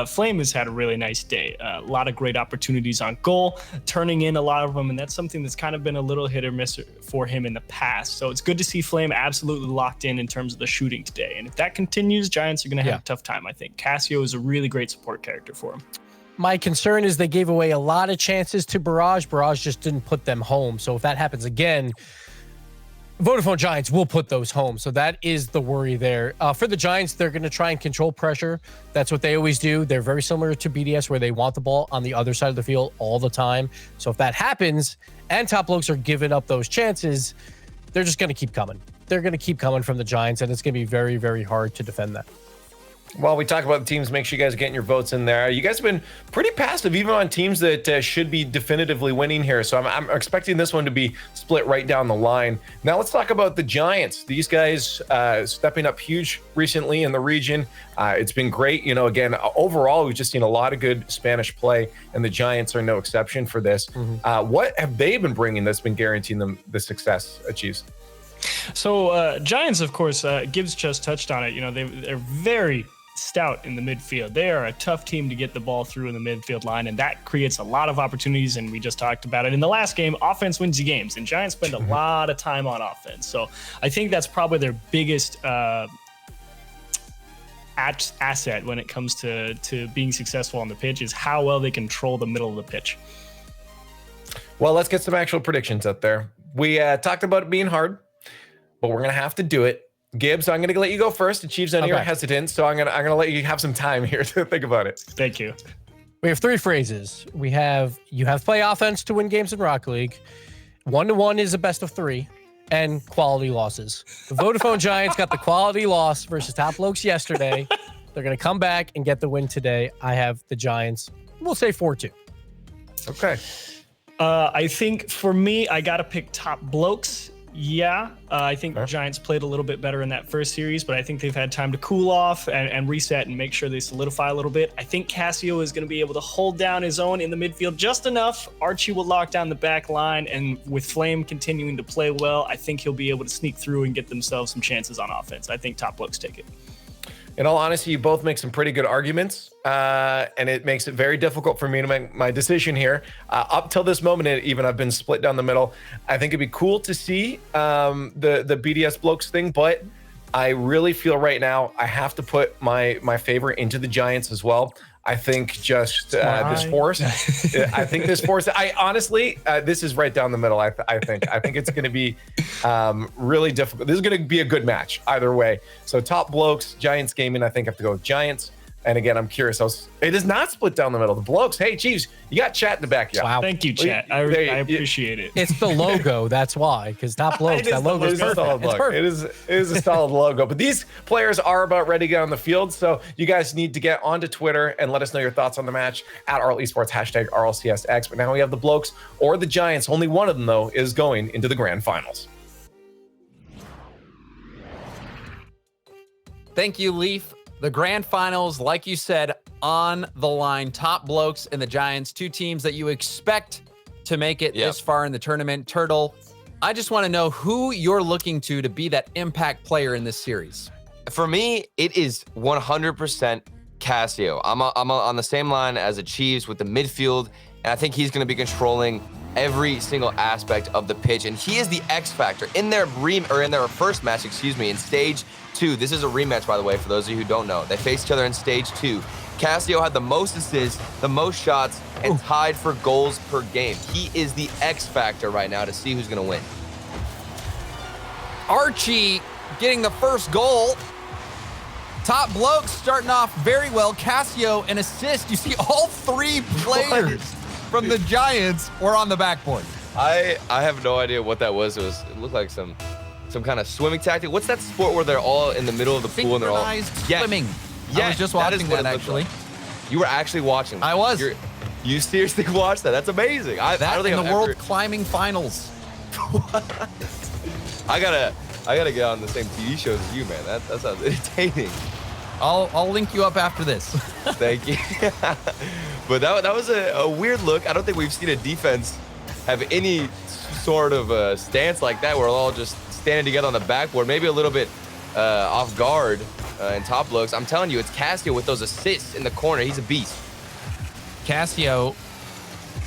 Flame has had a really nice day. A lot of great opportunities on goal, turning in a lot of them. And that's something that's kind of been a little hit or miss for him in the past. So it's good to see Flame absolutely locked in terms of the shooting today. And if that continues, Giants are going to have a tough time, I think. Cassio is a really great support character for him. My concern is they gave away a lot of chances to Barrage. Barrage just didn't put them home. So if that happens again, Vodafone Giants will put those home. So that is the worry there. For the Giants, they're going to try and control pressure. That's what they always do. They're very similar to BDS where they want the ball on the other side of the field all the time. So if that happens and top Blokes are giving up those chances, they're just going to keep coming. They're going to keep coming from the Giants, and it's going to be very, very hard to defend that. While we talk about the teams, make sure you guys are getting your votes in there. You guys have been pretty passive, even on teams that should be definitively winning here. So I'm expecting this one to be split right down the line. Now let's talk about the Giants. These guys stepping up huge recently in the region. It's been great. You know, again, overall, we've just seen a lot of good Spanish play, and the Giants are no exception for this. What have they been bringing that's been guaranteeing them the success achieves? So Giants, of course, Gibbs just touched on it. You know, they're very stout in the midfield. They are a tough team to get the ball through in the midfield line, and that creates a lot of opportunities, and we just talked about it. In the last game, offense wins you games, and Giants spend a lot of time on offense. So I think that's probably their biggest asset when it comes to being successful on the pitch is how well they control the middle of the pitch. Well, let's get some actual predictions out there. We talked about it being hard, but we're gonna have to do it. Gibbs, I'm gonna let you go first. Achieves, I know you're hesitant, so I'm gonna let you have some time here to think about it. Thank you. We have 3 phrases. You have to play offense to win games in Rocket League. 1-1 is a best of 3, and quality losses. The Vodafone Giants got the quality loss versus Top Blokes yesterday. They're gonna come back and get the win today. I have the Giants. We'll say 4-2. Okay. I think for me, I got to pick Top Blokes. Yeah, I think the Giants played a little bit better in that first series, but I think they've had time to cool off and reset and make sure they solidify a little bit. I think Cassio is going to be able to hold down his own in the midfield just enough. Archie will lock down the back line, and with Flame continuing to play well, I think he'll be able to sneak through and get themselves some chances on offense. I think Top Blokes take it. In all honesty, you both make some pretty good arguments, and it makes it very difficult for me to make my decision here. Up till this moment, I've been split down the middle. I think it'd be cool to see the BDS Blokes thing, but I really feel right now I have to put my favor into the Giants as well. I think just this force. I think this force. I honestly, this is right down the middle. I think it's going to be really difficult. This is going to be a good match either way. So Top Blokes, Giants gaming. I think I have to go with Giants. And again, I'm curious. It is not split down the middle. The Blokes. Hey, Chiefs, you got chat in the back. Yeah. Wow. Thank you, chat. I appreciate it. It's the logo. That's why. Because Top Blokes, that logo is perfect. It's perfect. It is a solid logo. But these players are about ready to get on the field. So you guys need to get onto Twitter and let us know your thoughts on the match at RL Esports, hashtag RLCSX. But now we have the Blokes or the Giants. Only one of them, though, is going into the grand finals. Thank you, Leaf. The grand finals, like you said, on the line. Top Blokes and the Giants, 2 teams that you expect to make it this far in the tournament. Turtle, I just want to know who you're looking to be that impact player in this series. For me, it is 100% Cassio. I'm on the same line as Achieves with the midfield, and I think he's going to be controlling every single aspect of the pitch, and he is the X factor in their first match, in stage 2. This is a rematch, by the way, for those of you who don't know. They faced each other in stage 2. Cassio had the most assists, the most shots, and tied for goals per game. He is the X factor right now to see who's going to win. Archie getting the first goal. Top Blokes starting off very well. Cassio, an assist. You see all 3 players from the Giants were on the backboard. I have no idea what that was. It looked like some kind of swimming tactic. What's that sport where they're all in the middle of the pool and they're all swimming? Yeah, I was just watching that actually. You were actually watching. I was. You seriously watched that? That's amazing. I don't think in the World Climbing Finals. I gotta get on the same TV shows as you, man. That sounds entertaining. I'll link you up after this. Thank you. But that was a weird look. I don't think we've seen a defense have any sort of stance like that. We're all just standing together on the backboard, maybe a little bit off guard in Top Blokes. I'm telling you, it's Cassio with those assists in the corner. He's a beast. Cassio,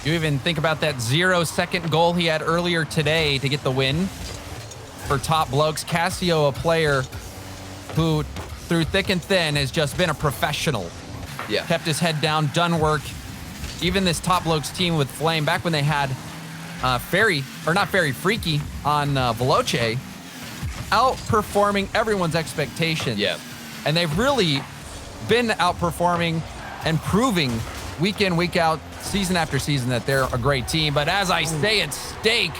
you even think about that 0-second goal he had earlier today to get the win for Top Blokes. Cassio, a player who, through thick and thin, has just been a professional. Yeah. Kept his head down, done work. Even this Top Blokes team with Flame, back when they had Freaky on Veloce, outperforming everyone's expectations. Yeah. And they've really been outperforming and proving week in, week out, season after season that they're a great team. But as I say, at stake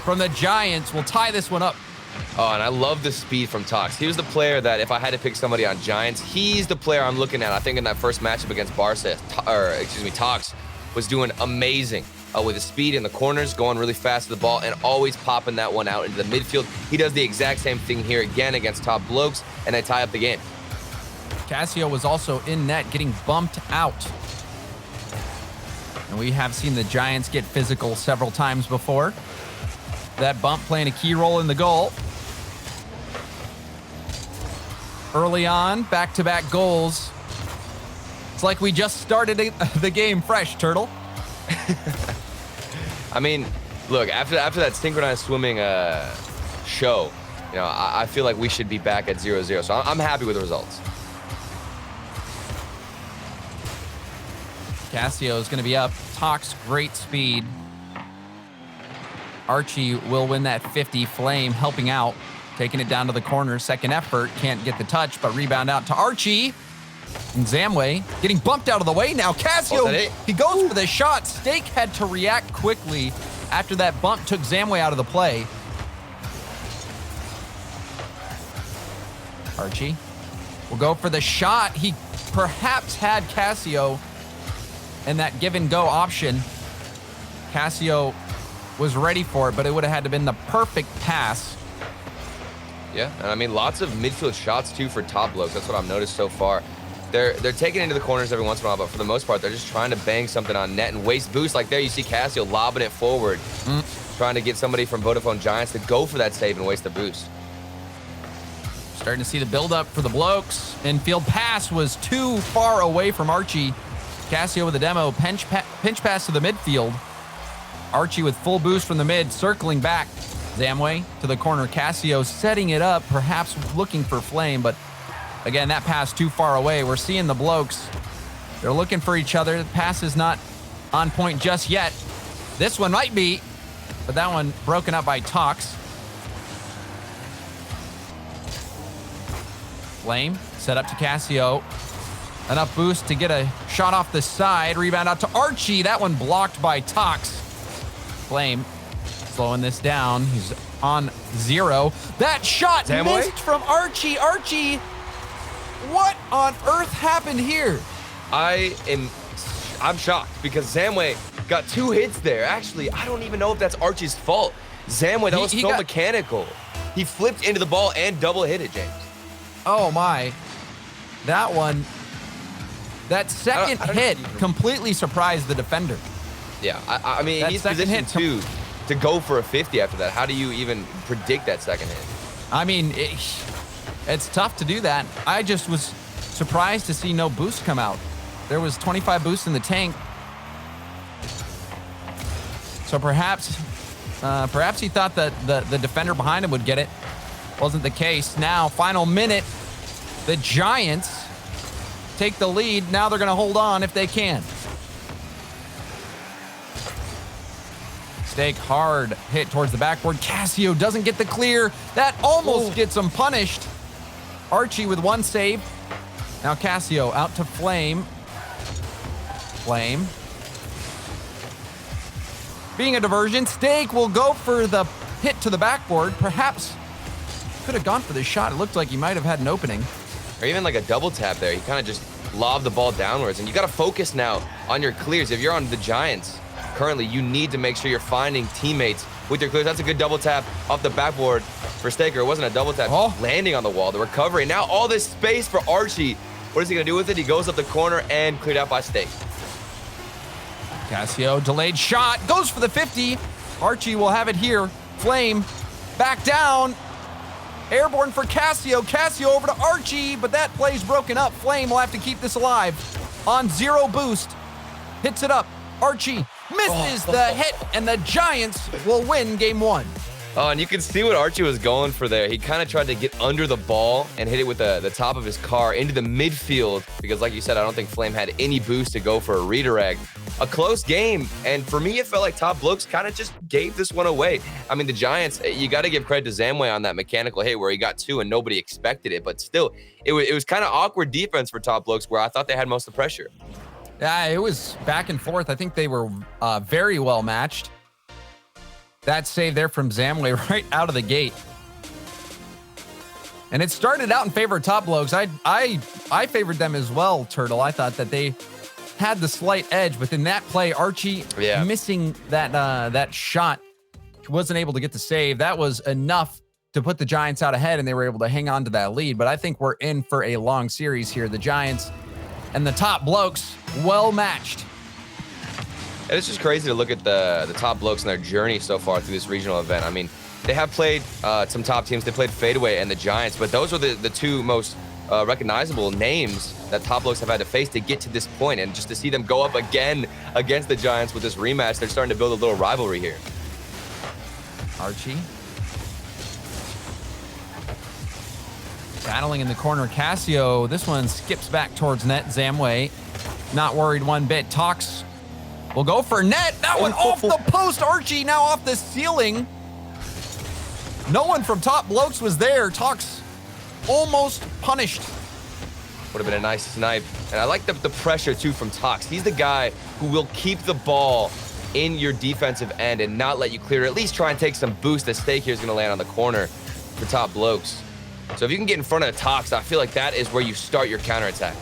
from the Giants will tie this one up. Oh, and I love the speed from Tox. He was the player that if I had to pick somebody on Giants, he's the player I'm looking at. I think in that first matchup against Barca, Tox was doing amazing with his speed in the corners, going really fast to the ball, and always popping that one out into the midfield. He does the exact same thing here again against Top Blokes, and they tie up the game. Cassio was also in net, getting bumped out. And we have seen the Giants get physical several times before. That bump playing a key role in the goal. Early on, back-to-back goals. It's like we just started the game fresh, Turtle. I mean, look, after that synchronized swimming show, I feel like we should be back at 0-0. So I'm happy with the results. Cassio is going to be up. Tox, great speed. Archie will win that 50. Flame helping out, taking it down to the corner. Second effort, can't get the touch, but rebound out to Archie. And Zamway getting bumped out of the way now. Casio, he goes for the shot. Steak had to react quickly after that bump took Zamway out of the play. Archie will go for the shot. He perhaps had Casio in that give and go option. Casio was ready for it, but it would have had to been the perfect pass. Yeah, and I mean, lots of midfield shots too for top blokes. That's what I've noticed so far. They're taking it into the corners every once in a while, but for the most part, they're just trying to bang something on net and waste boost. Like there, you see Casio lobbing it forward, trying to get somebody from Vodafone Giants to go for that save and waste the boost. Starting to see the build-up for the Blokes. Infield pass was too far away from Archie. Casio with a demo, pinch pass to the midfield. Archie with full boost from the mid, circling back. Zamway to the corner. Casio setting it up, perhaps looking for Flame, but again, that pass too far away. We're seeing the Blokes. They're looking for each other. The pass is not on point just yet. This one might be, but that one broken up by Tox. Flame set up to Casio. Enough boost to get a shot off the side. Rebound out to Archie. That one blocked by Tox. Flame slowing this down. He's on 0. That shot missed from Archie. Archie, what on earth happened here? I'm shocked because Zamway got 2 hits there. Actually, I don't even know if that's Archie's fault. Zamway, that was so mechanical. He flipped into the ball and double hit it, James. Oh my. That one, that second hit completely surprised the defender. Yeah, I mean, he's positioned to go for a 50 after that. How do you even predict that second hit? I mean, it's tough to do that. I just was surprised to see no boost come out. There was 25 boost in the tank. So perhaps he thought that the defender behind him would get it. Wasn't the case. Now, final minute, the Giants take the lead. Now they're going to hold on if they can. Steak hard hit towards the backboard. Casio doesn't get the clear. That almost gets him punished. Archie with 1 save. Now Casio out to Flame. Flame. Being a diversion, Steak will go for the hit to the backboard. Perhaps could have gone for the shot. It looked like he might have had an opening. Or even like a double tap there. He kind of just lobbed the ball downwards. And you got to focus now on your clears. If you're on the Giants currently, you need to make sure you're finding teammates with your clears. That's a good double tap off the backboard for Staker. It wasn't a double tap, landing on the wall, the recovery. Now all this space for Archie. What is he going to do with it? He goes up the corner and cleared out by Steak. Casio, delayed shot, goes for the 50. Archie will have it here. Flame, back down. Airborne for Casio. Casio over to Archie, but that play's broken up. Flame will have to keep this alive. On 0 boost. Hits it up. Archie misses the hit, and the Giants will win game 1. Oh, and you can see what Archie was going for there. He kind of tried to get under the ball and hit it with the top of his car into the midfield because, like you said, I don't think Flame had any boost to go for a redirect. A close game, and for me, it felt like Top Blokes kind of just gave this one away. I mean, the Giants, you got to give credit to Zamway on that mechanical hit where he got 2 and nobody expected it, but still, it was kind of awkward defense for Top Blokes where I thought they had most of the pressure. Yeah, it was back and forth. I think they were very well matched. That save there from Zamway right out of the gate. And it started out in favor of Top Blokes. I favored them as well, Turtle. I thought that they had the slight edge, but in that play, Archie missing that shot, wasn't able to get the save. That was enough to put the Giants out ahead, and they were able to hang on to that lead. But I think we're in for a long series here. The Giants and the Top Blokes, well matched. And it's just crazy to look at the Top Blokes and their journey so far through this regional event. I mean, they have played some top teams. They played Fadeaway and the Giants, but those were the 2 most recognizable names that Top Blokes have had to face to get to this point. And just to see them go up again against the Giants with this rematch, they're starting to build a little rivalry here. Archie. Battling in the corner, Casio. This one skips back towards net. Zamway, not worried one bit. Tox We'll go for net. That one off the post. Archie now off the ceiling. No one from top Blokes was there. Tox almost punished. Would have been a nice snipe. And I like the pressure, too, from Tox. He's the guy who will keep the ball in your defensive end and not let you clear. At least try and take some boost. The stake here is going to land on the corner for top Blokes. So if you can get in front of Tox, I feel like that is where you start your counterattack.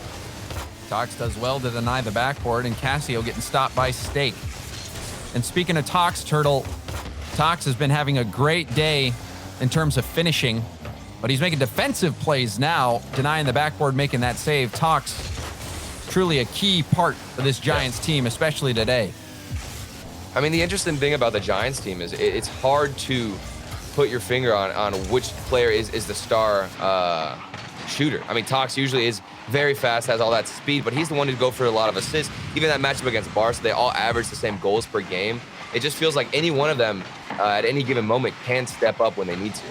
Tox does well to deny the backboard, and Cassio getting stopped by Stake. And speaking of Tox, Turtle, Tox has been having a great day in terms of finishing, but he's making defensive plays now, denying the backboard, making that save. Tox, truly a key part of this Giants team, especially today. I mean, the interesting thing about the Giants team is it's hard to put your finger on which player is the star shooter. I mean, Tox usually is very fast, has all that speed, but he's the one who'd go for a lot of assists. Even that matchup against Barca, they all average the same goals per game. It just feels like any one of them at any given moment can step up when they need to.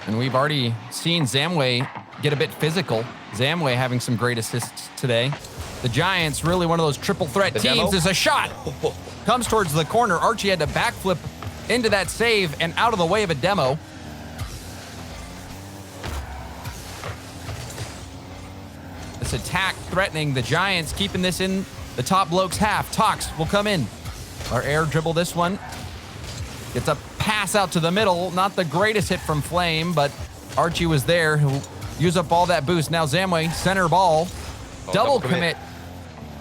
And we've already seen Zamway get a bit physical. Zamway having some great assists today. The Giants, really one of those triple threat teams. Is a shot. Comes towards the corner. Archie had to backflip into that save and out of the way of a demo. This attack threatening the Giants, keeping this in the top Blokes half. Tox will come in. Our air dribble this one. Gets a pass out to the middle. Not the greatest hit from Flame, but Archie was there who used up all that boost. Now Zamway, center ball. Double commit.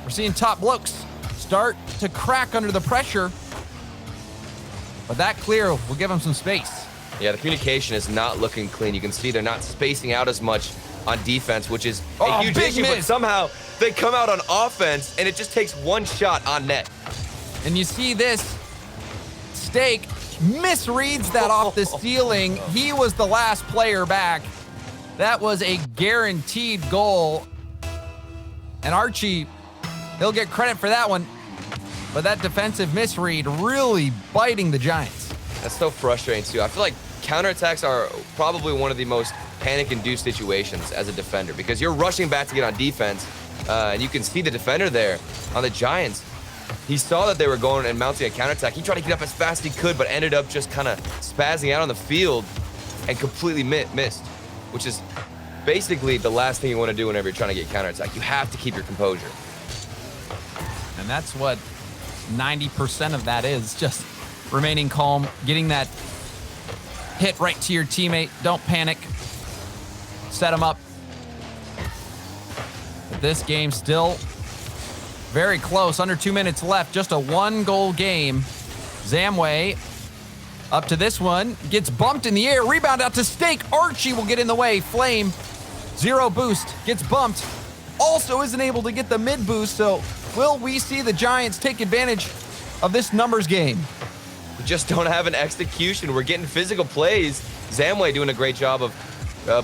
We're seeing top Blokes start to crack under the pressure. But that clear will give them some space. Yeah, the communication is not looking clean. You can see they're not spacing out as much on defense, which is a huge issue, but somehow they come out on offense and it just takes one shot on net. And you see this, Stake misreads that off the ceiling. He was the last player back. That was a guaranteed goal. And Archie, he'll get credit for that one. But that defensive misread really biting the Giants. That's so frustrating too. I feel like counterattacks are probably one of the most panic-induced situations as a defender because you're rushing back to get on defense, and you can see the defender there on the Giants. He saw that they were going and mounting a counterattack. He tried to get up as fast as he could, but ended up just kind of spazzing out on the field and completely missed, which is basically the last thing you want to do whenever you're trying to get counterattack. You have to keep your composure. And that's what 90% of that is, just remaining calm, getting that hit right to your teammate. Don't panic. Set him up. But this game still very close. Under 2 minutes left. Just a 1-goal game. Zamway up to this one. Gets bumped in the air. Rebound out to Stake. Archie will get in the way. Flame, 0 boost. Gets bumped. Also isn't able to get the mid boost. So will we see the Giants take advantage of this numbers game? We just don't have an execution. We're getting physical plays. Zamway doing a great job of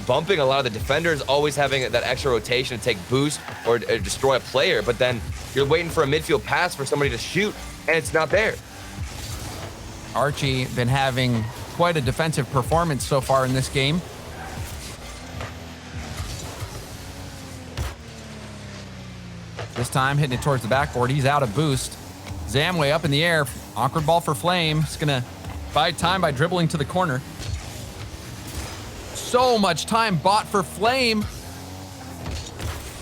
bumping a lot of the defenders, always having that extra rotation to take boost or destroy a player. But then you're waiting for a midfield pass for somebody to shoot, and it's not there. Archie been having quite a defensive performance so far in this game. This time hitting it towards the backboard. He's out of boost. Zamway up in the air. Awkward ball for Flame. He's going to buy time by dribbling to the corner. So much time bought for Flame.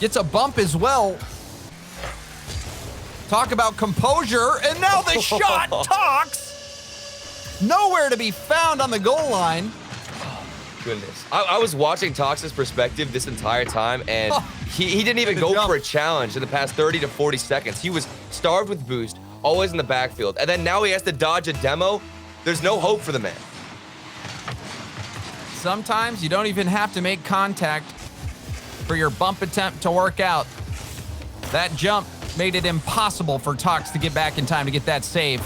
Gets a bump as well. Talk about composure. And now the shot. Tox. Nowhere to be found on the goal line. Goodness. I was watching Tox's perspective this entire time, and he didn't even go for a challenge in the past 30 to 40 seconds. He was starved with boost, always in the backfield, and then now he has to dodge a demo. There's no hope for the man. Sometimes you don't even have to make contact for your bump attempt to work out. That jump made it impossible for Tox to get back in time to get that save.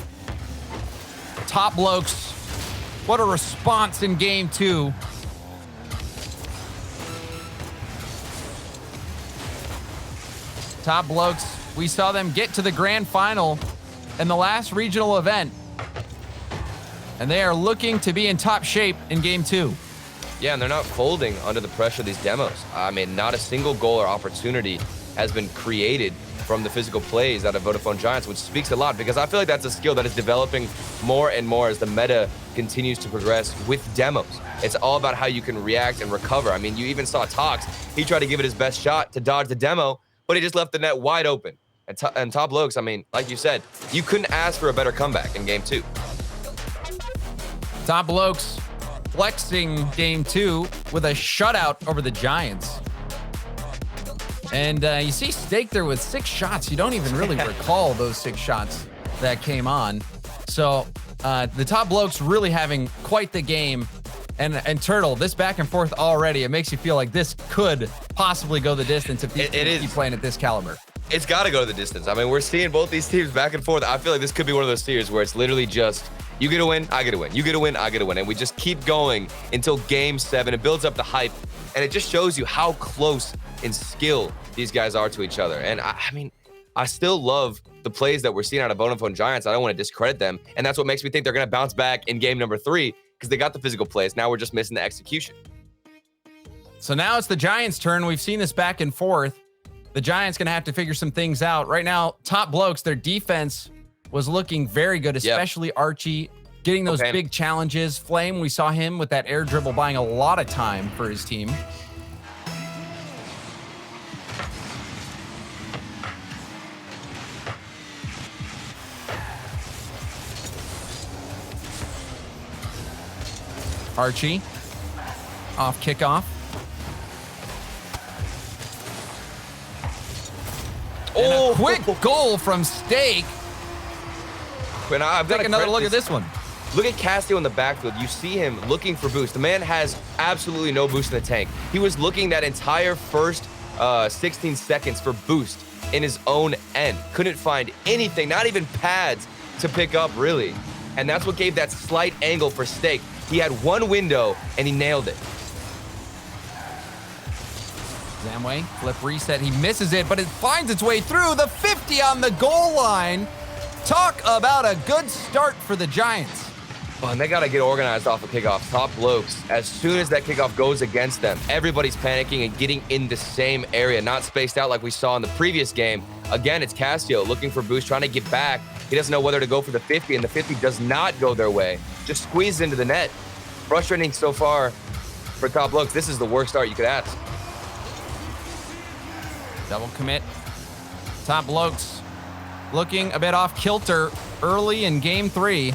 Top Blokes, what a response in game 2. Top Blokes, we saw them get to the grand final in the last regional event, and they are looking to be in top shape in game 2. Yeah, and they're not folding under the pressure of these demos. I mean, not a single goal or opportunity has been created from the physical plays out of Vodafone Giants, which speaks a lot because I feel like that's a skill that is developing more and more as the meta continues to progress with demos. It's all about how you can react and recover. I mean, you even saw Tox. He tried to give it his best shot to dodge the demo, but he just left the net wide open. And Top Blokes, I mean, like you said, you couldn't ask for a better comeback in game 2. Top Blokes flexing game 2 with a shutout over the Giants. And you see Steak there with 6 shots. You don't even really recall those 6 shots that came on. So the Top Blokes really having quite the game. And Turtle, this back and forth already, it makes you feel like this could possibly go the distance if these teams keep playing at this caliber. It's got to go the distance. I mean, we're seeing both these teams back and forth. I feel like this could be one of those series where it's literally just, you get a win, I get a win. You get a win, I get a win. And we just keep going until game 7. It builds up the hype. And it just shows you how close in skill these guys are to each other. And I mean, I still love the plays that we're seeing out of Vodafone Giants. I don't want to discredit them. And that's what makes me think they're going to bounce back in game number 3 because they got the physical plays. Now we're just missing the execution. So now it's the Giants' turn. We've seen this back and forth. The Giants going to have to figure some things out. Right now, Top Blokes, their defense was looking very good, especially Archie, getting those big challenges. Flame, we saw him with that air dribble buying a lot of time for his team. Archie, off kickoff. And a quick goal from Steak. And I've got Take another look at this one. Look at Castillo in the backfield. You see him looking for boost. The man has absolutely no boost in the tank. He was looking that entire first 16 seconds for boost in his own end. Couldn't find anything, not even pads to pick up, really. And that's what gave that slight angle for Steak. He had one window, and he nailed it. Zamway, flip reset. He misses it, but it finds its way through the 50 on the goal line. Talk about a good start for the Giants. Oh, and they got to get organized off of kickoff. Top Blokes, as soon as that kickoff goes against them, everybody's panicking and getting in the same area, not spaced out like we saw in the previous game. Again, it's Castillo looking for boost, trying to get back. He doesn't know whether to go for the 50, and the 50 does not go their way. Just squeezed into the net. Frustrating so far for Top Blokes. This is the worst start you could ask. Double commit. Top Blokes looking a bit off kilter early in game 3.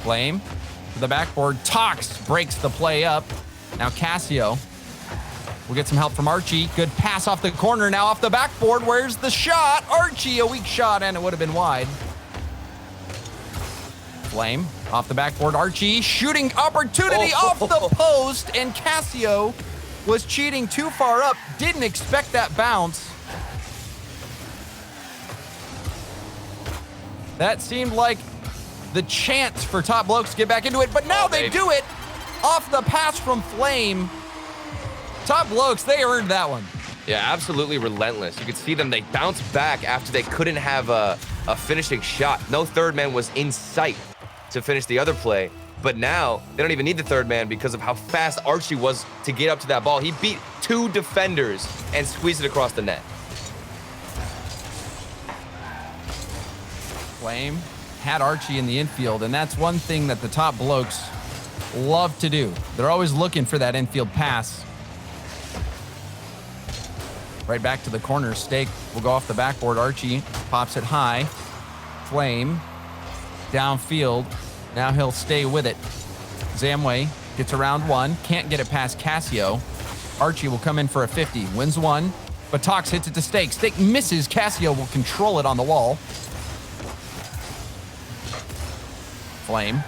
Flame to the backboard. Tox breaks the play up. Now Casio will get some help from Archie. Good pass off the corner. Now off the backboard. Where's the shot? Archie, a weak shot, and it would have been wide. Flame off the backboard. Archie shooting opportunity off the post, and Casio was cheating too far up. Didn't expect that bounce. That seemed like the chance for Top Blokes to get back into it, but now they do it off the pass from Flame. Top Blokes, they earned that one. Yeah, absolutely relentless. You could see them, they bounced back after they couldn't have a finishing shot. No third man was in sight to finish the other play. But now, they don't even need the third man because of how fast Archie was to get up to that ball. He beat 2 defenders and squeezed it across the net. Flame had Archie in the infield, and that's one thing that the Top Blokes love to do. They're always looking for that infield pass. Right back to the corner. Steak will go off the backboard. Archie pops it high. Flame downfield. Now he'll stay with it. Zamway gets around 1. Can't get it past Casio. Archie will come in for a 50. Wins 1, but Tox hits it to Steak. Steak misses. Casio will control it on the wall. Flame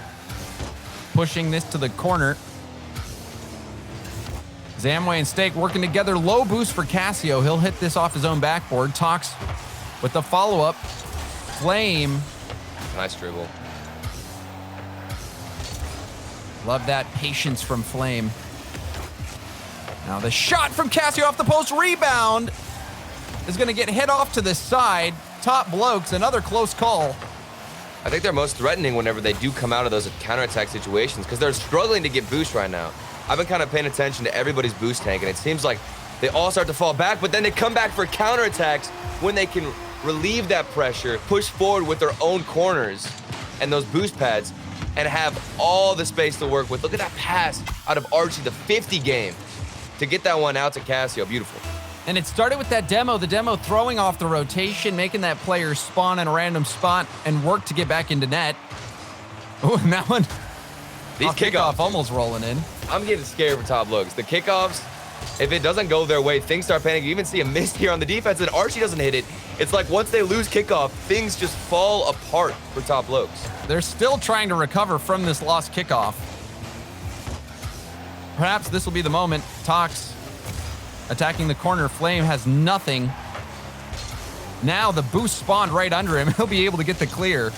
pushing this to the corner. Zamway and Steak working together. Low boost for Casio. He'll hit this off his own backboard. Tox with the follow-up. Flame. Nice dribble. Love that patience from Flame. Now the shot from Casio off the post. Rebound is going to get hit off to the side. Top Blokes, another close call. I think they're most threatening whenever they do come out of those counterattack situations because they're struggling to get boost right now. I've been kind of paying attention to everybody's boost tank, and it seems like they all start to fall back, but then they come back for counterattacks when they can relieve that pressure, push forward with their own corners and those boost pads, and have all the space to work with. Look at that pass out of Archie, the 50 game, to get that one out to Cassio. Beautiful. And it started with that demo, the demo throwing off the rotation, making that player spawn in a random spot and work to get back into net. Oh, and that one, these kickoffs almost rolling in. I'm getting scared for Top Blokes. The kickoffs, if it doesn't go their way, things start panicking. You even see a miss here on the defense, and Archie doesn't hit it. It's like once they lose kickoff, things just fall apart for Top Blokes. They're still trying to recover from this lost kickoff. Perhaps this will be the moment. Tox attacking the corner. Flame has nothing. Now the boost spawned right under him. He'll be able to get the clear.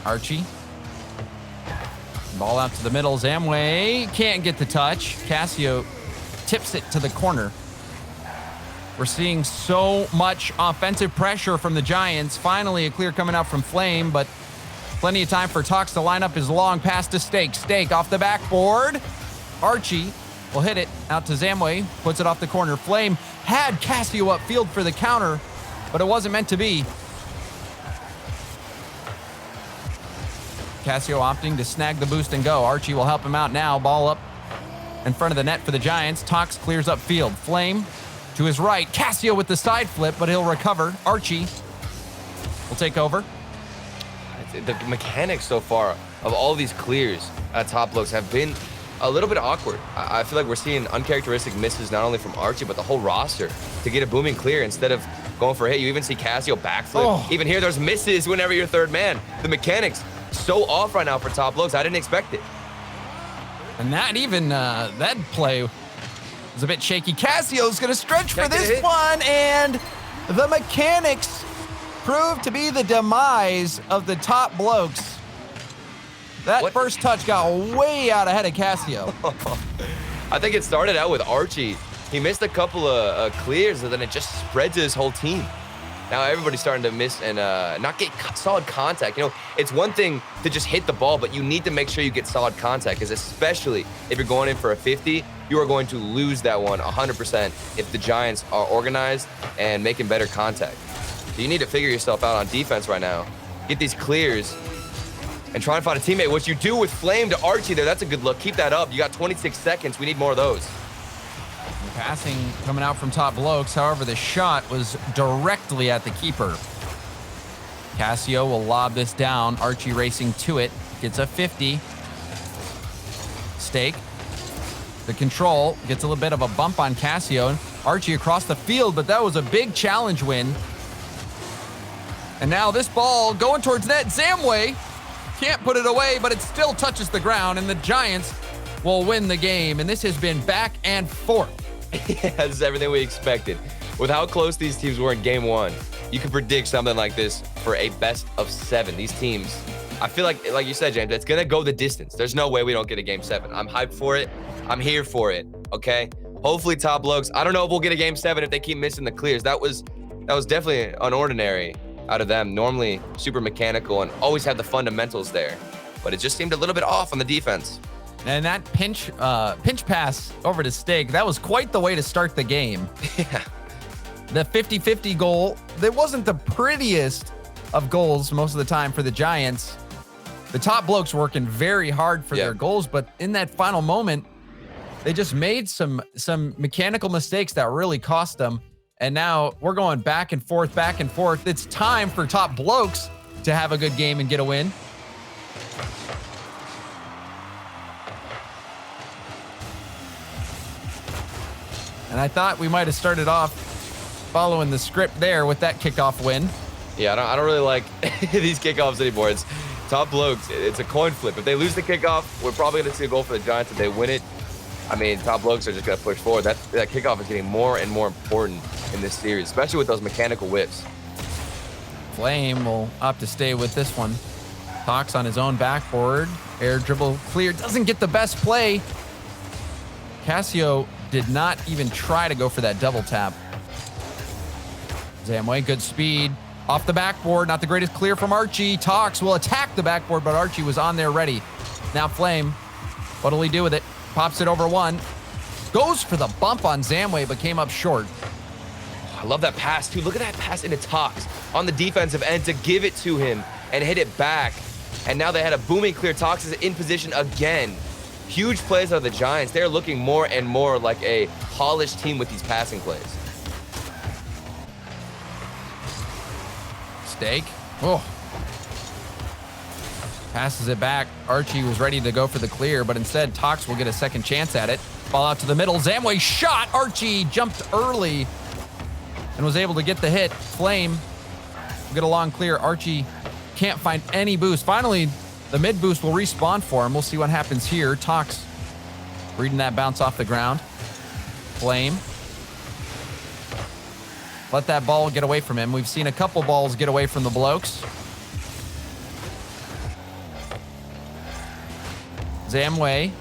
Archie. Ball out to the middle. Zamway can't get the touch. Cassio tips it to the corner. We're seeing so much offensive pressure from the Giants. Finally, a clear coming out from Flame, but plenty of time for Tox to line up his long pass to Stake. Stake off the backboard. Archie will hit it out to Zamway, puts it off the corner. Flame had Cassio upfield for the counter, but it wasn't meant to be. Cassio opting to snag the boost and go. Archie will help him out now. Ball up in front of the net for the Giants. Tox clears upfield. Flame to his right. Cassio with the side flip, but he'll recover. Archie will take over. The mechanics so far of all these clears at Top Blokes have been a little bit awkward. I feel like we're seeing uncharacteristic misses not only from Archie, but the whole roster to get a booming clear instead of going for a hit. You even see Cassio backflip. Oh. Even here, there's misses whenever you're third man. The mechanics so off right now for Top Blokes. I didn't expect it. And that even, that play was a bit shaky. Cassio's gonna stretch for this one, and the mechanics proved to be the demise of the Top Blokes. That first touch got way out ahead of Cassio. I think it started out with Archie. He missed a couple of clears, and then it just spread to his whole team. Now everybody's starting to miss and not get solid contact. You know, it's one thing to just hit the ball, but you need to make sure you get solid contact, because especially if you're going in for a 50, you are going to lose that one 100% if the Giants are organized and making better contact. So you need to figure yourself out on defense right now. Get these clears and try and find a teammate. What you do with Flame to Archie there, that's a good look. Keep that up. You got 26 seconds. We need more of those. Passing coming out from Top Blokes. However, the shot was directly at the keeper. Cassio will lob this down. Archie racing to it. Gets a 50. Stake. The control gets a little bit of a bump on Cassio. Archie across the field, but that was a big challenge win. And now this ball going towards net. Zamway can't put it away, but it still touches the ground, and the Giants will win the game. And this has been back and forth. Yeah, this is everything we expected. With how close these teams were in game one, you could predict something like this for a best of 7. These teams, I feel like you said, James, it's going to go the distance. There's no way we don't get a game 7. I'm hyped for it. I'm here for it, okay? Hopefully Top Blokes, I don't know if we'll get a game 7 if they keep missing the clears. That was definitely unordinary out of them. Normally super mechanical and always have the fundamentals there. But it just seemed a little bit off on the defense. And that pinch pass over to Stake, that was quite the way to start the game. Yeah. The 50-50 goal, that wasn't the prettiest of goals most of the time for the Giants. The Top Blokes working very hard for their goals, but in that final moment, they just made some mechanical mistakes that really cost them. And now we're going back and forth, back and forth. It's time for Top Blokes to have a good game and get a win. And I thought we might have started off following the script there with that kickoff win. Yeah, I don't really like these kickoffs anymore. It's Top Blokes. It's a coin flip. If they lose the kickoff, we're probably going to see a goal for the Giants. If they win it, I mean, Top Blokes are just going to push forward. That kickoff is getting more and more important in this series, especially with those mechanical whips. Flame will opt to stay with this one. Tox on his own backboard. Air dribble clear. Doesn't get the best play. Cassio did not even try to go for that double tap. Zamway, good speed. Off the backboard, not the greatest clear from Archie. Tox will attack the backboard, but Archie was on there ready. Now Flame, what'll he do with it? Pops it over one. Goes for the bump on Zamway, but came up short. I love that pass, too. Look at that pass into Tox on the defensive end to give it to him and hit it back. And now they had a booming clear. Tox is in position again. Huge plays out of the Giants. They're looking more and more like a polished team with these passing plays. Steak. Oh. Passes it back. Archie was ready to go for the clear, but instead Tox will get a second chance at it. Ball out to the middle. Zamway shot. Archie jumped early and was able to get the hit. Flame will get a long clear. Archie can't find any boost. Finally, the mid boost will respawn for him. We'll see what happens here. Tox reading that bounce off the ground. Flame. Let that ball get away from him. We've seen a couple balls get away from the Blokes. Zamway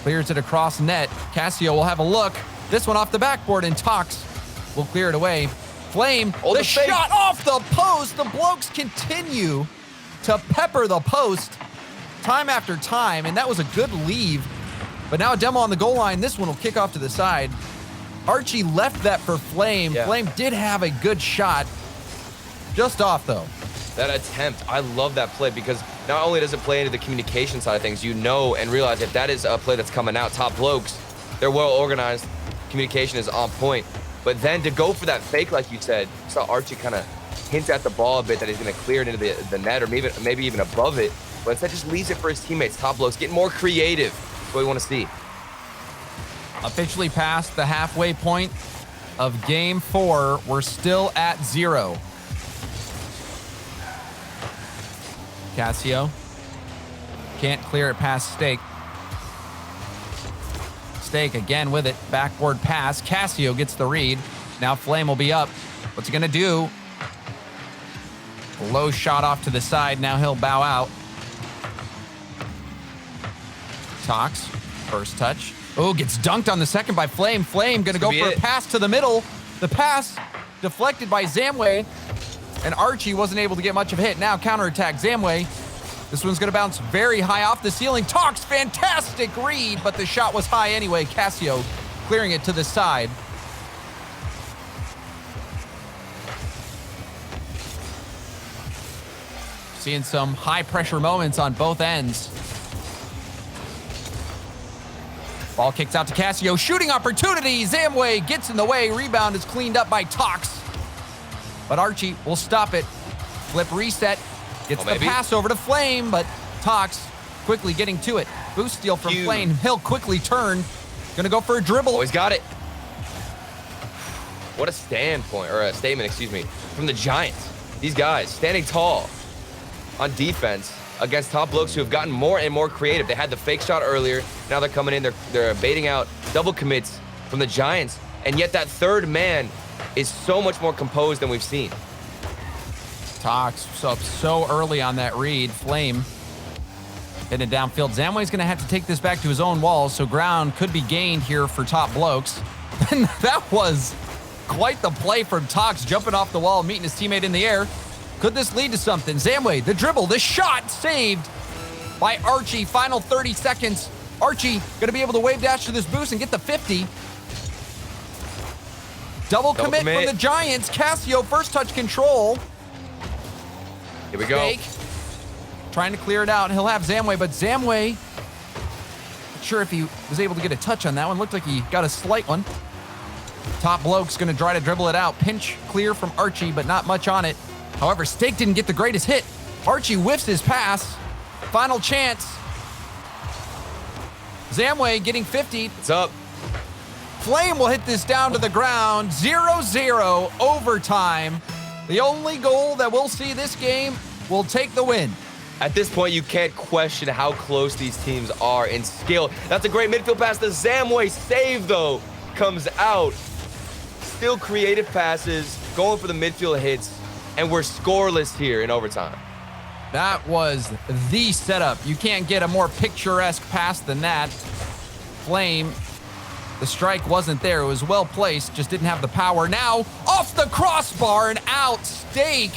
clears it across net. Cassio will have a look. This one off the backboard, and Tox will clear it away. Flame, the shot off the post. The Blokes continue to pepper the post time after time, and that was a good leave. But now a demo on the goal line. This one will kick off to the side. Archie left that for Flame. Yeah. Flame did have a good shot. Just off, though. That attempt, I love that play because not only does it play into the communication side of things, you know and realize if that is a play that's coming out, top Blokes, they're well organized, communication is on point. But then to go for that fake, like you said, you saw Archie kind of hint at the ball a bit that he's going to clear it into the net or maybe even above it. But instead just leaves it for his teammates. Top Blokes getting more creative. That's what we want to see. Officially past the halfway point of game 4. We're still at 0. Cassio can't clear it past Steak. Steak again with it. Backboard pass. Cassio gets the read. Now Flame will be up. What's he going to do? Low shot off to the side. Now he'll bow out. Tox. First touch. Oh, gets dunked on the second by Flame. Flame going to go for a pass to the middle. The pass deflected by Zamway. And Archie wasn't able to get much of a hit. Now counterattack Zamway. This one's going to bounce very high off the ceiling. Tox, fantastic read, but the shot was high anyway. Cassio clearing it to the side. Seeing some high pressure moments on both ends. Ball kicks out to Cassio. Shooting opportunity. Zamway gets in the way. Rebound is cleaned up by Tox. But Archie will stop it. Flip reset. Gets the pass over to Flame, but Tox quickly getting to it. Boost steal from Flame. He'll quickly turn. Gonna go for a dribble. Oh, he's got it. What a standpoint, or a statement, excuse me, from the Giants. These guys standing tall on defense against top Blokes who have gotten more and more creative. They had the fake shot earlier. Now they're coming in. They're baiting out double commits from the Giants. And yet that third man is so much more composed than we've seen. Tox up so early on that read. Flame hitting it downfield. Zamway's going to have to take this back to his own wall, so ground could be gained here for top Blokes. And that was quite the play from Tox, jumping off the wall, meeting his teammate in the air. Could this lead to something? Zamway, the dribble, the shot saved by Archie. Final 30 seconds. Archie going to be able to wave dash to this boost and get the 50. Double commit from the Giants. Cassio, first touch control. Here we go. Fake. Trying to clear it out. He'll have Zamway, but Zamway, not sure if he was able to get a touch on that one. Looked like he got a slight one. Top Blokes going to try to dribble it out. Pinch clear from Archie, but not much on it. However, Steak didn't get the greatest hit. Archie whiffs his pass. Final chance. Zamway getting 50. It's up. Flame will hit this down to the ground. 0-0 overtime. The only goal that we'll see this game will take the win. At this point, you can't question how close these teams are in skill. That's a great midfield pass. The Zamway save, though, comes out. Still creative passes, going for the midfield hits, and we're scoreless here in overtime. That was the setup. You can't get a more picturesque pass than that. Flame, the strike wasn't there. It was well placed, just didn't have the power. Now, off the crossbar and out. Steak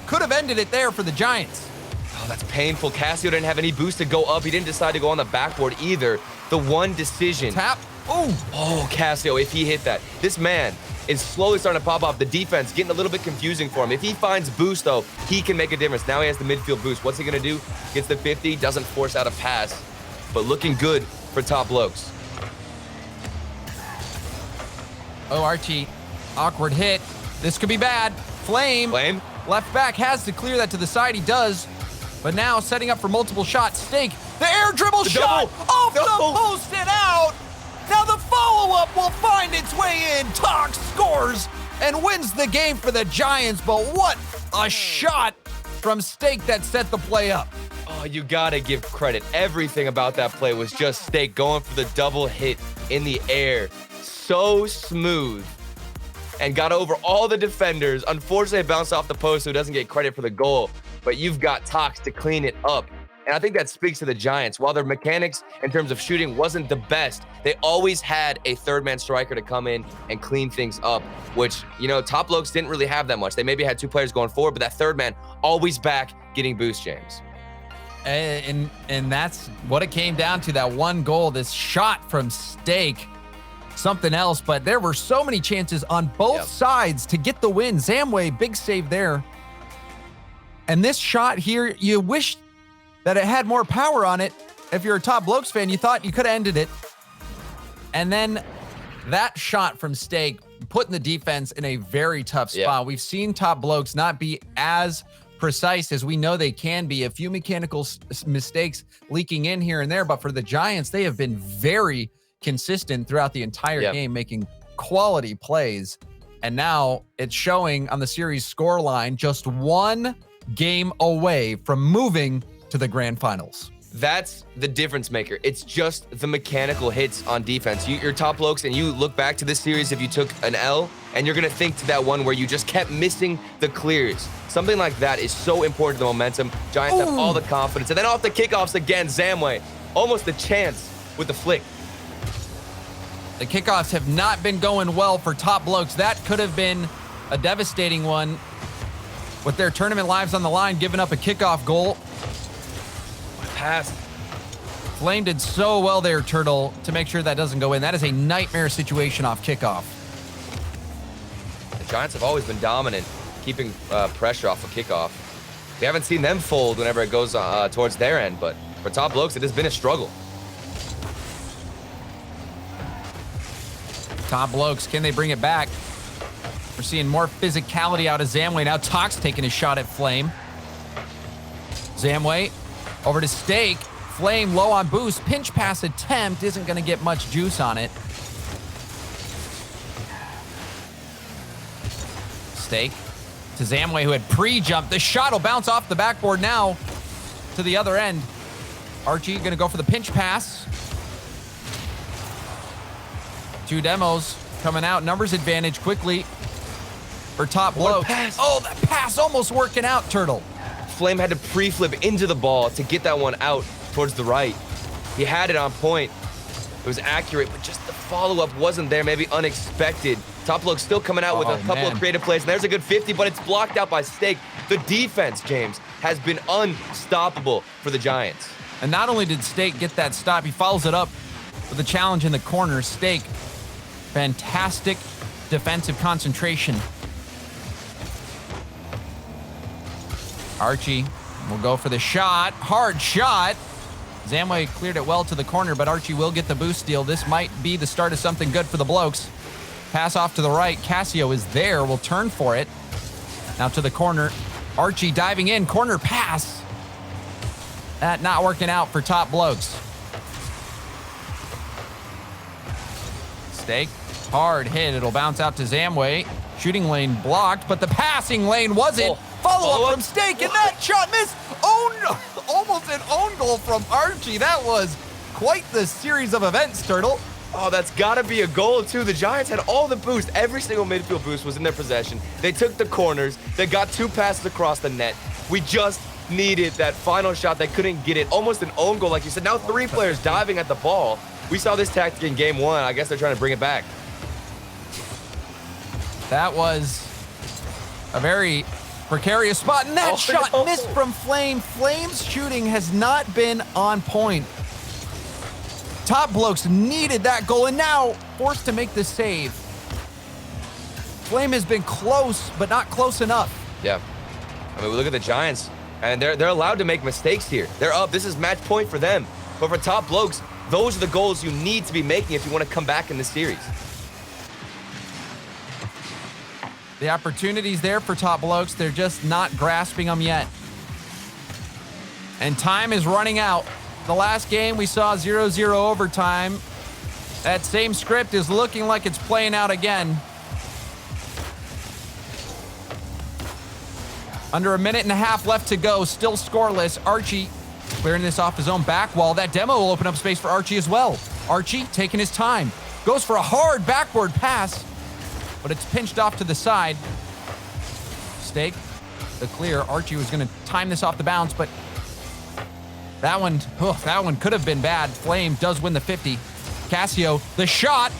could have ended it there for the Giants. Oh, that's painful. Cassio didn't have any boost to go up. He didn't decide to go on the backboard either. The one decision Oh, Casio, if he hit that. This man is slowly starting to pop off. The defense getting a little bit confusing for him. If he finds boost, though, he can make a difference. Now he has the midfield boost. What's he going to do? Gets the 50, doesn't force out a pass, but looking good for Top Blokes. Oh, Archie, awkward hit. This could be bad. Flame. Left back has to clear that to the side. He does. But now setting up for multiple shots. Stake. The air dribble shot off the post and out. Now the follow-up will find its way in. Tox scores and wins the game for the Giants. But what a shot from Stake that set the play up. Oh, you gotta give credit. Everything about that play was just Stake going for the double hit in the air. So smooth. And got over all the defenders. Unfortunately, it bounced off the post, so it doesn't get credit for the goal. But you've got Tox to clean it up. And I think that speaks to the Giants. While their mechanics in terms of shooting wasn't the best, they always had a third-man striker to come in and clean things up, which, you know, Top Blokes didn't really have that much. They maybe had 2 players going forward, but that third man always back getting boost, James. And that's what it came down to, that one goal, this shot from Stake. Something else, but there were so many chances on both sides to get the win. Zamway, big save there. And this shot here, you wish that it had more power on it. If you're a Top Blokes fan, you thought you could have ended it. And then that shot from Stake putting the defense in a very tough spot. We've seen Top Blokes not be as precise as we know they can be. A few mechanical mistakes leaking in here and there, but for the Giants, they have been very consistent throughout the entire game, making quality plays. And now it's showing on the series scoreline, just 1 game away from moving to the grand finals. That's the difference maker. It's just the mechanical hits on defense. You're Top Blokes, and you look back to this series if you took an L, and you're going to think to that one where you just kept missing the clears. Something like that is so important to the momentum. Giants have all the confidence. And then off the kickoffs again, Zamway, almost a chance with the flick. The kickoffs have not been going well for Top Blokes. That could have been a devastating one with their tournament lives on the line, giving up a kickoff goal. Pass. Flame did so well there, Turtle, to make sure that doesn't go in. That is a nightmare situation off kickoff. The Giants have always been dominant, keeping pressure off of kickoff. We haven't seen them fold whenever it goes towards their end, but for Top Blokes, it has been a struggle. Top Blokes, can they bring it back? We're seeing more physicality out of Zamway. Now Tox taking a shot at Flame. Zamway over to Stake. Flame low on boost. Pinch pass attempt isn't going to get much juice on it. Stake to Zamway, who had pre-jumped. The shot will bounce off the backboard now to the other end. Archie going to go for the pinch pass. 2 demos coming out. Numbers advantage quickly for Top Blokes. Oh, that pass almost working out, Turtle. Flame had to pre-flip into the ball to get that one out towards the right. He had it on point. It was accurate, but just the follow-up wasn't there, maybe unexpected. Top Blokes still coming out with a couple of creative plays, and there's a good 50, but it's blocked out by Stake. The defense, James, has been unstoppable for the Giants. And not only did Stake get that stop, he follows it up with a challenge in the corner. Stake, fantastic defensive concentration. Archie will go for the shot. Hard shot. Zamway cleared it well to the corner, but Archie will get the boost steal. This might be the start of something good for the Blokes. Pass off to the right. Casio is there. Will turn for it. Now to the corner. Archie diving in. Corner pass. That not working out for Top Blokes. Stake. Hard hit. It'll bounce out to Zamway. Shooting lane blocked, but the passing lane wasn't. Follow-up from Stake, and that shot missed. Almost an own goal from Archie. That was quite the series of events, Turtle. Oh, that's got to be a goal, too. The Giants had all the boost. Every single midfield boost was in their possession. They took the corners. They got 2 passes across the net. We just needed that final shot. They couldn't get it. Almost an own goal, like you said. Now 3 players diving at the ball. We saw this tactic in game 1. I guess they're trying to bring it back. That was a very precarious spot, and that shot missed from Flame. Flame's shooting has not been on point Top Blokes needed that goal and now forced to make the save. Flame has been close, but not close enough. Yeah. I mean, we look at the Giants, and they're allowed to make mistakes here. They're up. This is match point for them. But for Top Blokes, those are the goals you need to be making if you want to come back in this series. The opportunity's there for Top Blokes. They're just not grasping them yet. And time is running out. The last game we saw 0-0 overtime. That same script is looking like it's playing out again. Under a minute and a half left to go, still scoreless. Archie clearing this off his own back wall. That demo will open up space for Archie as well. Archie taking his time. Goes for a hard backboard pass, but it's pinched off to the side. Stake, the clear. Archie was going to time this off the bounce, but that one could have been bad. Flame does win the 50. Cassio, the shot,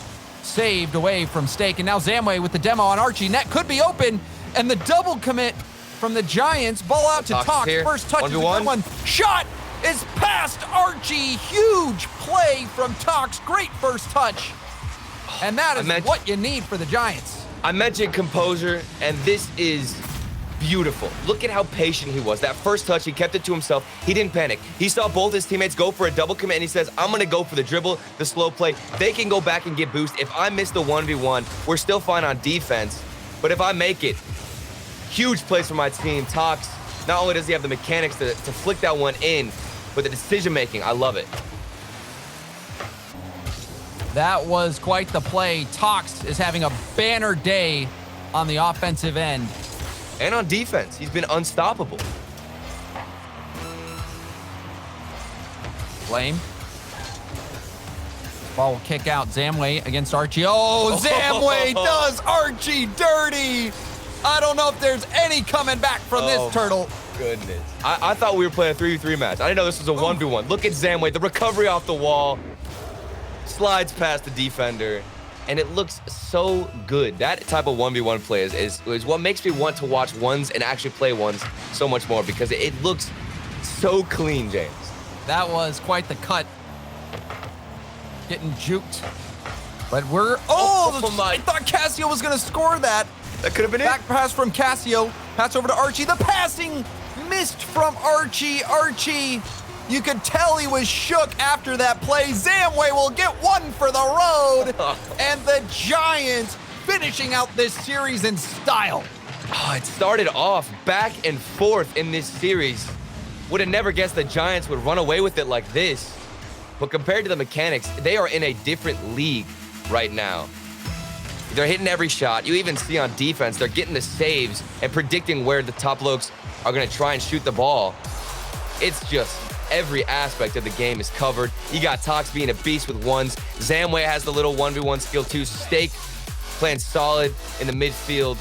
saved away from Stake. And now Zamway with the demo on Archie. Net could be open, and the double commit from the Giants. Ball out to Tox. First touch is a good one. Shot is past Archie. Huge play from Tox. Great first touch. And that is what you need for the Giants. I mentioned composure, and this is beautiful. Look at how patient he was. That first touch, he kept it to himself. He didn't panic. He saw both his teammates go for a double commit, and he says, I'm going to go for the dribble, the slow play. They can go back and get boost. If I miss the 1v1, we're still fine on defense. But if I make it, huge plays for my team. Tox, not only does he have the mechanics to flick that one in, but the decision-making, I love it. That was quite the play. Tox is having a banner day on the offensive end. And on defense, he's been unstoppable. Flame. Ball will kick out. Zamway against Archie. Oh, Zamway does Archie dirty. I don't know if there's any coming back from this turtle. Goodness. I thought we were playing a 3v3 match. I didn't know this was a 1v1. Look at Zamway, the recovery off the wall. Slides past the defender. And it looks so good. That type of 1v1 play is what makes me want to watch ones and actually play ones so much more, because it looks so clean, James. That was quite the cut. Getting juked. But we're... I thought Cassio was going to score that. That could have been Back pass from Cassio. Pass over to Archie. The passing missed from Archie. Archie, you could tell he was shook after that play. Zamway will get one for the road. And the Giants finishing out this series in style. Oh, it started off back and forth in this series. Would have never guessed the Giants would run away with it like this. But compared to the mechanics, they are in a different league right now. They're hitting every shot. You even see on defense, they're getting the saves and predicting where the Top Blokes are going to try and shoot the ball. It's just every aspect of the game is covered. You got Tox being a beast with ones. Zamway has the little 1v1 skill too. Stake playing solid in the midfield.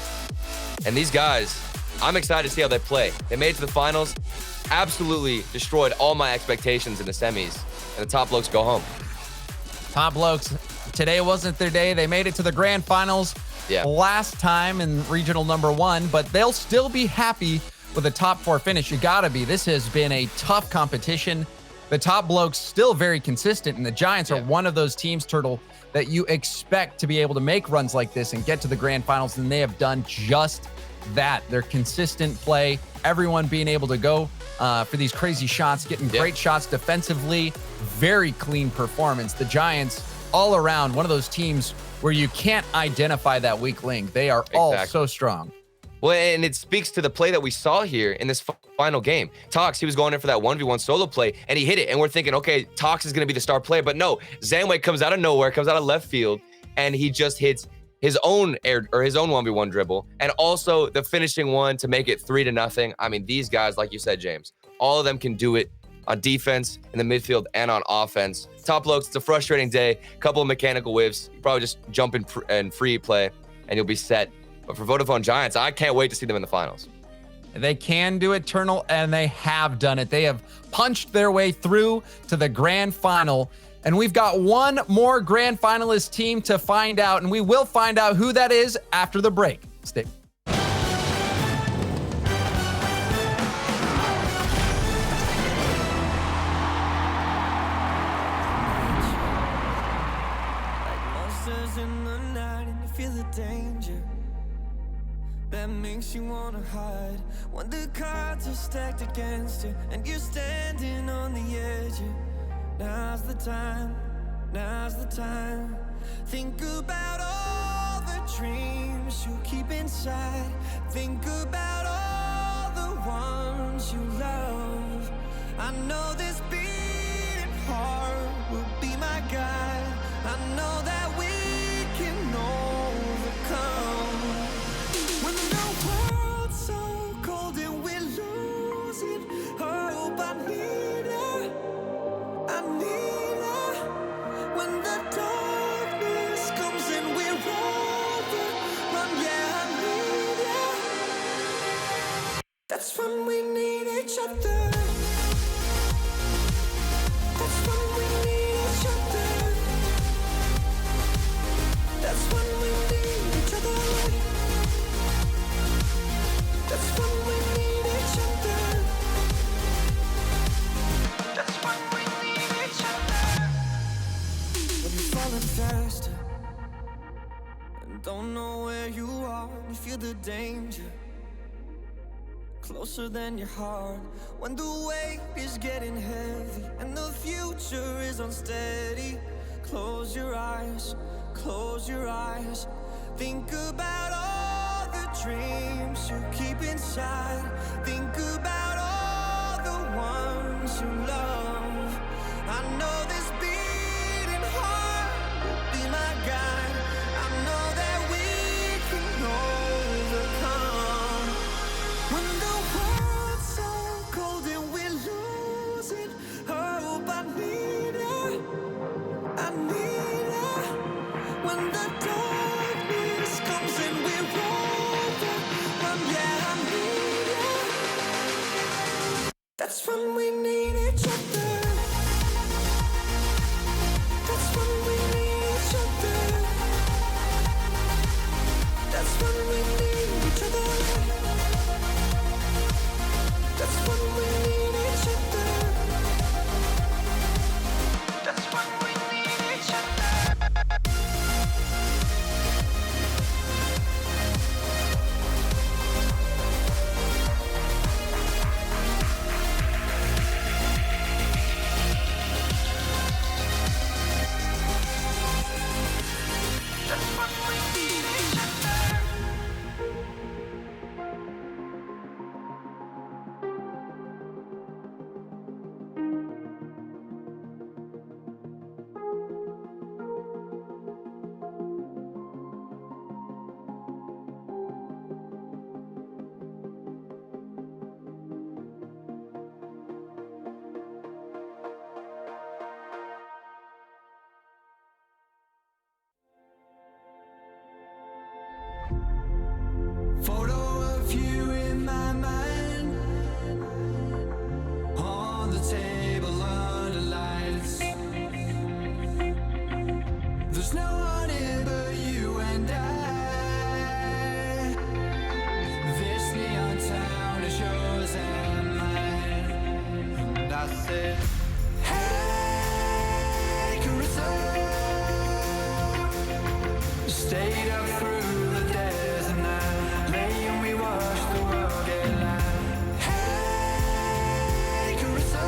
And these guys, I'm excited to see how they play. They made it to the finals, absolutely destroyed all my expectations in the semis, and the Top Blokes go home. Top Blokes, today wasn't their day. They made it to the grand finals last time in regional number 1, but they'll still be happy with a top 4 finish. You gotta be. This has been a tough competition. The Top Blokes still very consistent, and the Giants are one of those teams, Turtle, that you expect to be able to make runs like this and get to the grand finals, and they have done just that. Their consistent play, everyone being able to go for these crazy shots, getting great shots defensively, very clean performance. The Giants, all around, one of those teams where you can't identify that weak link. They are all so strong. Well, and it speaks to the play that we saw here in this final game. Tox, he was going in for that 1v1 solo play, and he hit it. And we're thinking, okay, Tox is going to be the star player. But no, Zamway comes out of nowhere, comes out of left field, and he just hits his own his own 1v1 dribble, and also the finishing one to make it 3-0. I mean, these guys, like you said, James, all of them can do it on defense, in the midfield, and on offense. Top Blokes, it's a frustrating day. Couple of mechanical whiffs. You probably just jump in and free play, and you'll be set. But for Vodafone Giants, I can't wait to see them in the finals. They can do it, Eternal, and they have done it. They have punched their way through to the grand final. And we've got one more grand finalist team to find out, and we will find out who that is after the break. Stay. feel the danger that makes you wanna hide. When the cards are stacked against you and you're standing on the edge, now's the time, now's the time. Think about all the dreams you keep inside. Think about all the ones you love. I know this beating heart will be my guide. I know that we can overcome. When the world's so cold and we're losing hope, I need her, I need her. When the darkness comes and we're overrun, yeah, I need her. That's when we need each other. That's when we need each other. That's when we need each other. That's when we need each other. That's when we need each other. When you're falling faster and don't know where you are, you feel the danger closer than your heart. When the weight is getting heavy and the future is unsteady, close your eyes, close your eyes. Think about all the dreams you keep inside. Think about all the ones you love. I know this beating heart will be my guide. I know that we can overcome. When the world's so cold and we're losing hope, I need her, I need her. When the darkness comes and we're overrun, yeah, I need her. That's when we need each other. That's when we need each other. That's when we need each other. That's when we need each other. That's when we need each other. That's when we need each other. Photo of you in my mind, on the table under lights. There's no one here but you and I. This neon town is yours and mine. And I said, hey, Carissa, stayed up through the days and night, lay and we watched the world get light. Hey, Carissa.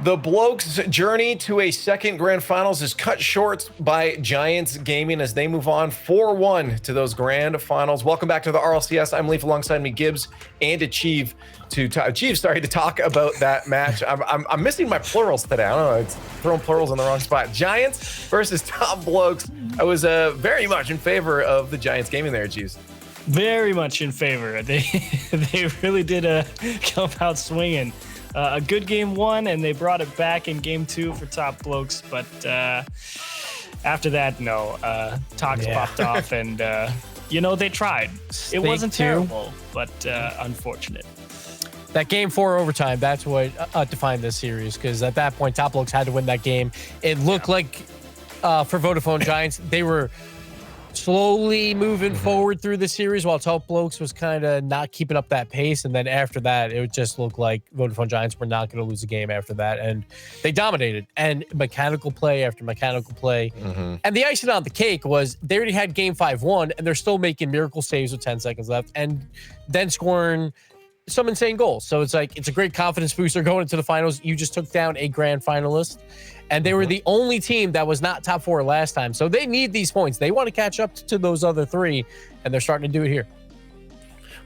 The Blokes' journey to a second grand finals is cut short by Giants Gaming as they move on 4-1 to those grand finals. Welcome back to the RLCS. I'm Leaf, alongside me Gibbs and Achieve to talk about that match. I'm missing my plurals today. I don't know, it's throwing plurals in the wrong spot. Giants versus Top Blokes. I was very much in favor of the Giants Gaming there, Achieve. Very much in favor. They really did come out swinging. A good game one, and they brought it back in game two for Top Blokes. But after that, no. Talks popped off, and they tried. It wasn't terrible, but unfortunate. That game 4 overtime, that's what defined this series, because at that point, Top Blokes had to win that game. It looked like for Vodafone Giants, they were slowly moving forward through the series, while Top Blokes was kind of not keeping up that pace. And then after that, it would just look like Vodafone Giants were not going to lose a game after that. And they dominated. And mechanical play after mechanical play. And the icing on the cake was they already had game 5 won, and they're still making miracle saves with 10 seconds left, and then scoring some insane goals. So it's like, it's a great confidence booster going into the finals. You just took down a grand finalist, and they were the only team that was not top 4 last time. So they need these points. They want to catch up to those other 3, and they're starting to do it here.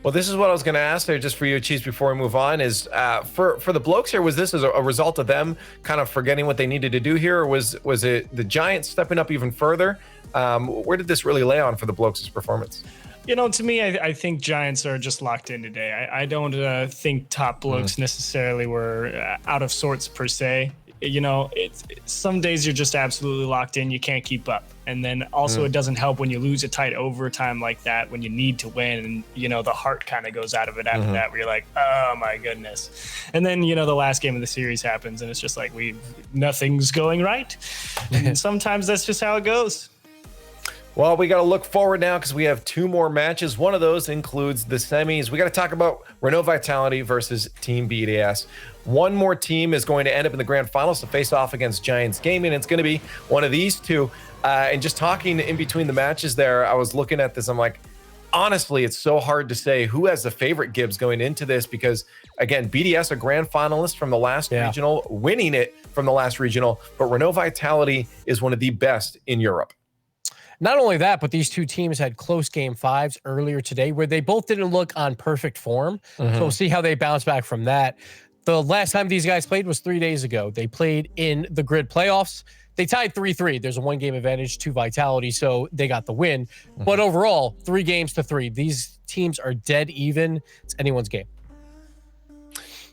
Well, this is what I was going to ask there, just for you, Cheese, before we move on, is for the Blokes here, was this as a result of them kind of forgetting what they needed to do here, or was it the Giants stepping up even further? Where did this really lay on for the Blokes' performance? You know, to me, I think Giants are just locked in today. I don't think Top Blokes necessarily were out of sorts per se. You know, it's some days you're just absolutely locked in. You can't keep up. And then also it doesn't help when you lose a tight overtime like that, when you need to win. And, you know, the heart kind of goes out of it after that, where you're like, oh, my goodness. And then, you know, the last game of the series happens, and it's just like nothing's going right. And sometimes that's just how it goes. Well, we got to look forward now because we have 2 more matches. One of those includes the semis. We got to talk about Renault Vitality versus Team BDS. One more team is going to end up in the grand finals to face off against Giants Gaming. It's going to be one of these 2. And just talking in between the matches there, I was looking at this. I'm like, honestly, it's so hard to say who has the favorite Gibbs going into this because, again, BDS, a grand finalist from the last regional, winning it from the last regional. But Renault Vitality is one of the best in Europe. Not only that, but these 2 teams had close game 5s earlier today where they both didn't look on perfect form. So we'll see how they bounce back from that. The last time these guys played was 3 days ago. They played in the grid playoffs. They tied 3-3. There's a 1-game advantage to Vitality, so they got the win. But overall, 3 games to 3. These teams are dead even. It's anyone's game.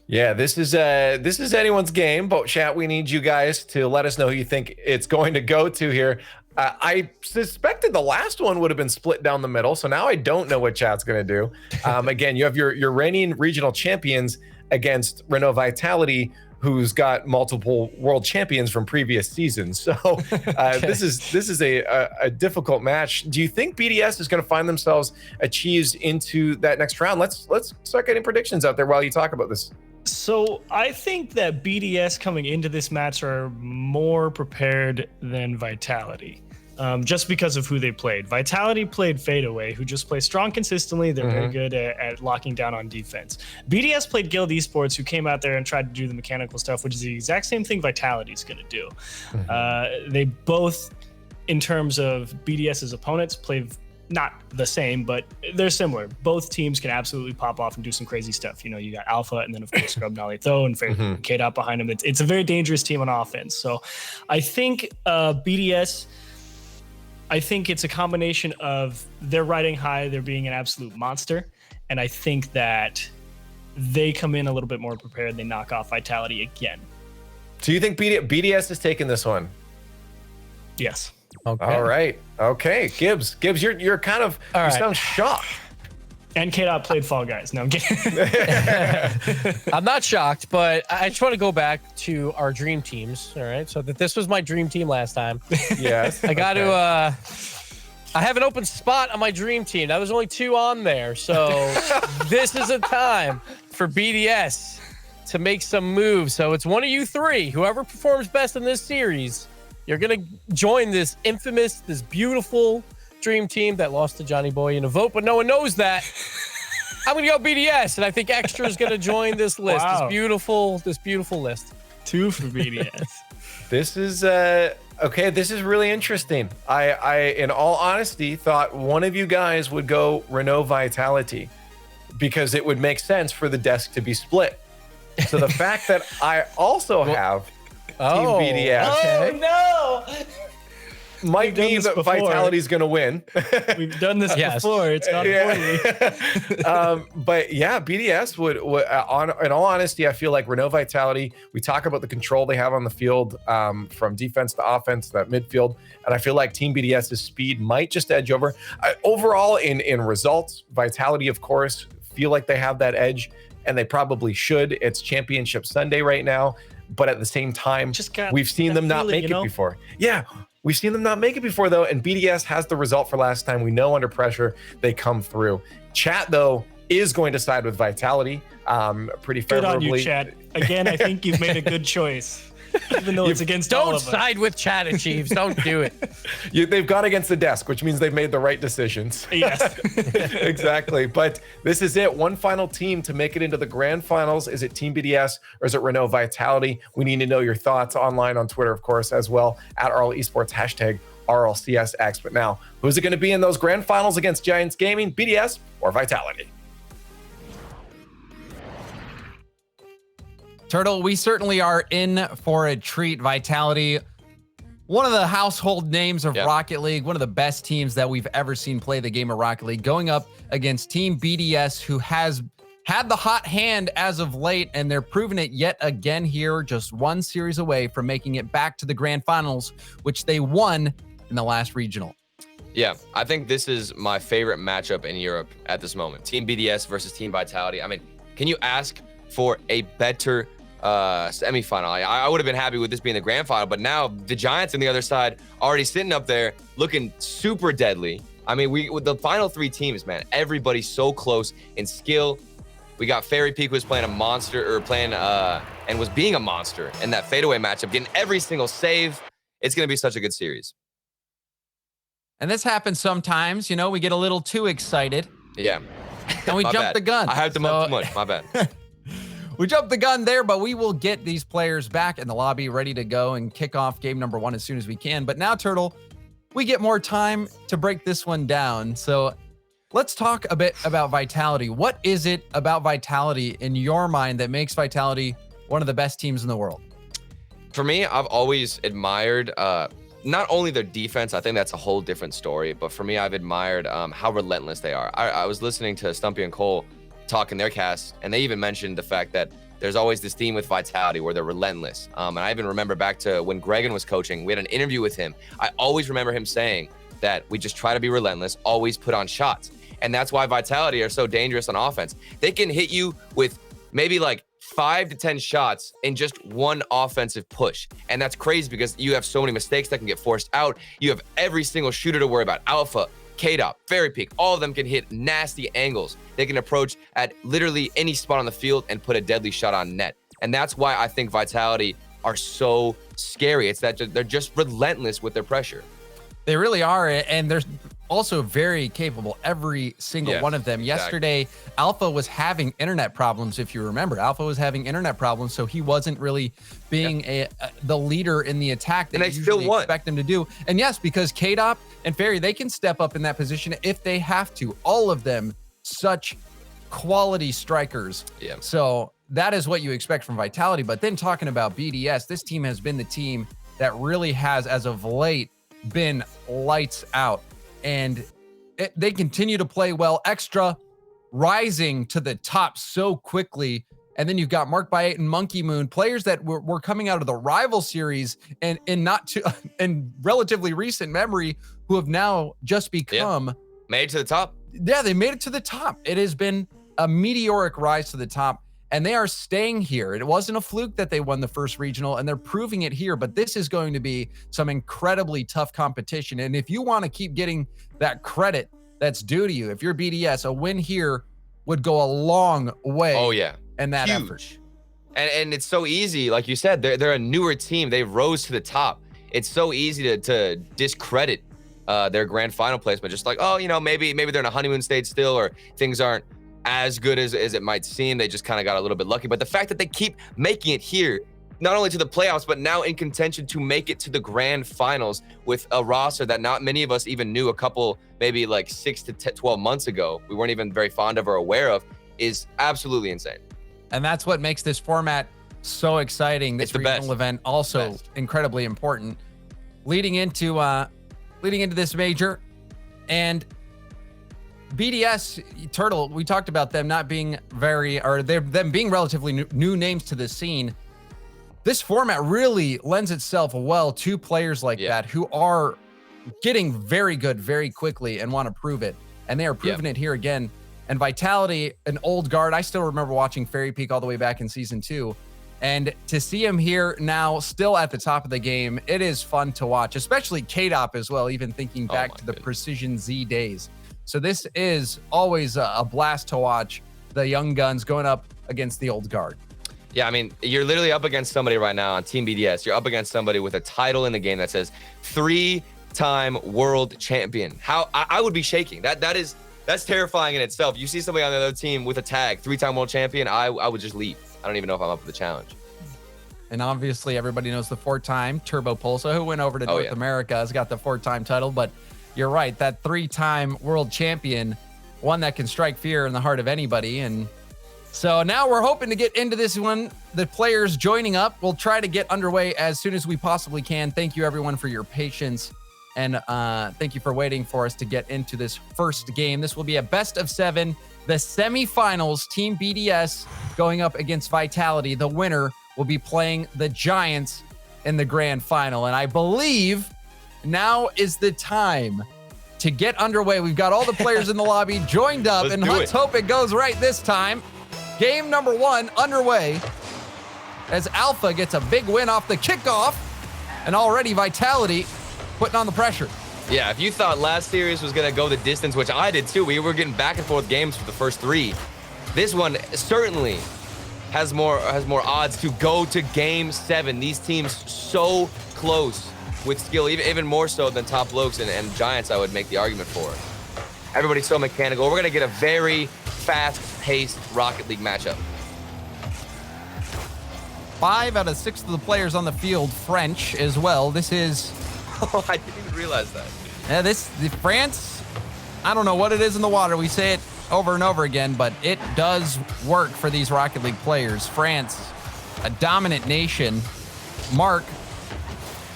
Yeah, this is anyone's game, but chat, we need you guys to let us know who you think it's going to go to here. I suspected the last one would have been split down the middle, so now I don't know what chat's going to do. Again, you have your reigning regional champions against Renault Vitality, who's got multiple world champions from previous seasons. So this is a difficult match. Do you think BDS is going to find themselves achieved into that next round? Let's start getting predictions out there while you talk about this. So I think that BDS coming into this match are more prepared than Vitality. Just because of who they played. Vitality played Fadeaway, who just plays strong consistently. They're very good at locking down on defense. BDS played Guild Esports, who came out there and tried to do the mechanical stuff, which is the exact same thing Vitality's going to do. They both, in terms of BDS's opponents, played not the same, but they're similar. Both teams can absolutely pop off and do some crazy stuff. You know, you got Alpha and then, of course, Scrub Nolly Tho and K-Dot behind them. It's a very dangerous team on offense. So I think BDS... I think it's a combination of they're riding high, they're being an absolute monster, and I think that they come in a little bit more prepared. They knock off Vitality again. Do you think BDS is taking this one? Yes. Okay. All right. Okay, Gibbs, you're kind of you sound shocked. And K-Dot played Fall Guys. No, I'm kidding. I'm not shocked, but I just want to go back to our dream teams. All right. So that this was my dream team last time. Yes. I got to, I have an open spot on my dream team. That was only 2 on there. So this is a time for BDS to make some moves. So it's one of you 3. Whoever performs best in this series, you're going to join this infamous, this beautiful dream team that lost to Johnny Boy in a vote, but no one knows that. I'm gonna go BDS, and I think Extra is gonna join this list. Wow. This beautiful list. 2 for BDS. This is okay. This is really interesting. I, in all honesty, thought one of you guys would go Renault Vitality because it would make sense for the desk to be split. So the fact that I also have Team BDS. Oh no! Might mean that Vitality's going to win. We've done this before. It's not poorly. But yeah, BDS would in all honesty, I feel like Renault Vitality, we talk about the control they have on the field from defense to offense, that midfield. And I feel like Team BDS's speed might just edge over. Overall, in results, Vitality, of course, feel like they have that edge, and they probably should. It's Championship Sunday right now. But at the same time, we've seen them not make it before. Yeah. We've seen them not make it before, though, and BDS has the result for last time. We know under pressure they come through. Chat, though, is going to side with Vitality pretty Good favorably. on you, Chad. Again, I think you've made a good choice. Even though it's against all Don't of us. side with Chad Achieves. Don't do it. They've gone against the desk, which means they've made the right decisions. Yes. Exactly. But this is it. One final team to make it into the grand finals. Is it Team BDS or is it Renault Vitality? We need to know your thoughts online on Twitter, of course, as well, at RL Esports, hashtag RLCSX. But now, who's it going to be in those grand finals against Giants Gaming, BDS or Vitality? Turtle, we certainly are in for a treat. Vitality, one of the household names of Rocket League, one of the best teams that we've ever seen play the game of Rocket League, going up against Team BDS, who has had the hot hand as of late, and they're proving it yet again here, just one series away from making it back to the grand finals, which they won in the last regional. Yeah, I think this is my favorite matchup in Europe at this moment. Team BDS versus Team Vitality. I mean, can you ask for a better semifinal? I would have been happy with this being the grand final, but now the Giants on the other side already sitting up there looking super deadly. I mean, with the final three teams, man, everybody's so close in skill. We got Fairy Peak was playing a monster, or playing and was being a monster in that fadeaway matchup, getting every single save. It's going to be such a good series. And this happens sometimes, you know, we get a little too excited. Yeah. And we My jump bad. the gun. I hyped them up too much. My bad. We jumped the gun there, but we will get these players back in the lobby ready to go and kick off game number 1 as soon as we can. But now, Turtle, we get more time to break this one down. So let's talk a bit about Vitality. What is it about Vitality in your mind that makes Vitality one of the best teams in the world? For me, I've always admired not only their defense, I think that's a whole different story, but for me, I've admired how relentless they are. I was listening to Stumpy and Cole talk in their cast, and they even mentioned the fact that there's always this theme with Vitality where they're relentless. And I even remember back to when Gregan was coaching, we had an interview with him. I always remember him saying that we just try to be relentless, always put on shots. And that's why Vitality are so dangerous on offense. They can hit you with maybe like 5 to 10 shots in just one offensive push. And that's crazy because you have so many mistakes that can get forced out. You have every single shooter to worry about. Alpha, K-Dop, Fairy Peak, all of them can hit nasty angles. They can approach at literally any spot on the field and put a deadly shot on net. And that's why I think Vitality are so scary. It's that they're just relentless with their pressure. They really are, and they're also very capable, every single one of them. Yesterday, Alpha was having internet problems, if you remember. Alpha was having internet problems, so he wasn't really being the leader in the attack that you usually expect him to do. And yes, because K-Dop and Fairy, they can step up in that position if they have to. All of them, such quality strikers. Yeah. So that is what you expect from Vitality. But then talking about BDS, this team has been the team that really has, as of late, been lights out, and they continue to play well. Extra rising to the top so quickly, and then you've got Mark by 8 and Monkey Moon, players that were coming out of the rival series and in relatively recent memory, who have now just become made it to the top. Yeah, they made it to the top. It has been a meteoric rise to the top, and they are staying here. It wasn't a fluke that they won the first regional, and they're proving it here, but this is going to be some incredibly tough competition. And if you want to keep getting that credit that's due to you, if you're BDS, a win here would go a long way. Oh, yeah. In that Huge effort. And it's so easy. Like you said, they're a newer team. They rose to the top. It's so easy to discredit their grand final placement. Just like, oh, you know, maybe they're in a honeymoon stage still, or things aren't as good as it might seem. They just kind of got a little bit lucky. But the fact that they keep making it here, not only to the playoffs, but now in contention to make it to the grand finals with a roster that not many of us even knew a couple, maybe like 6 to 12 months ago, we weren't even very fond of or aware of, is absolutely insane. And that's what makes this format so exciting. This regional event also incredibly important. Leading into this major, and BDS, Turtle, we talked about them not being them being relatively new names to the scene. This format really lends itself well to players like that who are getting very good very quickly and want to prove it. And they are proving it here again. And Vitality, an old guard, I still remember watching Fairy Peak all the way back in season 2. And to see him here now, still at the top of the game, it is fun to watch, especially K-Dop as well, even thinking back to the Precision Z days. So this is always a blast to watch, the young guns going up against the old guard. Yeah, I mean, you're literally up against somebody right now on Team BDS. You're up against somebody with a title in the game that says 3-time world champion. How I would be shaking. That's terrifying in itself. You see somebody on the other team with a tag, 3-time world champion, I would just leave. I don't even know if I'm up for the challenge. And obviously, everybody knows the 4-time Turbo Pulso, who went over to North America, has got the 4-time title. But you're right, that 3-time world champion, one that can strike fear in the heart of anybody. And so now we're hoping to get into this one. The players joining up. We'll try to get underway as soon as we possibly can. Thank you, everyone, for your patience. And thank you for waiting for us to get into this first game. This will be a best of 7. The semifinals, Team BDS going up against Vitality. The winner will be playing the Giants in the grand final. And I believe now is the time to get underway. We've got all the players in the lobby joined up, and let's hope it goes right this time. Game number 1 underway as Alpha gets a big win off the kickoff, and already Vitality putting on the pressure. Yeah, if you thought last series was going to go the distance, which I did too, we were getting back and forth games for the first 3. This one certainly has more odds to go to game 7. These teams so close with skill, even more so than top Blokes and Giants, I would make the argument for. Everybody's so mechanical. We're going to get a very fast-paced Rocket League matchup. 5 out of 6 of the players on the field French as well. This is... Oh, I didn't even realize that. Yeah, the France, I don't know what it is in the water. We say it over and over again, but it does work for these Rocket League players. France, a dominant nation. Mark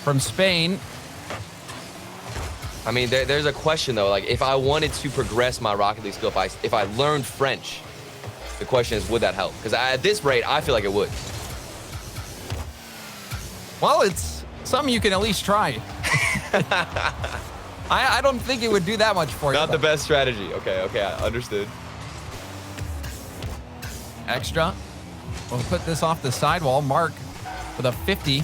from Spain. I mean, there's a question, though. Like, if I wanted to progress my Rocket League skill, if I learned French, the question is, would that help? Because at this rate, I feel like it would. Well, it's something you can at least try. I don't think it would do that much for you. Not the best strategy. Okay, I understood. Extra. We'll put this off the sidewall. Mark with a 50.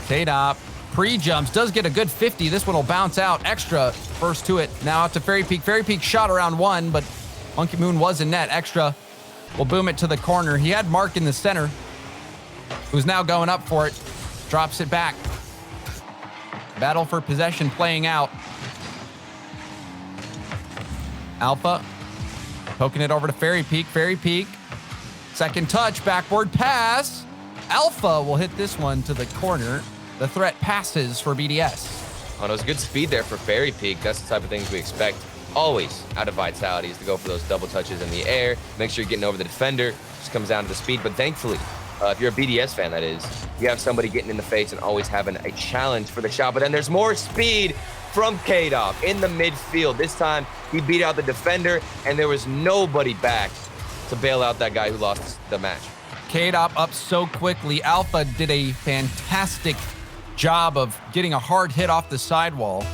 K-Dop pre-jumps, does get a good 50. This one will bounce out. Extra first to it. Now out to Fairy Peak. Fairy Peak shot around 1, but Monkey Moon was in net. Extra will boom it to the corner. He had Mark in the center, who's now going up for it. Drops it back. Battle for possession playing out. Alpha poking it over to Fairy Peak. Fairy Peak. Second touch, backboard pass. Alpha will hit this one to the corner. The threat passes for BDS. Oh, there's good speed there for Fairy Peak. That's the type of things we expect always out of Vitality, is to go for those double touches in the air. Make sure you're getting over the defender. Just comes down to the speed. But thankfully, if you're a BDS fan, that is, you have somebody getting in the face and always having a challenge for the shot. But then there's more speed from K-Dop in the midfield. This time, he beat out the defender, and there was nobody back to bail out that guy who lost the match. K-Dop up so quickly. Alpha did a fantastic job of getting a hard hit off the sidewall.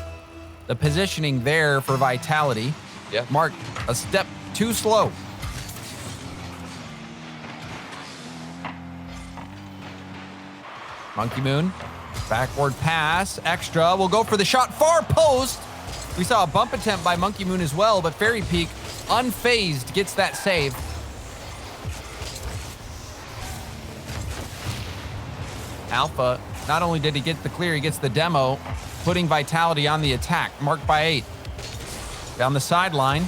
The positioning there for Vitality. Yeah. Mark, a step too slow. Monkey Moon, backward pass, extra. We'll go for the shot, far post. We saw a bump attempt by Monkey Moon as well, but Fairy Peak, unfazed, gets that save. Alpha, not only did he get the clear, he gets the demo, putting Vitality on the attack, marked by 8. Down the sideline.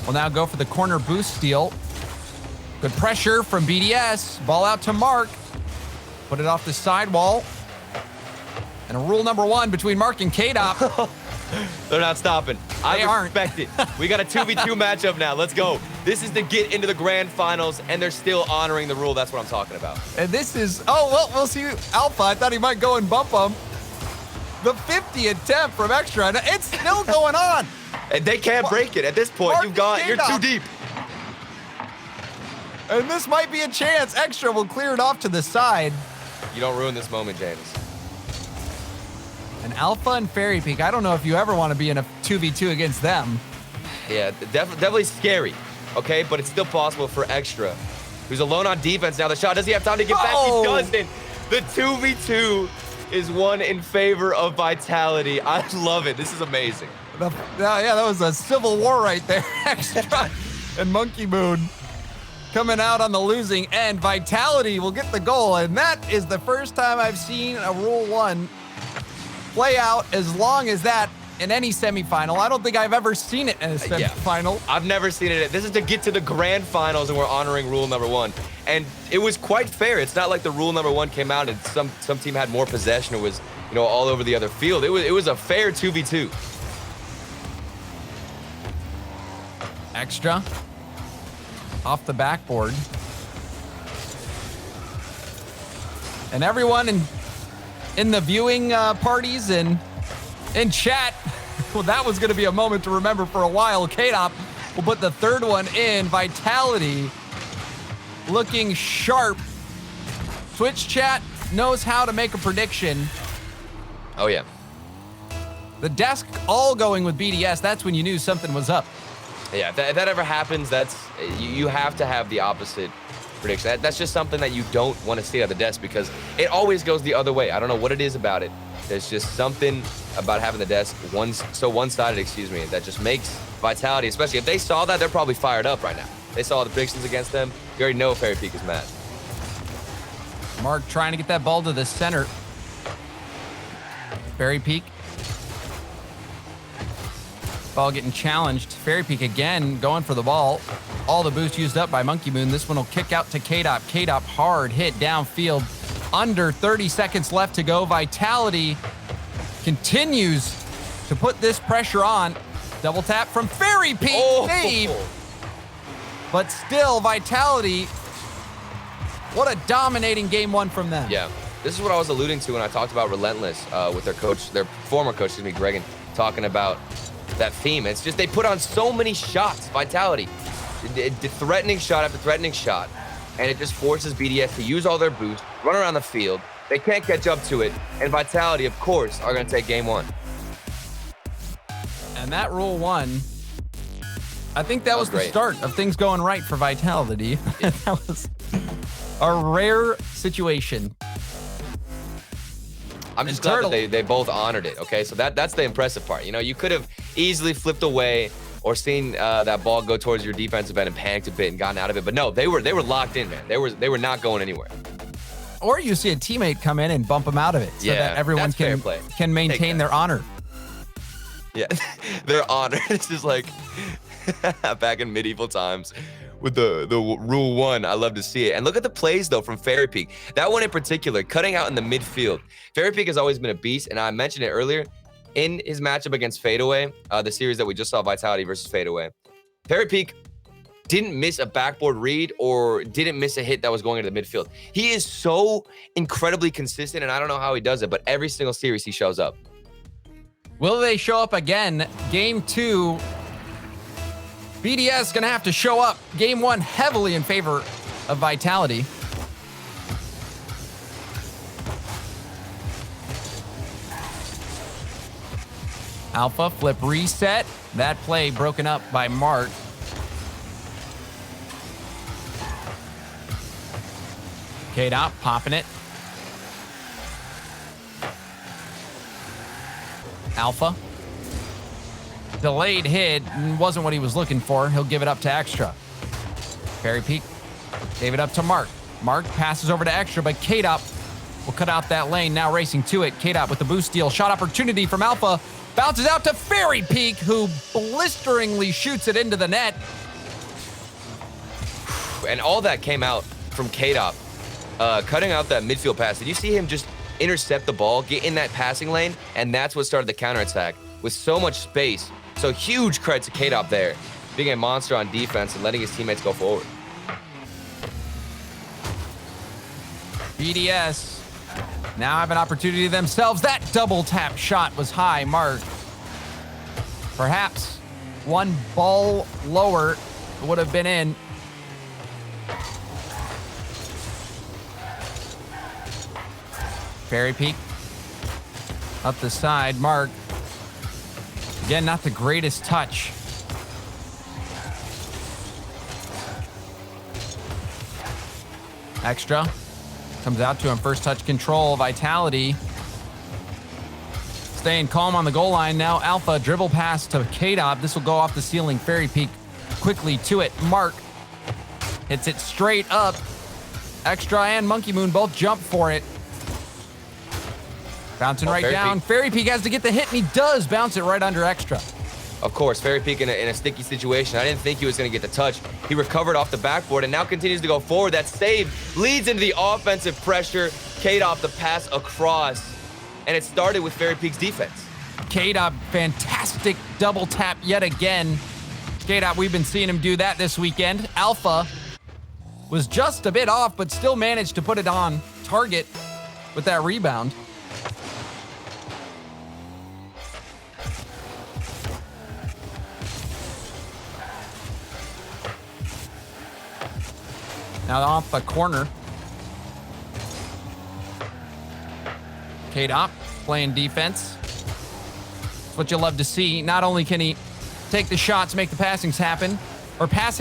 We'll now go for the corner boost steal. Good pressure from BDS. Ball out to Mark. Put it off the sidewall. And a rule number 1 between Mark and K-Dop. They're not stopping. They aren't. Respect it. We got a 2v2 matchup now. Let's go. This is to get into the grand finals, and they're still honoring the rule. That's what I'm talking about. And this is, oh, well, we'll see. Alpha, I thought he might go and bump him. The 50 attempt from Extra, and it's still going on. And they can't break it at this point. You're too deep. And this might be a chance. Extra will clear it off to the side. You don't ruin this moment, James. And Alpha and Fairy Peak, I don't know if you ever want to be in a 2v2 against them. Yeah, definitely scary, okay? But it's still possible for Extra who's alone on defense now. The shot, does he have time to get back? He doesn't. The 2v2 is won in favor of Vitality. I love it. This is amazing. Yeah, that was a civil war right there. Extra and Monkey Moon coming out on the losing end. Vitality will get the goal, and that is the first time I've seen a Rule 1 play out as long as that in any semifinal. I don't think I've ever seen it in a semifinal. I've never seen it. This is to get to the grand finals, and we're honoring rule number 1. And it was quite fair. It's not like the rule number 1 came out and some team had more possession. It was, all over the other field. It was a fair 2v2. Extra off the backboard. And everyone in the viewing parties and in chat, well, that was going to be a moment to remember for a while. K-Dop will put the third one in. Vitality looking sharp. Twitch chat knows how to make a prediction. Oh, yeah. The desk all going with BDS. That's when you knew something was up. Yeah, if that ever happens, you have to have the opposite prediction. That's just something that you don't want to see at the desk because it always goes the other way. I don't know what it is about it. There's just something about having the desk one-sided, that just makes Vitality, especially if they saw that, they're probably fired up right now. They saw the predictions against them. You already know Fairy Peak is mad. Mark trying to get that ball to the center. Fairy Peak. Ball getting challenged. Fairy Peak again going for the ball. All the boost used up by Monkey Moon. This one will kick out to K-Dop. K-Dop hard hit downfield. Under 30 seconds left to go. Vitality continues to put this pressure on. Double tap from Fairy Peak. Save. But still, Vitality, what a dominating game 1 from them. Yeah, this is what I was alluding to when I talked about Relentless with their coach, their former coach, Gregan, talking about that theme. It's just they put on so many shots, Vitality, threatening shot after threatening shot, and it just forces BDS to use all their boost, run around the field. They can't catch up to it, and Vitality, of course, are going to take game 1. And that Rule 1, I think that was the start of things going right for Vitality. That was a rare situation. I'm just glad that they both honored it, okay? So that's the impressive part. You could have easily flipped away or seen that ball go towards your defensive end and panicked a bit and gotten out of it. But no, they were locked in, man. They were not going anywhere. Or you see a teammate come in and bump them out of it so that everyone can maintain their honor. Yeah, their honor. It's just like back in medieval times with the Rule 1. I love to see it. And look at the plays, though, from Fairy Peak. That one in particular, cutting out in the midfield. Fairy Peak has always been a beast, and I mentioned it earlier. In his matchup against Fadeaway, the series that we just saw, Vitality versus Fadeaway, Fairy Peak didn't miss a backboard read or didn't miss a hit that was going into the midfield. He is so incredibly consistent, and I don't know how he does it, but every single series he shows up. Will they show up again? Game 2, BDS gonna have to show up. Game 1 heavily in favor of Vitality. Alpha flip reset. That play broken up by Mark. K-Dop popping it. Alpha. Delayed hit wasn't what he was looking for. He'll give it up to Extra. Fairy Peak gave it up to Mark. Mark passes over to Extra, but K-Dop will cut out that lane. Now racing to it. K-Dop with the boost steal. Shot opportunity from Alpha. Bounces out to Fairy Peak, who blisteringly shoots it into the net. And all that came out from K-Dop. Cutting out that midfield pass. Did you see him just intercept the ball, get in that passing lane? And that's what started the counterattack with so much space. So huge credit to K-Dop there, being a monster on defense and letting his teammates go forward. BDS now have an opportunity themselves. That double tap shot was high, Mark. Perhaps one ball lower would have been in. Fairy Peak up the side. Mark, again, not the greatest touch. Extra comes out to him. First touch control. Vitality staying calm on the goal line. Now Alpha dribble pass to K-Dop. This will go off the ceiling. Fairy Peak quickly to it. Mark hits it straight up. Extra and Monkey Moon both jump for it. Bouncing right down. Fairy Peak has to get the hit, and he does bounce it right under Extra. Of course, Fairy Peak in a sticky situation. I didn't think he was going to get the touch. He recovered off the backboard and now continues to go forward. That save leads into the offensive pressure. K-Dop the pass across, and it started with Fairy Peak's defense. K-Dop, fantastic double tap yet again. K-Dop, we've been seeing him do that this weekend. Alpha was just a bit off, but still managed to put it on target with that rebound. Now off the corner. K-Dop playing defense. That's what you love to see. Not only can he take the shots, make the passing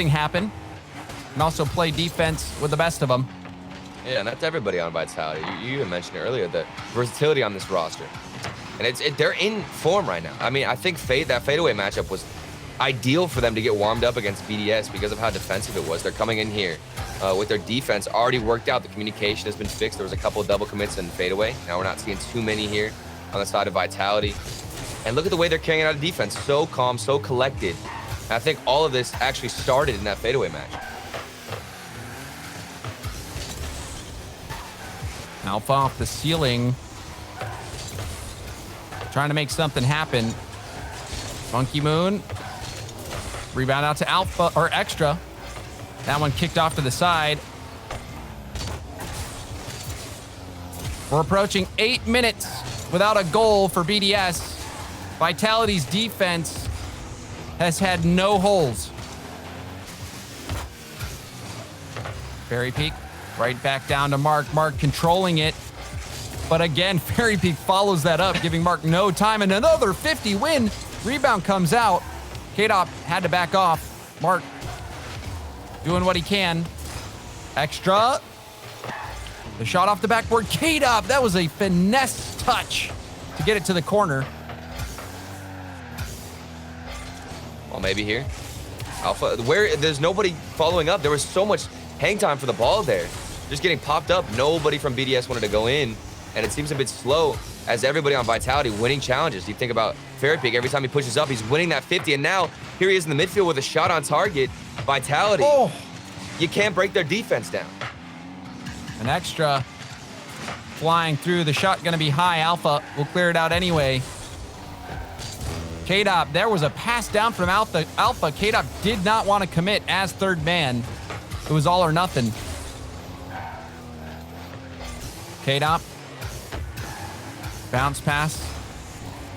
happen, and also play defense with the best of them. Yeah, and that's everybody on Vitality. You even mentioned earlier the versatility on this roster. And they're in form right now. I mean, I think that Fadeaway matchup was ideal for them to get warmed up against BDS because of how defensive it was. They're coming in here with their defense already worked out. The communication has been fixed. There was a couple of double commits in Fadeaway. Now we're not seeing too many here on the side of Vitality. And look at the way they're carrying out a defense. So calm, so collected. And I think all of this actually started in that Fadeaway match. Alpha off the ceiling. Trying to make something happen. Monkey Moon. Rebound out to Alpha, or Extra. That one kicked off to the side. We're approaching 8 minutes without a goal for BDS. Vitality's defense has had no holes. Fairy Peak right back down to Mark. Mark controlling it. But again, Fairy Peak follows that up, giving Mark no time. And another 50 win. Rebound comes out. K-Dop had to back off. Mark doing what he can. Extra. The shot off the backboard. K-Dop, that was a finesse touch to get it to the corner. Well, maybe here. Alpha, where there's nobody following up. There was so much hang time for the ball there. Just getting popped up. Nobody from BDS wanted to go in. And it seems a bit slow as everybody on Vitality winning challenges. You think about Fairy Peak, every time he pushes up, he's winning that 50. And now here he is in the midfield with a shot on target. Vitality. Oh. You can't break their defense down. An Extra flying through. The shot going to be high. Alpha will clear it out anyway. K-Dop, there was a pass down from Alpha. K-Dop did not want to commit as third man. It was all or nothing. K-Dop. Bounce pass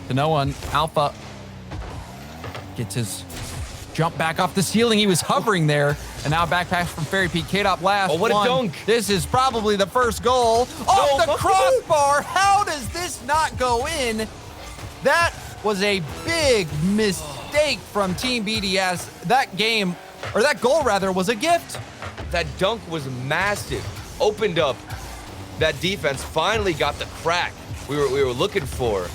to no one. Alpha gets his jump back off the ceiling. He was hovering there. And now back pass from Fairy Peak. K-Dop last. Oh, what one. a dunk. This is probably the first goal. Off the crossbar. How does this not go in? That was a big mistake from Team BDS. That game, or that goal rather, was a gift. That dunk was massive. Opened up that defense. Finally got the crack we were looking for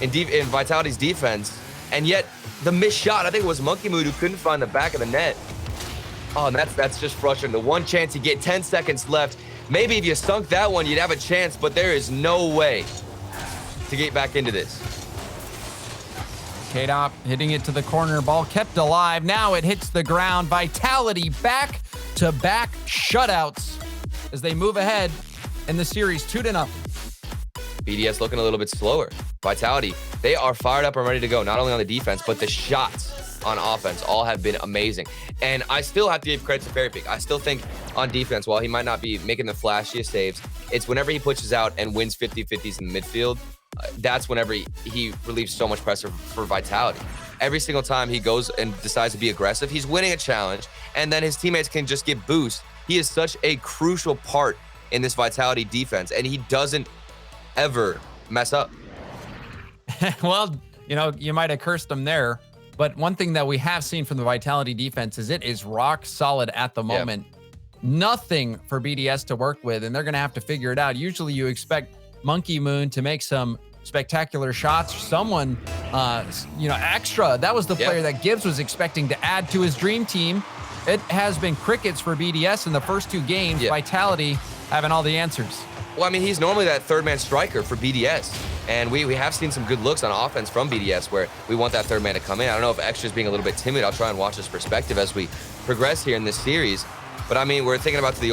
in Vitality's defense. And yet the missed shot, I think it was Monkey Mood who couldn't find the back of the net. Oh, and that's just frustrating. The one chance you get, 10 seconds left. Maybe if you sunk that one, you'd have a chance, but there is no way to get back into this. K-Dop hitting it to the corner. Ball kept alive. Now it hits the ground. Vitality back-to-back shutouts as they move ahead in the series 2-0. BDS looking a little bit slower. Vitality, they are fired up and ready to go, not only on the defense, but the shots on offense all have been amazing. And I still have to give credit to Fairy Peak. I still think on defense, while he might not be making the flashiest saves, it's whenever he pushes out and wins 50-50s in the midfield, that's whenever he relieves so much pressure for Vitality. Every single time he goes and decides to be aggressive, he's winning a challenge, and then his teammates can just get boost. He is such a crucial part in this Vitality defense, and he doesn't ever mess up. Well, you know, you might have cursed him there, but one thing that we have seen from the Vitality defense is it is rock solid at the moment. nothing for BDS to work with, and they're going to have to figure it out. Usually you expect Monkey Moon to make some spectacular shots. Someone, extra. That was the player that Gibbs was expecting to add to his dream team. It has been crickets for BDS in the first 2 games. Vitality having all the answers. Well, I mean, he's normally that third-man striker for BDS. And we have seen some good looks on offense from BDS where we want that third man to come in. I don't know if Extra's being a little bit timid. I'll try and watch his perspective as we progress here in this series. But I mean, we're thinking about the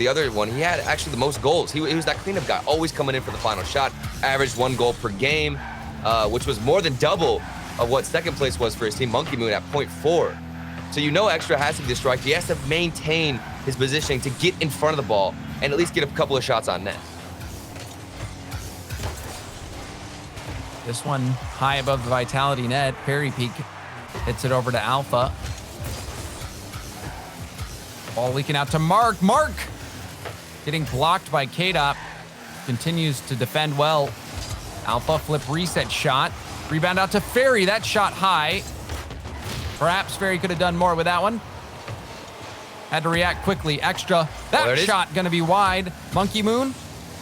other one. He had actually the most goals. He was that cleanup guy, always coming in for the final shot. Averaged 1 goal per game, which was more than double of what second place was for his team, Monkey Moon, at 0.4. So you know Extra has to be the striker. He has to maintain his positioning to get in front of the ball and at least get a couple of shots on net. This one high above the Vitality net. Perry Peak hits it over to Alpha. Ball leaking out to Mark. Mark getting blocked by K-Dop. Continues to defend well. Alpha flip reset shot. Rebound out to Ferry. That shot high. Perhaps Ferry could have done more with that one. Had to react quickly. Extra. That shot gonna be wide. Monkey Moon.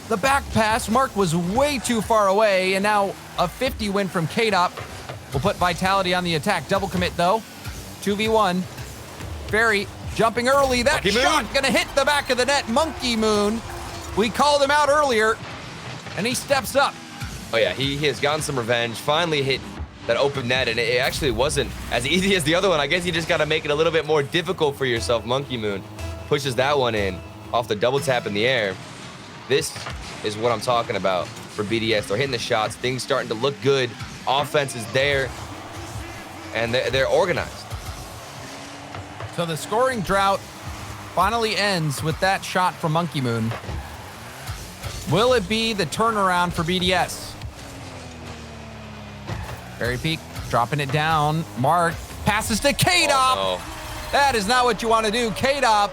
The back pass. Mark was way too far away, and now a 50 win from K-Dop will put Vitality on the attack. Double commit though. 2v1. Ferry jumping early. That shot gonna hit the back of the net. Monkey Moon. We called him out earlier, and he steps up. Oh yeah, he has gotten some revenge. Finally hit that open net, and it actually wasn't as easy as the other one. I guess you just got to make it a little bit more difficult for yourself. Monkey Moon pushes that one in off the double tap in the air. This is what I'm talking about for BDS. They're hitting the shots. Things starting to look good. Offense is there, and they're organized. So the scoring drought finally ends with that shot from Monkey Moon. Will it be the turnaround for BDS? Barry Peak dropping it down. Mark passes to K-Dop. Oh, no. That is not what you want to do. K-Dop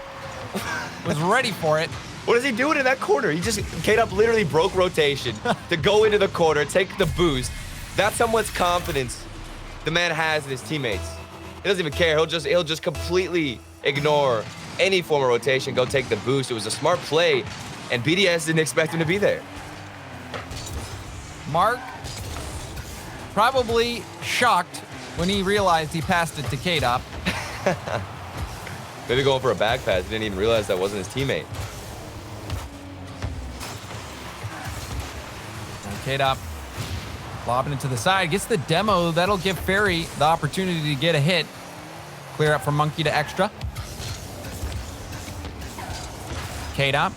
was ready for it. What is he doing in that corner? K-Dop literally broke rotation to go into the corner, take the boost. That's how much confidence the man has in his teammates. He doesn't even care. He'll just completely ignore any form of rotation, go take the boost. It was a smart play, and BDS didn't expect him to be there. Mark probably shocked when he realized he passed it to K-Dop. Maybe going for a back pass. He didn't even realize that wasn't his teammate. And K-Dop lobbing it to the side. Gets the demo. That'll give Ferry the opportunity to get a hit. Clear up from Monkey to Extra. K-Dop.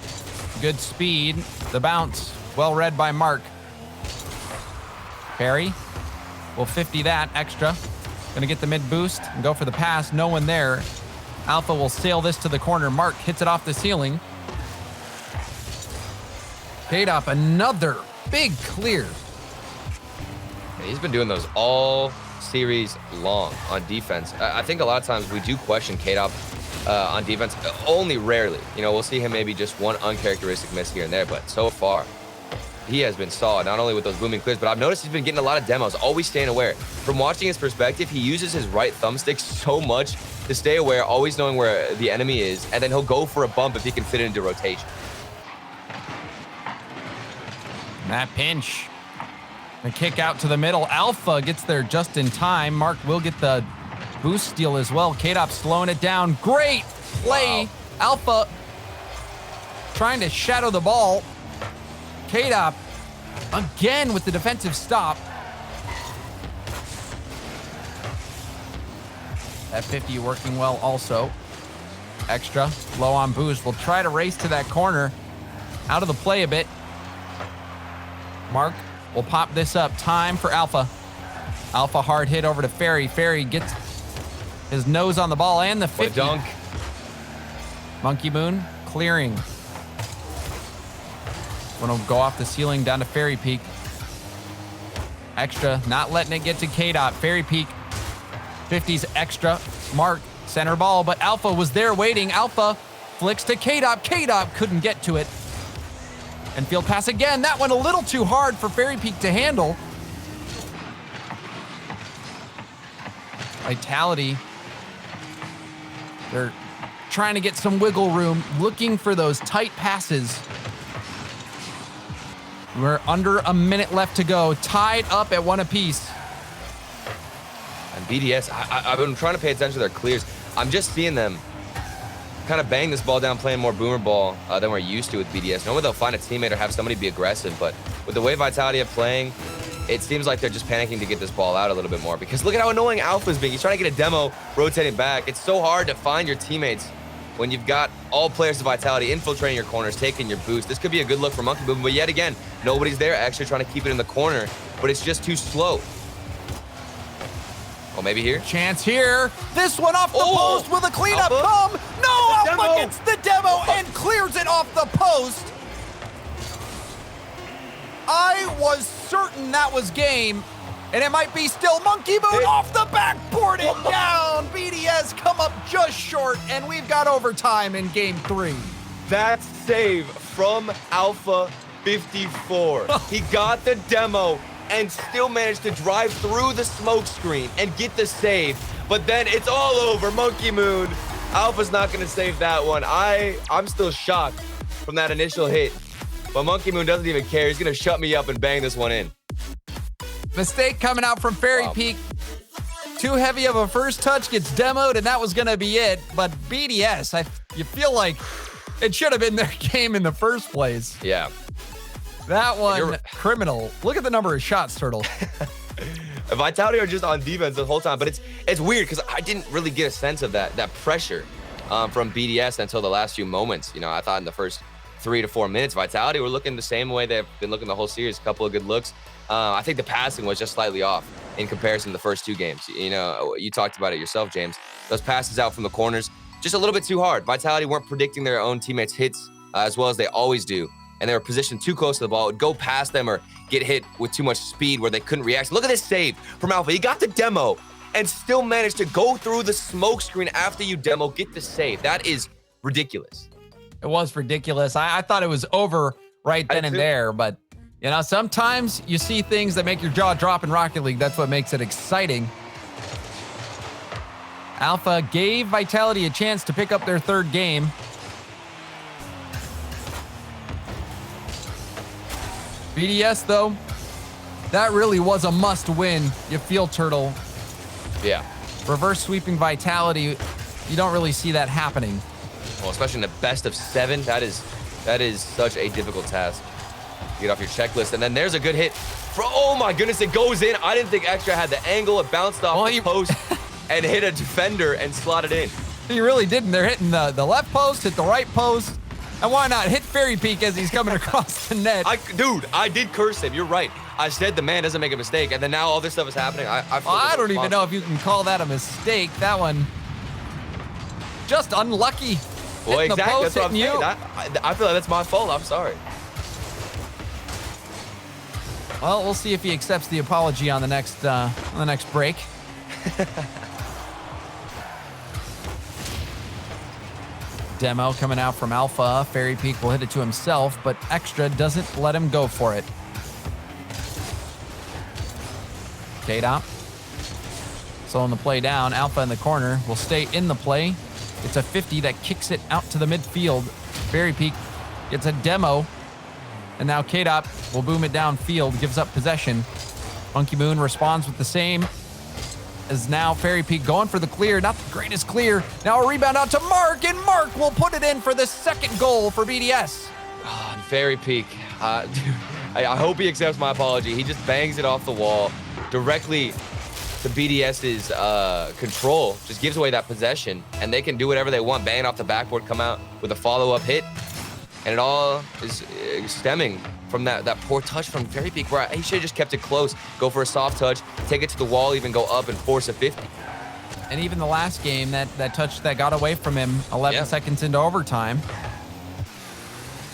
Good speed. The bounce. Well read by Mark. Ferry will 50 that. Extra. Gonna get the mid boost and go for the pass. No one there. Alpha will sail this to the corner. Mark hits it off the ceiling. K-Dop, another big clear. He's been doing those all series long on defense. I think a lot of times we do question K-Dop on defense, only rarely. You know, we'll see him maybe just one uncharacteristic miss here and there, but so far, he has been solid, not only with those booming clears, but I've noticed he's been getting a lot of demos, always staying aware. From watching his perspective, he uses his right thumbstick so much to stay aware, always knowing where the enemy is, and then he'll go for a bump if he can fit it into rotation. That pinch. A kick out to the middle. Alpha gets there just in time. Mark will get the boost steal as well. K-Dop slowing it down. Great play. Wow. Alpha trying to shadow the ball. K-Dop again with the defensive stop. That 50 working well also. Extra low on boost. Will try to race to that corner. Out of the play a bit. Mark will pop this up. Time for Alpha. Alpha hard hit over to Ferry. Ferry gets his nose on the ball and the 50. What a dunk. Monkey Moon clearing. Gonna go off the ceiling down to Ferry Peak. Extra, not letting it get to K-Dot. Ferry Peak, 50's Extra. Mark, center ball, but Alpha was there waiting. Alpha flicks to K-Dot. K-Dot couldn't get to it. And field pass again. That one a little too hard for Ferry Peak to handle. Vitality. They're trying to get some wiggle room, looking for those tight passes. We're under a minute left to go, tied up at 1 apiece. And BDS, I've been trying to pay attention to their clears. I'm just seeing them kind of bang this ball down, playing more boomer ball than we're used to with BDS. Normally they'll find a teammate or have somebody be aggressive, but with the way Vitality are playing, it seems like they're just panicking to get this ball out a little bit more, because look at how annoying Alpha's being. He's trying to get a demo, rotating back. It's so hard to find your teammates when you've got all players of Vitality infiltrating your corners, taking your boost. This could be a good look for Monkey Boom, but yet again, nobody's there actually trying to keep it in the corner, but it's just too slow. Oh, maybe here? Chance here. This one off the post. Will the cleanup come? No, Alpha gets the demo and clears it off the post. I was certain that was game, and it might be still. Monkey Moon off the backboard and down. BDS come up just short, and we've got overtime in game 3. That save from Alpha 54. He got the demo and still managed to drive through the smoke screen and get the save. But then it's all over. Monkey Moon. Alpha's not going to save that one. I'm still shocked from that initial hit. But Monkey Moon doesn't even care. He's going to shut me up and bang this one in. Mistake coming out from Fairy Peak. Too heavy of a first touch, gets demoed, and that was going to be it. But BDS, you feel like it should have been their game in the first place. Yeah. That one, criminal. Look at the number of shots, Turtle. Vitality are just on defense the whole time, but it's weird because I didn't really get a sense of that pressure from BDS until the last few moments. You know, I thought in the first 3 to 4 minutes, Vitality were looking the same way they've been looking the whole series. A couple of good looks. I think the passing was just slightly off in comparison to the first 2 games. You know, you talked about it yourself, James. Those passes out from the corners, just a little bit too hard. Vitality weren't predicting their own teammates' hits as well as they always do. And they were positioned too close to the ball. It would go past them or get hit with too much speed where they couldn't react. Look at this save from Alpha. He got the demo and still managed to go through the smoke screen after you demo, get the save. That is ridiculous. It was ridiculous. I thought it was over right then and there, but you know, sometimes you see things that make your jaw drop in Rocket League. That's what makes it exciting. Alpha gave Vitality a chance to pick up their 3rd game. BDS, though, that really was a must win. You feel, Turtle. Yeah. Reverse sweeping Vitality, you don't really see that happening. Well, especially in the best of 7, that is such a difficult task. Get off your checklist, and then there's a good hit. Oh my goodness, it goes in. I didn't think Extra had the angle. It bounced off the post and hit a defender and slotted in. He really didn't. They're hitting the left post, hit the right post. And why not hit Fairy Peak as he's coming across the net? Dude, I did curse him. You're right. I said the man doesn't make a mistake, and then now all this stuff is happening. I don't even know if you can call that a mistake. That one, just unlucky. Well, exactly. That's what I'm saying. I feel like that's my fault. I'm sorry. Well, we'll see if he accepts the apology on the next break. Demo coming out from Alpha. Fairy Peak will hit it to himself, but Extra doesn't let him go for it. K-Dop. Slowing the play down. Alpha in the corner will stay in the play. It's a 50 that kicks it out to the midfield. Fairy Peak gets a demo. And now K-Dop will boom it downfield, gives up possession. Monkey Moon responds with the same. As now Fairy Peak going for the clear. Not the greatest clear. Now a rebound out to Mark, and Mark will put it in for the 2nd goal for BDS. Fairy Peak. Dude, I hope he accepts my apology. He just bangs it off the wall directly to BDS's control. Just gives away that possession, and they can do whatever they want. Bang it off the backboard, come out with a follow-up hit. And it all is stemming from that poor touch from Fairy Peak, where he should have just kept it close, go for a soft touch, take it to the wall, even go up and force a 50. And even the last game, that touch that got away from him 11 seconds into overtime.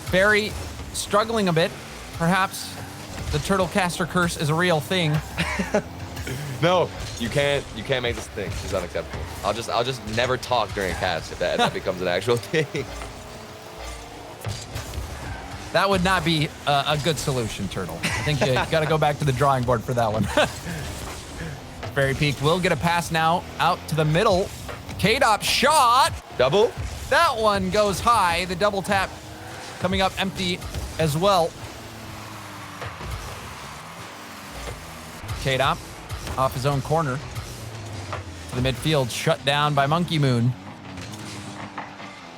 Fairy struggling a bit. Perhaps the Turtle Caster curse is a real thing. No, you can't make this thing. It's unacceptable. I'll just never talk during a cast if that becomes an actual thing. That would not be a good solution, Turtle. I think you got to go back to the drawing board for that one. Fairy Peak will get a pass now out to the middle. K-Dop shot. Double. That one goes high. The double tap coming up empty as well. K-Dop off his own corner to the midfield, shut down by Monkey Moon.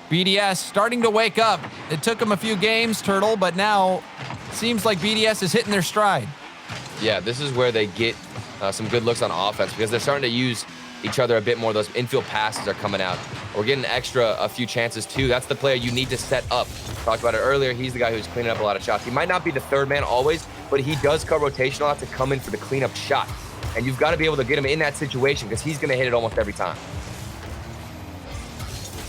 BDS starting to wake up. It took him a few games, Turtle, but now seems like BDS is hitting their stride. Yeah, this is where they get some good looks on offense because they're starting to use each other a bit more. Those infield passes are coming out. We're getting a few chances too. That's the player you need to set up. Talked about it earlier. He's the guy who's cleaning up a lot of shots. He might not be the third man always, but he does cut rotation a lot to come in for the cleanup shot. And you've got to be able to get him in that situation because he's going to hit it almost every time.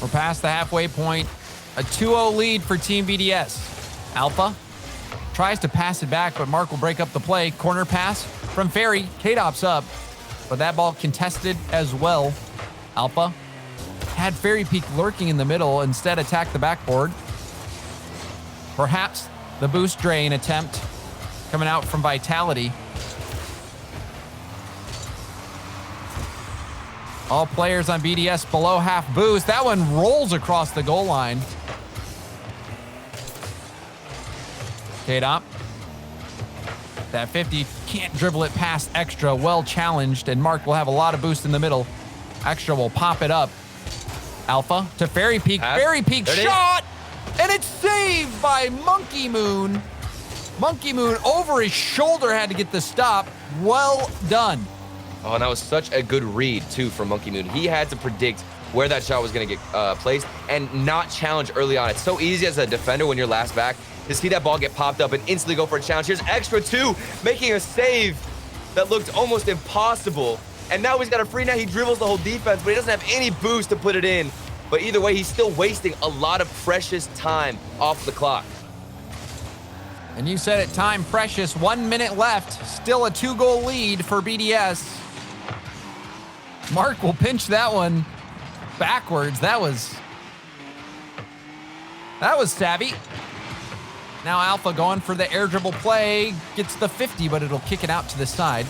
We're past the halfway point. A 2-0 lead for Team BDS. Alpha tries to pass it back, but Mark will break up the play. Corner pass from Ferry. K-Dop's up, but that ball contested as well. Alpha had Fairy Peak lurking in the middle, instead attacked the backboard. Perhaps the boost drain attempt coming out from Vitality. All players on BDS below half boost. That one rolls across the goal line. K-Dop. That 50 can't dribble it past Extra. Well challenged, and Mark will have a lot of boost in the middle. Extra will pop it up. Alpha to Fairy Peak. Fairy Peak shot! And it's saved by Monkey Moon. Monkey Moon over his shoulder had to get the stop. Well done. Oh, and that was such a good read, too, from Monkey Moon. He had to predict where that shot was going to get placed and not challenge early on. It's so easy as a defender when you're last back to see that ball get popped up and instantly go for a challenge. Here's Extra, too, making a save that looked almost impossible. And now he's got a free net. He dribbles the whole defense, but he doesn't have any boost to put it in. But either way, he's still wasting a lot of precious time off the clock. And you said it, time precious. 1 minute left. Still a 2-goal lead for BDS. Mark will pinch that one backwards. That was savvy. Now Alpha going for the air dribble play. Gets the 50, but it'll kick it out to the side.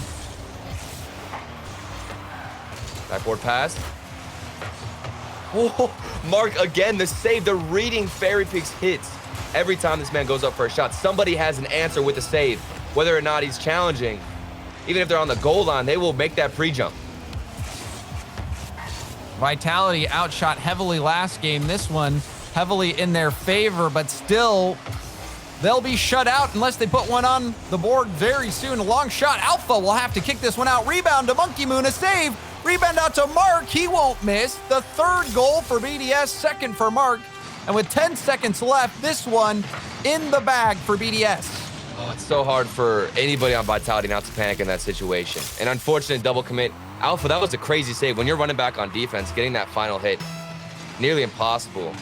Backboard pass. Oh, Mark again, the save. They're reading Fairy Peak's hits. Every time this man goes up for a shot, somebody has an answer with the save. Whether or not he's challenging, even if they're on the goal line, they will make that pre-jump. Vitality outshot heavily last game. This one heavily in their favor, but still they'll be shut out unless they put one on the board very soon. A long shot. Alpha will have to kick this one out. Rebound to Monkey Moon. A save. Rebound out to Mark. He won't miss. The third goal for BDS, second for Mark. And with 10 seconds left, this one in the bag for BDS. Oh, it's so hard for anybody on Vitality not to panic in that situation. An unfortunate double commit. Alpha, that was a crazy save. When you're running back on defense, getting that final hit, nearly impossible.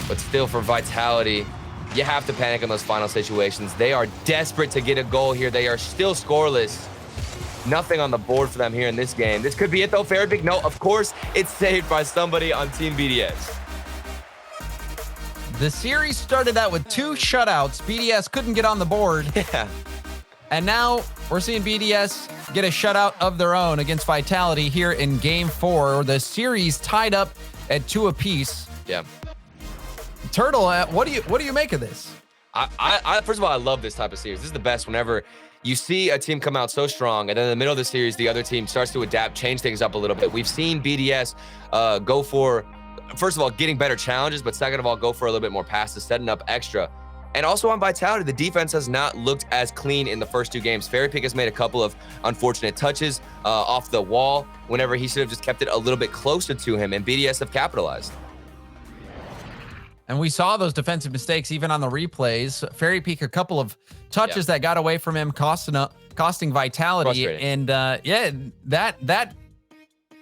But still, for Vitality, you have to panic in those final situations. They are desperate to get a goal here. They are still scoreless. Nothing on the board for them here in this game. This could be it, though. Fairy Peak, no, of course, it's saved by somebody on Team BDS. The series started out with 2 shutouts. BDS couldn't get on the board. Yeah. And now we're seeing BDS get a shutout of their own against Vitality here in Game 4. The series tied up at 2 apiece. Yeah. Turtle, what do you make of this? I first of all, I love this type of series. This is the best whenever you see a team come out so strong, and then in the middle of the series, the other team starts to adapt, change things up a little bit. We've seen BDS go for, first of all, getting better challenges, but second of all, go for a little bit more passes, setting up extra. And also on Vitality, the defense has not looked as clean in the first 2 games. Fairy Peak has made a couple of unfortunate touches off the wall whenever he should have just kept it a little bit closer to him, and BDS have capitalized. And we saw those defensive mistakes even on the replays. Fairy Peak, a couple of touches that got away from him, costing Vitality. And that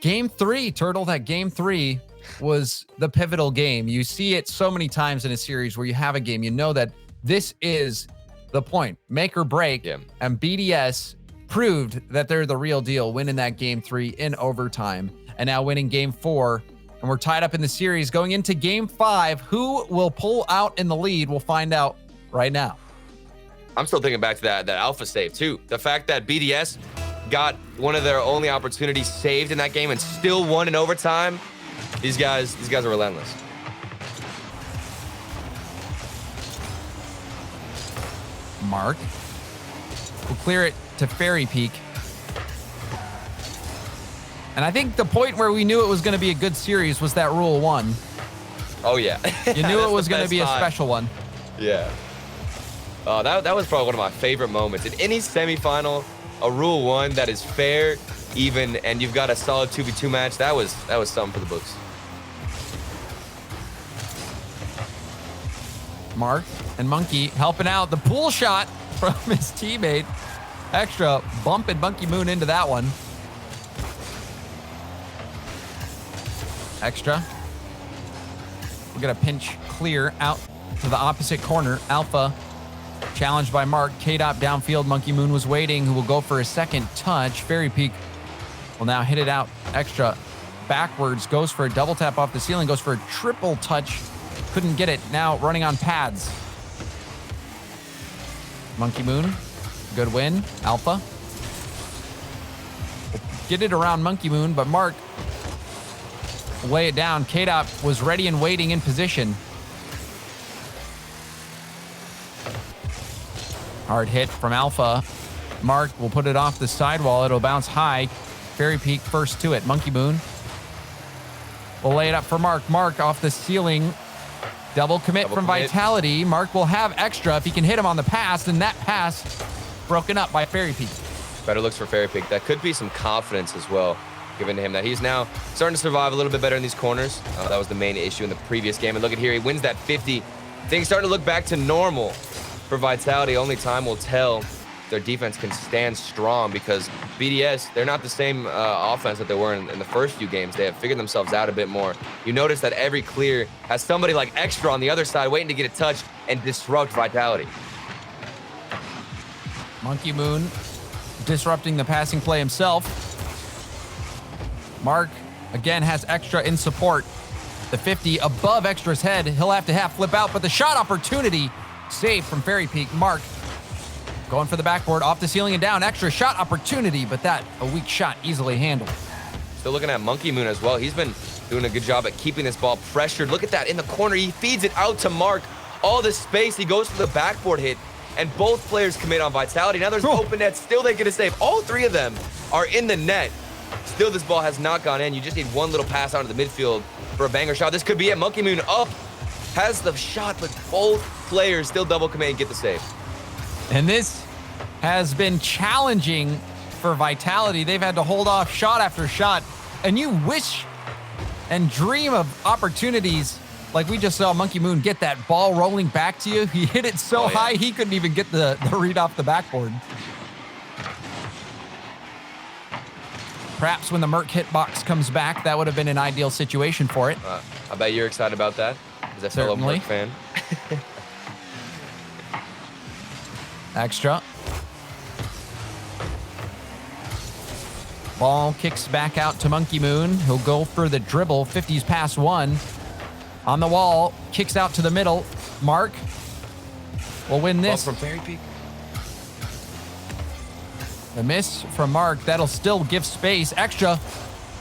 Game 3, Turtle, that Game 3 was the pivotal game. You see it so many times in a series where you have a game, you know that this is the point, make or break. Yeah. And BDS proved that they're the real deal, winning that Game 3 in overtime, and now winning Game 4. And we're tied up in the series going into Game 5. Who will pull out in the lead? We'll find out right now. I'm still thinking back to that Alpha save too. The fact that BDS got one of their only opportunities saved in that game and still won in overtime. These guys are relentless. Mark will clear it to Fairy Peak. And I think the point where we knew it was going to be a good series was that Rule 1. Oh, yeah. You knew it was going to be a special one. Yeah. That was probably one of my favorite moments. In any semifinal, a Rule 1 that is fair, even, and you've got a solid 2v2 match, that was something for the books. Mark and Monkey helping out. The pool shot from his teammate. Extra bumping Monkey Moon into that one. Extra. We're going to pinch clear out to the opposite corner. Alpha challenged by Mark. K-Dop downfield. Monkey Moon was waiting, who will go for a second touch. Fairy Peak will now hit it out. Extra backwards. Goes for a double tap off the ceiling. Goes for a triple touch. Couldn't get it. Now running on pads. Monkey Moon. Good win. Alpha. Get it around Monkey Moon, but Mark lay it down. K-Dop was ready and waiting in position. Hard hit from Alpha. Mark will put it off the sidewall. It'll bounce high. Fairy Peak first to it. Monkey Moon will lay it up for Mark. Mark off the ceiling. Double commit from Vitality. Mark will have extra if he can hit him on the pass, and that pass broken up by Fairy Peak. Better looks for Fairy Peak. That could be some confidence as well, given to him that he's now starting to survive a little bit better in these corners. That was the main issue in the previous game. And look at here, he wins that 50. Things starting to look back to normal for Vitality. Only time will tell if their defense can stand strong, because BDS, they're not the same offense that they were in the first few games. They have figured themselves out a bit more. You notice that every clear has somebody like Extra on the other side waiting to get a touch and disrupt Vitality. Monkey Moon disrupting the passing play himself. Mark again has Extra in support. The 50 above Extra's head. He'll have to half flip out, but the shot opportunity saved from Fairy Peak. Mark going for the backboard, off the ceiling and down. Extra shot opportunity, but that a weak shot easily handled. Still looking at Monkey Moon as well. He's been doing a good job at keeping this ball pressured. Look at that in the corner. He feeds it out to Mark. All this space. He goes for the backboard hit, and both players commit on Vitality. Now there's open net. Still they get a save. All three of them are in the net. Still, this ball has not gone in. You just need one little pass out of the midfield for a banger shot. This could be it. Monkey Moon up, has the shot, but both players still double commit and get the save. And this has been challenging for Vitality. They've had to hold off shot after shot. And you wish and dream of opportunities like we just saw Monkey Moon get that ball rolling back to you. He hit it so high, he couldn't even get the read off the backboard. Perhaps when the Merc hitbox comes back, that would have been an ideal situation for it. I bet you're excited about that as a fellow Merc fan. Extra. Ball kicks back out to Monkey Moon. He'll go for the dribble. 50's pass one. On the wall, kicks out to the middle. Mark will win this. Ball from Fairy Peak. The miss from Mark. That'll still give space. Extra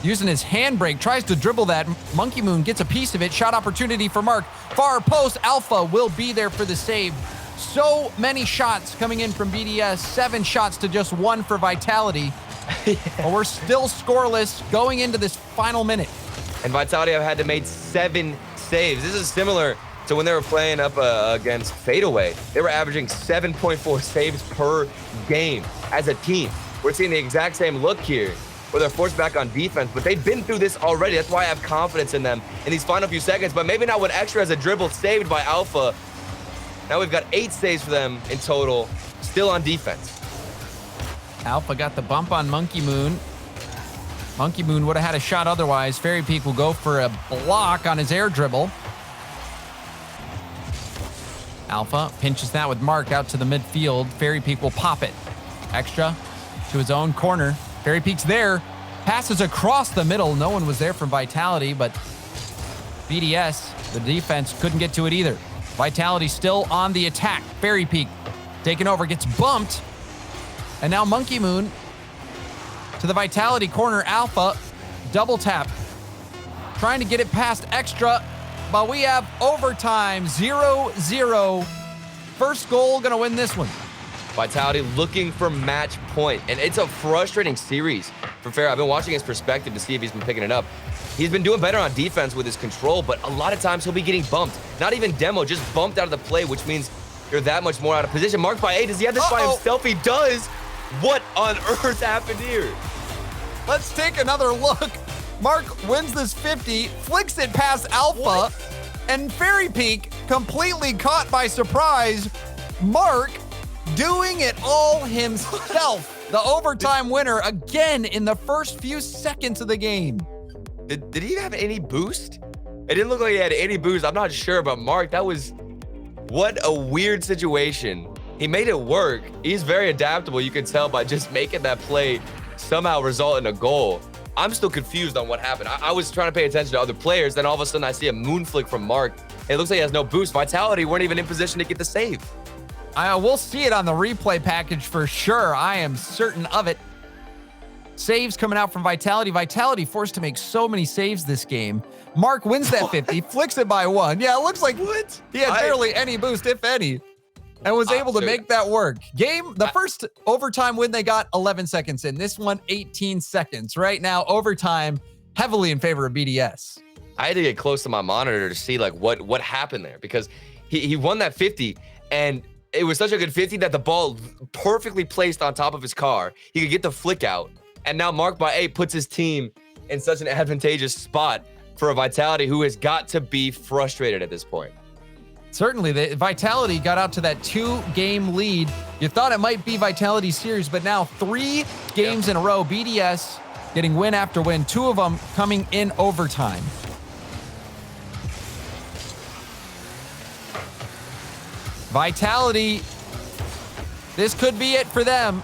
using his handbrake. Tries to dribble that. Monkey Moon gets a piece of it. Shot opportunity for Mark. Far post. Alpha will be there for the save. So many shots coming in from BDS. 7 shots to just 1 for Vitality. But we're still scoreless going into this final minute. And Vitality have had to make 7 saves. This is similar to when they were playing up against Fadeaway. They were averaging 7.4 saves per game as a team. We're seeing the exact same look here, where they're forced back on defense, but they've been through this already. That's why I have confidence in them in these final few seconds, but maybe not when Extra has a dribble saved by Alpha. Now we've got 8 saves for them in total, still on defense. Alpha got the bump on Monkey Moon. Monkey Moon would have had a shot otherwise. Fairy Peak will go for a block on his air dribble. Alpha pinches that with Mark out to the midfield. Fairy Peak will pop it. Extra to his own corner. Fairy Peak's there. Passes across the middle. No one was there from Vitality, but BDS, the defense, couldn't get to it either. Vitality still on the attack. Fairy Peak taking over, gets bumped. And now Monkey Moon to the Vitality corner. Alpha, double tap. Trying to get it past Extra, but we have overtime, 0-0. First goal gonna win this one. Vitality looking for match point. And it's a frustrating series for Fair. I've been watching his perspective to see if he's been picking it up. He's been doing better on defense with his control, but a lot of times he'll be getting bumped. Not even demo, just bumped out of the play, which means you're that much more out of position. Marked by 8. Does he have this by himself? He does. What on earth happened here? Let's take another look. Mark wins this 50, flicks it past Alpha, and Fairy Peak completely caught by surprise. Mark doing it all himself. The overtime winner again in the first few seconds of the game. Did he have any boost? It didn't look like he had any boost. I'm not sure, but Mark, that was what a weird situation. He made it work. He's very adaptable. You can tell by just making that play somehow result in a goal. I'm still confused on what happened. I was trying to pay attention to other players. Then all of a sudden I see a moon flick from Mark. It looks like he has no boost. Vitality weren't even in position to get the save. We'll see it on the replay package for sure. I am certain of it. Saves coming out from Vitality. Vitality forced to make so many saves this game. Mark wins that 50, flicks it by 1. Yeah, it looks like he had barely any boost, if any, and was able to make that work. The first overtime win they got 11 seconds in. This one, 18 seconds. Right now, overtime heavily in favor of BDS. I had to get close to my monitor to see like what happened there, because he won that 50 and it was such a good 50 that the ball perfectly placed on top of his car. He could get the flick out. And now Marked by 8 puts his team in such an advantageous spot for a Vitality who has got to be frustrated at this point. Certainly, the Vitality got out to that 2-game lead. You thought it might be Vitality's series, but now 3 games in a row. BDS getting win after win, 2 of them coming in overtime. Vitality, this could be it for them.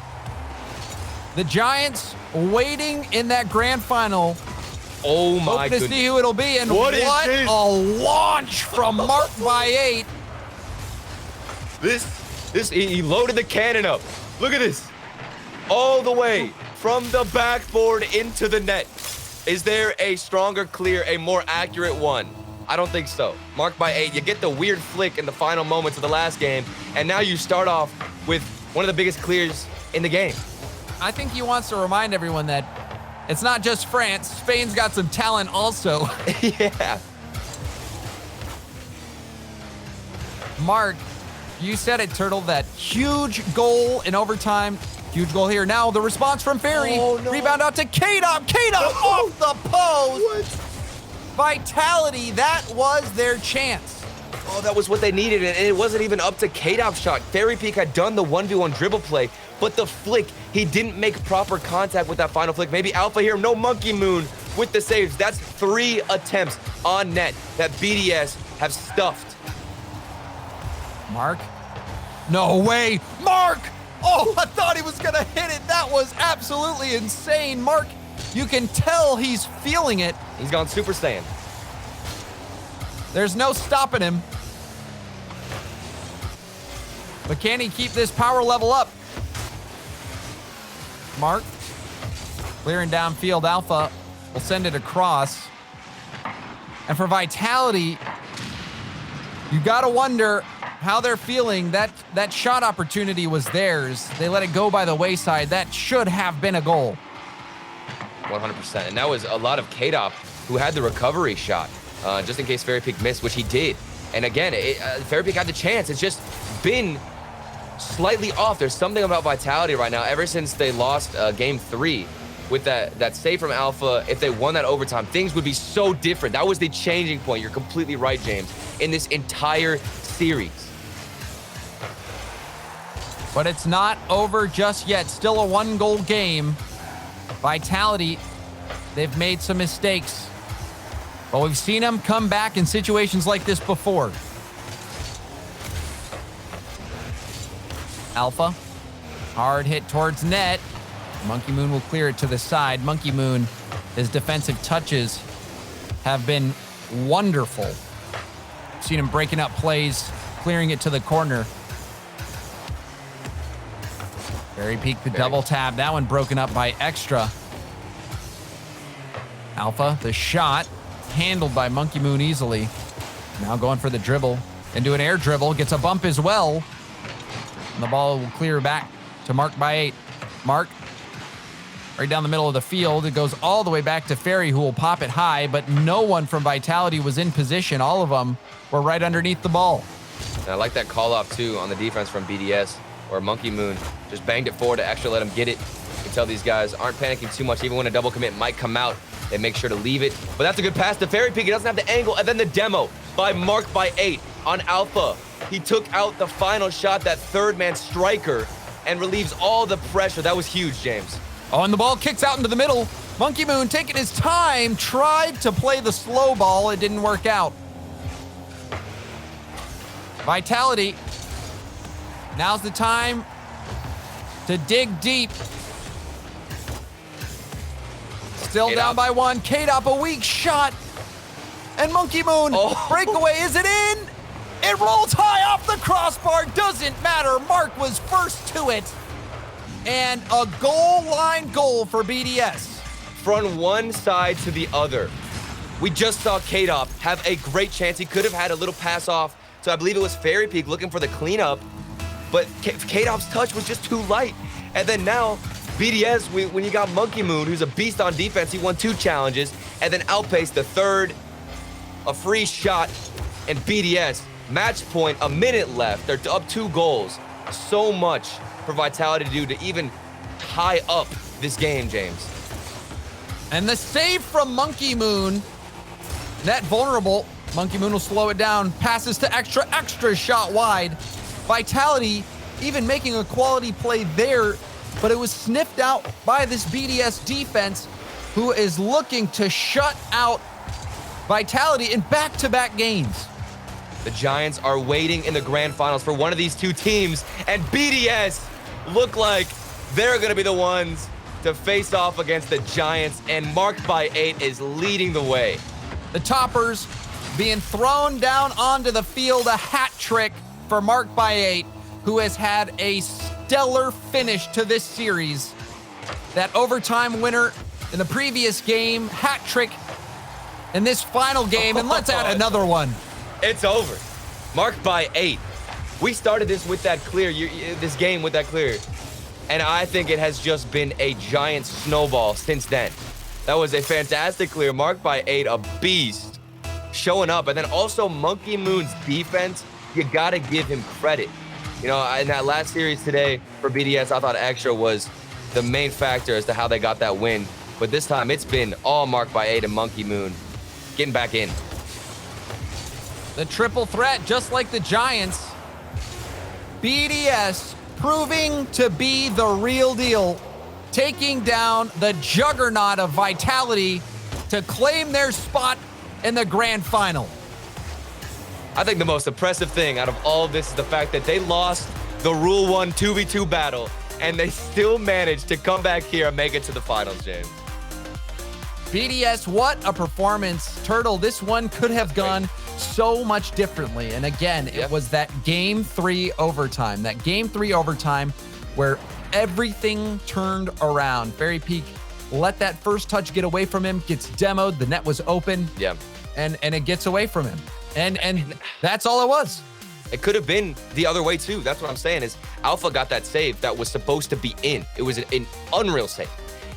The Giants waiting in that grand final. Oh my goodness. Hoping to see who it'll be. And what a launch from Marked by 8. He loaded the cannon up. Look at this. All the way from the backboard into the net. Is there a stronger clear, a more accurate one? I don't think so. Marked by 8, you get the weird flick in the final moments of the last game, and now you start off with one of the biggest clears in the game. I think he wants to remind everyone that it's not just France. Spain's got some talent also. Yeah. Mark, you said it, Turtle, that huge goal in overtime. Huge goal here. Now the response from Fairy. Oh, no. Rebound out to K-Dop. K-Dop off the post. What? Vitality, that was their chance. Oh, that was what they needed, and it wasn't even up to K-Dop's shot. Fairy Peak had done the 1v1 dribble play, but the flick, he didn't make proper contact with that final flick. Maybe Alpha here, no Monkey Moon with the saves. That's 3 attempts on net that BDS have stuffed. Mark? No way. Mark! Oh, I thought he was going to hit it. That was absolutely insane. Mark, you can tell he's feeling it. He's gone Super Saiyan. There's no stopping him. But can he keep this power level up? Mark, clearing downfield. Alpha will send it across. And for Vitality, you got to wonder how they're feeling. That shot opportunity was theirs. They let it go by the wayside. That should have been a goal. 100%. And that was a lot of K-Dop who had the recovery shot, just in case Fairy Peak missed, which he did. And again, Fairy Peak had the chance. It's just been slightly off. There's something about Vitality right now. Ever since they lost game 3 with that save from Alpha, if they won that overtime, things would be so different. That was the changing point. You're completely right, James, in this entire series. But it's not over just yet. Still a 1-goal game. Vitality, they've made some mistakes, but we've seen them come back in situations like this before. Alpha, hard hit towards net. Monkey Moon will clear it to the side. Monkey Moon, his defensive touches have been wonderful. Seen him breaking up plays, clearing it to the corner. Fairy Peak the double tap. That one broken up by Extra. Alpha, the shot, handled by Monkey Moon easily. Now going for the dribble. Into an air dribble. Gets a bump as well. And the ball will clear back to Mark by 8. Mark, right down the middle of the field. It goes all the way back to Ferry, who will pop it high, but no one from Vitality was in position. All of them were right underneath the ball. And I like that call off too on the defense from BDS, where Monkey Moon just banged it forward to extra let him get it. You can tell these guys aren't panicking too much. Even when a double commit might come out, they make sure to leave it. But that's a good pass to Fairy Peak. He doesn't have the angle. And then the demo by Mark by 8 on Alpha. He took out the final shot, that third man striker, and relieves all the pressure. That was huge, James. Oh, and the ball kicks out into the middle. Monkey Moon taking his time, tried to play the slow ball. It didn't work out. Vitality, now's the time to dig deep. Still down by 1. K-Dop, a weak shot. And Monkey Moon, breakaway, is it in? It rolls high off the crossbar. Doesn't matter. Mark was first to it. And a goal line goal for BDS. From one side to the other. We just saw K-Dop have a great chance. He could have had a little pass off. So I believe it was Fairy Peak looking for the cleanup. But K-Dop's touch was just too light. And then now, BDS, when you got Monkey Moon, who's a beast on defense, he won 2 challenges and then outpaced the third, a free shot, and BDS, match point, a minute left. They're up 2 goals. So much for Vitality to do to even tie up this game, James. And the save from Monkey Moon, net vulnerable. Monkey Moon will slow it down, passes to extra shot wide. Vitality even making a quality play there, but it was sniffed out by this BDS defense, who is looking to shut out Vitality in back-to-back games. The Giants are waiting in the grand finals for one of these 2 teams, and BDS look like they're going to be the ones to face off against the Giants, and Mark by 8 is leading the way. The Toppers being thrown down onto the field, a hat trick for Mark by 8, who has had a stellar finish to this series. That overtime winner in the previous game, hat trick in this final game, and let's add another one. It's over. Mark by 8. We started this with that clear, this game with that clear, and I think it has just been a giant snowball since then. That was a fantastic clear. Mark by 8, a beast, showing up. And then also Monkey Moon's defense, you got to give him credit. You know, in that last series today for BDS, I thought Extra was the main factor as to how they got that win. But this time, it's been all Mark by 8 and Monkey Moon getting back in. The triple threat, just like the Giants. BDS proving to be the real deal, taking down the juggernaut of Vitality to claim their spot in the grand final. I think the most impressive thing out of all of this is the fact that they lost the Rule 1 2v2 battle, and they still managed to come back here and make it to the finals, James. BDS, what a performance. Turtle, this one could have gone so much differently. And again, it was that game 3 overtime. That game 3 overtime where everything turned around. Fairy Peak let that first touch get away from him, gets demoed, the net was open. Yeah. And it gets away from him. And that's all it was. It could have been the other way too. That's what I'm saying is Alpha got that save that was supposed to be in. It was an unreal save.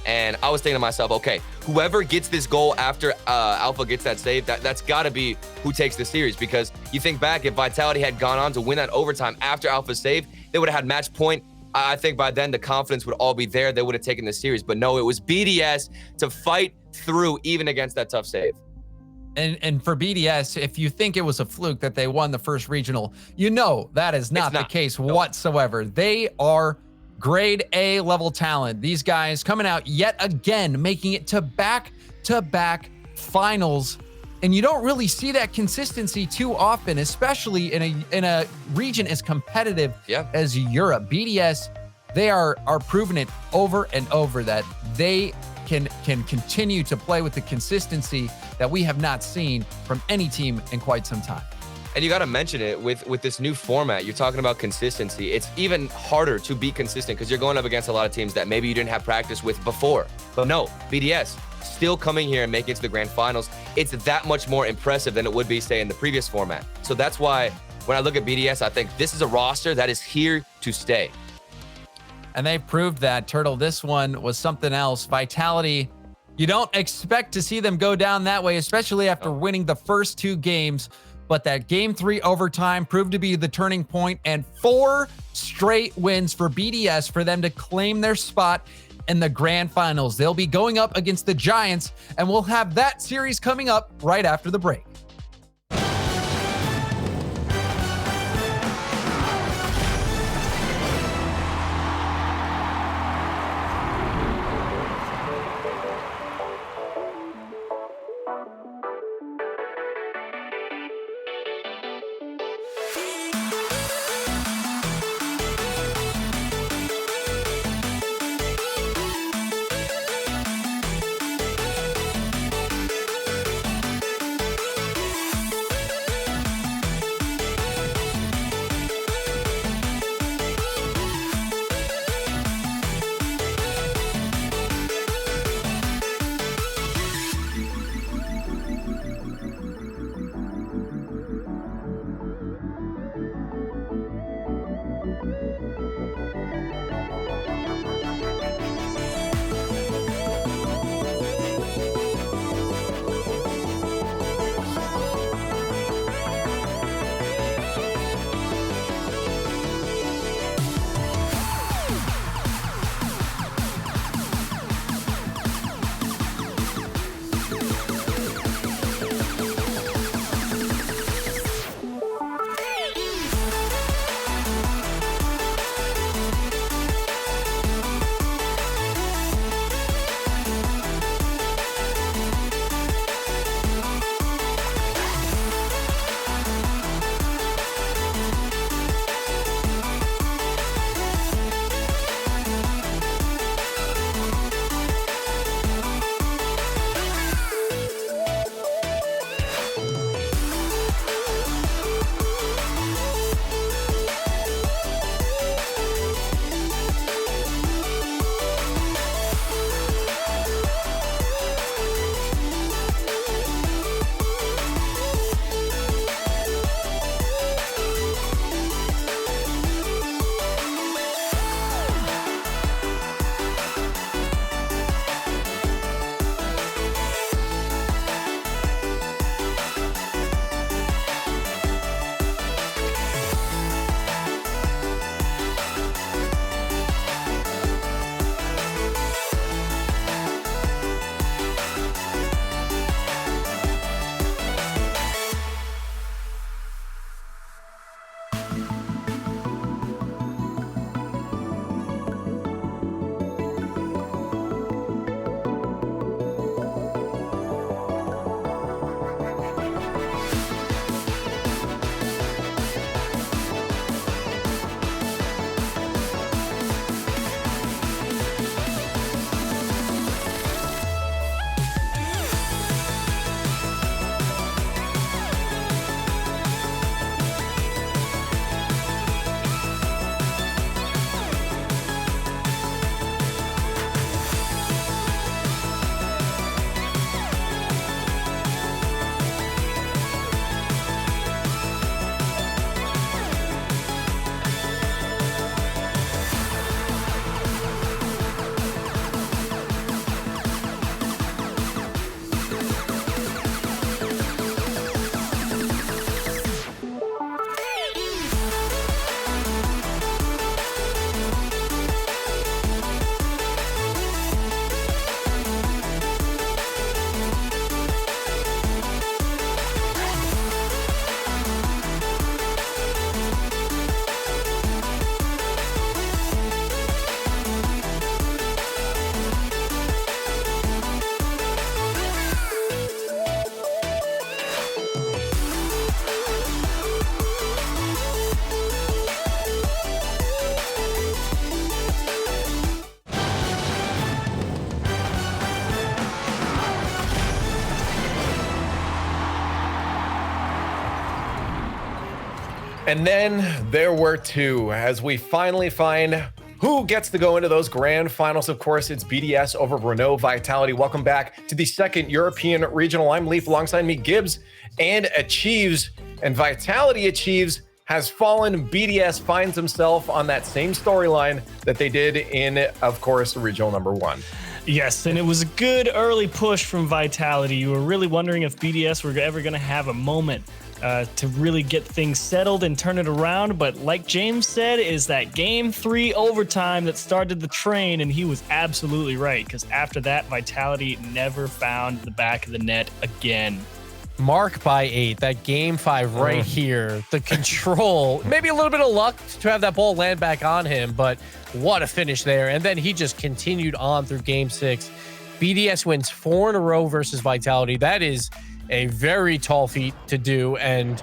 And I was thinking to myself, okay, whoever gets this goal after Alpha gets that save, that's got to be who takes the series. Because you think back, if Vitality had gone on to win that overtime after Alpha's save, they would have had match point. I think by then the confidence would all be there. They would have taken the series. But no, it was BDS to fight through even against that tough save. And for BDS, if you think it was a fluke that they won the first regional, you know that is not the case whatsoever. They are grade A level talent. These guys coming out yet again, making it to back-to-back finals. And you don't really see that consistency too often, especially in a region as competitive as Europe. BDS, they are proving it over and over that they can continue to play with the consistency that we have not seen from any team in quite some time. And you got to mention it with this new format. You're talking about consistency. It's even harder to be consistent because you're going up against a lot of teams that maybe you didn't have practice with before. But no, BDS still coming here and making it to the grand finals. It's that much more impressive than it would be, say, in the previous format. So that's why when I look at BDS, I think this is a roster that is here to stay. And they proved that. Turtle, this one was something else. Vitality, you don't expect to see them go down that way, especially after winning the first 2 games. But that game 3 overtime proved to be the turning point, and 4 straight wins for BDS for them to claim their spot in the grand finals. They'll be going up against the Giants, and we'll have that series coming up right after the break. And then there were 2 as we finally find who gets to go into those grand finals. Of course, it's BDS over Renault Vitality. Welcome back to the second European Regional. I'm Leaf, alongside me, Gibbs and Achieves. And Vitality achieves has fallen. BDS finds himself on that same storyline that they did in, of course, regional number 1. Yes, and it was a good early push from Vitality. You were really wondering if BDS were ever going to have a moment to really get things settled and turn it around. But like James said, is that game 3 overtime that started the train, and he was absolutely right, because after that, Vitality never found the back of the net again. Mark by 8, that game 5 right here. The control, maybe a little bit of luck to have that ball land back on him, but what a finish there. And then he just continued on through game 6. BDS wins 4 in a row versus Vitality. That is a very tall feat to do, and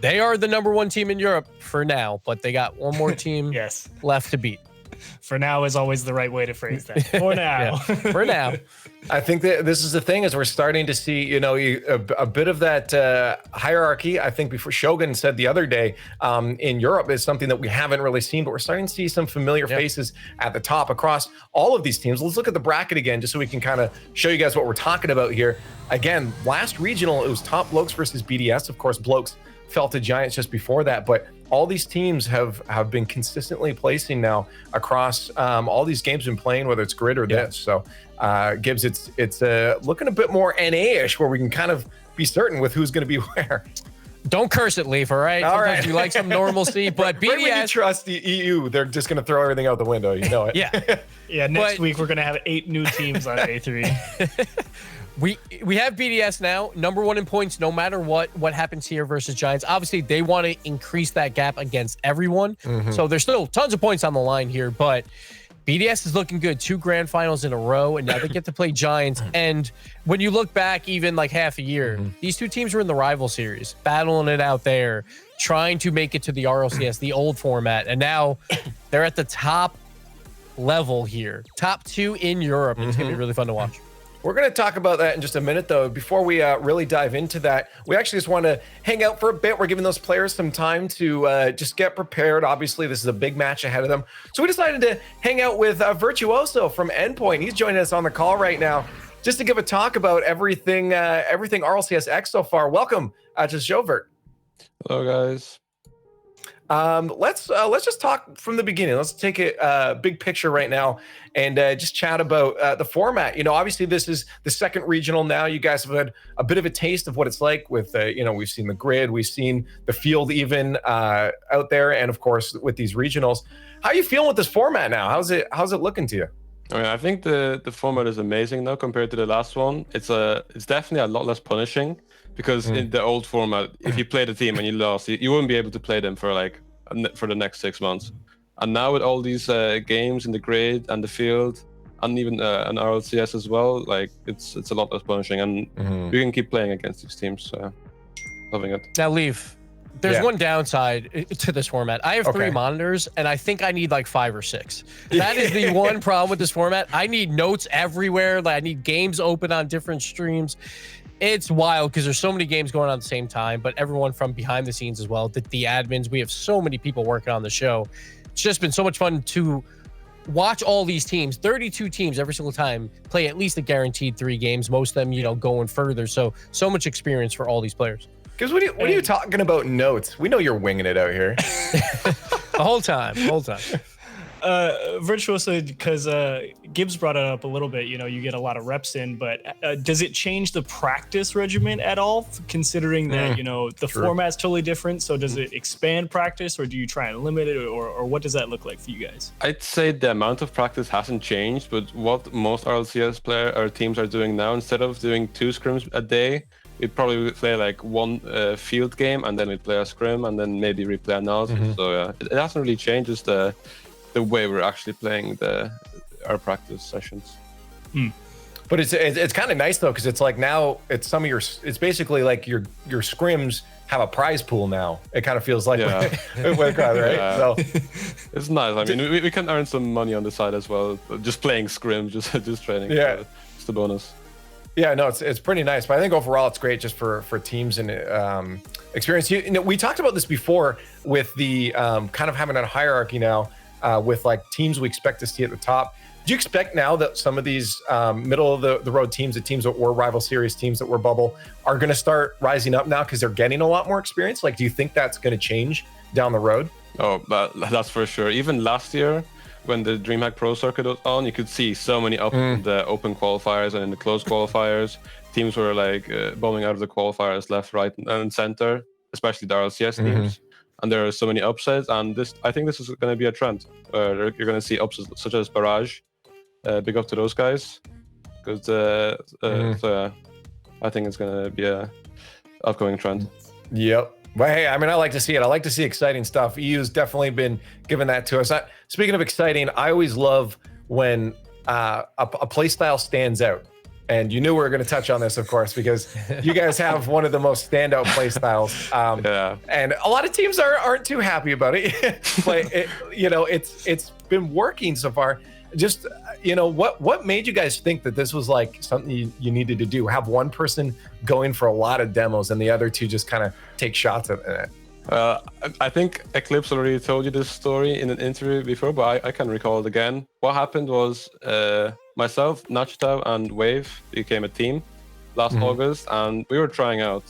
they are the number 1 team in Europe for now, but they got one more team left to beat. For now is always the right way to phrase that. For now. For now. I think that this is the thing, is we're starting to see, you know, a bit of that hierarchy. I think before Shogun said the other day, in Europe is something that we haven't really seen, but we're starting to see some familiar faces at the top across all of these teams. Let's look at the bracket again, just so we can kind of show you guys what we're talking about here. Again, last regional, it was top Blokes versus BDS. Of course, Blokes fell to Giants just before that, but all these teams have been consistently placing now across all these games been playing, whether it's grid or this. So Gibbs, it's looking a bit more NA-ish, where we can kind of be certain with who's going to be where. Don't curse it, Leaf, all right? All Sometimes right. you like some normalcy, but BDS... Right when you trust the EU, they're just going to throw everything out the window, you know it. Yeah, next week we're going to have 8 new teams on A3. We have BDS now, number 1 in points, no matter what happens here versus Giants. Obviously, they want to increase that gap against everyone. So there's still tons of points on the line here, but BDS is looking good. 2 grand finals in a row, and now they get to play Giants. And when you look back even like half a year, these 2 teams were in the rival series, battling it out there, trying to make it to the RLCS, the old format. And now they're at the top level here. Top 2 in Europe. It's going to be really fun to watch. We're going to talk about that in just a minute, though. Before we really dive into that, we actually just want to hang out for a bit. We're giving those players some time to just get prepared. Obviously, this is a big match ahead of them. So we decided to hang out with Virtuoso from Endpoint. He's joining us on the call right now just to give a talk about everything RLCS X so far. Welcome to the show, Vert. Hello, guys. Let's just talk from the beginning. Let's take a big picture right now and just chat about the format. You know, obviously this is the second regional now. You guys have had a bit of a taste of what it's like with, you know, we've seen the grid, we've seen the field even out there, and of course with these regionals. How are you feeling with this format now? How's it looking to you? I mean, I think the format is amazing now compared to the last one. It's definitely a lot less punishing. Because in the old format, if you played a team and you lost, you wouldn't be able to play them for the next 6 months. And now with all these games in the grid and the field, and even an RLCS as well, like it's a lot less punishing, and we can keep playing against these teams. Loving it. Now, Leaf, there's one downside to this format. I have 3 monitors, and I think I need like 5 or 6. That is the one problem with this format. I need notes everywhere. Like I need games open on different streams. It's wild because there's so many games going on at the same time, but everyone from behind the scenes as well, the admins, we have so many people working on the show. It's just been so much fun to watch all these teams, 32 teams every single time, play at least a guaranteed 3 games, most of them, you know, going further. So much experience for all these players. Because what are you talking about notes? We know you're winging it out here. The whole time. Virtuoso, because Gibbs brought it up a little bit, you know, you get a lot of reps in, but does it change the practice regimen at all, considering that, you know, the format's totally different? So does it expand practice, or do you try and limit it, or what does that look like for you guys? I'd say the amount of practice hasn't changed, but what most RLCS teams are doing now, instead of doing 2 scrims a day, we'd probably play like 1 field game, and then we'd play a scrim, and then maybe replay analysis. So it hasn't really changed, just the way we're actually playing our practice sessions. But it's kind of nice though, because it's like now it's basically like your scrims have a prize pool now. It kind of feels like right? Yeah. So it's nice. I mean, we can earn some money on the side as well, just playing scrims, just training. Yeah, it's the bonus. Yeah, no, it's pretty nice. But I think overall it's great just for teams and experience. You know, we talked about this before with the kind of having a hierarchy now. With like teams we expect to see at the top. Do you expect now that some of these middle of the road teams, the teams that were rival series teams that were bubble, are going to start rising up now because they're getting a lot more experience? Like, do you think that's going to change down the road? Oh, that's for sure. Even last year, when the DreamHack Pro Circuit was on, you could see so many up in the open qualifiers and in the closed qualifiers. Teams were like bombing out of the qualifiers left, right, and center, especially the RLCS teams. And there are so many upsets. And I think this is going to be a trend. You're going to see upsets such as Barrage. Big up to those guys, because so, I think it's going to be a upcoming trend. Yep. Well, hey, I mean, I like to see it. I like to see exciting stuff. EU's definitely been giving that to us. Speaking of exciting, I always love when a play style stands out. And you knew we were going to touch on this, of course, because you guys have one of the most standout play styles. And a lot of teams aren't too happy about it. But it's been working so far. Just what made you guys think that this was like something you needed to do? Have one person going for a lot of demos and the other two just kind of take shots at it? I think Eclipse already told you this story in an interview before, but I can recall it again. What happened was myself, Nachta, and Wave became a team last August, and we were trying out.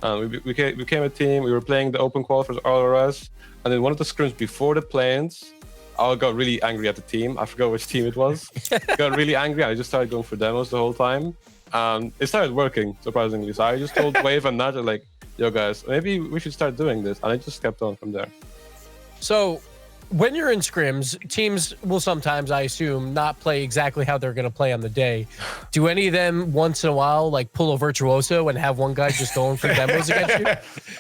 And we became a team. We were playing the open qualifiers RLCS, and in one of the scrims before the play-ins, I got really angry at the team. I forgot which team it was. Got really angry. I just started going for demos the whole time. And it started working, surprisingly. So I just told Wave and Nat, like, yo guys, maybe we should start doing this. And I just kept on from there. So when you're in scrims, teams will sometimes, I assume, not play exactly how they're going to play on the day. Do any of them once in a while like pull a virtuoso and have one guy just going for demos against you?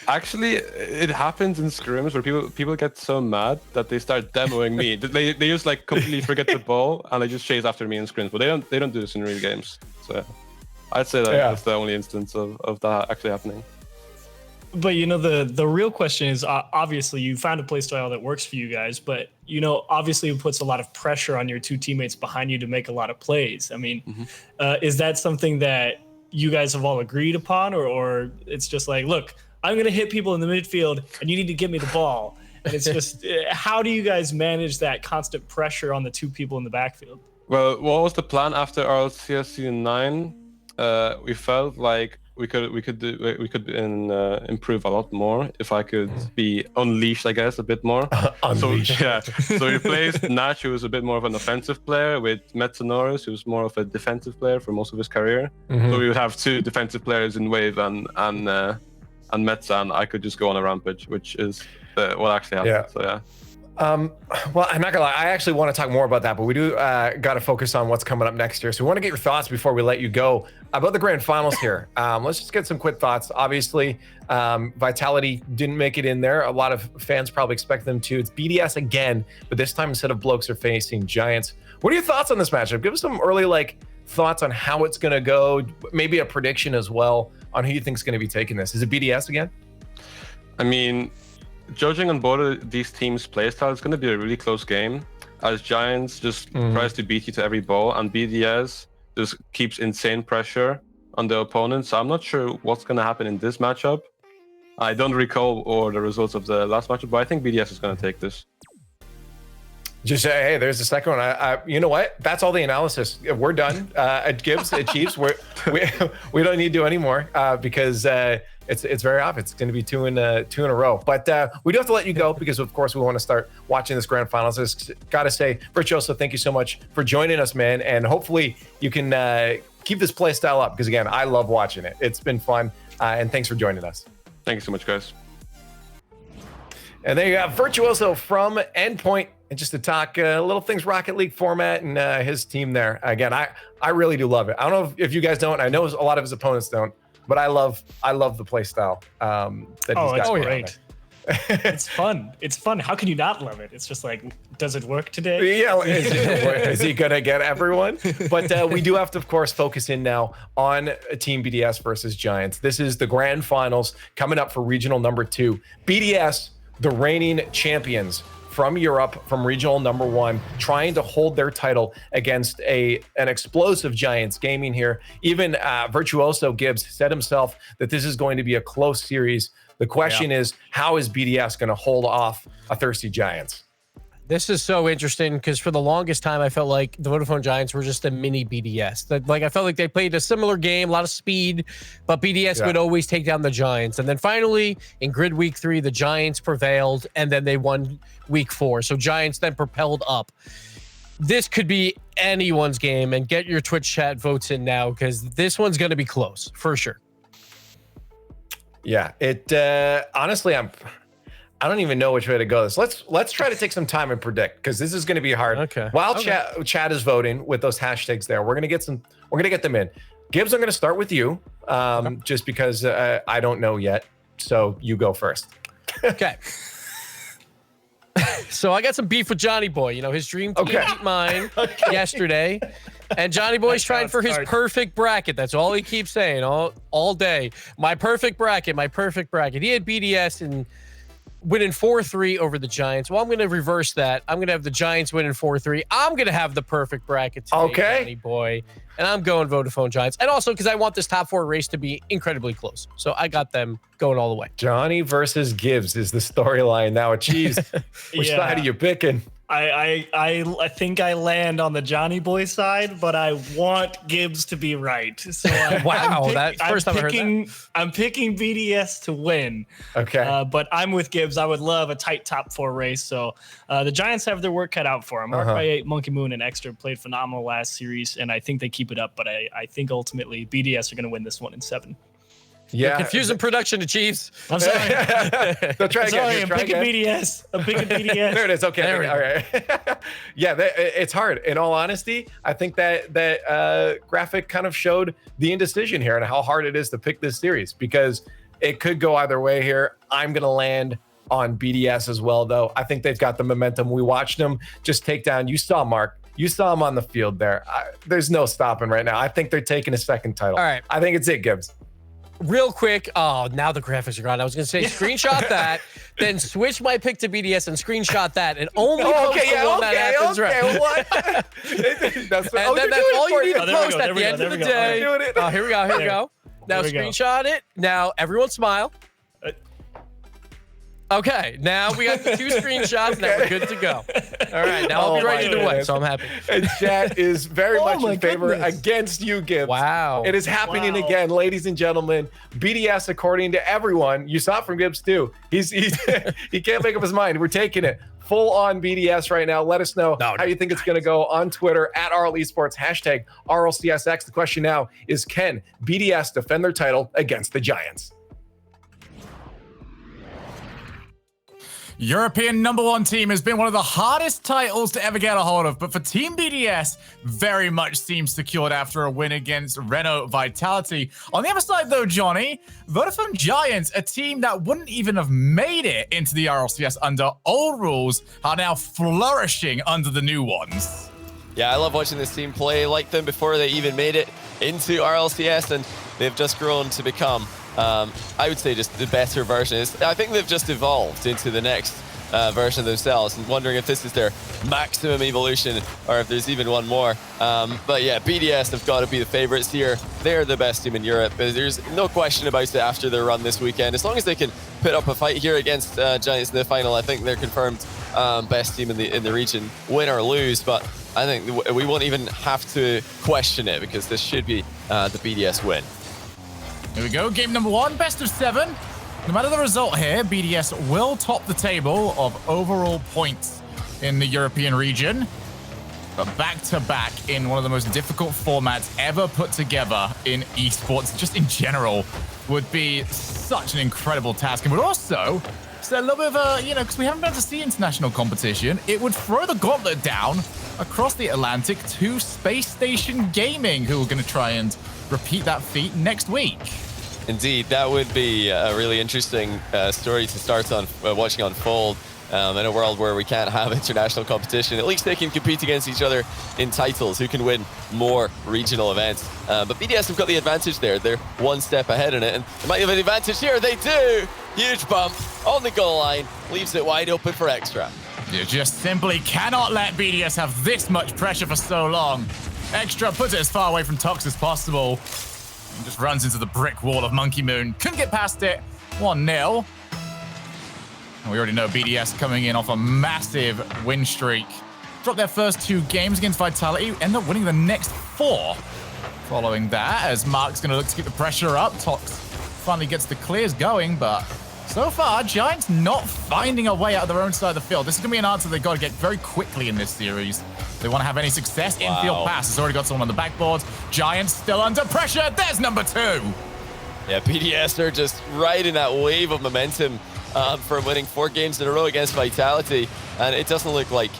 Actually, it happens in scrims where people get so mad that they start demoing me. They just like completely forget the ball and they just chase after me in scrims. But they don't do this in real games. So I'd say that's the only instance of that actually happening. But the real question is, obviously you found a play style that works for you guys, but obviously it puts a lot of pressure on your two teammates behind you to make a lot of plays. I mean, is that something that you guys have all agreed upon, or it's just like, look, I'm gonna hit people in the midfield and you need to give me the ball? And it's just, how do you guys manage that constant pressure on the two people in the backfield? Well, what was the plan after RLCS season 9? We felt like we could improve a lot more if I could be unleashed, I guess, a bit more. Unleashed. So we replaced Nash, who was a bit more of an offensive player, with Metsonorus, who was more of a defensive player for most of his career. So we would have two defensive players in Wave and Metsa, and I could just go on a rampage, which is what actually happened. So yeah. Well, I'm not gonna lie, I actually want to talk more about that, but we do got to focus on what's coming up next year. So we want to get your thoughts before we let you go about the grand finals here. Let's just get some quick thoughts. Obviously, Vitality didn't make it in there. A lot of fans probably expect them to. It's BDS again, but this time instead of Blokes, they're facing Giants. What are your thoughts on this matchup? Give us some early thoughts on how it's gonna go. Maybe a prediction as well on who you think is gonna be taking this. Is it BDS again? I mean, judging on both of these teams' playstyle, it's going to be a really close game, as Giants just tries to beat you to every ball, and BDS just keeps insane pressure on the opponent. So I'm not sure what's going to happen in this matchup. I don't recall the results of the last matchup, but I think BDS is going to take this. Just say, hey, there's the second one. You know what? That's all the analysis. We're done. At Gibbs, at Chiefs, we don't need to do any more because it's very obvious. It's going to be two in a row. But we do have to let you go because, of course, we want to start watching this grand finals. Just got to say, Virtuoso, thank you so much for joining us, man. And hopefully you can keep this play style up because, again, I love watching it. It's been fun. And thanks for joining us. Thank you so much, guys. And there you have Virtuoso from Endpoint. And just to talk little things, Rocket League format and his team there. Again, I really do love it. I don't know if you guys don't. I know a lot of his opponents don't, but I love the play style that he's got. Oh, it's great. It's fun. It's fun. How can you not love it? It's just like, does it work today? Yeah, is he gonna get everyone? But we do have to, of course, focus in now on Team BDS versus Giants. This is the grand finals coming up for regional number 2. BDS, the reigning champions from Europe, from regional number 1, trying to hold their title against an explosive Giants gaming here. Even Virtuoso Gibbs said himself that this is going to be a close series. The question is, how is BDS going to hold off a thirsty Giants? This is so interesting because for the longest time, I felt like the Vodafone Giants were just a mini BDS. I felt like they played a similar game, a lot of speed, but BDS would always take down the Giants. And then finally, in Grid Week 3, the Giants prevailed, and then they won Week 4. So Giants then propelled up. This could be anyone's game, and get your Twitch chat votes in now because this one's going to be close for sure. Yeah, honestly, I don't even know which way to go. Let's try to take some time and predict because this is going to be hard. Okay. While chat is voting with those hashtags there, we're gonna get them in. Gibbs, I'm gonna start with you, just because I don't know yet. So you go first. Okay. So I got some beef with Johnny Boy. You know, his dream team beat mine yesterday. And Johnny Boy's trying for his perfect bracket. That's all he keeps saying all day. My perfect bracket, my perfect bracket. He had BDS and winning 4-3 over the Giants. Well, I'm going to reverse that. I'm going to have the Giants winning 4-3. I'm going to have the perfect bracket today, Johnny Boy. And I'm going Vodafone Giants. And also because I want this top 4 race to be incredibly close. So I got them going all the way. Johnny versus Gibbs is the storyline now. Achieves. Which side are you picking? I think I land on the Johnny Boy side, but I want Gibbs to be right. So I'm picking BDS to win. Okay. But I'm with Gibbs. I would love a tight top 4 race. So the Giants have their work cut out for them. Mark by 8, Monkey Moon, and Extra played phenomenal last series, and I think they keep it up. But I think ultimately BDS are going to win this one in 7. Yeah, you're confusing production to Chiefs. I'm sorry. They'll try again. I'm picking BDS. There it is. Okay. All right. Yeah, it's hard. In all honesty, I think that graphic kind of showed the indecision here and how hard it is to pick this series because it could go either way here. I'm gonna land on BDS as well, though. I think they've got the momentum. We watched them just take down. You saw Mark. You saw him on the field there. There's no stopping right now. I think they're taking a second title. All right. I think it's it, Gibbs. Real quick. Oh, now the graphics are gone. I was going to say screenshot that, then switch my pick to BDS and screenshot that, and only post the one that happens right. What? That's all you need to post at the end of the day. Oh, here we go. Now screenshot it. Now everyone smile. Okay, now we got the 2 screenshots. Now we're good to go. All right, now I'll be right either way, so I'm happy. And chat is very much in favor against you, Gibbs. Wow. It is happening again, ladies and gentlemen. BDS, according to everyone, you saw it from Gibbs too. He can't make up his mind. We're taking it full on BDS right now. Let us know how you think it's going to go on Twitter at RL Esports, hashtag RLCSX. The question now is, can BDS defend their title against the Giants? European #1 team has been one of the hardest titles to ever get a hold of, but for Team BDS, very much seems secured after a win against Renault Vitality. On the other side, though, Johnny, Vodafone Giants, a team that wouldn't even have made it into the RLCS under old rules, are now flourishing under the new ones. Yeah, I love watching this team play. Like them before they even made it into RLCS, and they've just grown to become I would say just the better version. I think they've just evolved into the next version of themselves, and wondering if this is their maximum evolution or if there's even one more. But yeah, BDS have got to be the favorites here. They're the best team in Europe. There's no question about it after their run this weekend. As long as they can put up a fight here against Giants in the final, I think they're confirmed best team in the region, win or lose. But I think we won't even have to question it because this should be the BDS win. Here we go, game #1, best of 7. No matter the result here, BDS will top the table of overall points in the European region. But back-to-back in one of the most difficult formats ever put together in esports, just in general, would be such an incredible task. And would also set a little bit of a, because we haven't been able to see international competition, it would throw the gauntlet down across the Atlantic to Space Station Gaming, who are going to try and repeat that feat next week. Indeed, that would be a really interesting story to start on watching unfold in a world where we can't have international competition. At least they can compete against each other in titles, who can win more regional events. But BDS have got the advantage there. They're one step ahead in it, and they might have an advantage here. They do! Huge bump on the goal line, leaves it wide open for Extra. You just simply cannot let BDS have this much pressure for so long. Extra puts it as far away from Tox as possible. And just runs into the brick wall of Monkey Moon. Couldn't get past it. 1-0. We already know BDS coming in off a massive win streak. Dropped their first 2 games against Vitality, end up winning the next 4. Following that, as Mark's going to look to keep the pressure up, Tox finally gets the clears going, but so far, Giants not finding a way out of their own side of the field. This is going to be an answer they've got to get very quickly in this series. If they want to have any success. Infield pass has already got someone on the backboard. Giants still under pressure. There's number 2. Yeah, BDS are just riding that wave of momentum from winning 4 games in a row against Vitality. And it doesn't look like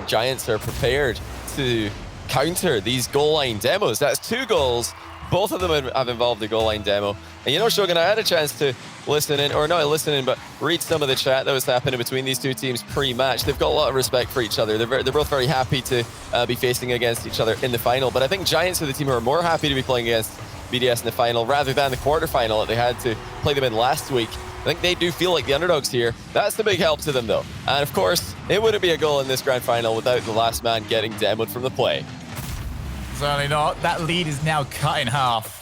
Giants are prepared to counter these goal line demos. That's 2 goals. Both of them have involved the goal line demo. And you know, Shogun, I had a chance to listen in, or not listen in, but read some of the chat that was happening between these 2 teams pre-match. They've got a lot of respect for each other. They're both very happy to be facing against each other in the final. But I think Giants are the team who are more happy to be playing against BDS in the final rather than the quarterfinal that they had to play them in last week. I think they do feel like the underdogs here. That's the big help to them, though. And of course, it wouldn't be a goal in this grand final without the last man getting demoed from the play. Certainly not. That lead is now cut in half.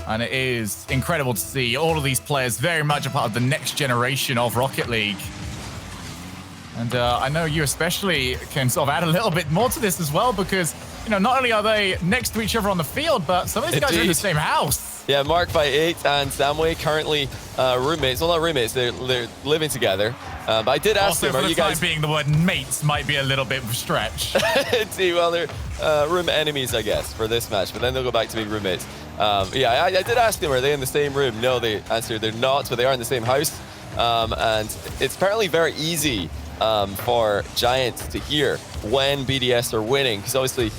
And it is incredible to see all of these players very much a part of the next generation of Rocket League. And I know you especially can sort of add a little bit more to this as well, because, you know, not only are they next to each other on the field, but some of these guys are in the same house. Yeah, Mark by 8 and Samway currently roommates. Well, not roommates, they're living together. But I did ask them, are you guys... being the word mates might be a little bit of a stretch. Well, they're room enemies, I guess, for this match, but then they'll go back to being roommates. Yeah, I did ask them, are they in the same room? No, they answered they're not, but they are in the same house. And it's apparently very easy for Giants to hear when BDS are winning, because obviously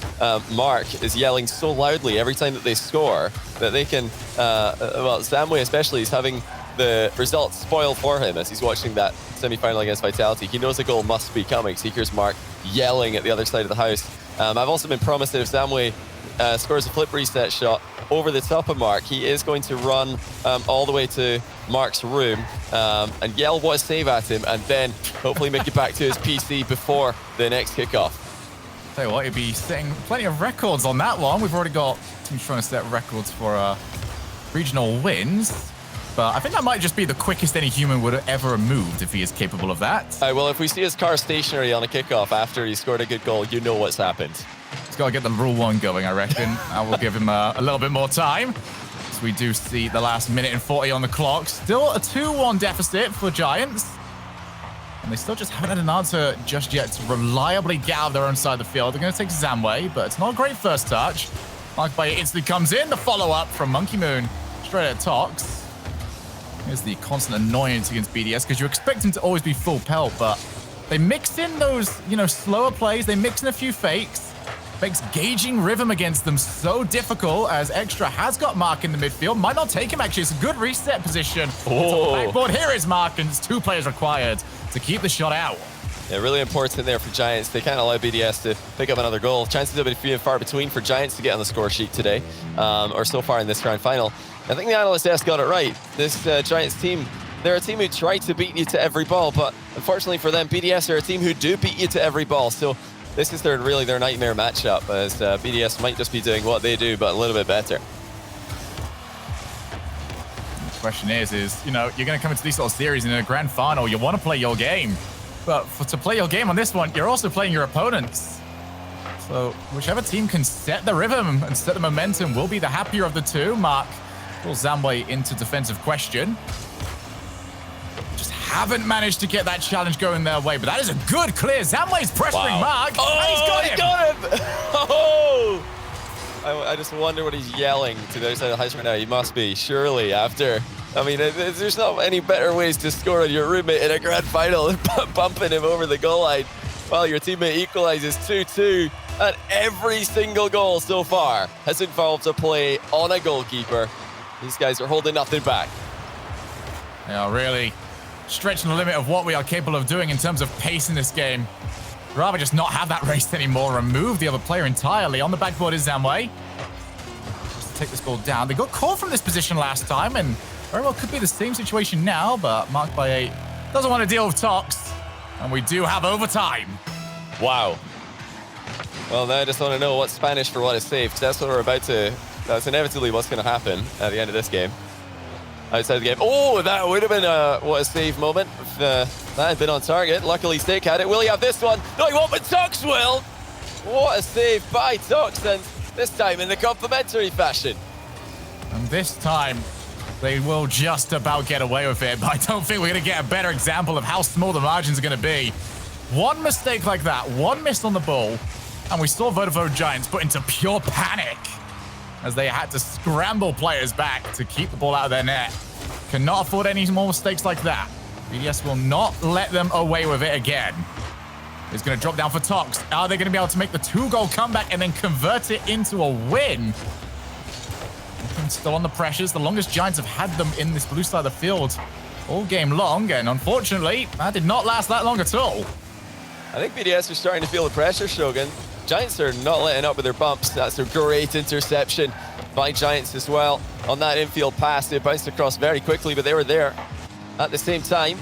Mark is yelling so loudly every time that they score that they can, well, Samway especially is having the results spoiled for him as he's watching that semi-final against Vitality. He knows a goal must be coming, so he hears Mark yelling at the other side of the house. I've also been promised that if Samway scores a flip reset shot over the top of Mark, he is going to run all the way to Mark's room and yell what a save at him, and then hopefully make it back to his PC before the next kickoff. Tell you what, he'd be setting plenty of records on that one. We've already got teams trying to set records for regional wins. But I think that might just be the quickest any human would have ever moved if he is capable of that. Well, if we see his car stationary on a kickoff after he scored a good goal, you know what's happened. He's got to get the rule 1 going, I reckon. I will give him a little bit more time. So we do see the last minute and 40 on the clock. Still a 2-1 deficit for Giants. And they still just haven't had an answer just yet to reliably get out of their own side of the field. They're going to take Zamway, but it's not a great first touch. Mark by instantly comes in. The follow-up from Monkey Moon straight at Tox. Here's the constant annoyance against BDS, because you expect him to always be full pelt, but they mix in those, you know, slower plays. They mix in a few fakes. Makes gauging rhythm against them so difficult, as Extra has got Mark in the midfield. Might not take him, actually. It's a good reset position. Oh. Backboard. Here is Mark, and it's 2 players required to keep the shot out. Yeah, really important there for Giants. They can't allow BDS to pick up another goal. Chances have been few and far between for Giants to get on the score sheet today, or so far in this grand final. I think the RLCS got it right. This Giants team, they're a team who try to beat you to every ball, but unfortunately for them, BDS are a team who do beat you to every ball. So this is really their nightmare matchup, as BDS might just be doing what they do, but a little bit better. The question is, you know, you're going to come into these sort of series in a grand final, you want to play your game. But to play your game on this one, you're also playing your opponents. So whichever team can set the rhythm and set the momentum will be the happier of the 2. Mark pulls Zamway into defensive question. Just haven't managed to get that challenge going their way, but that is a good clear. Zamway's pressuring Mark. Oh, and he's got him! Oh! I just wonder what he's yelling to the other side of the house right now. He must be, surely, after... I mean, there's not any better ways to score on your roommate in a grand final than bumping him over the goal line while your teammate equalizes 2-2. And every single goal so far has involved a play on a goalkeeper. These guys are holding nothing back. They are really stretching the limit of what we are capable of doing in terms of pace in this game. Rather just not have that race anymore, remove the other player entirely. On the backboard is Zamway. Just take this ball down. They got caught from this position last time, and very well could be the same situation now, but Mark by 8 doesn't want to deal with Tox. And we do have overtime. Wow. Well, now I just want to know what's Spanish for what is safe. That's what we're about to... That's inevitably what's going to happen at the end of this game. outside the game. Oh, that would have been what a save moment if that had been on target. Luckily, Steak had it. Will he have this one? No, he won't, but Tux will. What a save by Tux, and this time in the complimentary fashion. And this time, they will just about get away with it, but I don't think we're going to get a better example of how small the margins are going to be. One mistake like that, one miss on the ball, and we saw Vodafone Giants put into pure panic as they had to scramble players back to keep the ball out of their net. Cannot afford any more mistakes like that. BDS will not let them away with it again. It's going to drop down for Tox. Are they going to be able to make the 2-goal comeback and then convert it into a win? Still on the pressures. The longest Giants have had them in this blue side of the field all game long, and unfortunately, that did not last that long at all. I think BDS are starting to feel the pressure, Shogun. Giants are not letting up with their bumps. That's a great interception by Giants as well. On that infield pass, they bounced across very quickly, but they were there at the same time.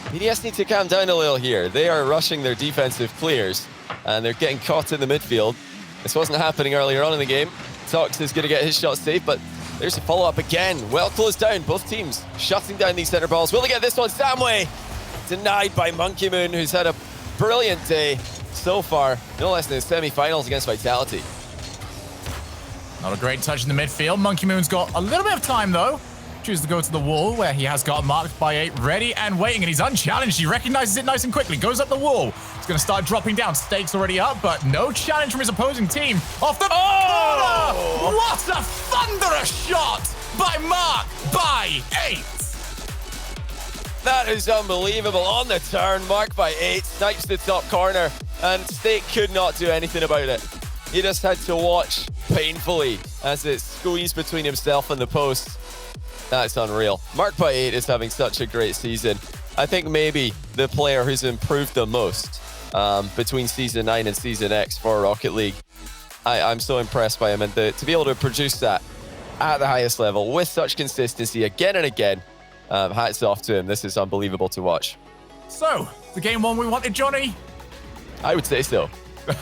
BDS need to calm down a little here. They are rushing their defensive clears, and they're getting caught in the midfield. This wasn't happening earlier on in the game. Tox is going to get his shot safe, but there's a follow-up again. Well closed down, both teams shutting down these center balls. Will they get this one? Samway denied by Monkey Moon, who's had a brilliant day so far, no less than his semi-finals against Vitality. Not a great touch in the midfield. Monkey Moon's got a little bit of time, though. Chooses to go to the wall, where he has got marked by 8, ready and waiting, and he's unchallenged. He recognizes it nice and quickly, goes up the wall. He's going to start dropping down. Stakes already up, but no challenge from his opposing team. Off the corner! What a thunderous shot by Mark by 8! That is unbelievable. On the turn, Mark by 8, snipes the top corner, and Steak could not do anything about it. He just had to watch painfully as it squeezed between himself and the post. That's unreal. Mark by 8 is having such a great season. I think maybe the player who's improved the most between Season 9 and Season X for Rocket League. I'm so impressed by him, and to be able to produce that at the highest level with such consistency again and again, hats off to him. This is unbelievable to watch. So, the game one we wanted, Johnny? I would say so.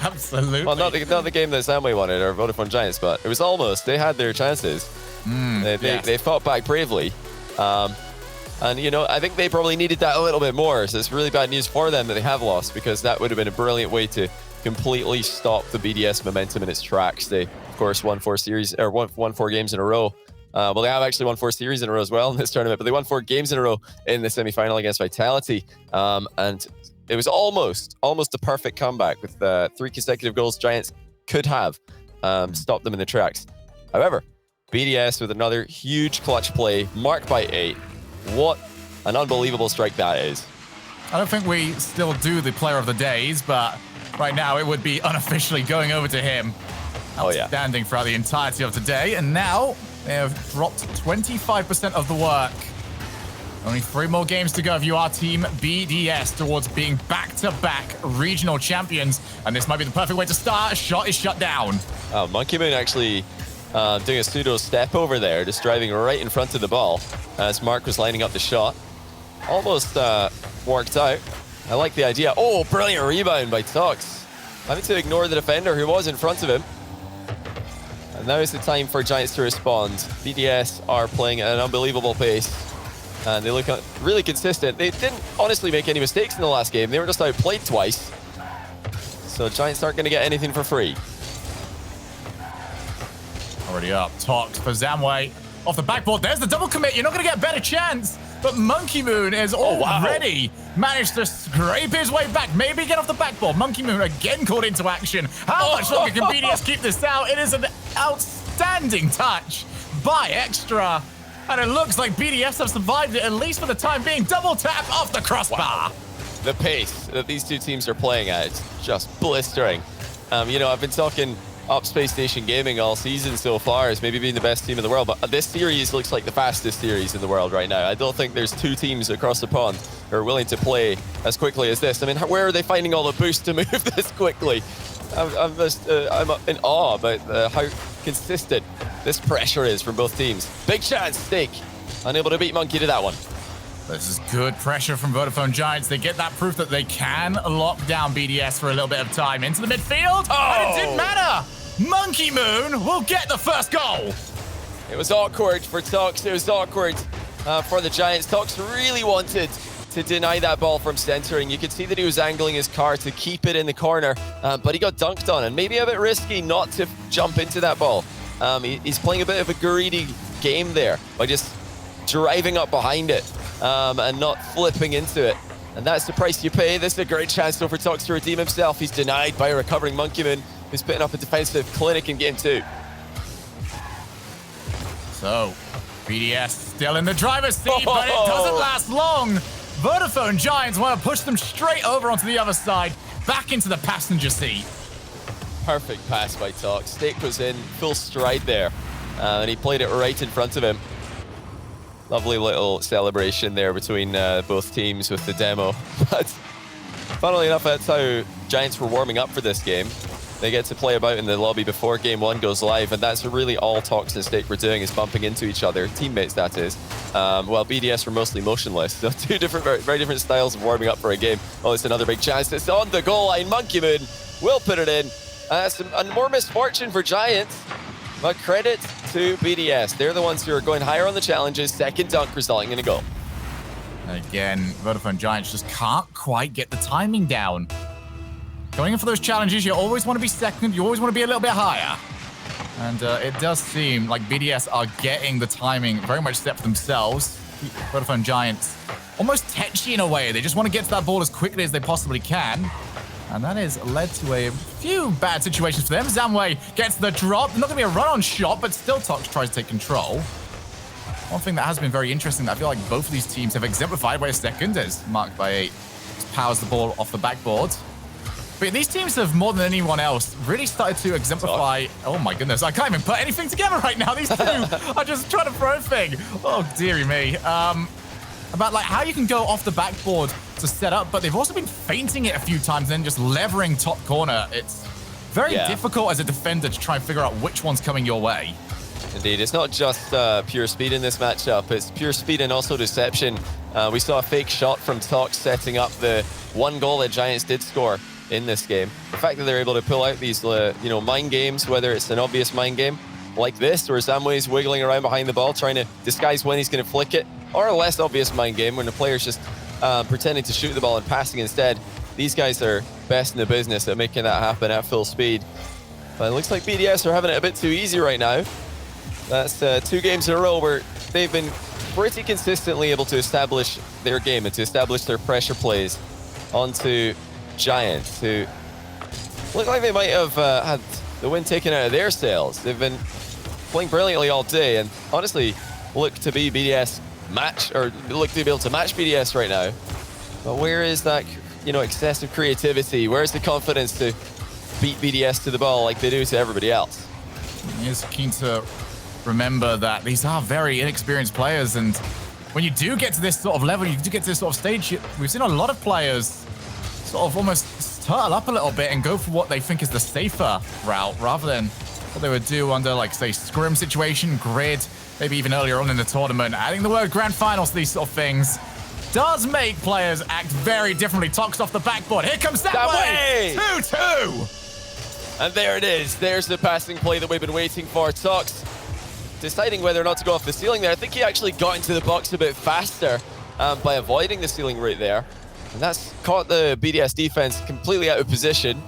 Absolutely. Well, not the game that Samway wanted, or Vodafone Giants, but it was almost. They had their chances. They fought back bravely. And, you know, I think they probably needed that a little bit more. So it's really bad news for them that they have lost, because that would have been a brilliant way to completely stop the BDS momentum in its tracks. They, of course, won 4 games in a row. Well, they have actually won 4 series in a row as well in this tournament, but they won 4 games in a row in the semi-final against Vitality. And it was almost a perfect comeback with 3 consecutive goals. Giants could have stopped them in the tracks. However, BDS with another huge clutch play, marked by 8. What an unbelievable strike that is. I don't think we still do the player of the days, but right now it would be unofficially going over to him. Outstanding throughout the entirety of today. And now they have dropped 25% of the work. Only 3 more games to go if you are Team BDS towards being back-to-back regional champions. And this might be the perfect way to start. Shot is shut down. Monkey Moon actually doing a pseudo step over there, just driving right in front of the ball as Mark was lining up the shot. Almost worked out. I like the idea. Oh, brilliant rebound by Tux. Having to ignore the defender who was in front of him. And now is the time for Giants to respond. BDS are playing at an unbelievable pace, and they look really consistent. They didn't honestly make any mistakes in the last game. They were just outplayed twice. So Giants aren't going to get anything for free. Already up. Talked for Zamway. Off the backboard. There's the double commit. You're not going to get a better chance. But Monkey Moon has already managed to scrape his way back. Maybe get off the backboard. Monkey Moon again called into action. How much longer can BDS keep this out? It is an outstanding touch by Extra. And it looks like BDS have survived it, at least for the time being. Double tap off the crossbar. Wow. The pace that these two teams are playing at, it's just blistering. You know, I've been talking up Space Station Gaming all season so far as maybe being the best team in the world, but this series looks like the fastest series in the world right now. I don't think there's 2 teams across the pond who are willing to play as quickly as this. I mean, where are they finding all the boost to move this quickly? I'm in awe about how consistent this pressure is from both teams. Big chance, Steak. Unable to beat Monkey to that one. This is good pressure from Vodafone Giants. They get that proof that they can lock down BDS for a little bit of time. Into the midfield, and it didn't matter. Monkey Moon will get the first goal. It was awkward for Tux. It was awkward for the Giants. Tox really wanted to deny that ball from centering. You could see that he was angling his car to keep it in the corner, but he got dunked on, and maybe a bit risky not to jump into that ball. He's playing a bit of a greedy game there by just driving up behind it and not flipping into it. And that's the price you pay. This is a great chance though for Tox to redeem himself. He's denied by a recovering Monkeyman, who's putting up a defensive clinic in game 2. So, BDS still in the driver's seat, but it doesn't last long. Vodafone Giants want to push them straight over onto the other side, back into the passenger seat. Perfect pass by Tox. Stake was in full stride there, and he played it right in front of him. Lovely little celebration there between both teams with the demo. But funnily enough, that's how Giants were warming up for this game. They get to play about in the lobby before game 1 goes live, and that's really all Tox and Stake were doing, is bumping into each other, teammates that is. While BDS were mostly motionless. So two different, very different styles of warming up for a game. Oh, it's another big chance. It's on the goal line. Monkeyman will put it in. That's more misfortune for Giants, but credit to BDS. They're the ones who are going higher on the challenges. Second dunk resulting in a goal. Again, Vodafone Giants just can't quite get the timing down. Going in for those challenges, you always want to be second. You always want to be a little bit higher. And it does seem like BDS are getting the timing very much set for themselves. Vodafone Giants almost tetchy in a way. They just want to get to that ball as quickly as they possibly can. And that has led to a few bad situations for them. Zamway gets the drop. Not going to be a run-on shot, but still Tox tries to take control. One thing that has been very interesting that I feel like both of these teams have exemplified by a second is marked by 8. Just powers the ball off the backboard. But these teams have, more than anyone else, really started to exemplify... Oh my goodness, I can't even put anything together right now. These two are just trying to throw a thing. Oh, dearie me. About like how you can go off the backboard to set up, but they've also been feinting it a few times and then just levering top corner. It's very difficult as a defender to try and figure out which one's coming your way. Indeed, it's not just pure speed in this matchup. It's pure speed and also deception. We saw a fake shot from Tox setting up the one goal that Giants did score in this game. The fact that they're able to pull out these, mind games, whether it's an obvious mind game like this, or Zamway's wiggling around behind the ball trying to disguise when he's going to flick it, or a less obvious mind game when the player's just pretending to shoot the ball and passing instead. These guys are best in the business at making that happen at full speed. But it looks like BDS are having it a bit too easy right now. That's 2 games in a row where they've been pretty consistently able to establish their game and to establish their pressure plays onto Giants, who look like they might have had the wind taken out of their sails. They've been playing brilliantly all day and honestly look to be BDS look to be able to match BDS right now. But where is that, excessive creativity? Where's the confidence to beat BDS to the ball like they do to everybody else? He is keen to remember that these are very inexperienced players, and when you do get to this sort of level, you do get to this sort of stage, we've seen a lot of players sort of almost turtle up a little bit and go for what they think is the safer route rather than what they would do under, like, say, scrim situation, grid, maybe even earlier on in the tournament. Adding the word grand finals to these sort of things does make players act very differently. Tox off the backboard. Here comes that way. 2-2. And there it is. There's the passing play that we've been waiting for. Tox deciding whether or not to go off the ceiling there. I think he actually got into the box a bit faster by avoiding the ceiling right there. And that's caught the BDS defense completely out of position.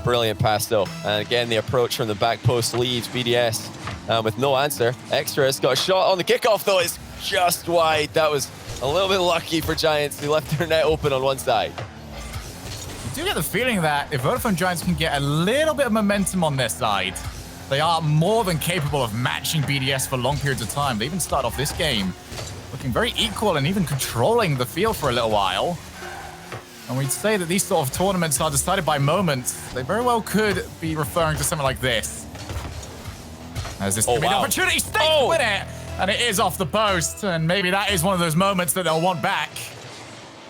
Brilliant pass though. And again, the approach from the back post leaves BDS with no answer. Extra's got a shot on the kickoff though. It's just wide. That was a little bit lucky for Giants. They left their net open on one side. You do get the feeling that if Vodafone Giants can get a little bit of momentum on their side, they are more than capable of matching BDS for long periods of time. They even start off this game looking very equal and even controlling the field for a little while. And we'd say that these sort of tournaments are decided by moments. They very well could be referring to something like this. As this could be an opportunity, Stake win it! And it is off the post, and maybe that is one of those moments that they'll want back.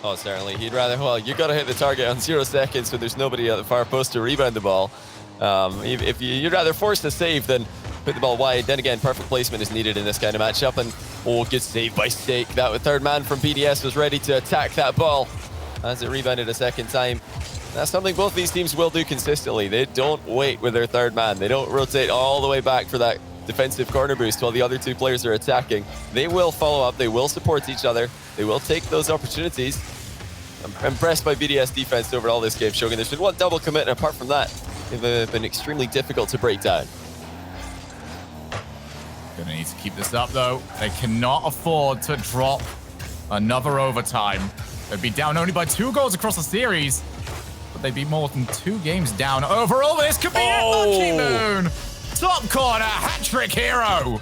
Oh, certainly. He'd rather, you got to hit the target on 0 seconds when there's nobody at the far post to rebound the ball. If you'd rather force the save than put the ball wide. Then again, perfect placement is needed in this kind of matchup. And good save by Stake. That third man from BDS was ready to attack that ball as it rebounded a second time. That's something both these teams will do consistently. They don't wait with their third man. They don't rotate all the way back for that defensive corner boost while the other two players are attacking. They will follow up. They will support each other. They will take those opportunities. I'm impressed by BDS defense overall this game, Shogun. There's been one double commit, and apart from that, they've been extremely difficult to break down. Gonna need to keep this up, though. They cannot afford to drop another overtime. They'd be down only by 2 goals across the series, but they'd be more than 2 games down overall. This could be it, Monkey Moon! Top corner, hat-trick hero!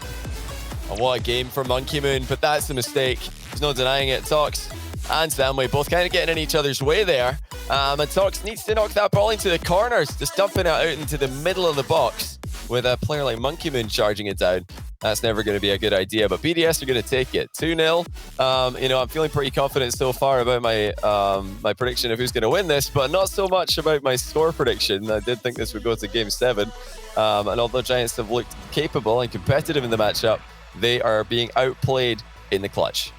And what a game for Monkey Moon, but that's a mistake. There's no denying it. Tox and Samway both kind of getting in each other's way there. And Tox needs to knock that ball into the corners, just dumping it out into the middle of the box with a player like Monkey Moon charging it down. That's never going to be a good idea, but BDS are going to take it 2-0. I'm feeling pretty confident so far about my my prediction of who's going to win this, but not so much about my score prediction. I did think this would go to Game 7, and although Giants have looked capable and competitive in the matchup, they are being outplayed in the clutch.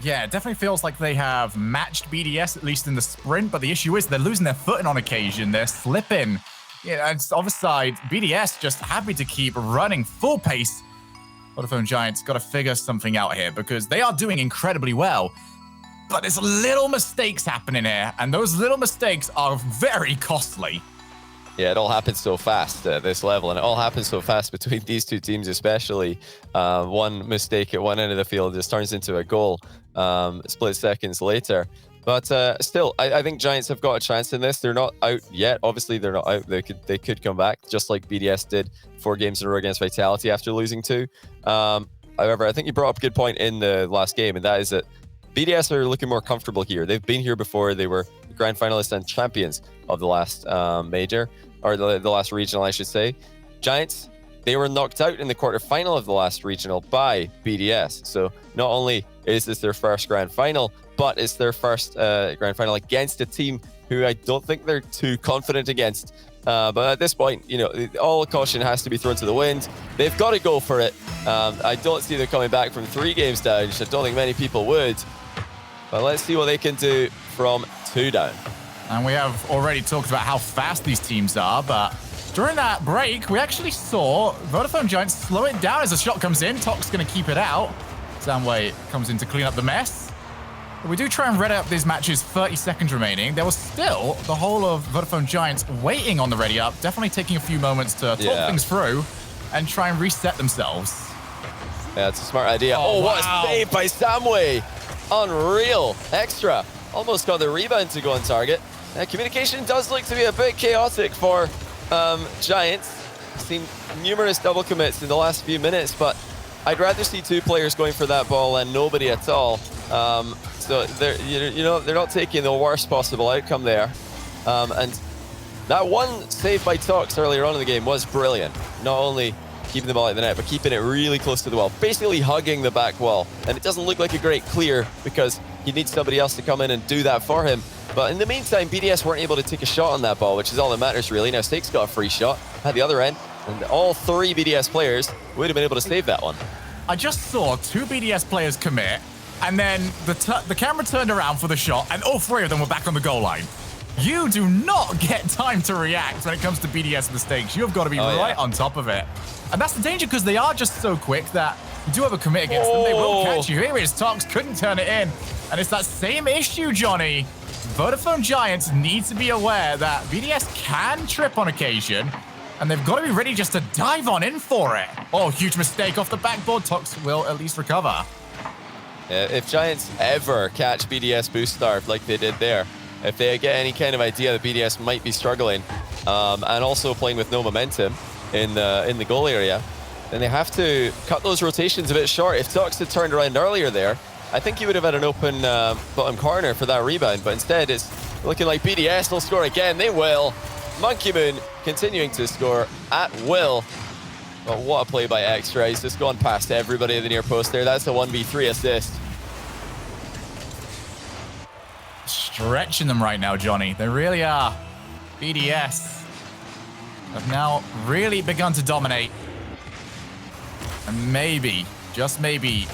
Yeah, it definitely feels like they have matched BDS, at least in the sprint, but the issue is they're losing their footing on occasion. They're slipping. Yeah, and other side, BDS just happy to keep running full pace. Vodafone Giants got to figure something out here because they are doing incredibly well, but there's little mistakes happening here, and those little mistakes are very costly. Yeah, it all happens so fast at this level, and it all happens so fast between these two teams, especially. One mistake at one end of the field just turns into a goal split seconds later. But still, I think Giants have got a chance in this. They're not out yet. Obviously, they're not out. They could come back, just like BDS did 4 games in a row against Vitality after losing 2. However, I think you brought up a good point in the last game, and that is that BDS are looking more comfortable here. They've been here before. They were grand finalists and champions of the last major, or the last regional, I should say. Giants, they were knocked out in the quarterfinal of the last regional by BDS. So not only is this their first grand final, but it's their first grand final against a team who I don't think they're too confident against. But at this point, all caution has to be thrown to the wind. They've got to go for it. I don't see them coming back from 3 games down, which I don't think many people would. But let's see what they can do from 2 down. And we have already talked about how fast these teams are, but during that break, we actually saw Vodafone Giants slow it down as a shot comes in. Tok's going to keep it out. Samway comes in to clean up the mess. But we do try and ready up these matches, 30 seconds remaining. There was still the whole of Vodafone Giants waiting on the ready up, definitely taking a few moments to talk things through and try and reset themselves. Yeah, it's a smart idea. Oh, what a save by Samway. Unreal. Extra. Almost got the rebound to go on target. Communication does look to be a bit chaotic for Giants. Seen numerous double commits in the last few minutes, but I'd rather see 2 players going for that ball than nobody at all. So they're not taking the worst possible outcome there. And that one save by Tox earlier on in the game was brilliant. Not only keeping the ball at the net, but keeping it really close to the wall, basically hugging the back wall. And it doesn't look like a great clear because he needs somebody else to come in and do that for him. But in the meantime, BDS weren't able to take a shot on that ball, which is all that matters really. Now Steak's got a free shot at the other end, and all 3 BDS players would have been able to save that one. I just saw 2 BDS players commit, and then the camera turned around for the shot, and all 3 of them were back on the goal line. You do not get time to react when it comes to BDS mistakes. You have got to be right on top of it. And that's the danger, because they are just so quick that you do have a commit against them. They will catch you. Here is Tox, couldn't turn it in. And it's that same issue, Johnny. Vodafone Giants need to be aware that BDS can trip on occasion, and they've got to be ready just to dive on in for it. Oh, huge mistake off the backboard. Tox will at least recover. If Giants ever catch BDS boost starved like they did there, if they get any kind of idea that BDS might be struggling and also playing with no momentum in the goal area, then they have to cut those rotations a bit short. If Tox had turned around earlier there, I think he would have had an open bottom corner for that rebound, but instead it's looking like BDS will score again. They will. Monkey Moon continuing to score at will. But what a play by Extra. He's just gone past everybody at the near post there. That's a 1v3 assist. Stretching them right now, Johnny. They really are. BDS have now really begun to dominate. And maybe, just maybe,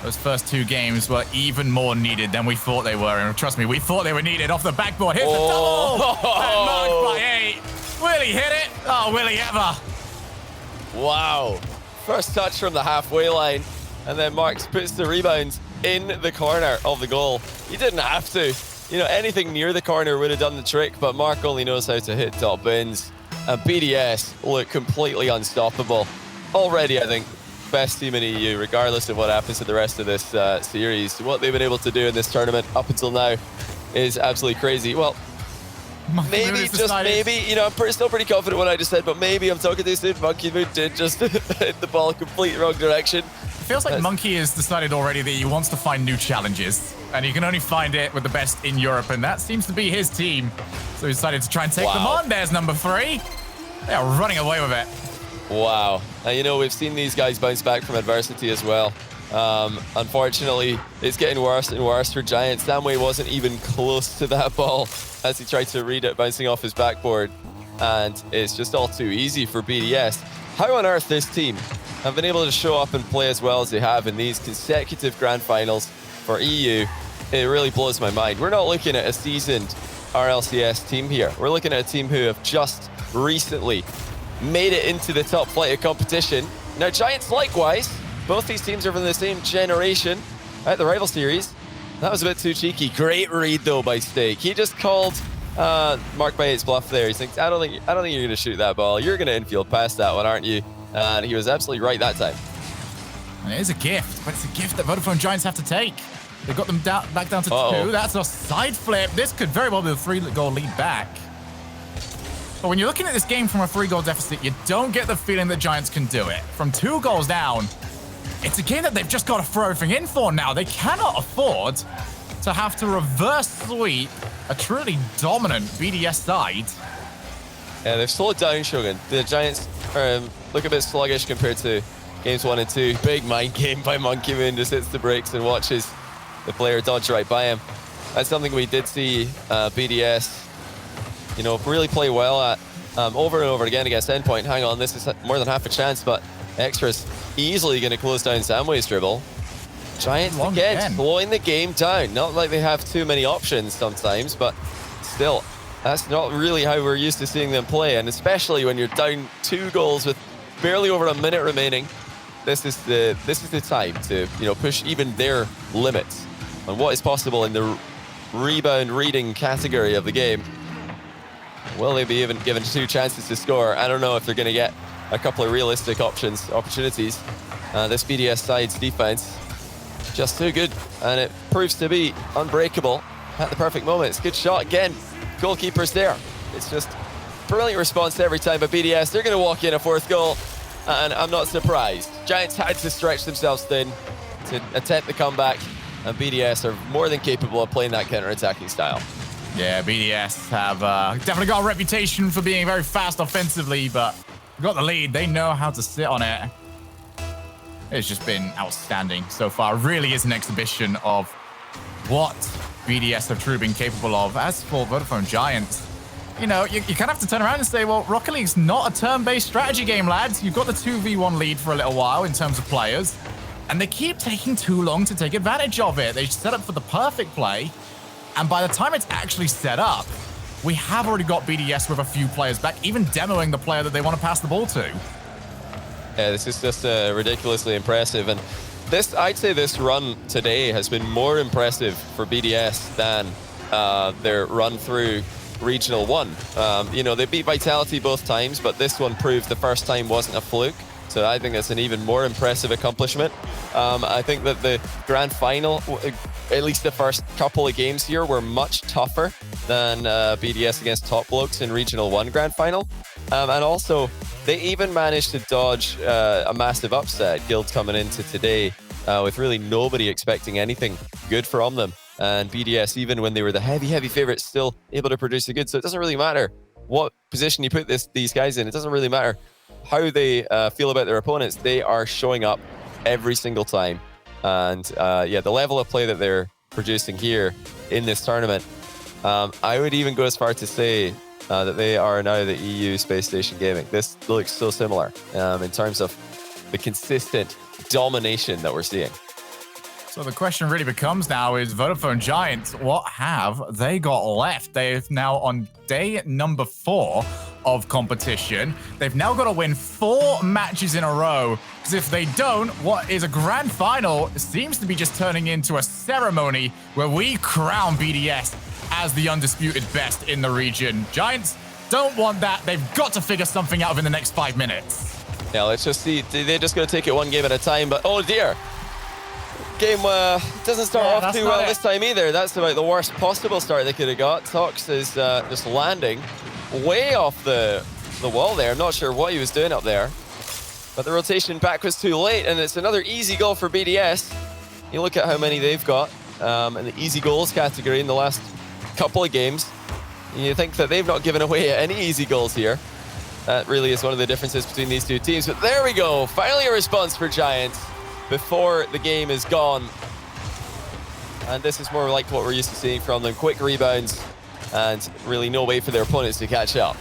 those first 2 games were even more needed than we thought they were. And trust me, we thought they were needed off the backboard. Here's the double! And marked by 8. Will he hit it? Oh, will he ever? Wow. First touch from the halfway line, and then Marks puts the rebound in the corner of the goal. He didn't have to. You know, anything near the corner would have done the trick, but Mark only knows how to hit top bins. And BDS look completely unstoppable. Already, I think, best team in EU, regardless of what happens to the rest of this series. What they've been able to do in this tournament up until now is absolutely crazy. Well, maybe, just maybe, you know, I'm still pretty confident what I just said, but maybe I'm talking too soon. Monkey Moon did just hit the ball complete wrong direction. It feels like Monkey has decided already that he wants to find new challenges, and he can only find it with the best in Europe, and that seems to be his team. So he decided to try and take them on. There's number 3. They are running away with it. Wow. And you know, we've seen these guys bounce back from adversity as well. Unfortunately, it's getting worse and worse for Giants. Samway wasn't even close to that ball as he tried to read it, bouncing off his backboard. And it's just all too easy for BDS. How on earth this team have been able to show up and play as well as they have in these consecutive grand finals for EU, it really blows my mind. We're not looking at a seasoned RLCS team here. We're looking at a team who have just recently made it into the top flight of competition. Now, Giants likewise. Both these teams are from the same generation at the rival series. That was a bit too cheeky. Great read though by Steak. He just called Mark Bates' bluff there. He thinks, I don't think you're going to shoot that ball. You're going to infield past that one, aren't you? And he was absolutely right that time. And it is a gift, but it's a gift that Vodafone Giants have to take. They got them back down to 2. That's a side flip. This could very well be a 3-goal lead back. But when you're looking at this game from a 3-goal deficit, you don't get the feeling that Giants can do it. From 2 goals down, it's a game that they've just got to throw everything in for now. They cannot afford to have to reverse sweep a truly dominant BDS side. Yeah, they've slowed down, Shogun. The Giants look a bit sluggish compared to games 1 and 2. Big mind game by Monkey Moon, just hits the brakes and watches the player dodge right by him. That's something we did see BDS, you know, really play well at over and over again against Endpoint. Hang on, this is more than half a chance, but Extra's easily going to close down Samway's dribble. Giants again slowing the game down. Not like they have too many options sometimes, but still, that's not really how we're used to seeing them play. And especially when you're down 2 goals with barely over a minute remaining, this is the time to, you know, push even their limits on what is possible in the rebound reading category of the game. Will they be even given 2 chances to score? I don't know if they're going to get a couple of realistic opportunities. This BDS side's defense just too good, and it proves to be unbreakable at the perfect moment. It's a good shot again. Goalkeeper's there. It's just brilliant response every time by BDS. They're going to walk in a 4th goal, and I'm not surprised. Giants had to stretch themselves thin to attempt the comeback, and BDS are more than capable of playing that counter-attacking style. Yeah, BDS have definitely got a reputation for being very fast offensively, but got the lead. They know how to sit on it. It's just been outstanding so far. It really is an exhibition of what BDS have truly been capable of. As for Vodafone Giants, you know, you kind of have to turn around and say, well, Rocket League's not a turn-based strategy game, lads. You've got the 2v1 lead for a little while in terms of players, and they keep taking too long to take advantage of it. They set up for the perfect play, and by the time it's actually set up, we have already got BDS with a few players back, even demoing the player that they want to pass the ball to. Yeah, this is just ridiculously impressive. And this, I'd say this run today has been more impressive for BDS than their run through Regional 1. You know, they beat Vitality both times, but this one proved the first time wasn't a fluke. So I think that's an even more impressive accomplishment. I think that the grand final, at least the first couple of games here, were much tougher than BDS against Top Blokes in Regional 1 grand final. And also, they even managed to dodge a massive upset. Guild coming into today with really nobody expecting anything good from them. And BDS, even when they were the heavy favorites, still able to produce a good. So it doesn't really matter what position you put these guys in. It doesn't really matter how they feel about their opponents. They are showing up every single time. And yeah, the level of play that they're producing here in this tournament, I would even go as far to say that they are now the EU Space Station Gaming. This looks so similar in terms of the consistent domination that we're seeing. So the question really becomes now is Vodafone Giants, what have they got left? They're now on day number 4 of competition. They've now got to win 4 matches in a row, because if they don't, what is a grand final seems to be just turning into a ceremony where we crown BDS as the undisputed best in the region. Giants don't want that. They've got to figure something out within the next 5 minutes. Yeah, let's just see. They're just going to take it one game at a time, but oh dear. Game doesn't start off too well this time either. That's about the worst possible start they could have got. Tox is just landing way off the wall there. I'm not sure what he was doing up there, but the rotation back was too late, and it's another easy goal for BDS. You look at how many they've got in the easy goals category in the last couple of games. You think that they've not given away any easy goals here. That really is one of the differences between these two teams. But there we go. Finally a response for Giants before the game is gone. And this is more like what we're used to seeing from them. Quick rebounds and really no way for their opponents to catch up.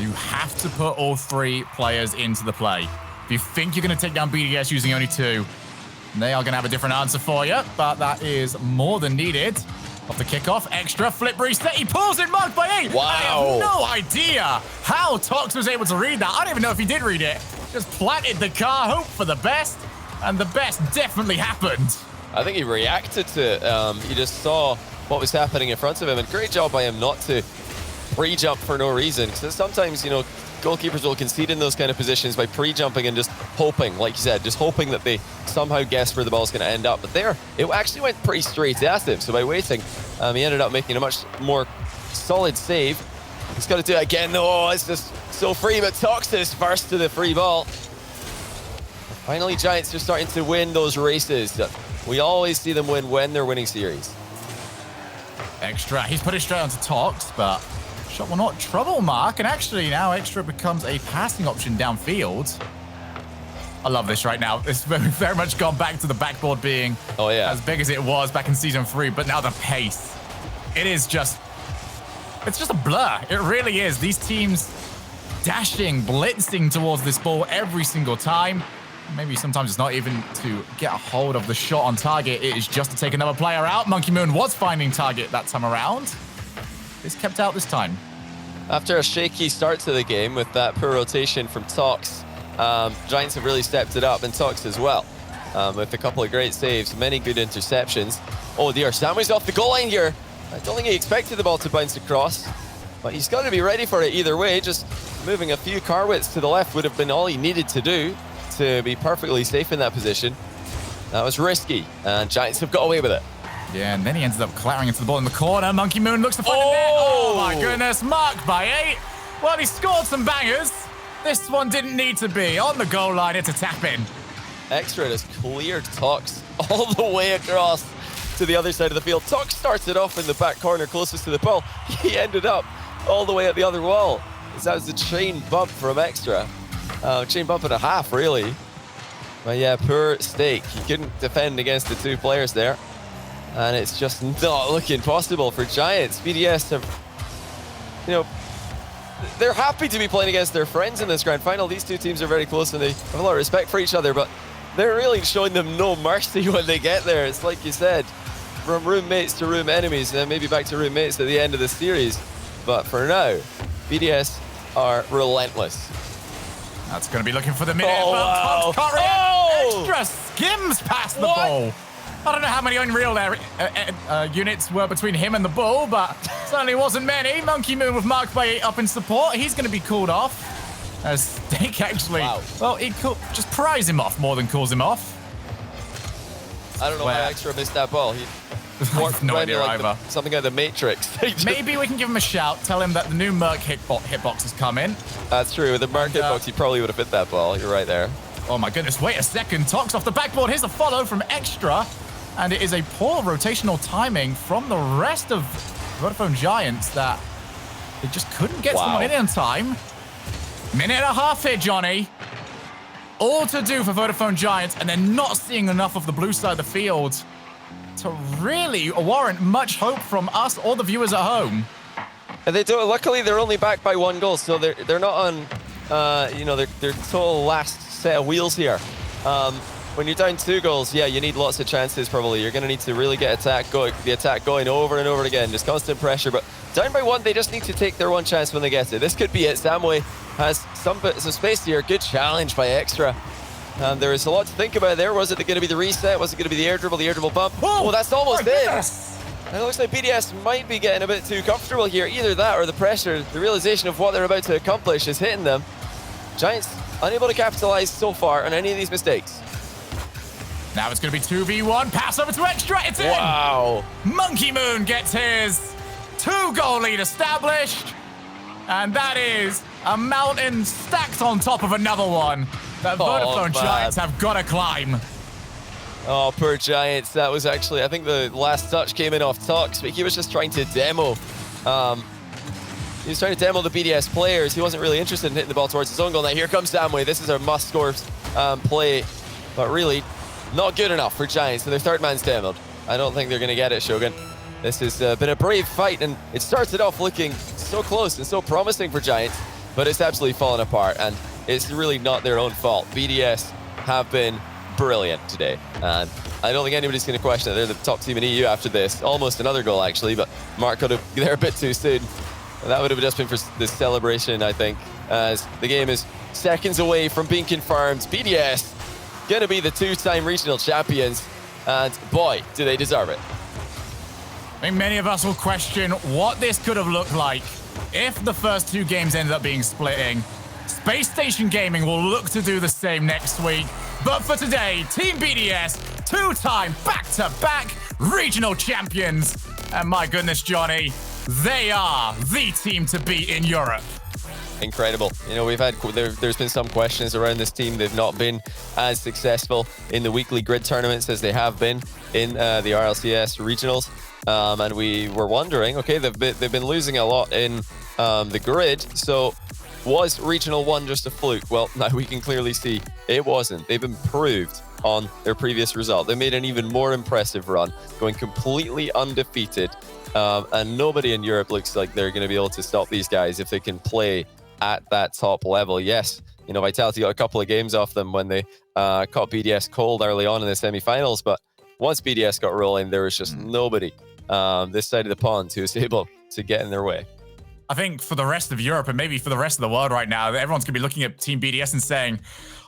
You have to put all 3 players into the play. If you think you're going to take down BDS using only 2, they are going to have a different answer for you, but that is more than needed. Off the kickoff, extra flip reset. He pulls it, marked by 8. Wow. I have no idea how Tox was able to read that. I don't even know if he did read it. Just planted the car, hope for the best, and the best definitely happened. I think he reacted to it. He just saw what was happening in front of him, and great job by him not to pre-jump for no reason. Because sometimes, you know, goalkeepers will concede in those kind of positions by pre-jumping and just hoping, like you said, just hoping that they somehow guess where the ball's going to end up. But there, it actually went pretty straight at him. So by waiting, he ended up making a much more solid save. He's got to do it again, though. Oh, it's just so free, but Toxis first to the free ball. Finally, Giants are starting to win those races. We always see them win when they're winning series. Extra, he's put it straight onto Tox, but shot will not trouble Mark, and actually now Extra becomes a passing option downfield. I love this right now. It's very much gone back to the backboard being as big as it was back in Season 3, but now the pace. It's just a blur. It really is. These teams dashing, blitzing towards this ball every single time. Maybe sometimes it's not even to get a hold of the shot on target. It is just to take another player out. Monkey Moon was finding target that time around. It's kept out this time. After a shaky start to the game with that poor rotation from Tox, Giants have really stepped it up, and Tox as well, with a couple of great saves, many good interceptions. Oh dear, Samui's off the goal line here. I don't think he expected the ball to bounce across, but he's got to be ready for it either way. Just moving a few car widths to the left would have been all he needed to do to be perfectly safe in that position. That was risky, and Giants have got away with it. Yeah, and then he ended up clattering into the ball in the corner. Monkey Moon looks to find the net. Oh my goodness, marked by 8. Well, he scored some bangers. This one didn't need to be. On the goal line, it's a tap-in. Extra just cleared Tox all the way across to the other side of the field. Tox started off in the back corner closest to the ball. He ended up all the way at the other wall. That was the chain bump from Extra. Chain bump and a half, really. But yeah, poor stake. He couldn't defend against the 2 players there. And it's just not looking possible for Giants. BDS have, you know, they're happy to be playing against their friends in this grand final. These 2 teams are very close and they have a lot of respect for each other, but they're really showing them no mercy when they get there. It's like you said, from roommates to room enemies, and then maybe back to roommates at the end of the series. But for now, BDS are relentless. That's going to be looking for the minute. Oh, wow. Extra skims past the ball. I don't know how many Unreal units were between him and the ball, but certainly wasn't many. Monkey Moon with marked by 8 up in support. He's going to be called off. As Stake actually, well, he just pries him off more than calls him off. I don't know how Extra missed that ball. He no idea like either. Something out of the Matrix. Maybe we can give him a shout, tell him that the new Merc hitbox has come in. That's true. With the Merc hitbox, he probably would have hit that ball. You're right there. Oh my goodness, wait a second. Tox off the backboard. Here's a follow from Extra. And it is a poor rotational timing from the rest of Vodafone Giants that they just couldn't get someone in time. Minute and a half here, Johnny. All to do for Vodafone Giants, and they're not seeing enough of the blue side of the field to really warrant much hope from us or the viewers at home. And they do. Luckily, they're only back by 1 goal, so they're not on, you know, their total last set of wheels here. when you're down 2 goals, yeah, you need lots of chances probably. You're going to need to really get the attack going over and over again, just constant pressure. But down by 1, they just need to take their one chance when they get it. This could be it. Zamwe has some space here. Good challenge by Extra. And there is a lot to think about there. Was it going to be the reset? Was it going to be the air dribble bump? Oh, that's almost it. And it looks like BDS might be getting a bit too comfortable here. Either that or the pressure, the realization of what they're about to accomplish is hitting them. Giants unable to capitalize so far on any of these mistakes. Now it's going to be 2v1. Pass over to Extra. It's in. Wow. Monkey Moon gets his 2-goal lead established. And that is a mountain stacked on top of another one that Vodafone Giants have got to climb. Oh, poor Giants. That was actually, I think the last touch came in off Tux, but he was just trying to demo. He was trying to demo the BDS players. He wasn't really interested in hitting the ball towards his own goal. Now here comes Zamwe. This is a must-score play, but really not good enough for Giants. And their third man's demoed. I don't think they're going to get it, Shogun. This has been a brave fight, and it started off looking so close and so promising for Giants, but it's absolutely fallen apart, and it's really not their own fault. BDS have been brilliant today, and I don't think anybody's going to question that they're the top team in EU after this. Almost another goal, actually, but Mark got there a bit too soon. And that would have just been for this celebration, I think, as the game is seconds away from being confirmed. BDS going to be the 2-time regional champions, and boy, do they deserve it. I think many of us will question what this could have looked like if the first 2 games ended up being splitting. Space Station Gaming will look to do the same next week. But for today, Team BDS, 2-time back-to-back regional champions. And my goodness, Johnny, they are the team to beat in Europe. Incredible. You know, we've had there's been some questions around this team. They've not been as successful in the weekly grid tournaments as they have been in the RLCS regionals. And we were wondering, okay, they've been losing a lot in the grid. So was Regional 1 just a fluke? Well, now we can clearly see it wasn't. They've improved on their previous result. They made an even more impressive run, going completely undefeated. And nobody in Europe looks like they're going to be able to stop these guys if they can play at that top level. Yes, you know, Vitality got a couple of games off them when they caught BDS cold early on in the semifinals. But once BDS got rolling, there was just nobody this side of the pond who was able to get in their way. I think for the rest of Europe and maybe for the rest of the world right now, everyone's going to be looking at Team BDS and saying,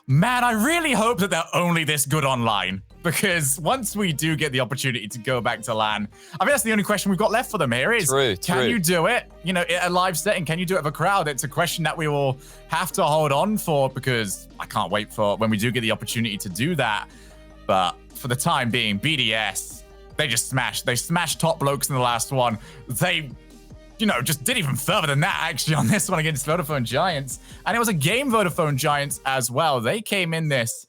man, I really hope that they're only this good online. Because once we do get the opportunity to go back to LAN, I think that's the only question we've got left for them here is, can you do it? You know, in a live setting, can you do it with a crowd? It's a question that we will have to hold on for because I can't wait for when we do get the opportunity to do that. But for the time being, BDS, they just smashed. They smashed top Blokes in the last one. They, you know, just did even further than that, actually, on this one against Vodafone Giants. And it was a game Vodafone Giants as well. They came in this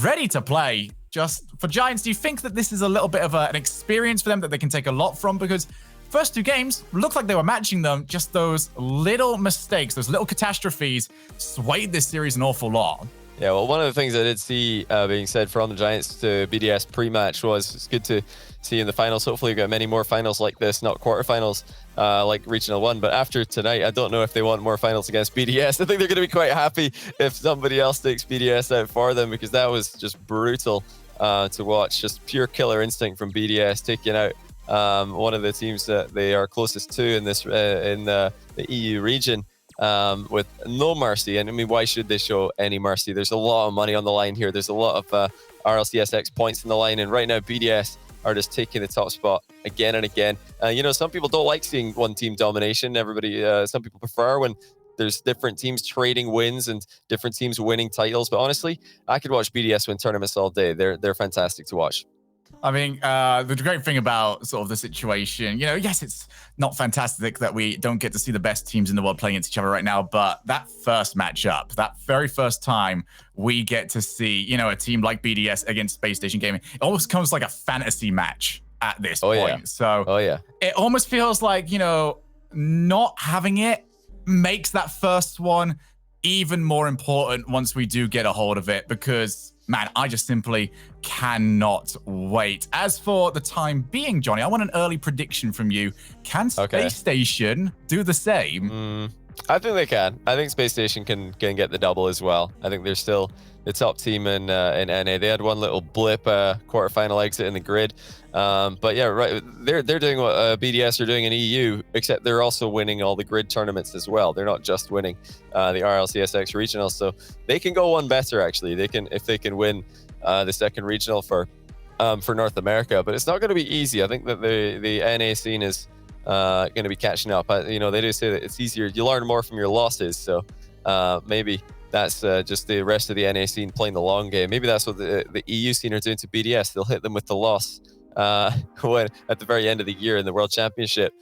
ready to play. Just for Giants, do you think that this is a little bit of an experience for them that they can take a lot from? Because first 2 games looked like they were matching them. Just those little mistakes, those little catastrophes swayed this series an awful lot. Yeah, well, one of the things I did see being said from the Giants to BDS pre-match was it's good to see in the finals. Hopefully we get many more finals like this, not quarterfinals like Regional 1. But after tonight, I don't know if they want more finals against BDS. I think they're going to be quite happy if somebody else takes BDS out for them because that was just brutal to watch. Just pure killer instinct from BDS taking out one of the teams that they are closest to in this in the EU region. With no mercy. And I mean, why should they show any mercy? There's a lot of money on the line here. There's a lot of RLCSX points in the line. And right now, BDS are just taking the top spot again and again. You know, some people don't like seeing one team domination. Everybody, some people prefer when there's different teams trading wins and different teams winning titles. But honestly, I could watch BDS win tournaments all day. They're fantastic to watch. I mean, the great thing about sort of the situation, you know, yes, it's not fantastic that we don't get to see the best teams in the world playing against each other right now, but that first matchup, that very first time we get to see, you know, a team like BDS against Space Station Gaming, it almost comes like a fantasy match at this point. Yeah. So it almost feels like, you know, not having it makes that first one even more important once we do get a hold of it because man, I just simply cannot wait. As for the time being, Johnny, I want an early prediction from you. Can Space Station do the same? I think they can. I think Space Station can get the double as well. I think they're still the top team in NA. They had one little blip quarterfinal exit in the grid. But yeah, right. They're doing what BDS are doing in EU, except they're also winning all the grid tournaments as well. They're not just winning the RLCSX regional, so they can go one better actually. They can if they can win the second regional for North America, but it's not going to be easy. I think that the NA scene is going to be catching up. You know, they do say that it's easier. You learn more from your losses, so maybe that's just the rest of the NA scene playing the long game. Maybe that's what the EU scene are doing to BDS. They'll hit them with the loss when at the very end of the year in the World Championship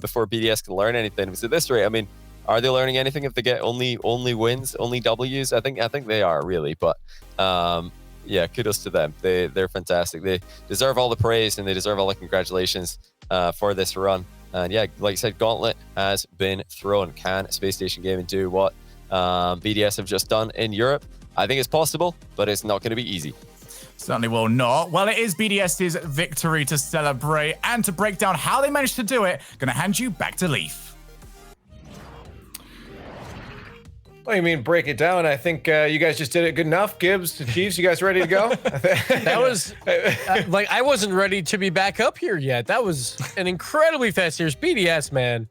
before BDS can learn anything. So at this rate, I mean, are they learning anything if they get only wins, only W's? I think they are really, but yeah, kudos to them. They're fantastic. They deserve all the praise and they deserve all the congratulations for this run. And yeah, like I said, Gauntlet has been thrown. Can Space Station Gaming do what BDS have just done in Europe? I think it's possible, but it's not going to be easy. Certainly will not. Well, it is BDS's victory to celebrate, and to break down how they managed to do it, going to hand you back to Leaf. Well, you mean break it down? I think you guys just did it good enough. Gibbs, the Chiefs, you guys ready to go? That was like I wasn't ready to be back up here yet. That was an incredibly fast series. BDS, man,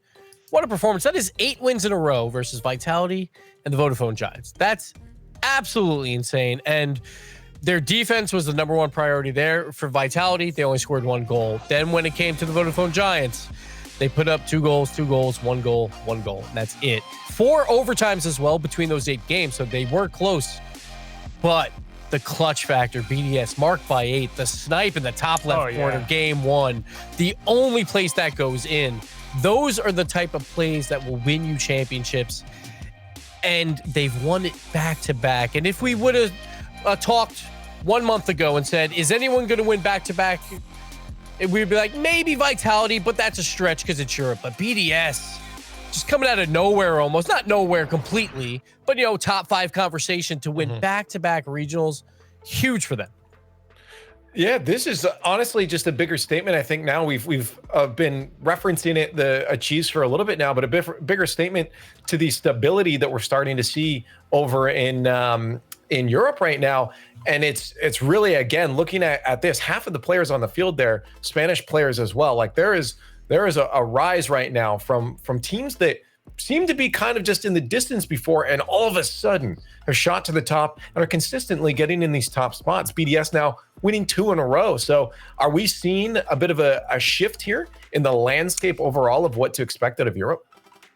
what a performance! That is 8 wins in a row versus Vitality and the Vodafone Giants. That's absolutely insane. And their defense was the #1 priority there. For Vitality, they only scored 1 goal. Then when it came to the Vodafone Giants, they put up 2 goals, 1 goal, 1 goal. And that's it. 4 overtimes as well between those 8 games, so they were close. But the clutch factor, BDS marked by 8, the snipe in the top left corner, game 1, the only place that goes in. Those are the type of plays that will win you championships. And they've won it back-to-back. And if we would have talked 1 month ago and said, is anyone going to win back-to-back? We'd be like, maybe Vitality, but that's a stretch because it's Europe. But BDS, just coming out of nowhere almost. Not nowhere completely, but, you know, top 5 conversation to win back-to-back regionals. Huge for them. Yeah, this is honestly just a bigger statement. I think now we've been referencing it, the Chiefs, for a little bit now, but a bigger statement to the stability that we're starting to see over in Europe right now. And it's really, again, looking at this, half of the players on the field there, Spanish players as well. Like there is a rise right now from teams that seem to be kind of just in the distance before, and all of a sudden have shot to the top and are consistently getting in these top spots. BDS now winning 2 in a row. So are we seeing a bit of a shift here in the landscape overall of what to expect out of Europe?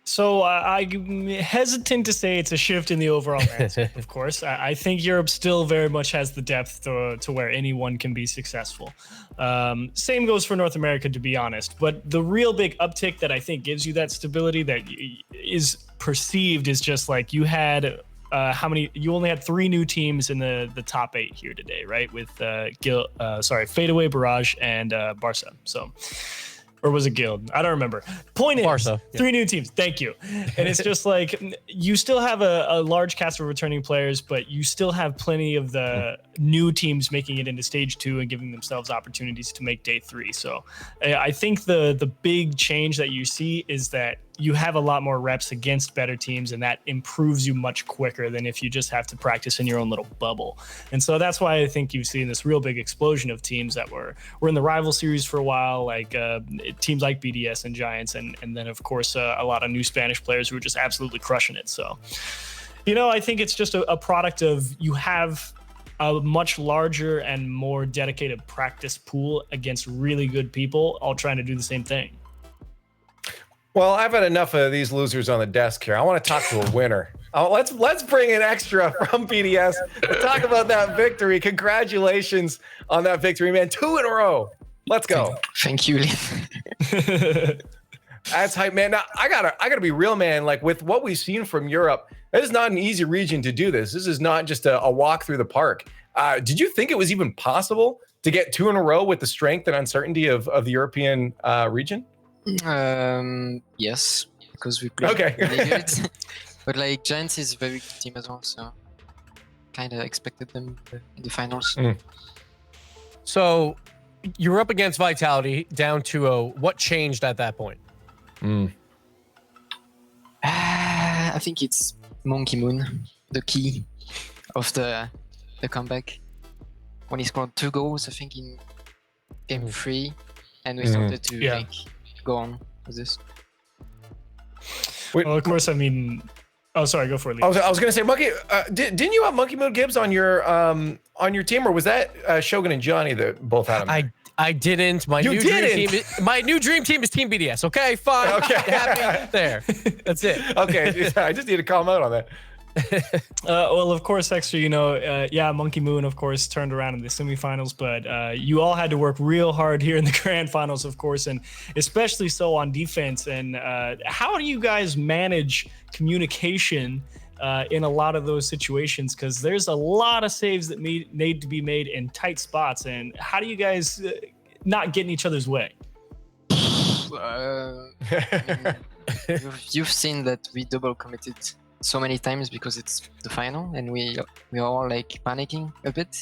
So I'm hesitant to say it's a shift in the overall landscape, of course. I think Europe still very much has the depth to where anyone can be successful. Same goes for North America, to be honest. But the real big uptick that I think gives you that stability that is perceived is just like you had you only had 3 new teams in the top 8 here today, right? With Fadeaway, Barrage, and Barca. So, or was it Guild? I don't remember. Point is, Barca, 3 new teams. Thank you. And it's just like you still have a large cast of returning players, but you still have plenty of the new teams making it into stage 2 and giving themselves opportunities to make day 3. So I think the big change that you see is that you have a lot more reps against better teams, and that improves you much quicker than if you just have to practice in your own little bubble. And so that's why I think you've seen this real big explosion of teams that were in the rival series for a while, like teams like BDS and Giants, and then of course a lot of new Spanish players who are just absolutely crushing it. So, you know, I think it's just a product of you have a much larger and more dedicated practice pool against really good people all trying to do the same thing. Well, I've had enough of these losers on the desk here. I want to talk to a winner. Let's bring an extra from BDS to talk about that victory. Congratulations on that victory, man. 2 in a row. Let's go. Thank you. That's hype, man. Now I gotta be real, man. Like with what we've seen from Europe, it is not an easy region to do this. This is not just a walk through the park. Did you think it was even possible to get 2 in a row with the strength and uncertainty of the European region? Yes, because we played really good. But like Giants is a very good team as well, so kind of expected them in the finals. So you're up against Vitality, down 2-0. What changed at that point? I think it's Monkey Moon, the key of the comeback. When he scored 2 goals, I think in game 3, and we started to like go on with this. Well, of course, I mean, oh, sorry, go for it. I was going to say, Monkey, didn't you have Monkey Moon Gibbs on your team, or was that Shogun and Johnny that both had him? I didn't. My new dream team is Team BDS. Okay, fine. Okay, happy there. That's it. Okay, I just need to call him out on that. Well, of course, Extra, you know, Monkey Moon, of course, turned around in the semifinals, but you all had to work real hard here in the grand finals, of course, and especially so on defense. And how do you guys manage communication in a lot of those situations? Because there's a lot of saves that need to be made in tight spots. And how do you guys not get in each other's way? You've seen that we double committed so many times because it's the final, and we are all like panicking a bit.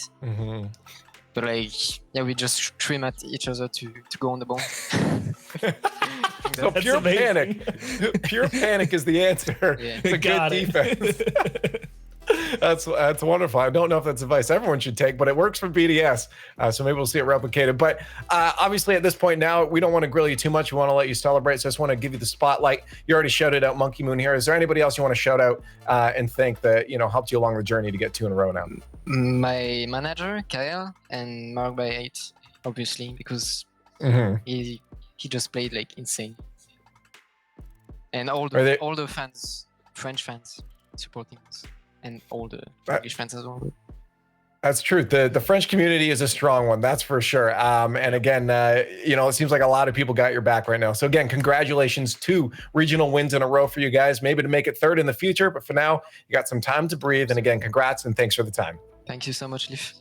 But like, we just scream at each other to go on the ball. So pure panic. Pure panic is the answer. It's a good defense. That's wonderful. I don't know if that's advice everyone should take, but it works for BDS. So maybe we'll see it replicated. But obviously at this point now, we don't want to grill you too much. We want to let you celebrate. So I just want to give you the spotlight. You already shouted out Monkey Moon here. Is there anybody else you want to shout out and thank that, you know, helped you along the journey to get 2 in a row now? My manager, Kyle, and Mark by 8, obviously, because he just played like insane. And all the fans, French fans, supporting us. And all the Turkish fans as well. That's true. The French community is a strong one, that's for sure. And again, you know, it seems like a lot of people got your back right now. So again, congratulations, 2 regional wins in a row for you guys. Maybe to make it 3rd in the future, but for now, you got some time to breathe. And again, congrats and thanks for the time. Thank you so much, Leaf.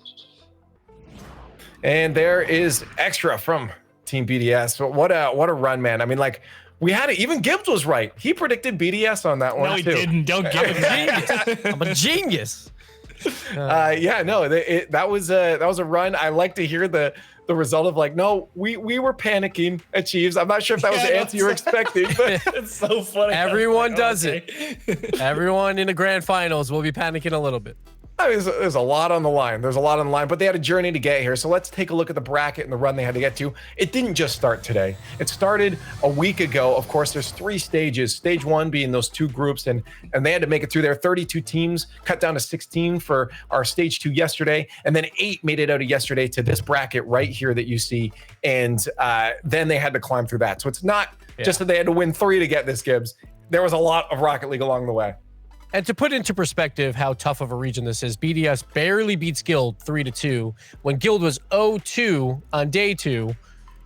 And there is Extra from Team BDS. What a run, man. I mean, like, we had it. Even Gibbs was right. He predicted BDS on that one. No, he too. didn't. Don't give him I'm a genius. That was a run. I like to hear the result of like, no, we were panicking at Chiefs. I'm not sure if that was the answer you were expecting, but it's so funny. Everyone does it. Everyone in the grand finals will be panicking a little bit. I mean, there's a lot on the line. But they had a journey to get here. So let's take a look at the bracket and the run they had to get to. It didn't just start today. It started a week ago. Of course, there's 3 stages. Stage 1 being those 2 groups, and they had to make it through there. 32 teams, cut down to 16 for our stage 2 yesterday, and then 8 made it out of yesterday to this bracket right here that you see. And then they had to climb through that. So it's not just that they had to win 3 to get this, Gibbs. There was a lot of Rocket League along the way. And to put into perspective how tough of a region this is, BDS barely beats Guild 3-2 when Guild was 0-2 on day 2,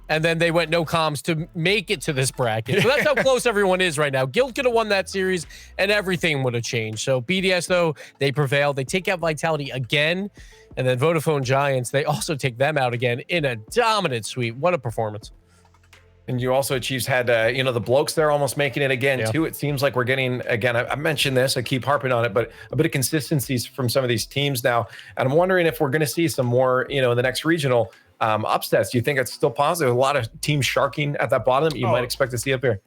and then they went no comms to make it to this bracket. So that's how close everyone is right now. Guild could have won that series, and everything would have changed. So BDS, though, they prevailed. They take out Vitality again, and then Vodafone Giants, they also take them out again in a dominant sweep. What a performance. And you also, Chiefs, had, the Blokes there almost making it again, too. It seems like we're getting, again, I mentioned this, I keep harping on it, but a bit of consistency from some of these teams now. And I'm wondering if we're going to see some more, in the next regional upsets. Do you think it's still positive? A lot of teams sharking at that bottom that you might expect to see up here.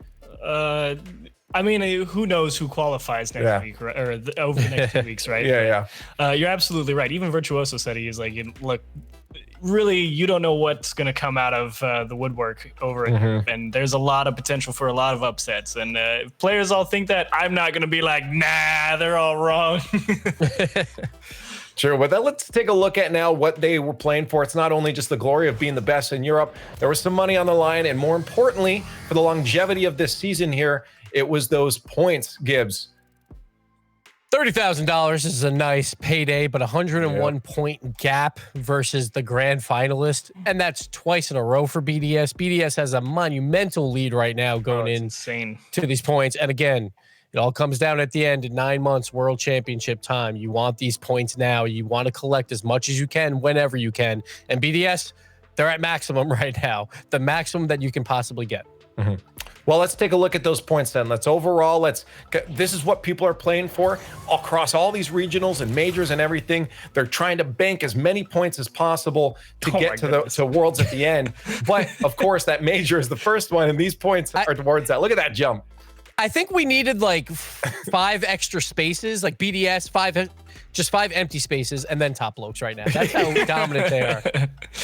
I mean, who knows who qualifies next week, right? Or over the next 2 weeks, right? You're absolutely right. Even Virtuoso said he's like, look, really, you don't know what's going to come out of the woodwork over in Europe, and there's a lot of potential for a lot of upsets. And if players all think that, I'm not going to be like, nah, they're all wrong. Sure, but let's take a look at now what they were playing for. It's not only just the glory of being the best in Europe. There was some money on the line, and more importantly, for the longevity of this season here, it was those points, Gibbs. $30,000 is a nice payday, but 101 point gap versus the grand finalist. And that's twice in a row for BDS. BDS has a monumental lead right now going insane to these points. And again, it all comes down at the end in 9 months, world championship time. You want these points now. You want to collect as much as you can, whenever you can. And BDS, they're at maximum right now, the maximum that you can possibly get. Well, let's take a look at those points then. This is what people are playing for across all these regionals and majors and everything. They're trying to bank as many points as possible to get to Worlds at the end. But of course, that major is the first one, and these points are towards that. Look at that jump. I think we needed like 5 extra spaces, like BDS, just 5 empty spaces, and then top Blokes right now. That's how dominant they are.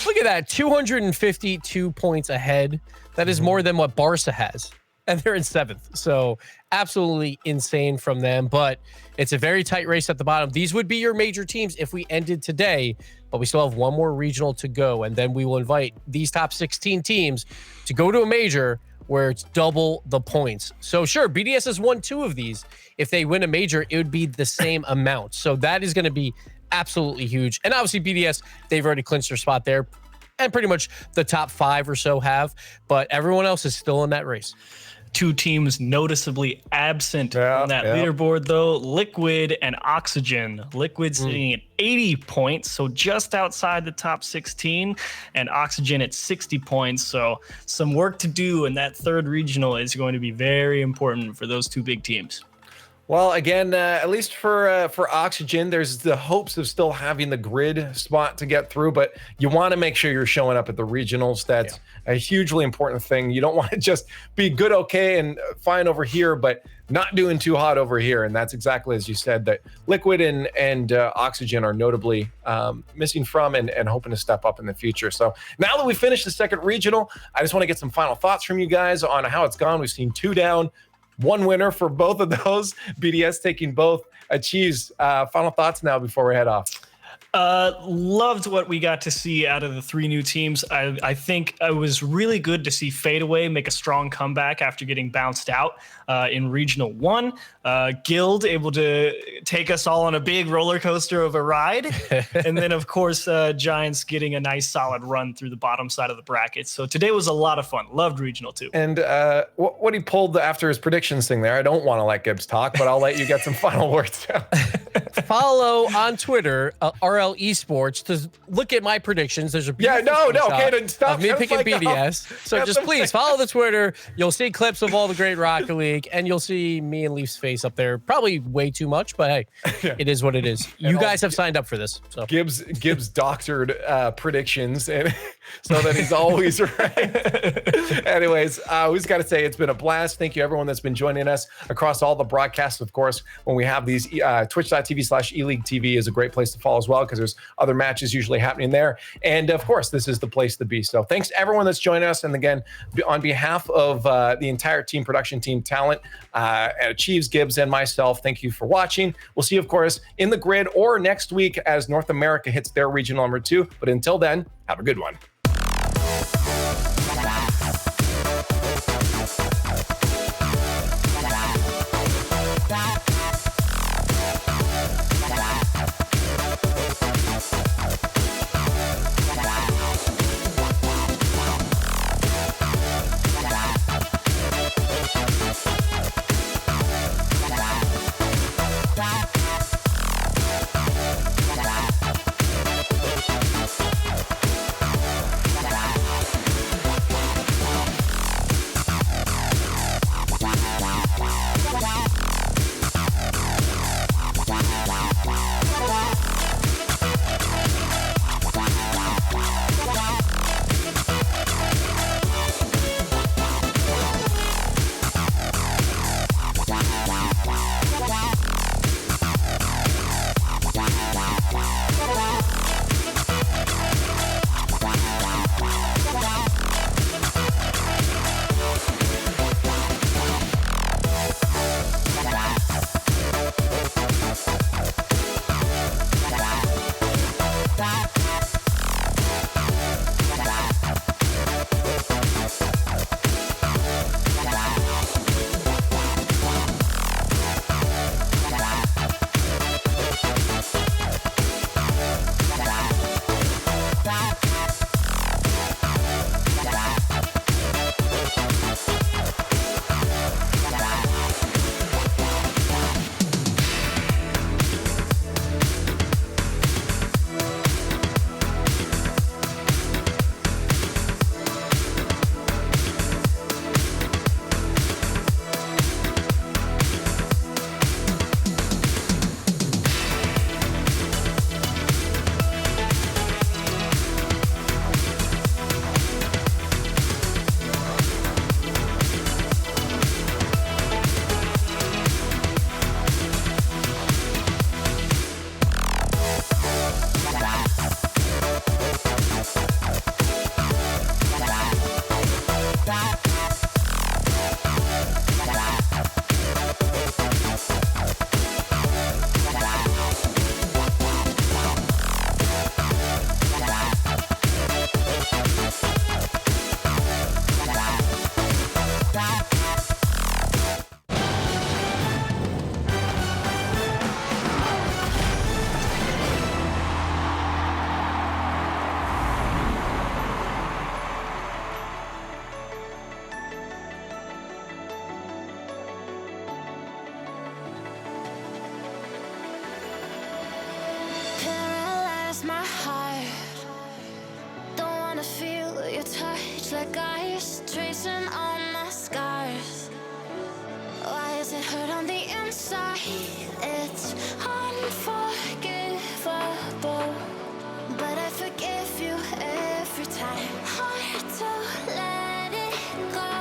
Look at that, 252 points ahead. That is more than what Barca has, and they're in 7th. So absolutely insane from them, but it's a very tight race at the bottom. These would be your major teams if we ended today, but we still have one more regional to go, and then we will invite these top 16 teams to go to a major where it's double the points. So sure, BDS has won 2 of these. If they win a major, it would be the same amount. So that is going to be absolutely huge. And obviously BDS, they've already clinched their spot there, and pretty much the top 5 or so have, but everyone else is still in that race. 2 teams noticeably absent on that leaderboard, though. Liquid and Oxygen. Liquid sitting at 80 points, so just outside the top 16, and Oxygen at 60 points. So some work to do, and that 3rd regional is going to be very important for those 2 big teams. Well, again, at least for Oxygen, there's the hopes of still having the grid spot to get through, but you want to make sure you're showing up at the regionals. That's a hugely important thing. You don't want to just be good, okay, and fine over here, but not doing too hot over here. And that's exactly as you said, that Liquid and Oxygen are notably missing from and hoping to step up in the future. So now that we finished the 2nd regional, I just want to get some final thoughts from you guys on how it's gone. We've seen 2 down, 1 winner for both of those. BDS taking both. Achieves. Final thoughts now before we head off. Loved what we got to see out of the 3 new teams. I think it was really good to see Fadeaway make a strong comeback after getting bounced out in Regional 1. Guild able to take us all on a big roller coaster of a ride. And then, of course, Giants getting a nice solid run through the bottom side of the bracket. So today was a lot of fun. Loved Regional 2. And what he pulled after his predictions thing there, I don't want to let Gibbs talk, but I'll let you get some final words. Follow on Twitter, RL Esports, to look at my predictions. There's a okay, then stop. of me picking BDS. So just please follow the Twitter. You'll see clips of all the great Rocket League, and you'll see me and Leaf's face up there. Probably way too much, but hey, it is what it is. You guys have signed up for this. So Gibbs doctored predictions, and so that he's always right. Anyways, we just got to say it's been a blast. Thank you everyone that's been joining us across all the broadcasts. Of course, when we have these twitch.tv/eLeague TV is a great place to follow as well, because there's other matches usually happening there. And of course, this is the place to be. So thanks to everyone that's joining us. And again, on behalf of the entire team, production team, talent, Achieves, Gibbs, and myself, thank you for watching. We'll see you, of course, in the grid or next week as North America hits their regional number 2. But until then, have a good one. tracing all my scars. Why is it hurt on the inside? It's unforgivable, but I forgive you every time. Hard to let it go.